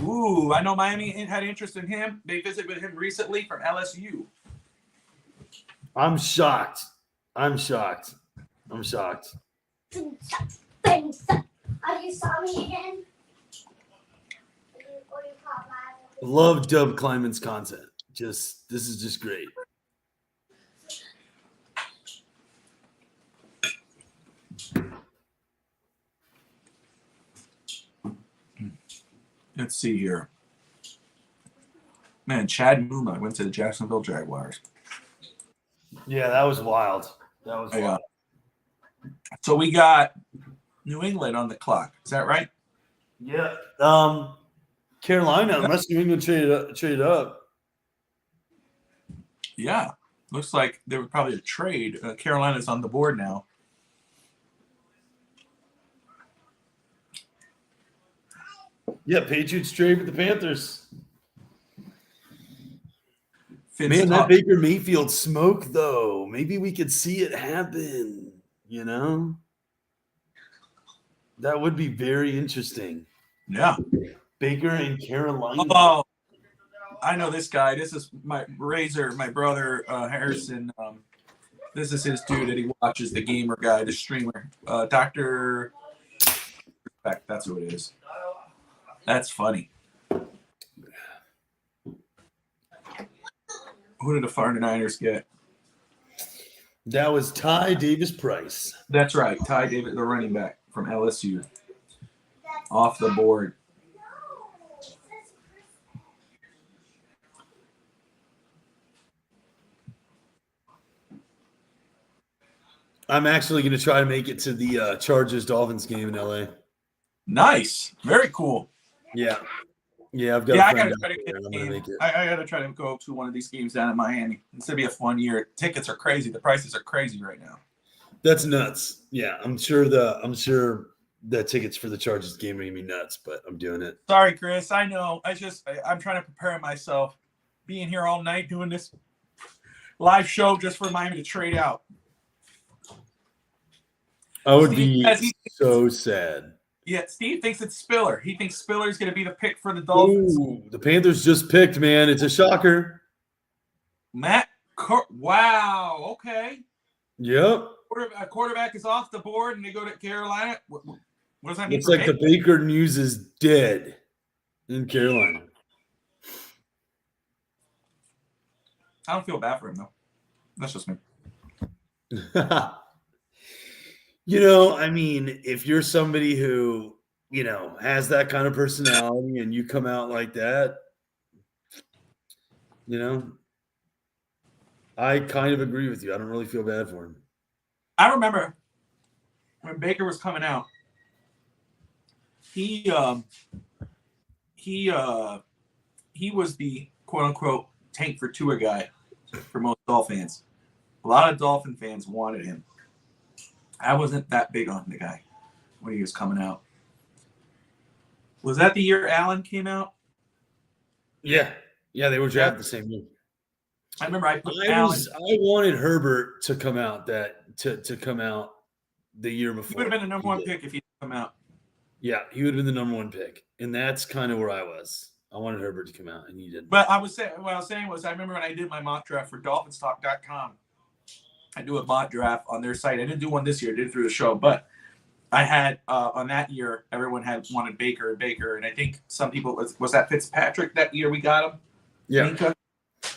Ooh, I know Miami had interest in him. They visited with him recently from LSU. I'm shocked. Oh, you saw me again? Love Dub Kleiman's content. This is just great. Let's see here. Man, Chad Muma went to the Jacksonville Jaguars. Yeah, that was wild. So we got New England on the clock. Is that right? Yeah. Carolina, unless New England traded up. Yeah. Looks like there was probably a trade. Carolina's on the board now. Yeah, Patriots trade with the Panthers. FinsUp. Man, that Baker Mayfield smoke, though. Maybe we could see it happen, That would be very interesting. Yeah. Baker in Carolina. Oh, I know this guy. This is my brother, Harrison. This is his dude that he watches, the gamer guy, the streamer. Dr. That's who it is. That's funny. Who did the 49ers get? That was Ty Davis Price. That's right. Ty Davis, the running back from LSU. Off the board. I'm actually going to try to make it to the Chargers-Dolphins game in LA. Nice. Very cool. Yeah. Yeah, I've got I gotta try to get a game. I gotta try to go to one of these games down in Miami. It's gonna be a fun year. Tickets are crazy. The prices are crazy right now. That's nuts. Yeah, I'm sure the tickets for the Chargers game are gonna be nuts, but I'm doing it. Sorry, Chris. I know. I'm trying to prepare myself. Being here all night doing this live show just for Miami to trade out. I would be so sad. Yeah, Steve thinks it's Spiller. He thinks Spiller's going to be the pick for the Dolphins. Ooh, the Panthers just picked, man. It's a shocker. Wow. Okay. Yep. Quarterback is off the board, and they go to Carolina. What does that mean? Looks like the Baker news is dead in Carolina. I don't feel bad for him, though. That's just me. I mean, if you're somebody who, has that kind of personality and you come out like that, I kind of agree with you. I don't really feel bad for him. I remember when Baker was coming out, he was the quote unquote tank for Tua guy for most Dolphin fans. A lot of Dolphin fans wanted him. I wasn't that big on the guy when he was coming out. Was that the year Allen came out? Yeah. Yeah, they were drafted the same year. I remember I wanted Herbert to come out to come out the year before. He would have been the number one pick if he come out. Yeah, he would have been the number one pick. And that's kind of where I was. I wanted Herbert to come out, and he didn't. But what I was saying was I remember when I did my mock draft for DolphinsTalk.com. I do a mock draft on their site. I didn't do one this year. I did it through the show. But I had, on that year, everyone had wanted Baker. And I think some people, was that Fitzpatrick that year we got him? Yeah. Minka?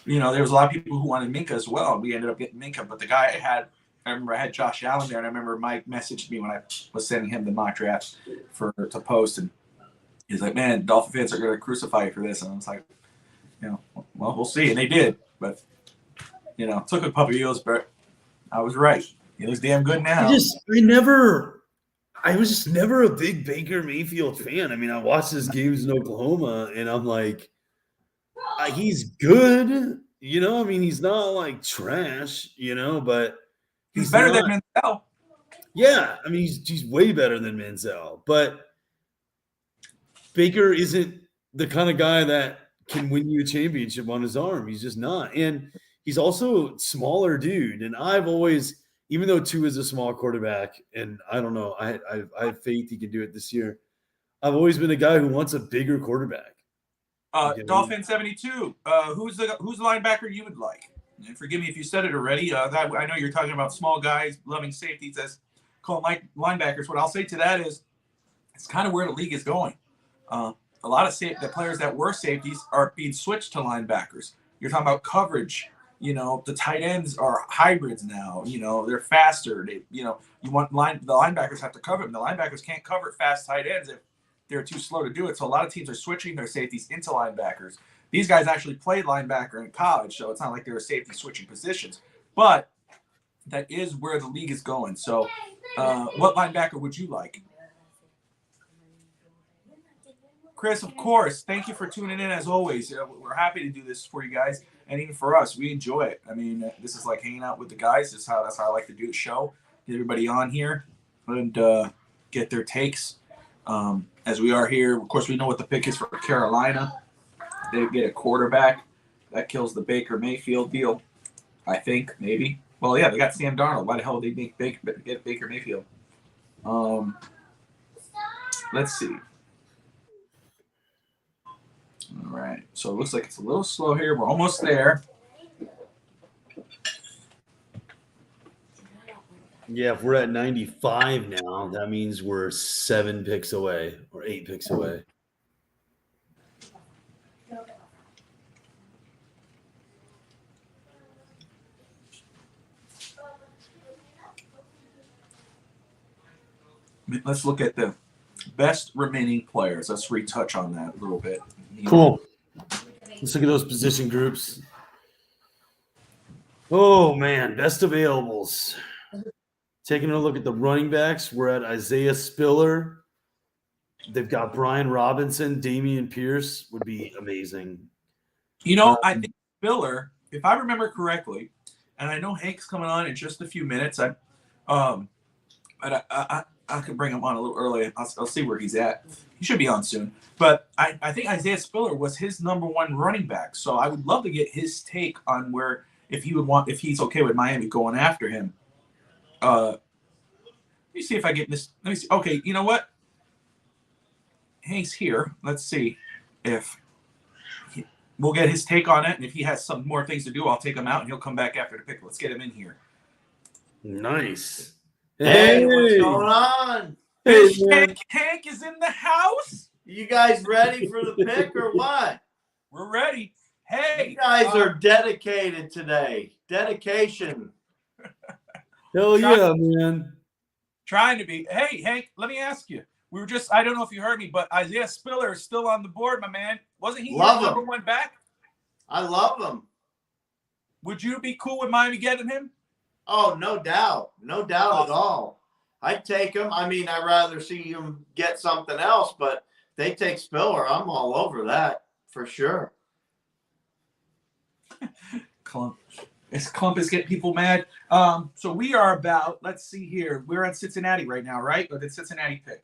There was a lot of people who wanted Minka as well. We ended up getting Minka. But the guy I remember I had Josh Allen there. And I remember Mike messaged me when I was sending him the mock draft to post. And he's like, man, Dolphin fans are going to crucify you for this. And I was like, well, we'll see. And they did, but it took a couple of years, but I was right. He looks damn good now. I was just never a big Baker Mayfield fan. I mean, I watched his games in Oklahoma, and I'm like, he's good. I mean, he's not like trash, but he's better than Menzel. Yeah, I mean, he's way better than Menzel, but Baker isn't the kind of guy that can win you a championship on his arm. He's just not. And he's also a smaller dude. And I've always, even though Tua is a small quarterback, and I don't know, I have faith he can do it this year. I've always been a guy who wants a bigger quarterback. Dolphin 72. Who's the linebacker you would like? And forgive me if you said it already. I know you're talking about small guys loving safeties as call linebackers. What I'll say to that is, it's kind of where the league is going. A lot of the players that were safeties are being switched to linebackers. You're talking about coverage. The tight ends are hybrids now. They're faster. The linebackers have to cover them. The linebackers can't cover fast tight ends if they're too slow to do it. So a lot of teams are switching their safeties into linebackers. These guys actually played linebacker in college, so it's not like they're a safety switching positions. But that is where the league is going. So what linebacker would you like? Chris, of course. Thank you for tuning in as always. We're happy to do this for you guys, and even for us, we enjoy it. I mean, this is like hanging out with the guys. That's how I like to do the show. Get everybody on here and get their takes. As we are here, of course, we know what the pick is for Carolina. They get a quarterback. That kills the Baker Mayfield deal, I think, maybe. Well, yeah, they got Sam Darnold. Why the hell did they get Baker Mayfield? Let's see. All right. So it looks like it's a little slow here. We're almost there. Yeah, if we're at 95 now, that means we're 7 picks away or 8 picks away. Let's look at the best remaining players. Let's retouch on that a little bit. Cool. Let's look at those position groups. Oh, man. Best availables. Taking a look at the running backs, we're at Isaiah Spiller. They've got Brian Robinson, Damian Pierce would be amazing. I think Spiller, if I remember correctly, and I know Hank's coming on in just a few minutes. I could bring him on a little early. I'll see where he's at. He should be on soon. But I think Isaiah Spiller was his number one running back. So I would love to get his take on if he's okay with Miami going after him. Let me see if I get this. Let me see. Okay, you know what? Hank's here. Let's see if we'll get his take on it. And if he has some more things to do, I'll take him out and he'll come back after the pick. Let's get him in here. Nice. Hey, what's going on? Hank is in the house. You guys ready for the pick or what? We're ready. Hey, you guys are dedicated today. Dedication. Hell yeah, man. Trying to be. Hey, Hank, let me ask you. I don't know if you heard me, but Isaiah Spiller is still on the board, my man. Wasn't he your number one back? I love him. Would you be cool with Miami getting him? Oh, no doubt. No doubt at all. I'd take him. I mean, I'd rather see him get something else, but they take Spiller. I'm all over that for sure. Clump is getting people mad. So we are about, let's see here. We're at Cincinnati right now, right? Or did Cincinnati pick?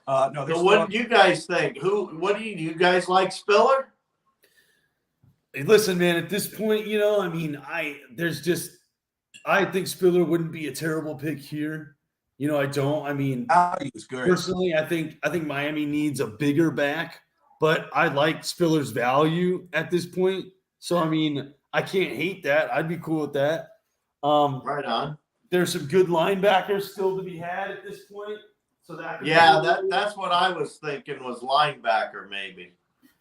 No. So what do you guys think? What do you guys like Spiller? Hey, listen, man, at this point, I think Spiller wouldn't be a terrible pick here. I don't. I mean, he was good. Personally, I think Miami needs a bigger back, but I like Spiller's value at this point. So, I mean, I can't hate that. I'd be cool with that. Right on. There's some good linebackers still to be had at this point. So that's what I was thinking was linebacker maybe.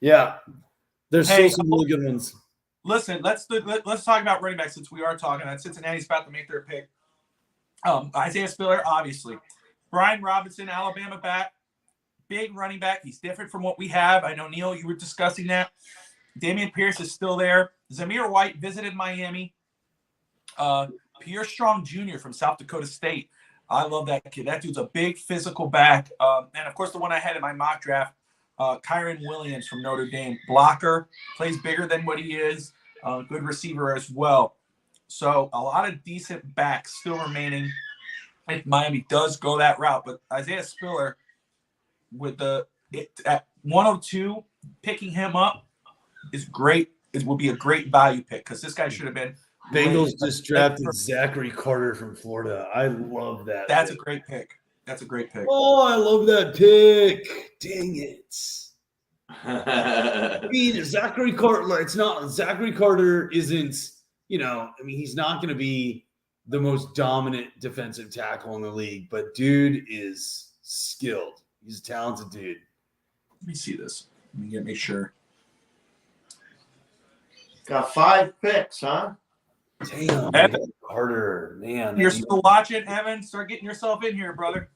Yeah. There's still some really good ones. Listen, let's talk about running back since we are talking. Cincinnati's about to make their pick. Isaiah Spiller, obviously. Brian Robinson, Alabama back. big running back. He's different from what we have. I know, Neal, you were discussing that. Damian Pierce is still there. Zamir White visited Miami. Pierre Strong Jr. from South Dakota State. I love that kid. That dude's a big physical back. And, of course, the one I had in my mock draft, Kyron Williams from Notre Dame. Blocker, plays bigger than what he is. Good receiver as well. So a lot of decent backs still remaining if Miami does go that route. But Isaiah Spiller, with at 102, picking him up is great. It will be a great value pick because this guy should have been. Bengals just drafted Zachary Carter from Florida. I love that. That's a great pick. That's a great pick. Oh, I love that pick. Dang it. I mean, Zachary Carter, Zachary Carter isn't, he's not going to be the most dominant defensive tackle in the league, but dude is skilled. He's a talented dude. Let me see this. Let me make sure. Got 5 picks, huh? Damn, Carter, man. You're still watching, Evan. Start getting yourself in here, brother.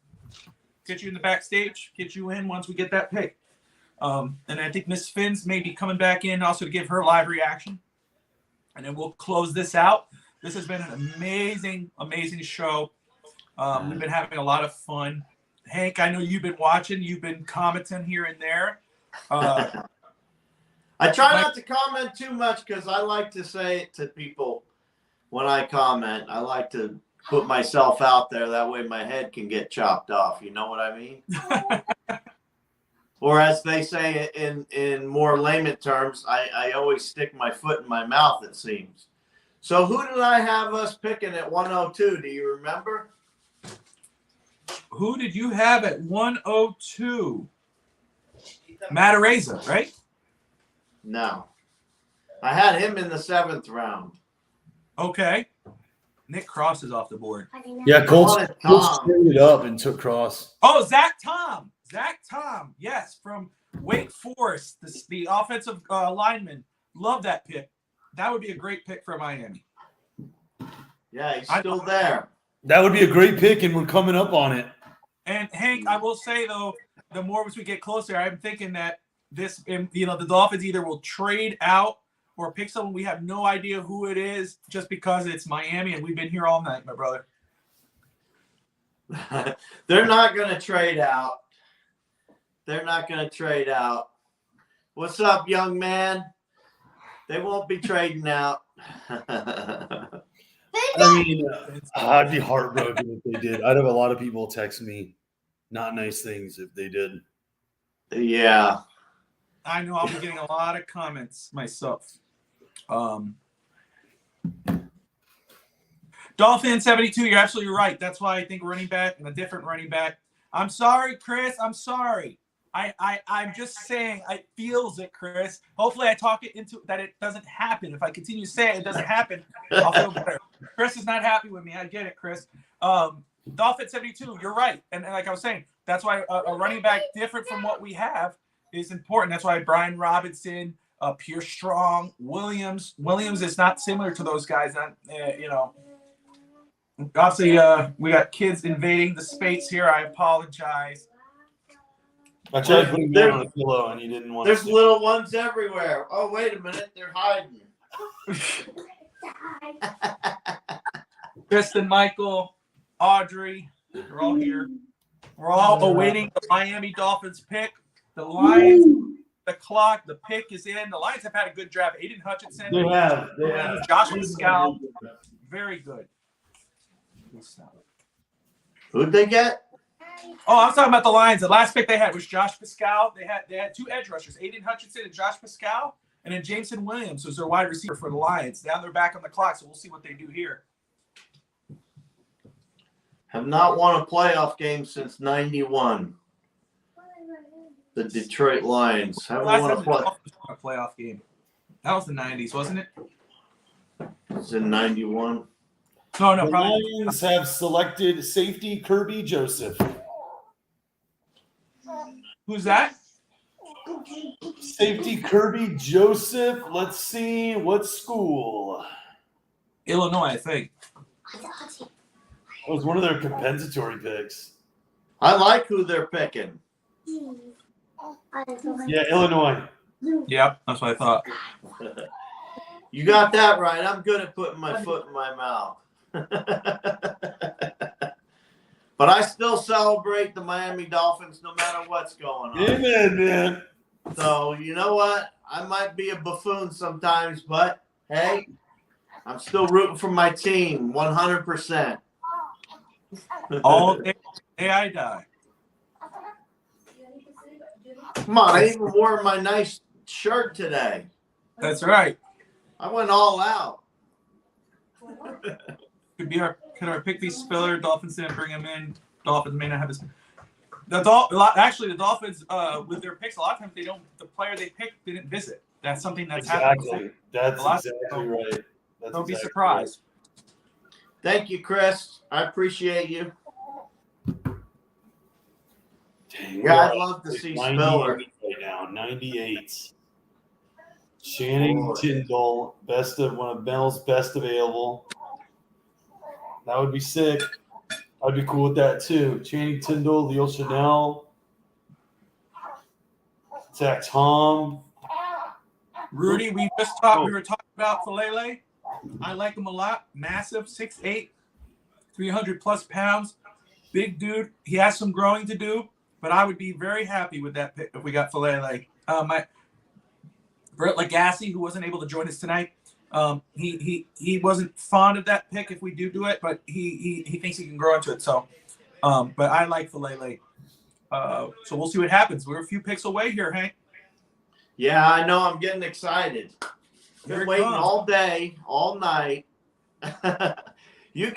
Get you in the backstage. Get you in once we get that pick. And I think Miss Phins may be coming back in also to give her live reaction. And then we'll close this out. This has been an amazing, amazing show. We've been having a lot of fun. Hank, I know you've been watching. You've been commenting here and there. I try not to comment too much because I like to say it to people when I comment. I like to put myself out there. That way my head can get chopped off. You know what I mean? Or as they say in more layman terms, I always stick my foot in my mouth, it seems. So who did I have us picking at 102? Do you remember? Who did you have at 102? Matareza, right? No. I had him in the 7th round. Okay. Nick Cross is off the board. Yeah, Colts screwed it up and took Cross. Oh, Zach Tom. Yes, from Wake Forest, the offensive lineman. Love that pick. That would be a great pick for Miami. Yeah, he's still there. That would be a great pick, and we're coming up on it. And Hank, I will say though, the more as we get closer, I'm thinking that the Dolphins either will trade out or pick someone we have no idea who it is just because it's Miami and we've been here all night, my brother. They're not going to trade out. What's up, young man? They won't be trading out. I mean, I'd be heartbroken if they did. I'd have a lot of people text me not nice things if they did. Yeah. I know I'll be getting a lot of comments myself. Dolphin 72, you're absolutely right. That's why I think running back and a different running back. I'm sorry, Chris. I'm sorry. I'm just saying I feels it, Chris. Hopefully I talk it into that it doesn't happen. If I continue to say it doesn't happen, I'll feel better. Chris is not happy with me. I get it, Chris. Dolphin 72, you're right. And like I was saying, that's why a running back different from what we have is important. That's why Brian Robinson, Pierre Strong, Williams. Williams is not similar to those guys. Obviously, we got kids invading the space here. I apologize. I tried putting that on a pillow, and you didn't want. There's little ones everywhere. Oh, wait a minute, they're hiding. Kristen, Michael, Audrey, they're all here. We're all awaiting the Miami Dolphins pick. The Lions, the clock, the pick is in. The Lions have had a good draft. Aiden Hutchinson. They have. Josh Pascal. Very good. Who'd they get? Oh, I was talking about the Lions. The last pick they had was Josh Pascal. They had 2 edge rushers, Aiden Hutchinson and Josh Pascal, and then Jameson Williams was their wide receiver for the Lions. Now they're back on the clock, so we'll see what they do here. Have not won a playoff game since '91. The Detroit Lions haven't won a playoff game. That was the '90s, wasn't it? It was in '91. No, the probably. Lions have selected safety Kirby Joseph. Who's that? Safety Kirby Joseph. Let's see what school. Illinois, I think. It was one of their compensatory picks. I like who they're picking. Yeah, Illinois. Yep, that's what I thought. You got that right. I'm good at putting my foot in my mouth. But I still celebrate the Miami Dolphins no matter what's going on. Amen, man. So, you know what? I might be a buffoon sometimes, but hey, I'm still rooting for my team 100%. All day I die. Come on, I even wore my nice shirt today. That's right. I went all out. Could our pick be Spiller? Dolphins didn't bring him in. Dolphins may not have his. Actually, the Dolphins with their picks, a lot of times the player they picked didn't visit. That's something that's happened before. That's exactly right. Don't be surprised. Thank you, Chris. I appreciate you. Dang, Yeah, I'd love to see Spiller. Right now, 98. Channing Tindall, one of Bell's best available. That would be sick. I'd be cool with that too. Channing Tindall, Leo Chanel, Zach Tom. Rudy, we were talking about Falele. I like him a lot. Massive, 6'8", 300 plus pounds. Big dude. He has some growing to do, but I would be very happy with that pick if we got Falele. Bret Legassi, who wasn't able to join us tonight, he wasn't fond of that pick if we do it, but he thinks he can grow into it. So, but I like Falele. So we'll see what happens. We're a few picks away here, Hank. Yeah, I know. I'm getting excited. Been waiting all day, all night. You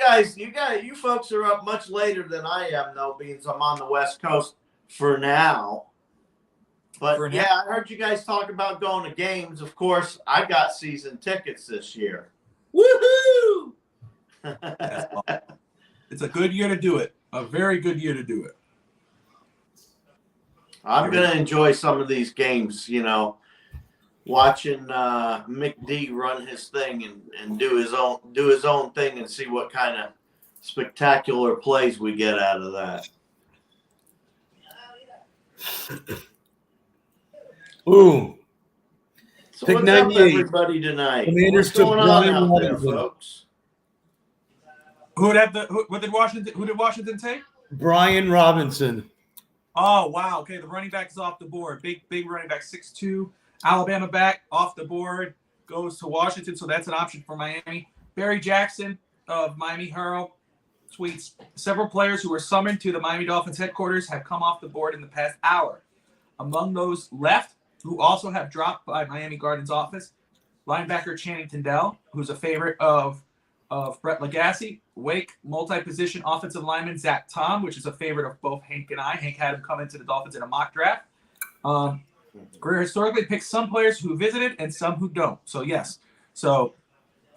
folks are up much later than I am, though, being I'm on the West Coast for now. But I heard you guys talk about going to games. Of course, I got season tickets this year. Woohoo! It's a good year to do it. A very good year to do it. I'm going to enjoy some of these games, watching McD run his thing and do his own thing and see what kind of spectacular plays we get out of that. Ooh. So Pick what's up, 98. everybody, tonight? Commanders What's going took on Brian out there, Robinson. folks? Who did Washington take? Brian Robinson. Oh, wow. Okay, the running back is off the board. Big running back, 6'2", Alabama back, off the board, goes to Washington, so that's an option for Miami. Barry Jackson of Miami Herald tweets, several players who were summoned to the Miami Dolphins headquarters have come off the board in the past hour. Among those left, who also have dropped by Miami Gardens office, linebacker Channing Tindall, who's a favorite of Bret Legassi, Wake multi-position offensive lineman Zach Tom, which is a favorite of both Hank and I. Hank had him come into the Dolphins in a mock draft. Greer historically picks some players who visited and some who don't. So, yes. So,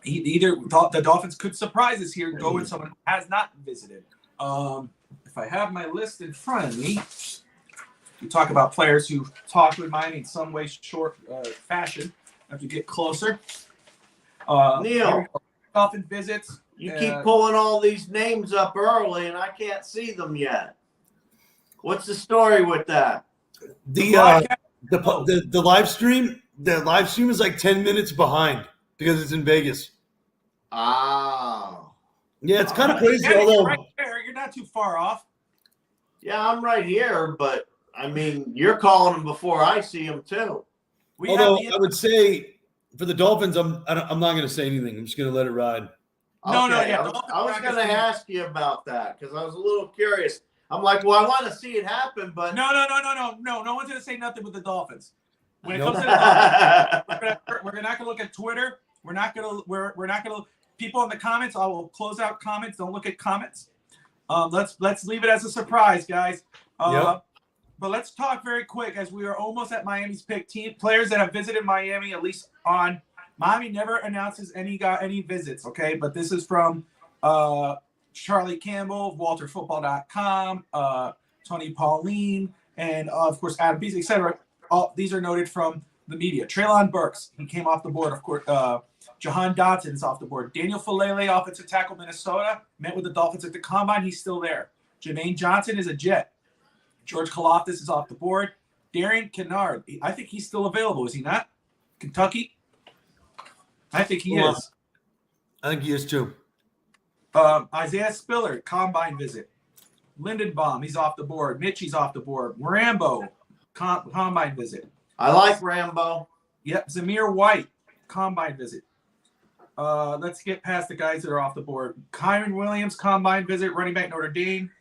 he either thought the Dolphins could surprise us here and go with someone who has not visited. If I have my list in front of me, you talk about players who talked with Miami in some way, short fashion. I have to get closer. Neal. Dolphin visits. You keep pulling all these names up early, and I can't see them yet. What's the story with that? The live stream. The live stream is like 10 minutes behind because it's in Vegas. Oh. Yeah, it's kind of crazy. Yeah, Although right there, you're not too far off. Yeah, I'm right here, but I mean, you're calling them before I see them too. Although I would say for the Dolphins, I'm not going to say anything. I'm just going to let it ride. I was going to ask you about that because I was a little curious. I'm like, well, I want to see it happen, but no. No one's going to say nothing with the Dolphins. When it comes to the Dolphins, we're not going to look at Twitter. We're not going to. People in the comments, I will close out comments. Don't look at comments. Let's leave it as a surprise, guys. But let's talk very quick as we are almost at Miami's pick. Players that have visited Miami, at least on Miami, never announces any visits. Okay, but this is from Charlie Campbell, WalterFootball.com, Tony Pauline, and of course Adam Beasley, etc. All these are noted from the media. Treylon Burks, he came off the board. Of course, Jahan Dotson is off the board. Daniel Falele, offensive tackle, Minnesota, met with the Dolphins at the Combine. He's still there. Jermaine Johnson is a Jet. George Kalafdis is off the board. Darian Kennard, I think he's still available. Is he not? Kentucky? I think he is. I think he is too. Isaiah Spiller, combine visit. Lindenbaum, he's off the board. Mitchie's off the board. Rambo, combine visit. I like Rambo. Yep, Zamir White, combine visit. Let's get past the guys that are off the board. Kyron Williams, combine visit, running back Notre Dame.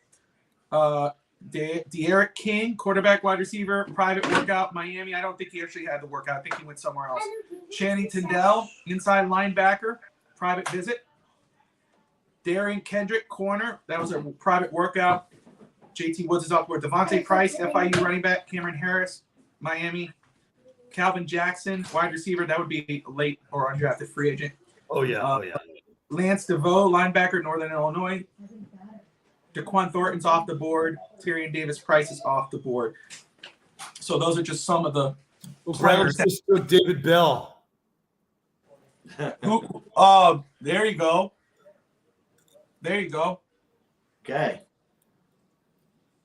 De'Eric King, quarterback, wide receiver, private workout, Miami. I don't think he actually had the workout. I think he went somewhere else. Channing Tindall, inside linebacker, private visit. Darian Kendrick, corner. That was a private workout. JT Woods is off board. Devontae Price, FIU running back. Cameron Harris, Miami. Calvin Jackson, wide receiver. That would be late or undrafted free agent. Oh, yeah. Lance DeVoe, linebacker, Northern Illinois. Daquan Thornton's off the board. Tyrion Davis Price is off the board. So those are just some of the players. David Bell. There you go. There you go. Okay.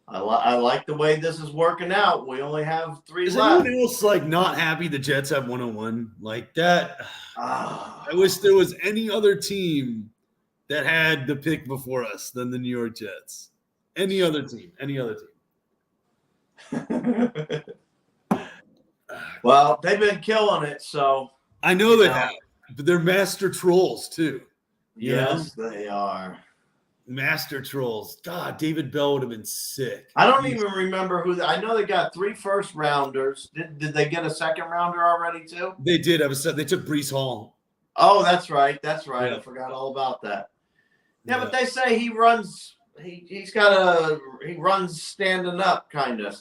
I like the way this is working out. We only have 3 Is left. anyone else like not happy the Jets have 101? Like that. I wish there was any other team that had the pick before us than the New York Jets. Any other team. Well, they've been killing it, so I know they have, but they're master trolls too. Yes, they are. Master trolls. God, David Bell would have been sick. I don't even remember who. I know they got 3 first rounders. Did they get a second rounder already too? They did. They took Breece Hall. Oh, that's right. Yeah. I forgot all about that. Yeah, but they say he runs. He runs standing up, kind of.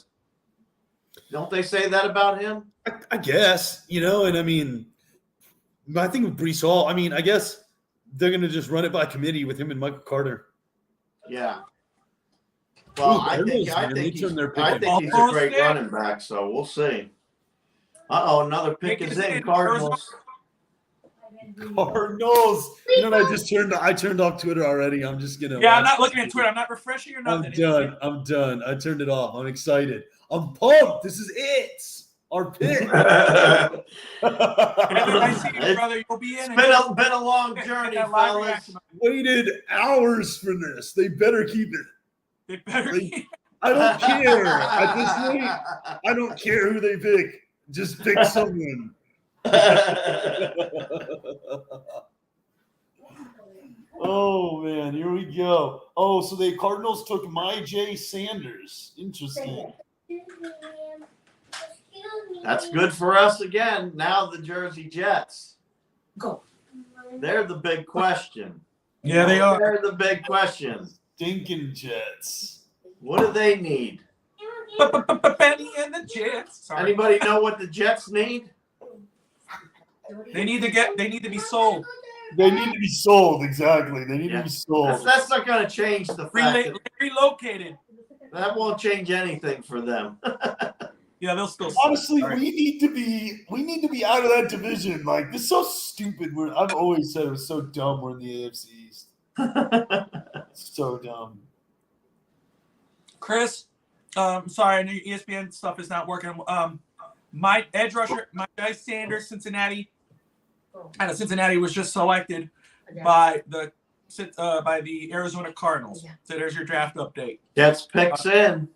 Don't they say that about him? I guess, and I mean, I think with Breece Hall, I mean, I guess they're going to just run it by committee with him and Michael Carter. Yeah. Well, I think he's a great running back, so we'll see. Another pick is in. Cardinals. Cardinals. I turned off Twitter already. I'm just gonna. Yeah, I'm not looking at Twitter. I'm not refreshing or nothing. I'm done. I turned it off. I'm excited. I'm pumped. This is it. Our pick. I see you, brother. You'll be in. It's been a long journey, fellas. Waited hours for this. They better keep it. They better keep it. I don't care. At this rate, I don't care who they pick. Just pick someone. Oh man, here we go. Oh, so the Cardinals took Myjai Sanders. Interesting. That's good for us again. Now the Jersey Jets. Go. They're the big question. Yeah, they are. They're the big question. Stinking Jets. What do they need? Benny and the Jets. Sorry. Anybody know what the Jets need? They need to be sold. They need to be sold, exactly. They need to be sold. That's not going to change the fact that relocated. That won't change anything for them. Yeah, they'll still. Honestly, we need to be out of that division. Like, this is so stupid. I've always said it was so dumb. We're in the AFC East. So dumb. Chris, sorry, I know your ESPN stuff is not working. My edge rusher, my guy Sanders, Cincinnati. Cincinnati was just selected by the Arizona Cardinals. So there's your draft update. Jets picks in.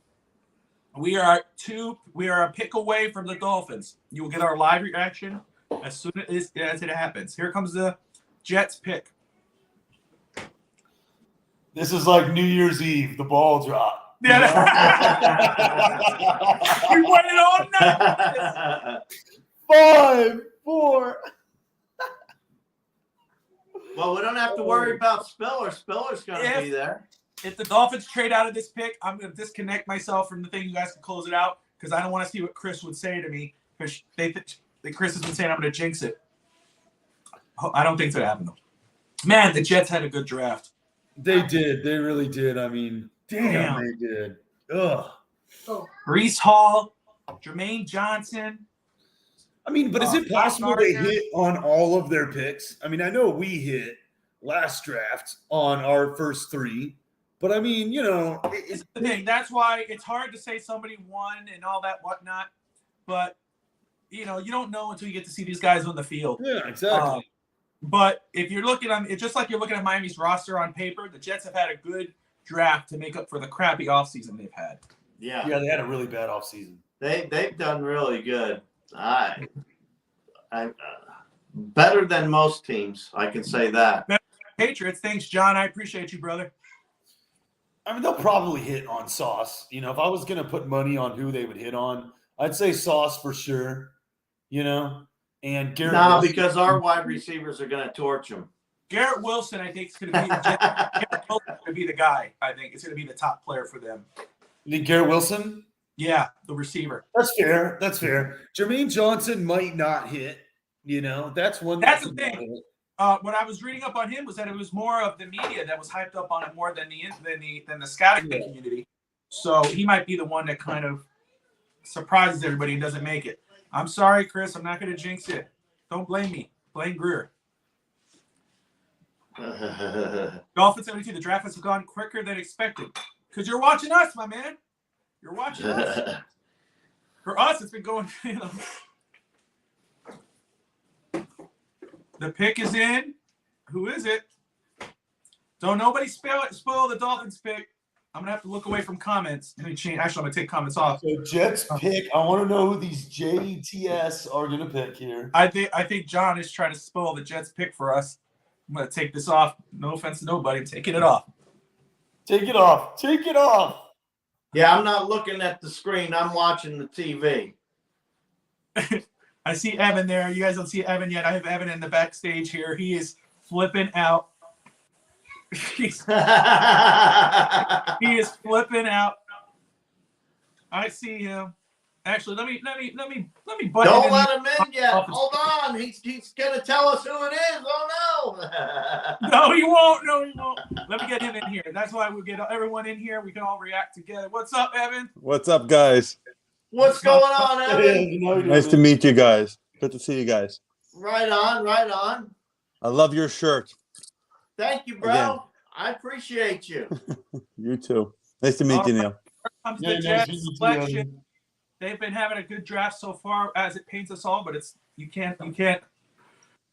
We are a pick away from the Dolphins. You will get our live reaction as soon as it happens. Here comes the Jets pick. This is like New Year's Eve. The ball drop. Yeah. We waited all night. 5, 4. Well, we don't have to worry about Spiller. Spiller's going to be there. If the Dolphins trade out of this pick, I'm going to disconnect myself from the thing. You guys can close it out because I don't want to see what Chris would say to me because Chris has been saying I'm going to jinx it. I don't think it's going to happen, though. Man, the Jets had a good draft. They did. They really did. I mean, damn. They did. Ugh. Breece Hall, Jermaine Johnson. I mean, but is it possible they hit on all of their picks? I mean, I know we hit last draft on our first 3. But I mean, It's the thing. That's why it's hard to say somebody won and all that whatnot. But you don't know until you get to see these guys on the field. Yeah, exactly. But if you're looking at it's just like you're looking at Miami's roster on paper, the Jets have had a good draft to make up for the crappy offseason they've had. Yeah, they had a really bad offseason. They've done really good. Better than most teams, I can say that. Patriots, thanks, John. I appreciate you, brother. I mean, they'll probably hit on Sauce. If I was going to put money on who they would hit on, I'd say Sauce for sure. And Garrett. No, because our wide receivers are going to torch him. Garrett Wilson, I think, is going to be Garrett Wilson is going to be the guy. I think it's going to be the top player for them. You think Garrett Wilson? Yeah, the receiver. That's fair. Jermaine Johnson might not hit. That's one. That's the thing. What I was reading up on him was that it was more of the media that was hyped up on him more than the scouting community. So he might be the one that kind of surprises everybody and doesn't make it. I'm sorry, Chris. I'm not going to jinx it. Don't blame me. Blame Greer. Dolphins 72. The draft has gone quicker than expected. Because you're watching us, my man. You're watching us. For us, it's been going, The pick is in. Who is it? Don't nobody spoil the Dolphins pick. I'm going to have to look away from comments. Let me change. Actually, I'm going to take comments off. So Jets pick. I want to know who these JTS are going to pick here. I think John is trying to spoil the Jets pick for us. I'm going to take this off. No offense to nobody. I'm taking it off. Take it off. Take it off. Yeah, I'm not looking at the screen. I'm watching the TV. I see Evan there. You guys don't see Evan yet. I have Evan in the backstage here. He is flipping out. He is flipping out. I see him. Actually, let me button Don't in let him in yet. Hold on. He's gonna tell us who it is. Oh no. No, he won't. No, he won't. Let me get him in here. That's why we get everyone in here. We can all react together. What's up, Evan? What's up, guys? What's going on, Evan? Nice to meet you guys. Good to see you guys. Right on, right on. I love your shirt. Thank you, bro. Again. I appreciate you. You too. Nice to meet you, Neal. Here comes the Jets selection. They've been having a good draft so far, as it paints us all, but you can't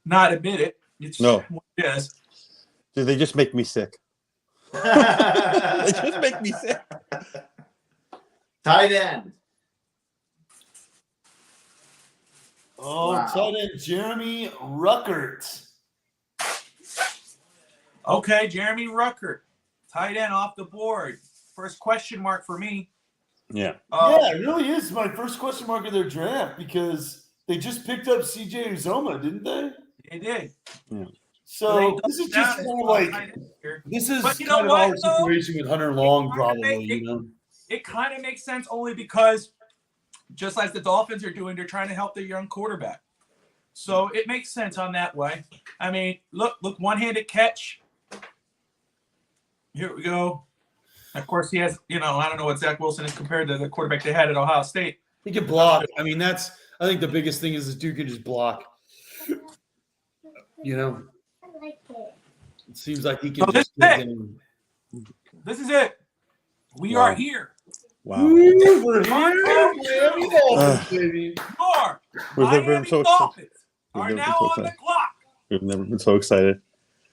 not admit it. It's No. what it is. Dude, they just make me sick. They just make me sick. Tight end. Oh, Wow. tight end Jeremy Ruckert. Okay, Jeremy Ruckert, tight end off the board. First question mark for me. Yeah. Yeah, it really is my first question mark of their draft because they just picked up CJ Uzoma, didn't they? They did. Yeah. So this is just kind of like this is But you kind know of our what, though? situation with Hunter Long, probably. It kind of makes sense only because, just as the Dolphins are doing, they're trying to help their young quarterback. So it makes sense on that way. I mean, look, one-handed catch. Here we go. Of course, he has, I don't know what Zach Wilson is compared to the quarterback they had at Ohio State. He can block. I mean, I think the biggest thing is this dude can just block. It seems like he can So this is it. We are here. Wow. We're here. Miami Dolphins, baby. More. We've never been Miami so Dolphins We've are never now been so on the excited. clock. We've never been so excited.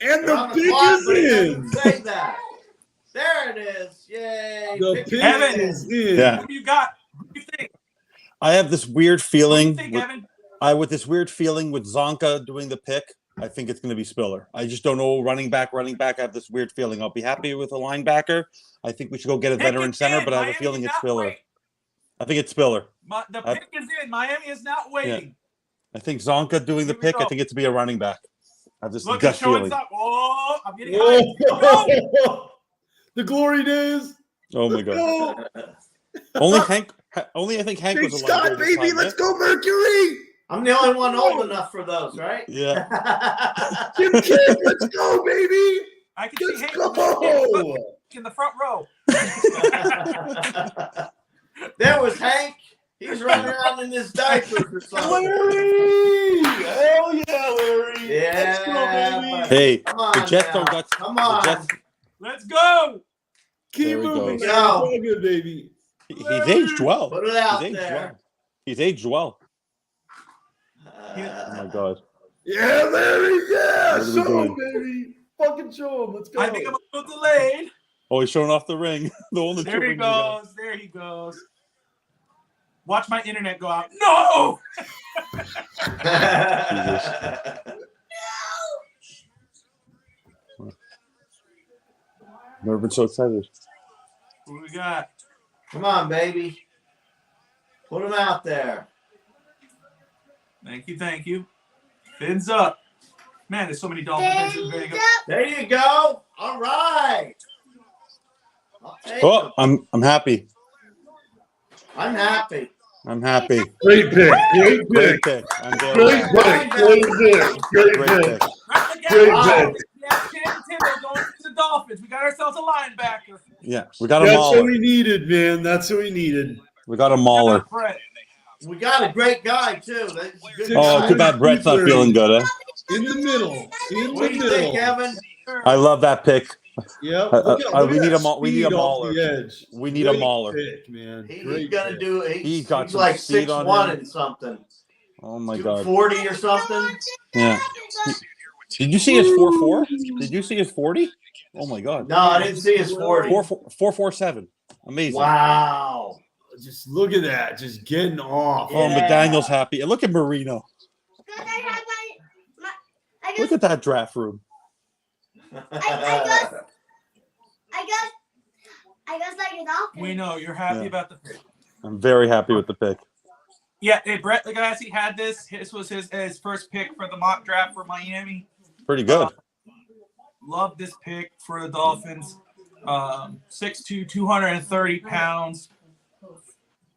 And We're on the the pick clock, is but it in. doesn't say that. There it is. Yay. The pick Evan. is in. Yeah. What do you got? What do you think? I have this weird What do feeling. you think, Evan? With this weird feeling with Zonka doing the pick, I think it's going to be Spiller. I just don't know. Running back. I have this weird feeling. I'll be happy with a linebacker. I think we should go get a veteran center, but I have a feeling it's Spiller. I think it's Spiller. The pick is in. Miami is not waiting. I think Zonka doing the Here we pick. I go. think it's to be a running back. I have this Look, gut it's showing feeling. up. Oh, I'm getting hyped. The glory days. Oh my Let's god. go. Only I think Hank Big was alive. Scott, during this baby. time, Let's right? go, Mercury. I'm the only one old enough for those, right? Yeah. Jim Kidd, let's go, baby. I can see Let's Hank go. in the front row. There was Hank. He's running around in his diaper or something. Larry. Hell yeah, Larry. Yeah. Let's go, baby. Hey, Come on the Jets now. don't got. Come The on. Jets, Let's go. Keep There he moving. goes. It's all good, baby. He's aged well. Put it out He's aged there. well. He's aged well. Uh, Oh my god. Yeah, Larry. Yeah, What are we show doing? him, baby. Fucking show him. Let's go. I think I'm a little delayed. Oh, he's showing off the ring. The only two There he rings we got. goes. There he goes. Watch my internet go out. No! Never been so excited. What do we got? Come on, baby. Put him out there. Thank you, thank you. Fins up. Man, there's so many Dolphins. There you go. There you go. All right. I'll take Oh, him. I'm happy. I'm happy. I'm happy. Great pick. Great Great pick. pick. I'm very Great happy. pick. Great pick. Great Great pick. pick. Great Wow. pick. Yeah, Tim going to the Dolphins. We got ourselves a linebacker. Yeah, we got a That's what mauler. we needed, man. That's what we needed. We got a mauler. Bret. We got a great guy, too. That's a good Oh, guy. too bad Brett's not feeling good, eh? In the middle. In What the do you think, middle. Evan? I love that pick. Yep. We need a mauler. Edge. We need a mauler. Pick, man. He's Great gonna pick. do. He's got he's some like speed on 6'1" him. and something. Oh my god. 40 or something. Yeah. Did you see his 4.4? Did you see his 40? Oh my god. No, I didn't see his 40. 4.47. Amazing. Wow. Just look at that. Just getting off. Oh, Yeah. McDaniel's happy. And look at Marino. Look at that draft room. I guess like it off. We know you're happy Yeah. about the pick. I'm very happy with the pick. Yeah, hey, Bret Legassi had this. This was his first pick for the mock draft for Miami. Pretty good. Love this pick for the Dolphins. 6'2", 230 pounds.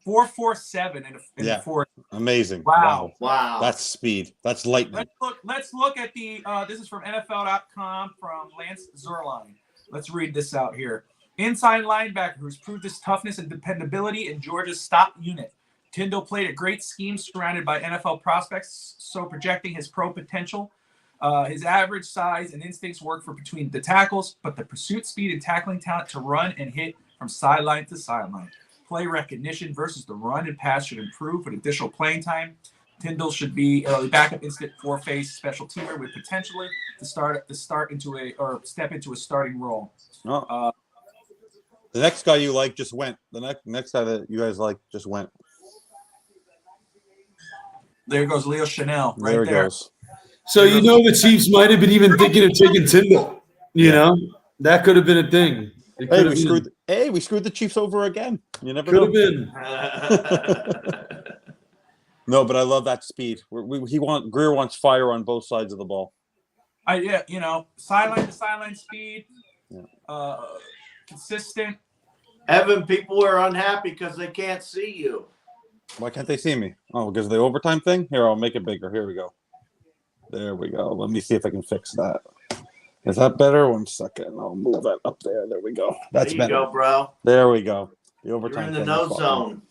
4.47 in Yeah. the fourth. Amazing. Wow. Wow. That's speed. That's lightning. Let's look at the this is from NFL.com from Lance Zierlein. Let's read this out here. Inside linebacker who's proved his toughness and dependability in Georgia's stop unit. Tyndall played a great scheme surrounded by NFL prospects, so projecting his pro potential. His average size and instincts work for between the tackles, but the pursuit speed and tackling talent to run and hit from sideline to sideline. Play recognition versus the run and pass should improve with additional playing time. Tyndall should be a backup instant four-face special teamer with potentially to step into a starting role. Oh. The next guy you like just went. The next guy that you guys like just went. There goes Leo Chanel right There he there. goes. So you know the Chiefs might have been even thinking of taking Tyndall. You know that could have been a thing. It Hey, could we have been. we screwed the Chiefs over again. You never Could know. have been. No, but I love that speed. Greer wants fire on both sides of the ball. Sideline to sideline speed, Yeah. consistent. Evan, people are unhappy because they can't see you. Why can't they see me? Oh, because of the overtime thing? Here, I'll make it bigger. Here we go. There we go. Let me see if I can fix that. Is that better? 1 second. I'll move that up there. There we go. That's there you better. go, bro. There we go. The You're overtime in the thing no is fine. zone.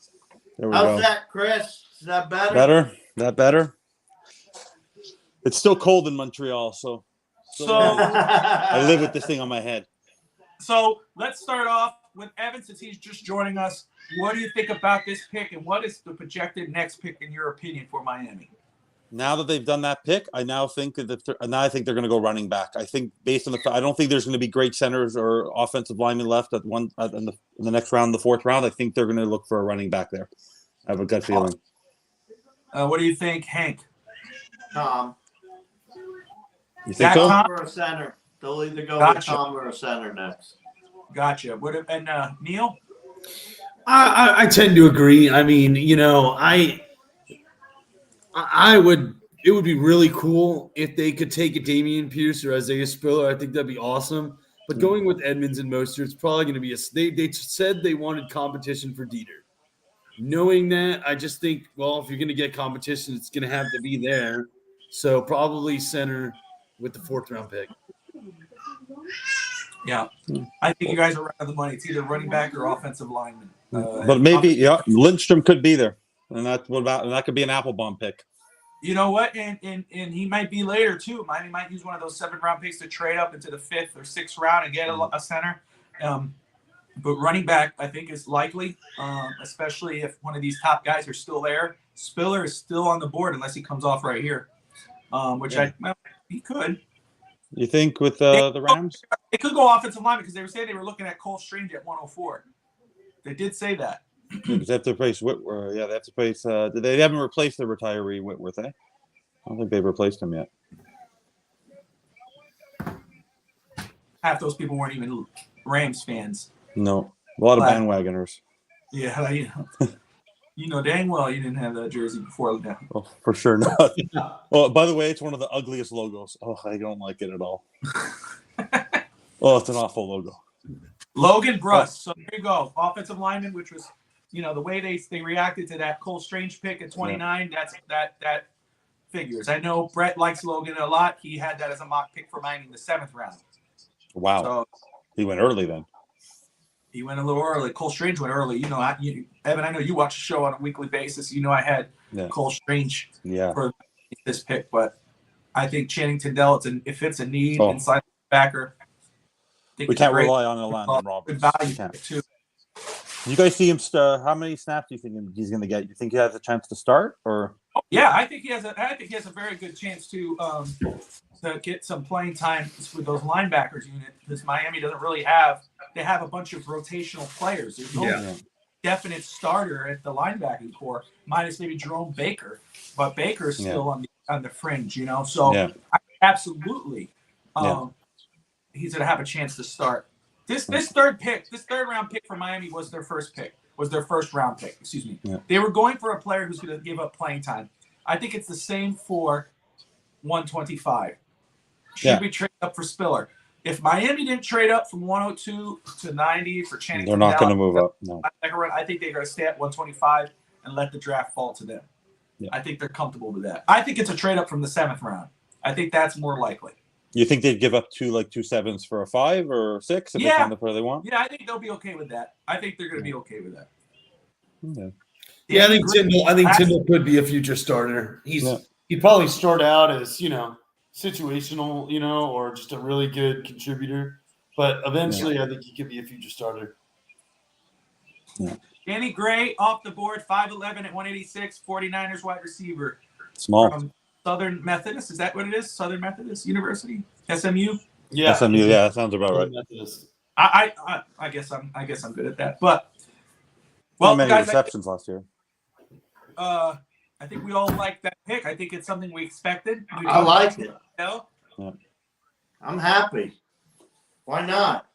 There we How's go. that, Chris? Is that better? Better? That better? It's still cold in Montreal, so I live with this thing on my head. So let's start off with Evan since he's just joining us. What do you think about this pick, and what is the projected next pick in your opinion for Miami? Now that they've done that pick, I now think that I think they're going to go running back. I think based on I don't think there's going to be great centers or offensive linemen left in the next round, the fourth round. I think they're going to look for a running back there. I have a gut feeling. What do you think, Hank? Tom. You think so? Tom or a center. They'll either go with Tom or a center next. Gotcha. And Neal? I tend to agree. I mean, I would. It would be really cool if they could take a Dameon Pierce or Isaiah Spiller. I think that'd be awesome. But going with Edmonds and Mostert, it's probably going to be They said they wanted competition for Dieter. Knowing that, I just think, well, if you're going to get competition, it's going to have to be there. So probably center with the fourth round pick. Yeah, I think you guys are right on the money. It's either running back or offensive lineman. But maybe Lindstrom could be there, and that could be an Applebaum pick. You know what? And he might be later too. Miami might use one of those 7th round picks to trade up into the 5th or 6th round and get a center. But running back, I think, is likely, especially if one of these top guys are still there. Spiller is still on the board unless he comes off right here, which he could. You think with the Rams? It could go offensive line because they were saying they were looking at Cole Strange at 104. They did say that. Because they have to replace Whitworth. Yeah, they have to replace. They haven't replaced the retiree Whitworth, eh? I don't think they've replaced him yet. Half those people weren't even Rams fans. No, a lot of bandwagoners. Yeah, you know dang well you didn't have that jersey before now. Oh, for sure not. Well, by the way, it's one of the ugliest logos. Oh, I don't like it at all. Oh, it's an awful logo. Logan Bruss. So there you go. Offensive lineman, which was, the way they reacted to that Cole Strange pick at 29. Yeah. That figures. I know Bret likes Logan a lot. He had that as a mock pick for Miami in the 7th round. Wow. So he went early then. He went a little early. Cole Strange went early. Evan, I know you watch the show on a weekly basis. I had Cole Strange for this pick, but I think Channing Tindall, if it's a need inside backer, we can't rely on Landon Roberts. Value too. You guys see him? How many snaps do you think he's going to get? You think he has a chance to start, or? Yeah, I think he has a very good chance to get some playing time with those linebackers unit because Miami doesn't really have. They have a bunch of rotational players. There's no definite starter at the linebacking core, minus maybe Jerome Baker, but Baker's still on the fringe. So absolutely, he's going to have a chance to start. This third round pick for Miami was their first round pick. Excuse me. Yeah. They were going for a player who's going to give up playing time. I think it's the same for 125. Should we trade up for Spiller? If Miami didn't trade up from 102 to 90 for Channing, they're not going to move up. No. I think they're going to stay at 125 and let the draft fall to them. Yeah. I think they're comfortable with that. I think it's a trade up from the 7th round. I think that's more likely. You think they'd give up 2 7s for a 5 or 6 if they find the player they want? Yeah, I think they'll be okay with that. I think they're going to be okay with that. Yeah, I think Tindall could be a future starter. He'd probably start out as situational, or just a really good contributor. But eventually, I think he could be a future starter. Yeah. Danny Gray off the board, 5'11" at 186, 49ers wide receiver. Small. From Southern Methodist, is that what it is? Southern Methodist University, SMU. Yeah, SMU. Yeah, that sounds about right. I guess I'm good at that. But not many receptions last year. I think we all like that pick. I think it's something we expected. I like it. Yeah. I'm happy. Why not?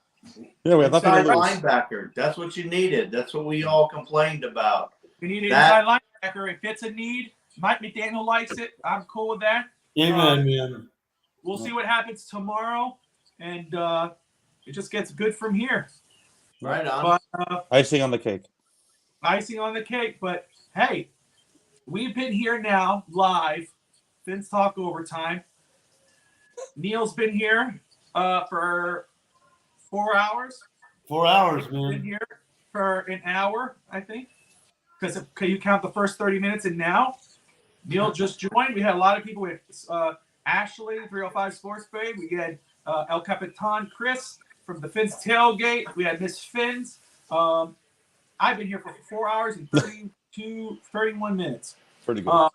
Yeah, we have nothing to lose. Linebacker. That's what you needed. That's what we all complained about. We need an inside linebacker. If it's a need, Mike McDaniel likes it. I'm cool with that. Amen, man. We'll see what happens tomorrow, and it just gets good from here. Right on. But, icing on the cake. Icing on the cake. But hey, we've been here now live. FinsTalk OverTime. Neal's been here for 4 hours. 4 hours, man. Been here for an hour, I think. Because you count the first 30 minutes and now? Neal just joined. We had a lot of people with Ashley, 305 Sports Bay. We had El Capitan Chris from the Phins tailgate. We had Miss Phins. I've been here for 4 hours and 31 minutes. Pretty good.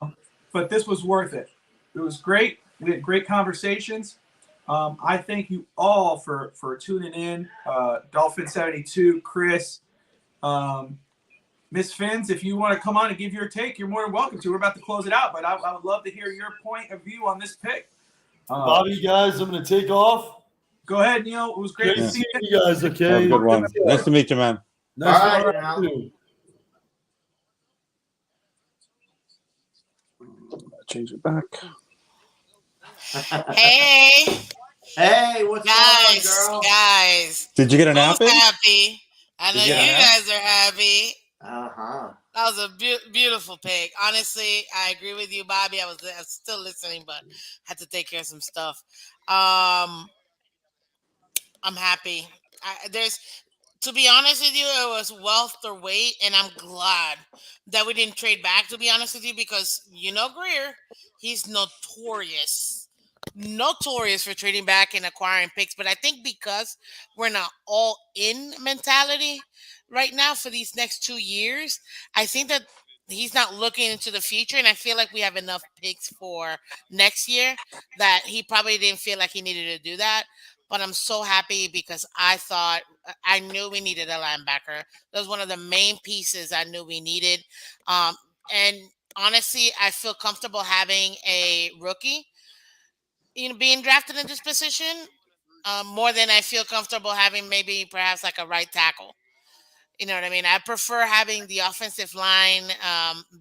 But this was worth it. It was great. We had great conversations. I thank you all for tuning in. Dolphin 72, Chris, Miss Phins, if you want to come on and give your take, you're more than welcome to. We're about to close it out, but I would love to hear your point of view on this pick. Bobby, guys, I'm going to take off. Go ahead, Neal. It was great to see you guys. Okay. Have a good one. Nice to meet you, man. Nice all right, Change it back. Hey. Hey, what's going on, girl? Guys. Did you get an app in? Happy. I know you guys are happy. Uh-huh. That was a beautiful pick. Honestly, I agree with you, Bobby. I was still listening, but had to take care of some stuff. I'm happy. To be honest with you, it was wealth or weight, and I'm glad that we didn't trade back, to be honest with you, because Greer, he's notorious notorious for trading back and acquiring picks, but I think because we're in an all-in mentality right now for these next 2 years, I think that he's not looking into the future, and I feel like we have enough picks for next year that he probably didn't feel like he needed to do that. But I'm so happy because I knew we needed a linebacker. That was one of the main pieces I knew we needed. And honestly, I feel comfortable having a rookie, being drafted in this position, more than I feel comfortable having maybe perhaps like a right tackle. You know what I mean? I prefer having the offensive line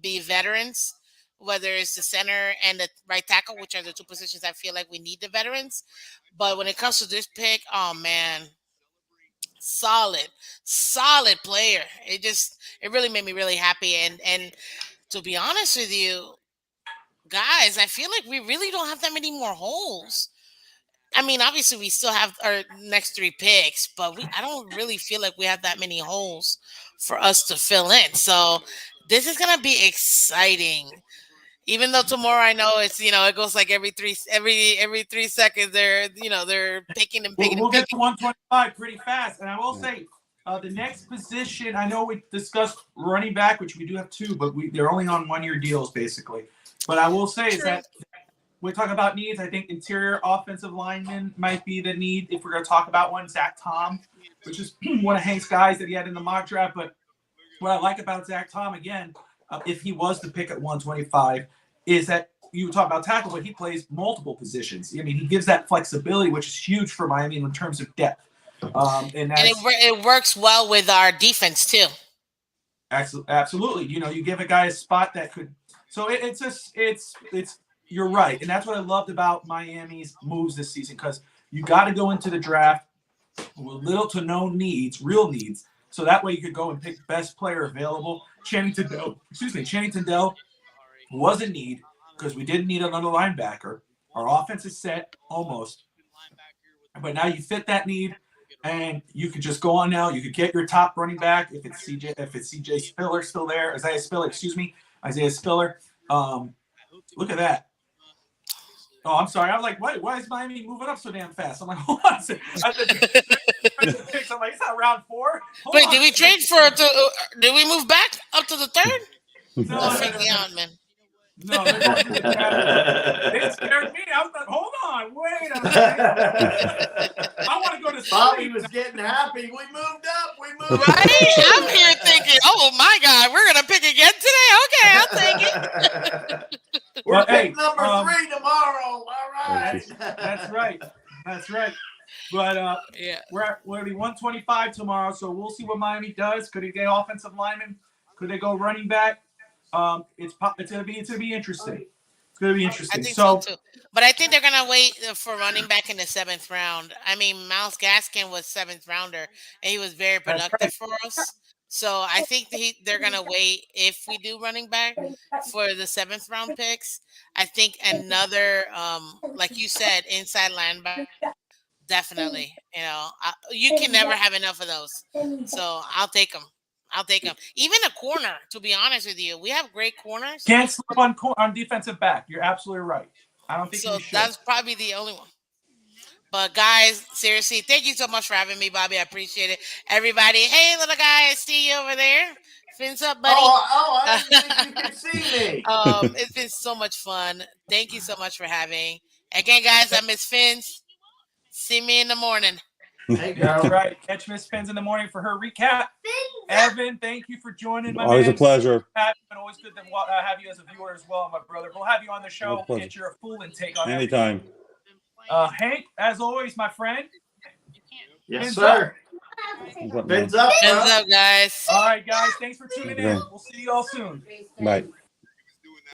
be veterans, whether it's the center and the right tackle, which are the two positions I feel like we need the veterans. But when it comes to this pick, oh man, solid player. It really made me really happy. And to be honest with you, guys, I feel like we really don't have that many more holes. I mean, obviously we still have our next 3 picks, but I don't really feel like we have that many holes for us to fill in. So this is gonna be exciting. Even though tomorrow I know it's it goes like every 3 seconds they're picking and picking. We'll get to 125 pretty fast, and I will say the next position. I know we discussed running back, which we do have 2, but they're only on 1-year deals basically. But I will say is that we're talking about needs. I think interior offensive lineman might be the need if we're going to talk about one. Zach Tom, which is one of Hank's guys that he had in the mock draft. But what I like about Zach Tom, again, if he was to pick at 125, is that you talk about tackle, but he plays multiple positions. I mean, he gives that flexibility, which is huge for Miami in terms of depth. And it works well with our defense too. Absolutely. You give a guy a spot that could. So it's you're right, and that's what I loved about Miami's moves this season, because you got to go into the draft with little to no needs, real needs, so that way you could go and pick best player available. Channing Tindall was a need because we didn't need another linebacker. Our offense is set almost, but now you fit that need, and you could just go on now. You could get your top running back if it's CJ Spiller still there, Isaiah Spiller. Look at that. Oh, I'm sorry. I was like, why is Miami moving up so damn fast? I'm like, hold on a second. I'm like, it's not round 4. Wait, did we trade did we move back up to the 3rd? No, man. No, they scared me. I was like, hold on, wait a minute. I want to go to Bobby was getting happy. We moved up. Right? I'm here thinking, oh my God, we're going to pick again today? Okay, I'll take it. We're pick number 3 tomorrow. All right. That's right. But we're at 125 tomorrow, so we'll see what Miami does. Could he get offensive lineman? Could they go running back? It's gonna be interesting. It's gonna be interesting. I think so too. But I think they're gonna wait for running back in the 7th round. I mean, Myles Gaskin was 7th rounder, and he was very productive for us. So I think they're gonna wait if we do running back for the 7th round picks. I think another, like you said, inside linebacker. Definitely, you can never have enough of those. So I'll take them. Even a corner, to be honest with you. We have great corners. Can't slip on defensive back. You're absolutely right. I don't think so. That's probably the only one. But guys, seriously, thank you so much for having me, Bobby. I appreciate it. Everybody, hey, little guy, I see you over there. FinsUp, buddy. I didn't think you could see me. It's been so much fun. Thank you so much for having. Again, guys, I'm Miss Phins. See me in the morning. Hey, all right. Catch Miss Phins in the morning for her recap. Evan, thank you for joining. Always a pleasure. Always good to have you as a viewer as well, my brother. We'll have you on the show. Get your full intake on anytime. Hank, as always, my friend. Yes, sir. Fins up, guys. All right, guys. Thanks for tuning in. We'll see you all soon. Bye.